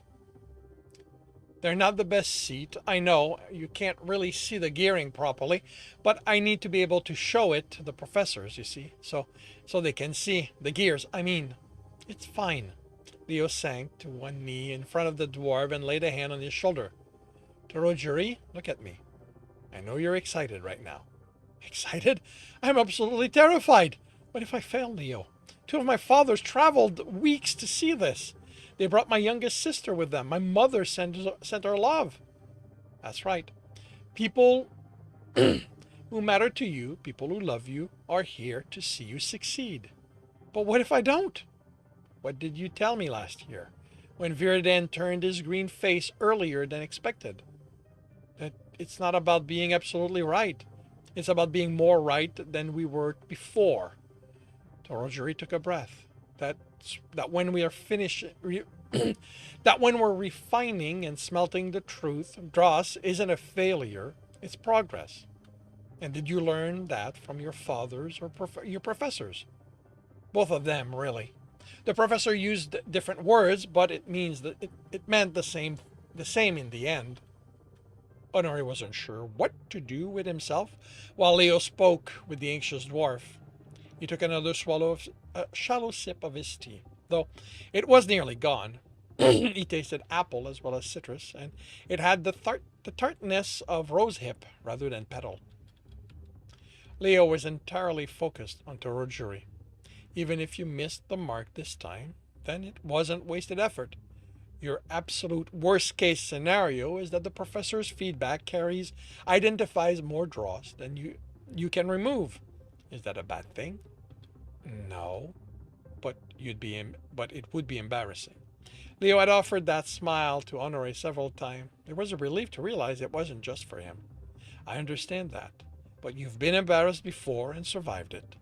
They're not the best seat, I know. You can't really see the gearing properly, but I need to be able to show it to the professors, you see, so they can see the gears. I mean, it's fine. Leo sank to one knee in front of the dwarf and laid a hand on his shoulder. Torojuri, look at me. I know you're excited right now. Excited? I'm absolutely terrified. What if I fail, Leo? 2 of my fathers traveled weeks to see this. They brought my youngest sister with them. My mother sent her love. That's right. People who matter to you, people who love you, are here to see you succeed. But what if I don't? What did you tell me last year, when Virden turned his green face earlier than expected? That it's not about being absolutely right. It's about being more right than we were before. Torojuri took a breath. That when we are finished, that when we're refining and smelting the truth, Dross isn't a failure, it's progress. And did you learn that from your fathers or your professors? Both of them, really. The professor used different words, but it means that it meant the same in the end. Honore wasn't sure what to do with himself while Leo spoke with the anxious dwarf. He took another a shallow sip of his tea, though it was nearly gone. He tasted apple as well as citrus, and it had the tartness of rosehip rather than petal. Leo was entirely focused on Torojuri. Even if you missed the mark this time, then it wasn't wasted effort. Your absolute worst case scenario is that the professor's feedback identifies more draws than you can remove. Is that a bad thing? No, but it would be embarrassing. Leo had offered that smile to Honore several times. It was a relief to realize it wasn't just for him. I understand that, but you've been embarrassed before and survived it.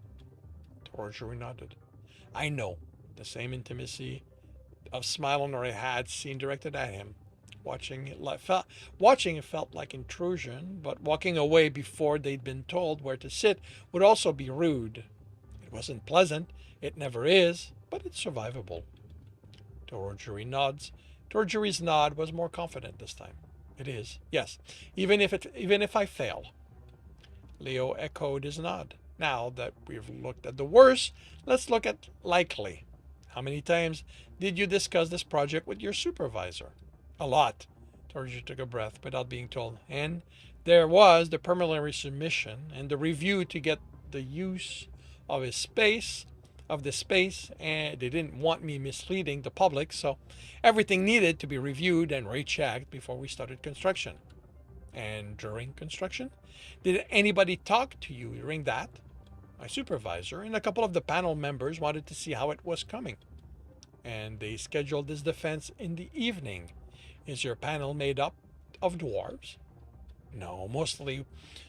Torjuri nodded. I know. The same intimacy of smile Honore had seen directed at him. Watching it felt like intrusion, but walking away before they'd been told where to sit would also be rude. It wasn't pleasant, it never is, but it's survivable. Torjuri's nod was more confident this time. It is, yes, even if I fail. Leo echoed his nod. Now that we've looked at the worst, let's look at likely. How many times did you discuss this project with your supervisor? A lot. Torjuri took a breath without being told. And there was the preliminary submission and the review to get the use of the space, and they didn't want me misleading the public, so everything needed to be reviewed and rechecked before we started construction. And during construction? Did anybody talk to you during that? My supervisor and a couple of the panel members wanted to see how it was coming, and they scheduled this defense in the evening. Is your panel made up of dwarves? No,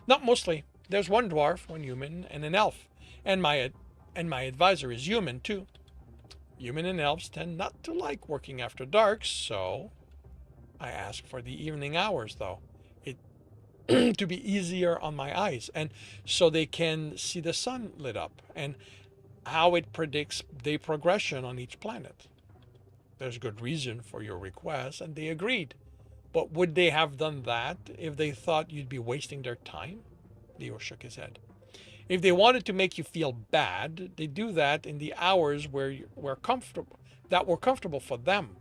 not mostly. There's one dwarf, one human, and an elf, and my advisor is human too. Human and elves tend not to like working after dark, so I ask for the evening hours, though. To be easier on my eyes, and so they can see the sun lit up and how it predicts day progression on each planet. There's good reason for your request, and they agreed. But would they have done that if they thought you'd be wasting their time? Leo shook his head. If they wanted to make you feel bad, they do that in the hours that were comfortable for them.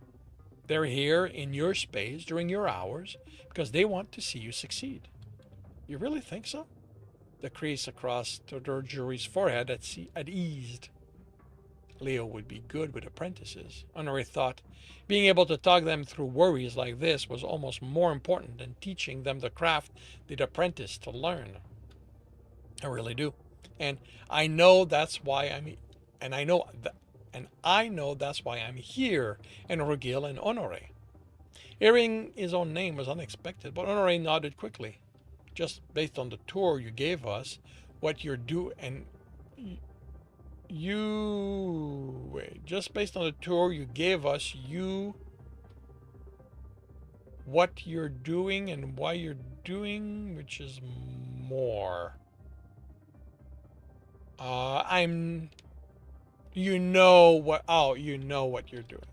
They're here in your space during your hours because they want to see you succeed. You really think so? The crease across Torjuri's forehead had eased. Leo would be good with apprentices. Honore thought being able to talk them through worries like this was almost more important than teaching them the craft they'd apprenticed to learn. I really do. And I know that's why that's why I'm here, and Rugil and Honore. Hearing his own name was unexpected, but Honore nodded quickly. Just based on the tour you gave us, what you're doing, and just based on the tour you gave us, what you're doing and why you're doing, which is more. You know what you're doing.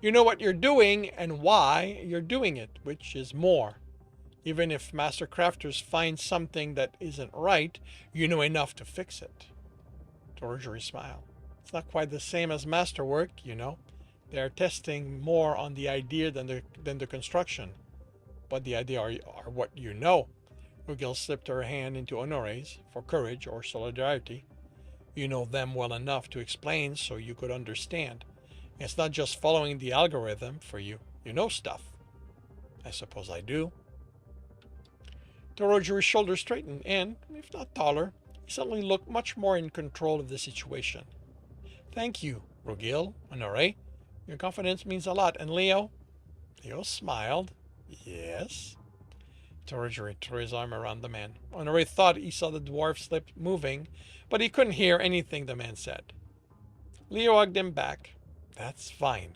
You know what you're doing and why you're doing it, which is more. Even if master crafters find something that isn't right, you know enough to fix it. Torjuri smiled. It's not quite the same as masterwork, you know. They are testing more on the idea than the construction. But the idea are what you know. Rugil slipped her hand into Honore's for courage or solidarity. You know them well enough to explain so you could understand. It's not just following the algorithm for you. You know stuff. I suppose I do. Torjuri's shoulders straightened, and, if not taller, he suddenly looked much more in control of the situation. Thank you, Rugil, Honore. Your confidence means a lot, and Leo? Leo smiled. Yes? Torjuri threw his arm around the man. Honore thought he saw the dwarf's lips moving, but he couldn't hear anything the man said. Leo hugged him back. That's fine.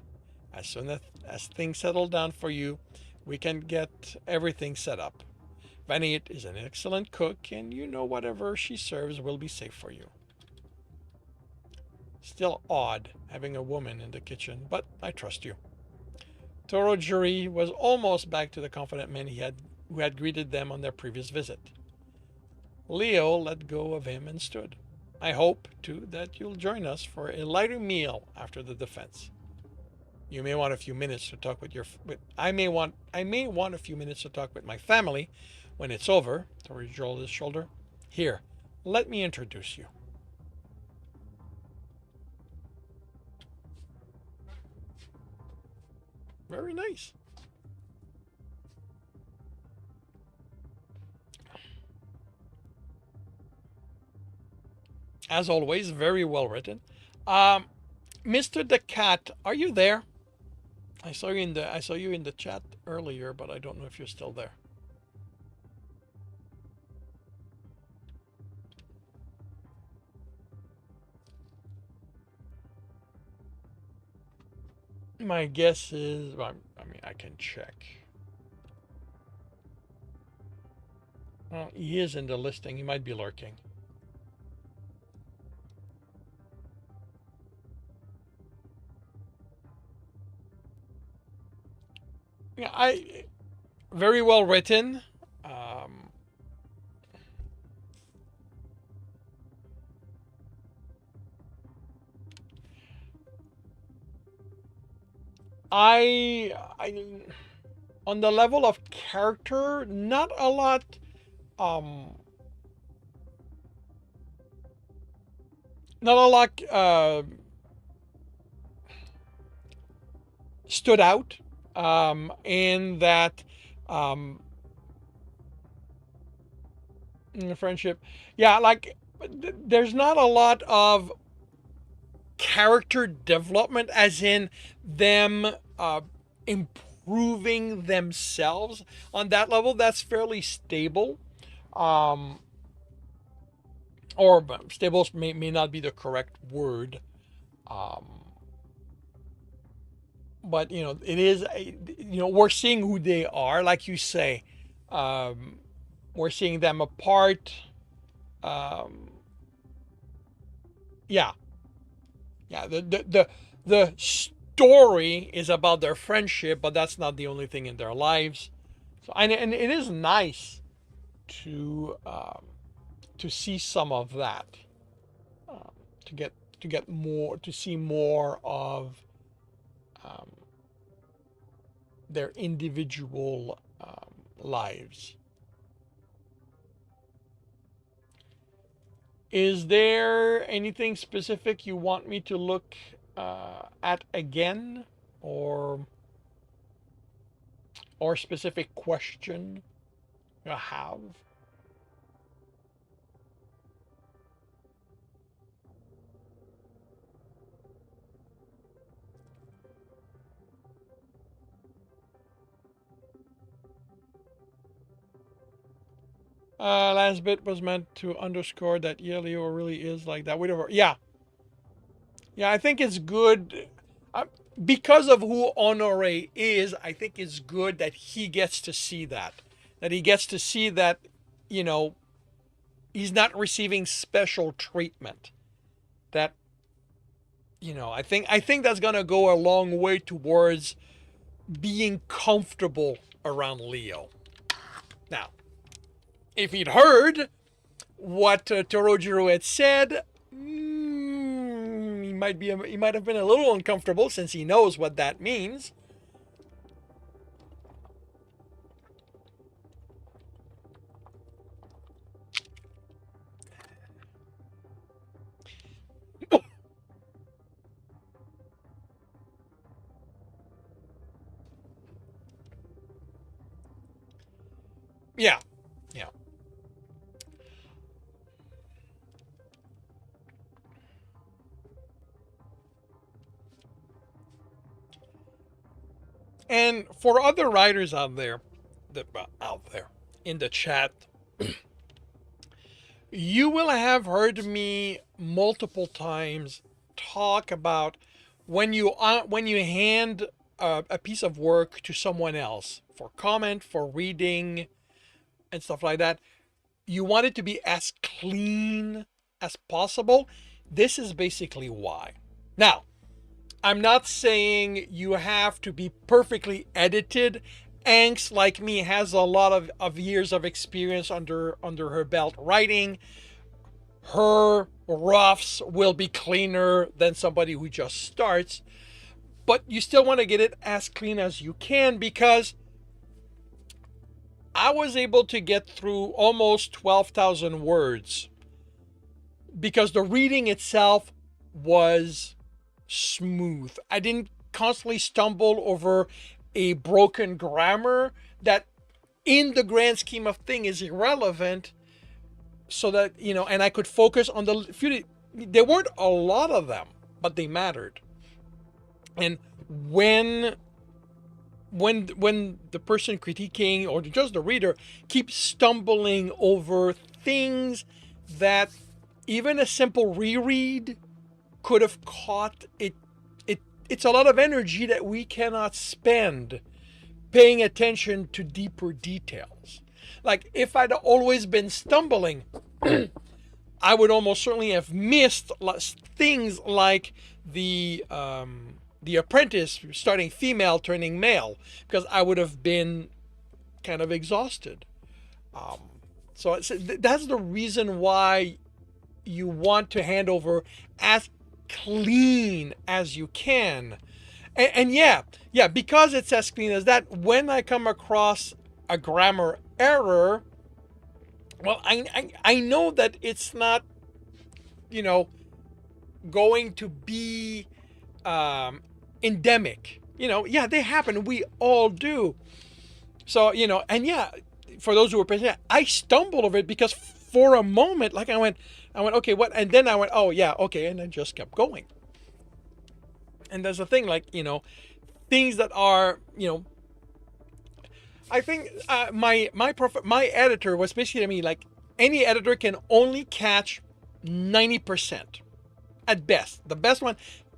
As soon as things settle down for you, we can get everything set up. Vaniet is an excellent cook, and you know whatever she serves will be safe for you. Still odd having a woman in the kitchen, but I trust you. Torojiri was almost back to the confident man who had greeted them on their previous visit. Leo let go of him and stood. I hope, too, that you'll join us for a lighter meal after the defense. You may want a few minutes to talk I may want a few minutes to talk with my family when it's over. Tori rolled his shoulder. Here, let me introduce you. Very nice. As always, very well written. Mr. the Cat, are you there? I saw you in the chat earlier, but I don't know if you're still there. My guess is, well, I mean, I can check. Well, he is in the listing. He might be lurking. Yeah, very well written. I on the level of character, not a lot. Not a lot stood out in that in the friendship. Yeah, like there's not a lot of character development, as in them improving themselves on that level. That's fairly stable. Or stable may not be the correct word. But it is, we're seeing who they are, like you say. We're seeing them apart. Yeah, the story is about their friendship, but that's not the only thing in their lives. So and it is nice to see some of that, to get more, to see more of their individual lives. Is there anything specific you want me to look at again, or specific question you have? Last bit was meant to underscore that Leo really is like that. Whatever. Yeah. Yeah, I think it's good. Because of who Honore is, I think it's good that he gets to see that. That he gets to see that, he's not receiving special treatment. That, I think that's gonna go a long way towards being comfortable around Leo. Now, if he'd heard what Torojiro had said, he might have been a little uncomfortable, since he knows what that means. Yeah, yeah. And for other writers out there, in the chat, you will have heard me multiple times talk about when you hand a piece of work to someone else for comment, for reading, and stuff like that. You want it to be as clean as possible. This is basically why. Now, I'm not saying you have to be perfectly edited. Angst, like me, has a lot of years of experience under her belt writing. Her roughs will be cleaner than somebody who just starts, but you still want to get it as clean as you can, because I was able to get through almost 12,000 words because the reading itself was smooth. I didn't constantly stumble over a broken grammar that in the grand scheme of things is irrelevant, so that, and I could focus on the few. There weren't a lot of them, but they mattered. And when when the person critiquing or just the reader keeps stumbling over things that even a simple reread could have caught it, it's a lot of energy that we cannot spend paying attention to deeper details. Like, if I'd always been stumbling, I would almost certainly have missed things like the apprentice starting female turning male, because I would have been kind of exhausted. Um, that's the reason why you want to hand over as clean as you can. And yeah, because it's as clean as that, when I come across a grammar error, well, I know that it's not, you know, going to be endemic. Yeah, they happen. We all do. So, and yeah, for those who were present, I stumbled over it because for a moment, like I went, okay, what? And then I went, oh yeah, okay, and then just kept going. And there's a thing like, things that are, I think my editor was basically to me like, any editor can only catch 90% at best. The best one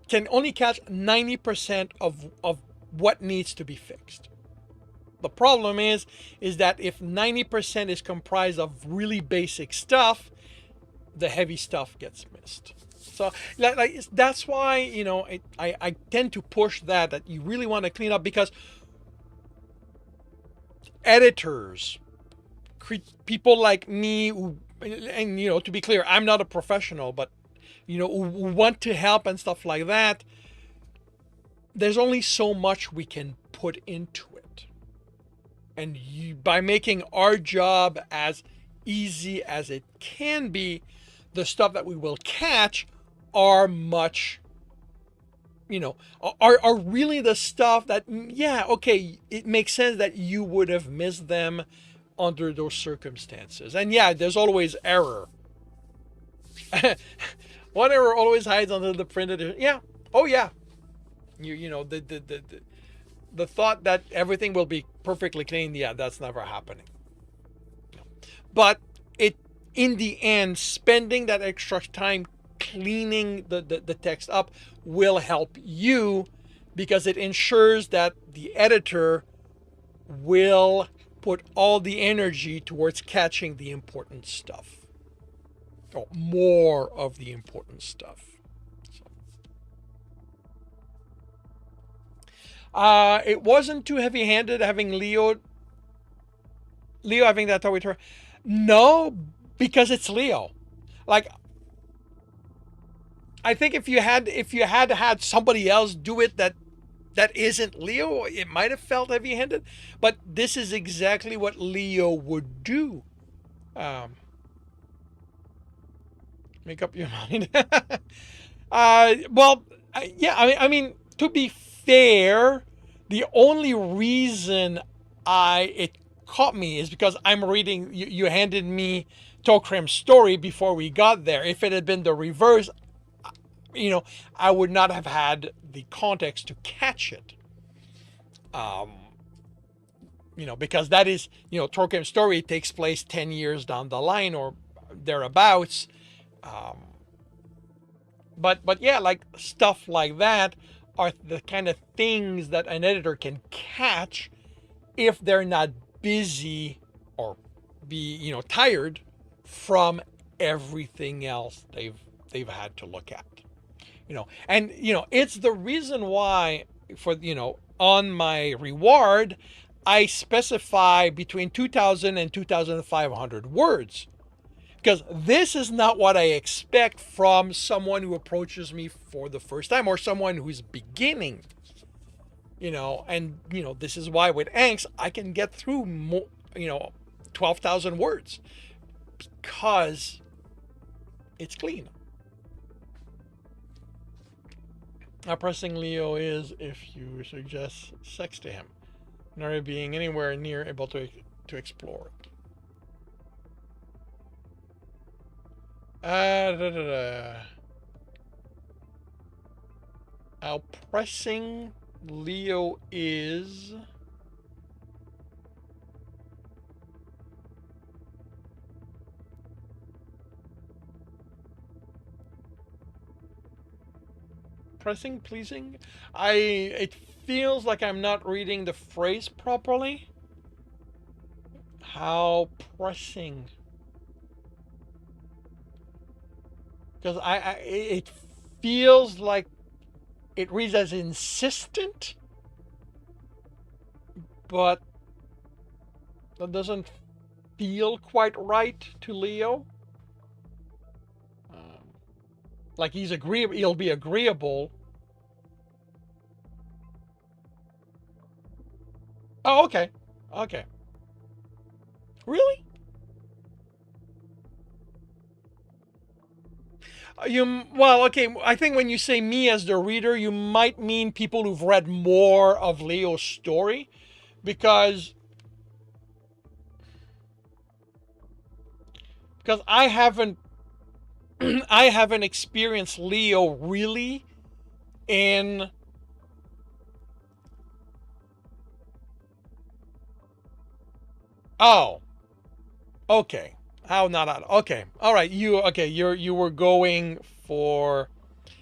can only catch 90% of what needs to be fixed. The problem is that if 90% is comprised of really basic stuff, the heavy stuff gets missed. So like that's why, I tend to push that you really want to clean up, because editors, people like me who, and to be clear, I'm not a professional, but who want to help and stuff like that, there's only so much we can put into it. And by making our job as easy as it can be, the stuff that we will catch are much, are really the stuff that, yeah, okay, it makes sense that you would have missed them under those circumstances. And yeah, there's always error. One error always hides under the printed. Yeah. Oh yeah. The thought that everything will be perfectly clean, yeah, that's never happening. But in the end, spending that extra time cleaning the text up will help you, because it ensures that the editor will put all the energy towards catching the important stuff, or more of the important stuff. It wasn't too heavy-handed having Leo having that with her. No, because it's Leo. Like, I think if you had somebody else do it that isn't Leo, it might have felt heavy-handed. But this is exactly what Leo would do. Make up your mind. Well, yeah. I mean, to be fair, the only reason it caught me is because I'm reading. You handed me Tokrim's story before we got there. If it had been the reverse, I would not have had the context to catch it. Because that is, Tokrim's story takes place 10 years down the line or thereabouts. But yeah, like stuff like that are the kind of things that an editor can catch if they're not busy or be tired from everything else they've had to look at. And it's the reason why, for on my reward, I specify between 2,000 and 2,500 words, because this is not what I expect from someone who approaches me for the first time or someone who's beginning. And this is why with angst I can get through 12,000 words, because it's clean. How pressing Leo is if you suggest sex to him, never being anywhere near able to explore it. Da, da, da. How pressing Leo is. Pressing, pleasing. It feels like I'm not reading the phrase properly. How pressing. Because it feels like it reads as insistent, but that doesn't feel quite right to Leo. Like he's agreeable, he'll be agreeable. Oh, okay, okay. Really? Well, okay. I think when you say me as the reader, you might mean people who've read more of Leo's story, because I haven't I haven't experienced Leo really in. Oh, okay. How not out? Okay, all right. You were going for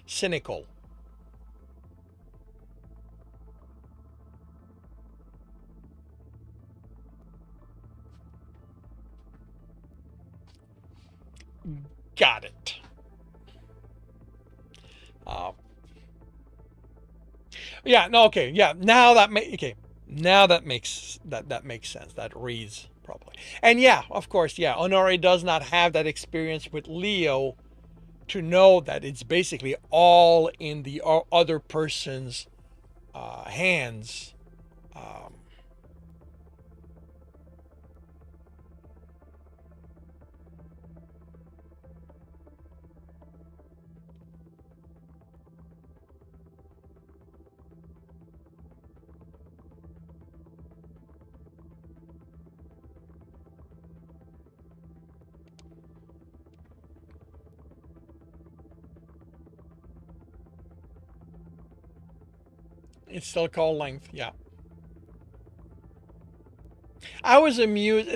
cynical. Got it. Uh, yeah. No. Okay. Yeah. Now that okay. Now that makes sense. That reads properly. And yeah, of course. Yeah. Honore does not have that experience with Leo to know that it's basically all in the other person's hands. Um, it's still called length. Yeah. I was amused.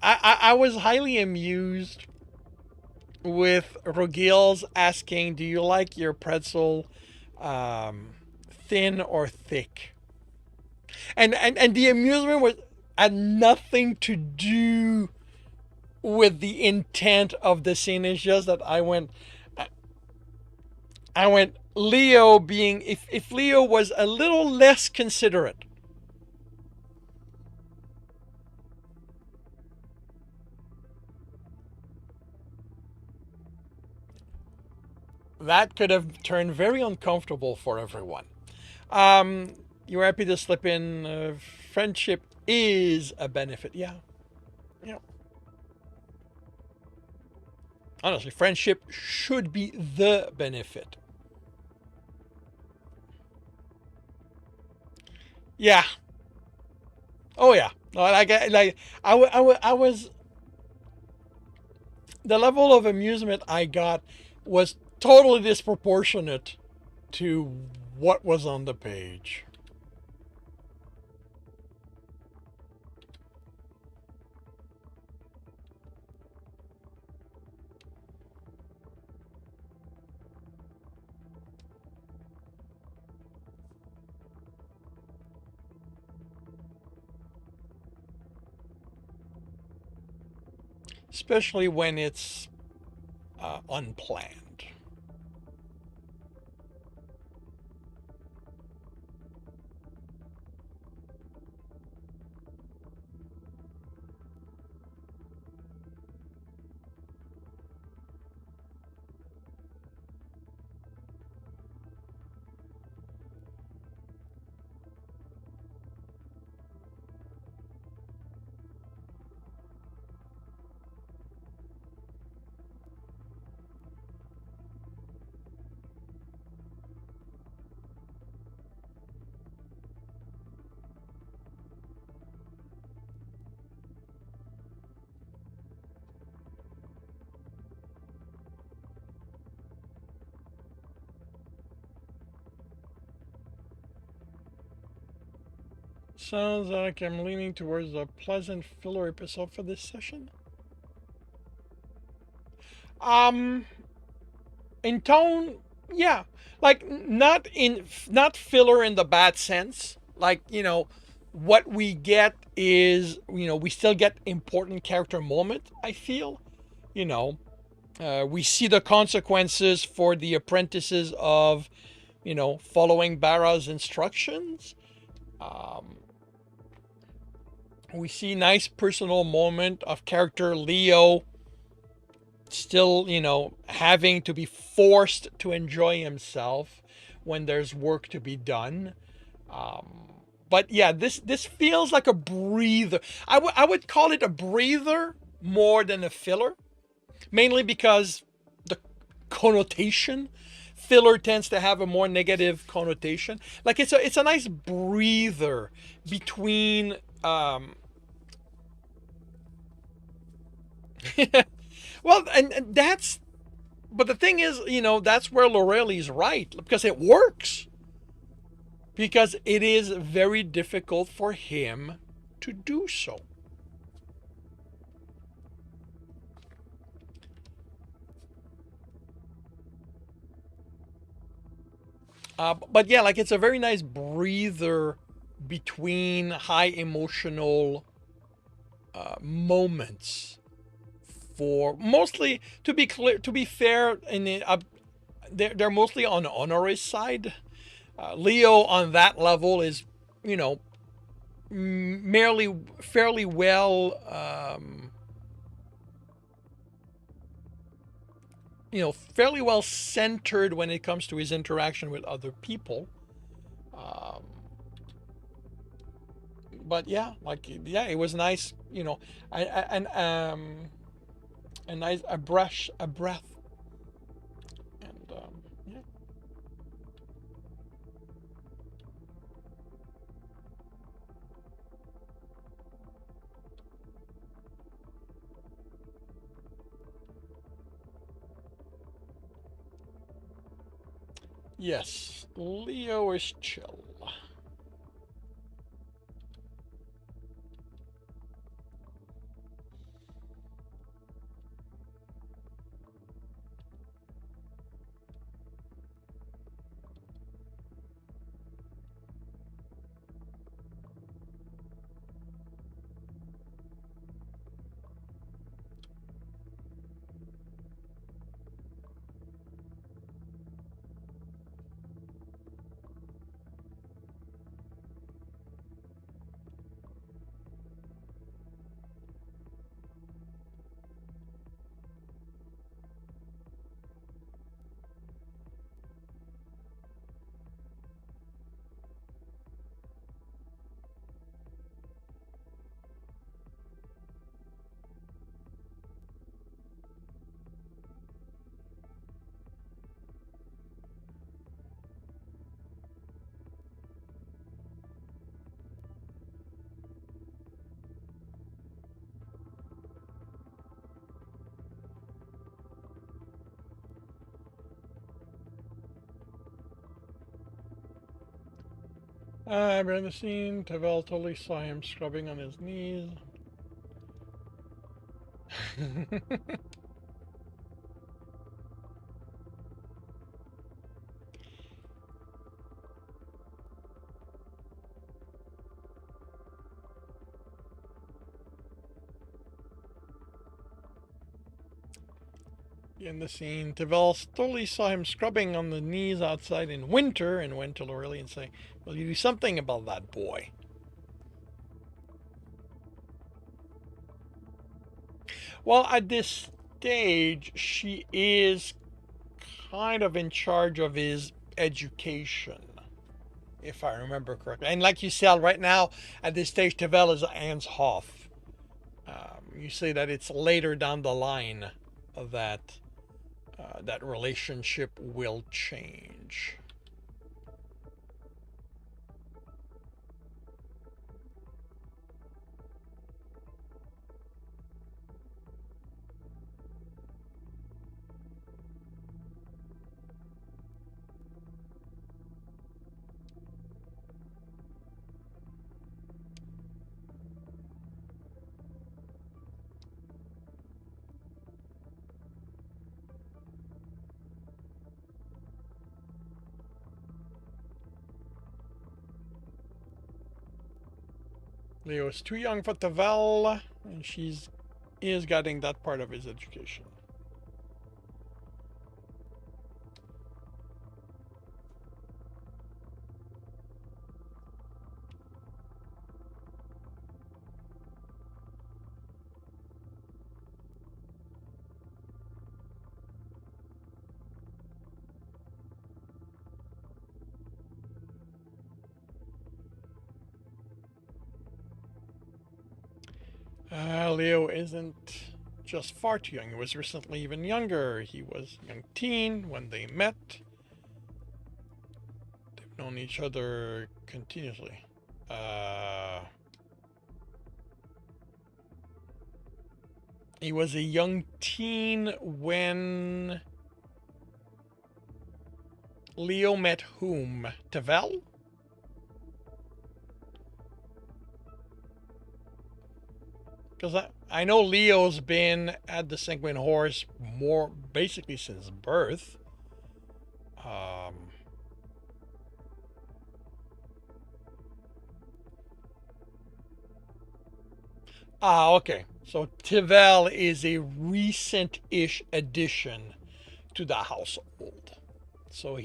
I was highly amused with Rogil's asking, "Do you like your pretzel thin or thick?" And the amusement was had nothing to do with the intent of the scene. It's just that I went Leo being, if Leo was a little less considerate, that could have turned very uncomfortable for everyone. You're happy to slip in. Friendship is a benefit. Yeah, yeah. Honestly, friendship should be the benefit. Yeah. Oh yeah. No, I was the level of amusement I got was totally disproportionate to what was on the page. Especially when it's unplanned. Sounds like I'm leaning towards a pleasant filler episode for this session. Um, in tone, yeah, like not filler in the bad sense. Like, what we get is, we still get important character moment. I feel, you know, we see the consequences for the apprentices of, following Bara's instructions. Um, we see nice personal moment of character Leo still, having to be forced to enjoy himself when there's work to be done. But yeah, this feels like a breather. I would call it a breather more than a filler, mainly because the connotation. Filler tends to have a more negative connotation. Like it's a nice breather between. Well, and that's, but the thing is, that's where Lorelli's right, because it works. Because it is very difficult for him to do so. But yeah, like it's a very nice breather between high emotional moments. For mostly, to be clear, to be fair, they're mostly on Honore's side. Leo on that level is, you know, merely fairly well, fairly well centered when it comes to his interaction with other people. Um, but yeah, like yeah, it was nice. And a nice a breath, and yeah. Yes, Leo is chill. Behind the scene, Tavel totally saw him scrubbing on his knees. In the scene, Tavel totally saw him scrubbing on the knees outside in winter and went to Lorelei and say, "Will you do something about that boy?" Well, at this stage, she is kind of in charge of his education, if I remember correctly. And like you said, right now, at this stage, Tavel is Anne's Hoff. You say that it's later down the line that that relationship will change. Leo is too young for Tavel, and is getting that part of his education. Leo isn't just far too young. He was recently even younger. He was a young teen when they met. They've known each other continuously. He was a young teen when Leo met whom? Tavel? Because I know Leo's been at the Sanguine Horse more basically since birth. Okay. So Tavel is a recent-ish addition to the household. So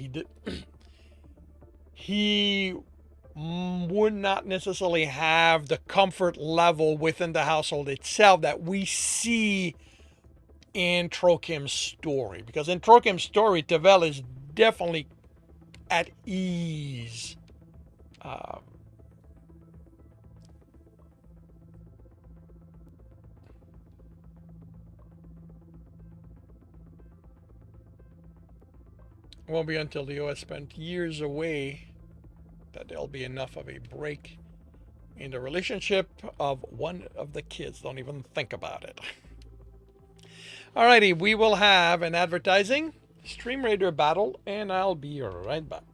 he would not necessarily have the comfort level within the household itself that we see in Trokim's story. Because in Trokim's story, Tavel is definitely at ease. It won't be until Leo has spent years away that there'll be enough of a break in the relationship of one of the kids. Don't even think about it. Alrighty, we will have an advertising, Stream Raider battle, and I'll be right back.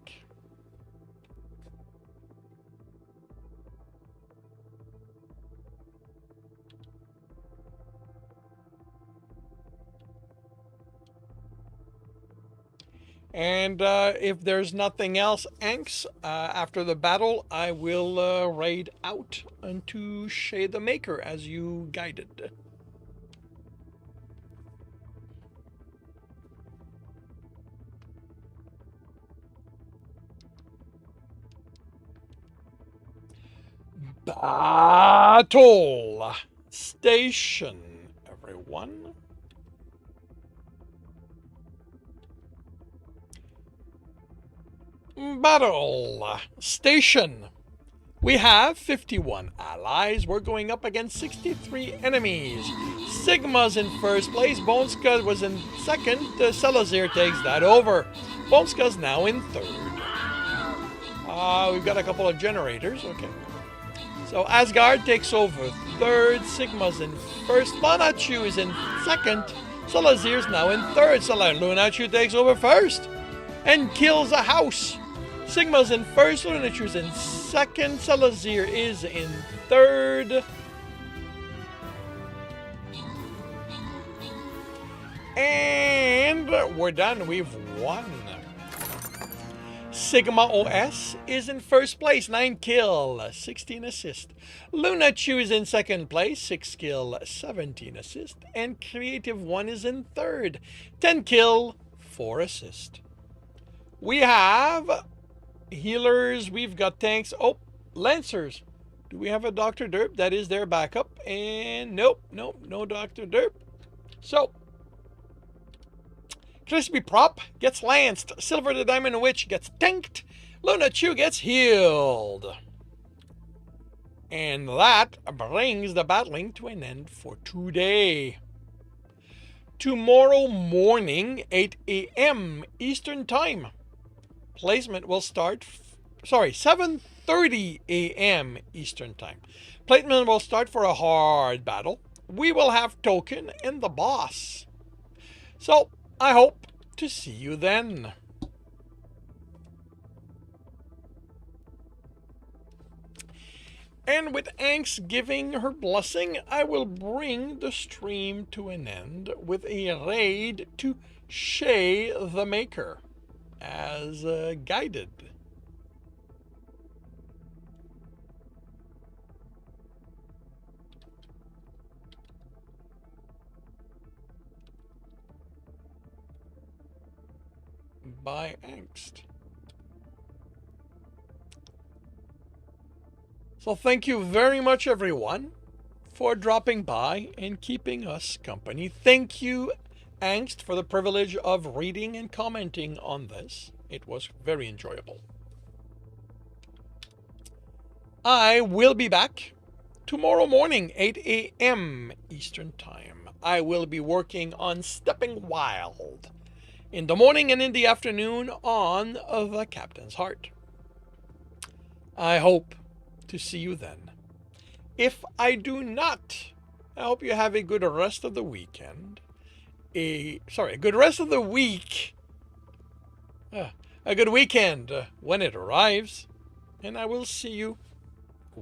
And if there's nothing else, Anks, after the battle, I will raid out unto Shay the Maker as you guided. Battle station, everyone. Battle station. We have 51 allies. We're going up against 63 enemies. Sigma's in first place. Bonska was in second. Salazar takes that over. Bonska's now in third. We've got a couple of generators. Okay. So Asgard takes over third. Sigma's in first. Lunachu is in second. Salazar's now in third. Lunachu takes over first and kills a house. Sigma's in first. Lunachu's in second. Salazar is in third. And we're done. We've won. Sigma OS is in first place, 9 kill, 16 assist. Lunachu is in second place, 6 kill, 17 assist. And Creative 1 is in third, 10 kill, 4 assist. We have healers, we've got tanks. Oh, Lancers. Do we have a Dr. Derp? That is their backup. And nope, no Dr. Derp. So, Crispy Prop gets lanced. Silver the Diamond Witch gets tanked. Lunachu gets healed. And that brings the battling to an end for today. Tomorrow morning, 8 a.m. Eastern Time. Placement will start, 7:30 a.m. Eastern Time. Placement will start for a hard battle. We will have Token and the boss. So, I hope to see you then. And with Anks giving her blessing, I will bring the stream to an end with a raid to Shay the Maker, as guided. by Angst. So thank you very much, everyone, for dropping by and keeping us company. Thank you, Angst, for the privilege of reading and commenting on this. It was very enjoyable. I will be back tomorrow morning, 8 a.m. Eastern Time. I will be working on Stepping Wild in the morning and in the afternoon on The Captain's Heart. I hope to see you then. If I do not, I hope you have a good rest of the weekend. A good rest of the week. A good weekend when it arrives. And I will see you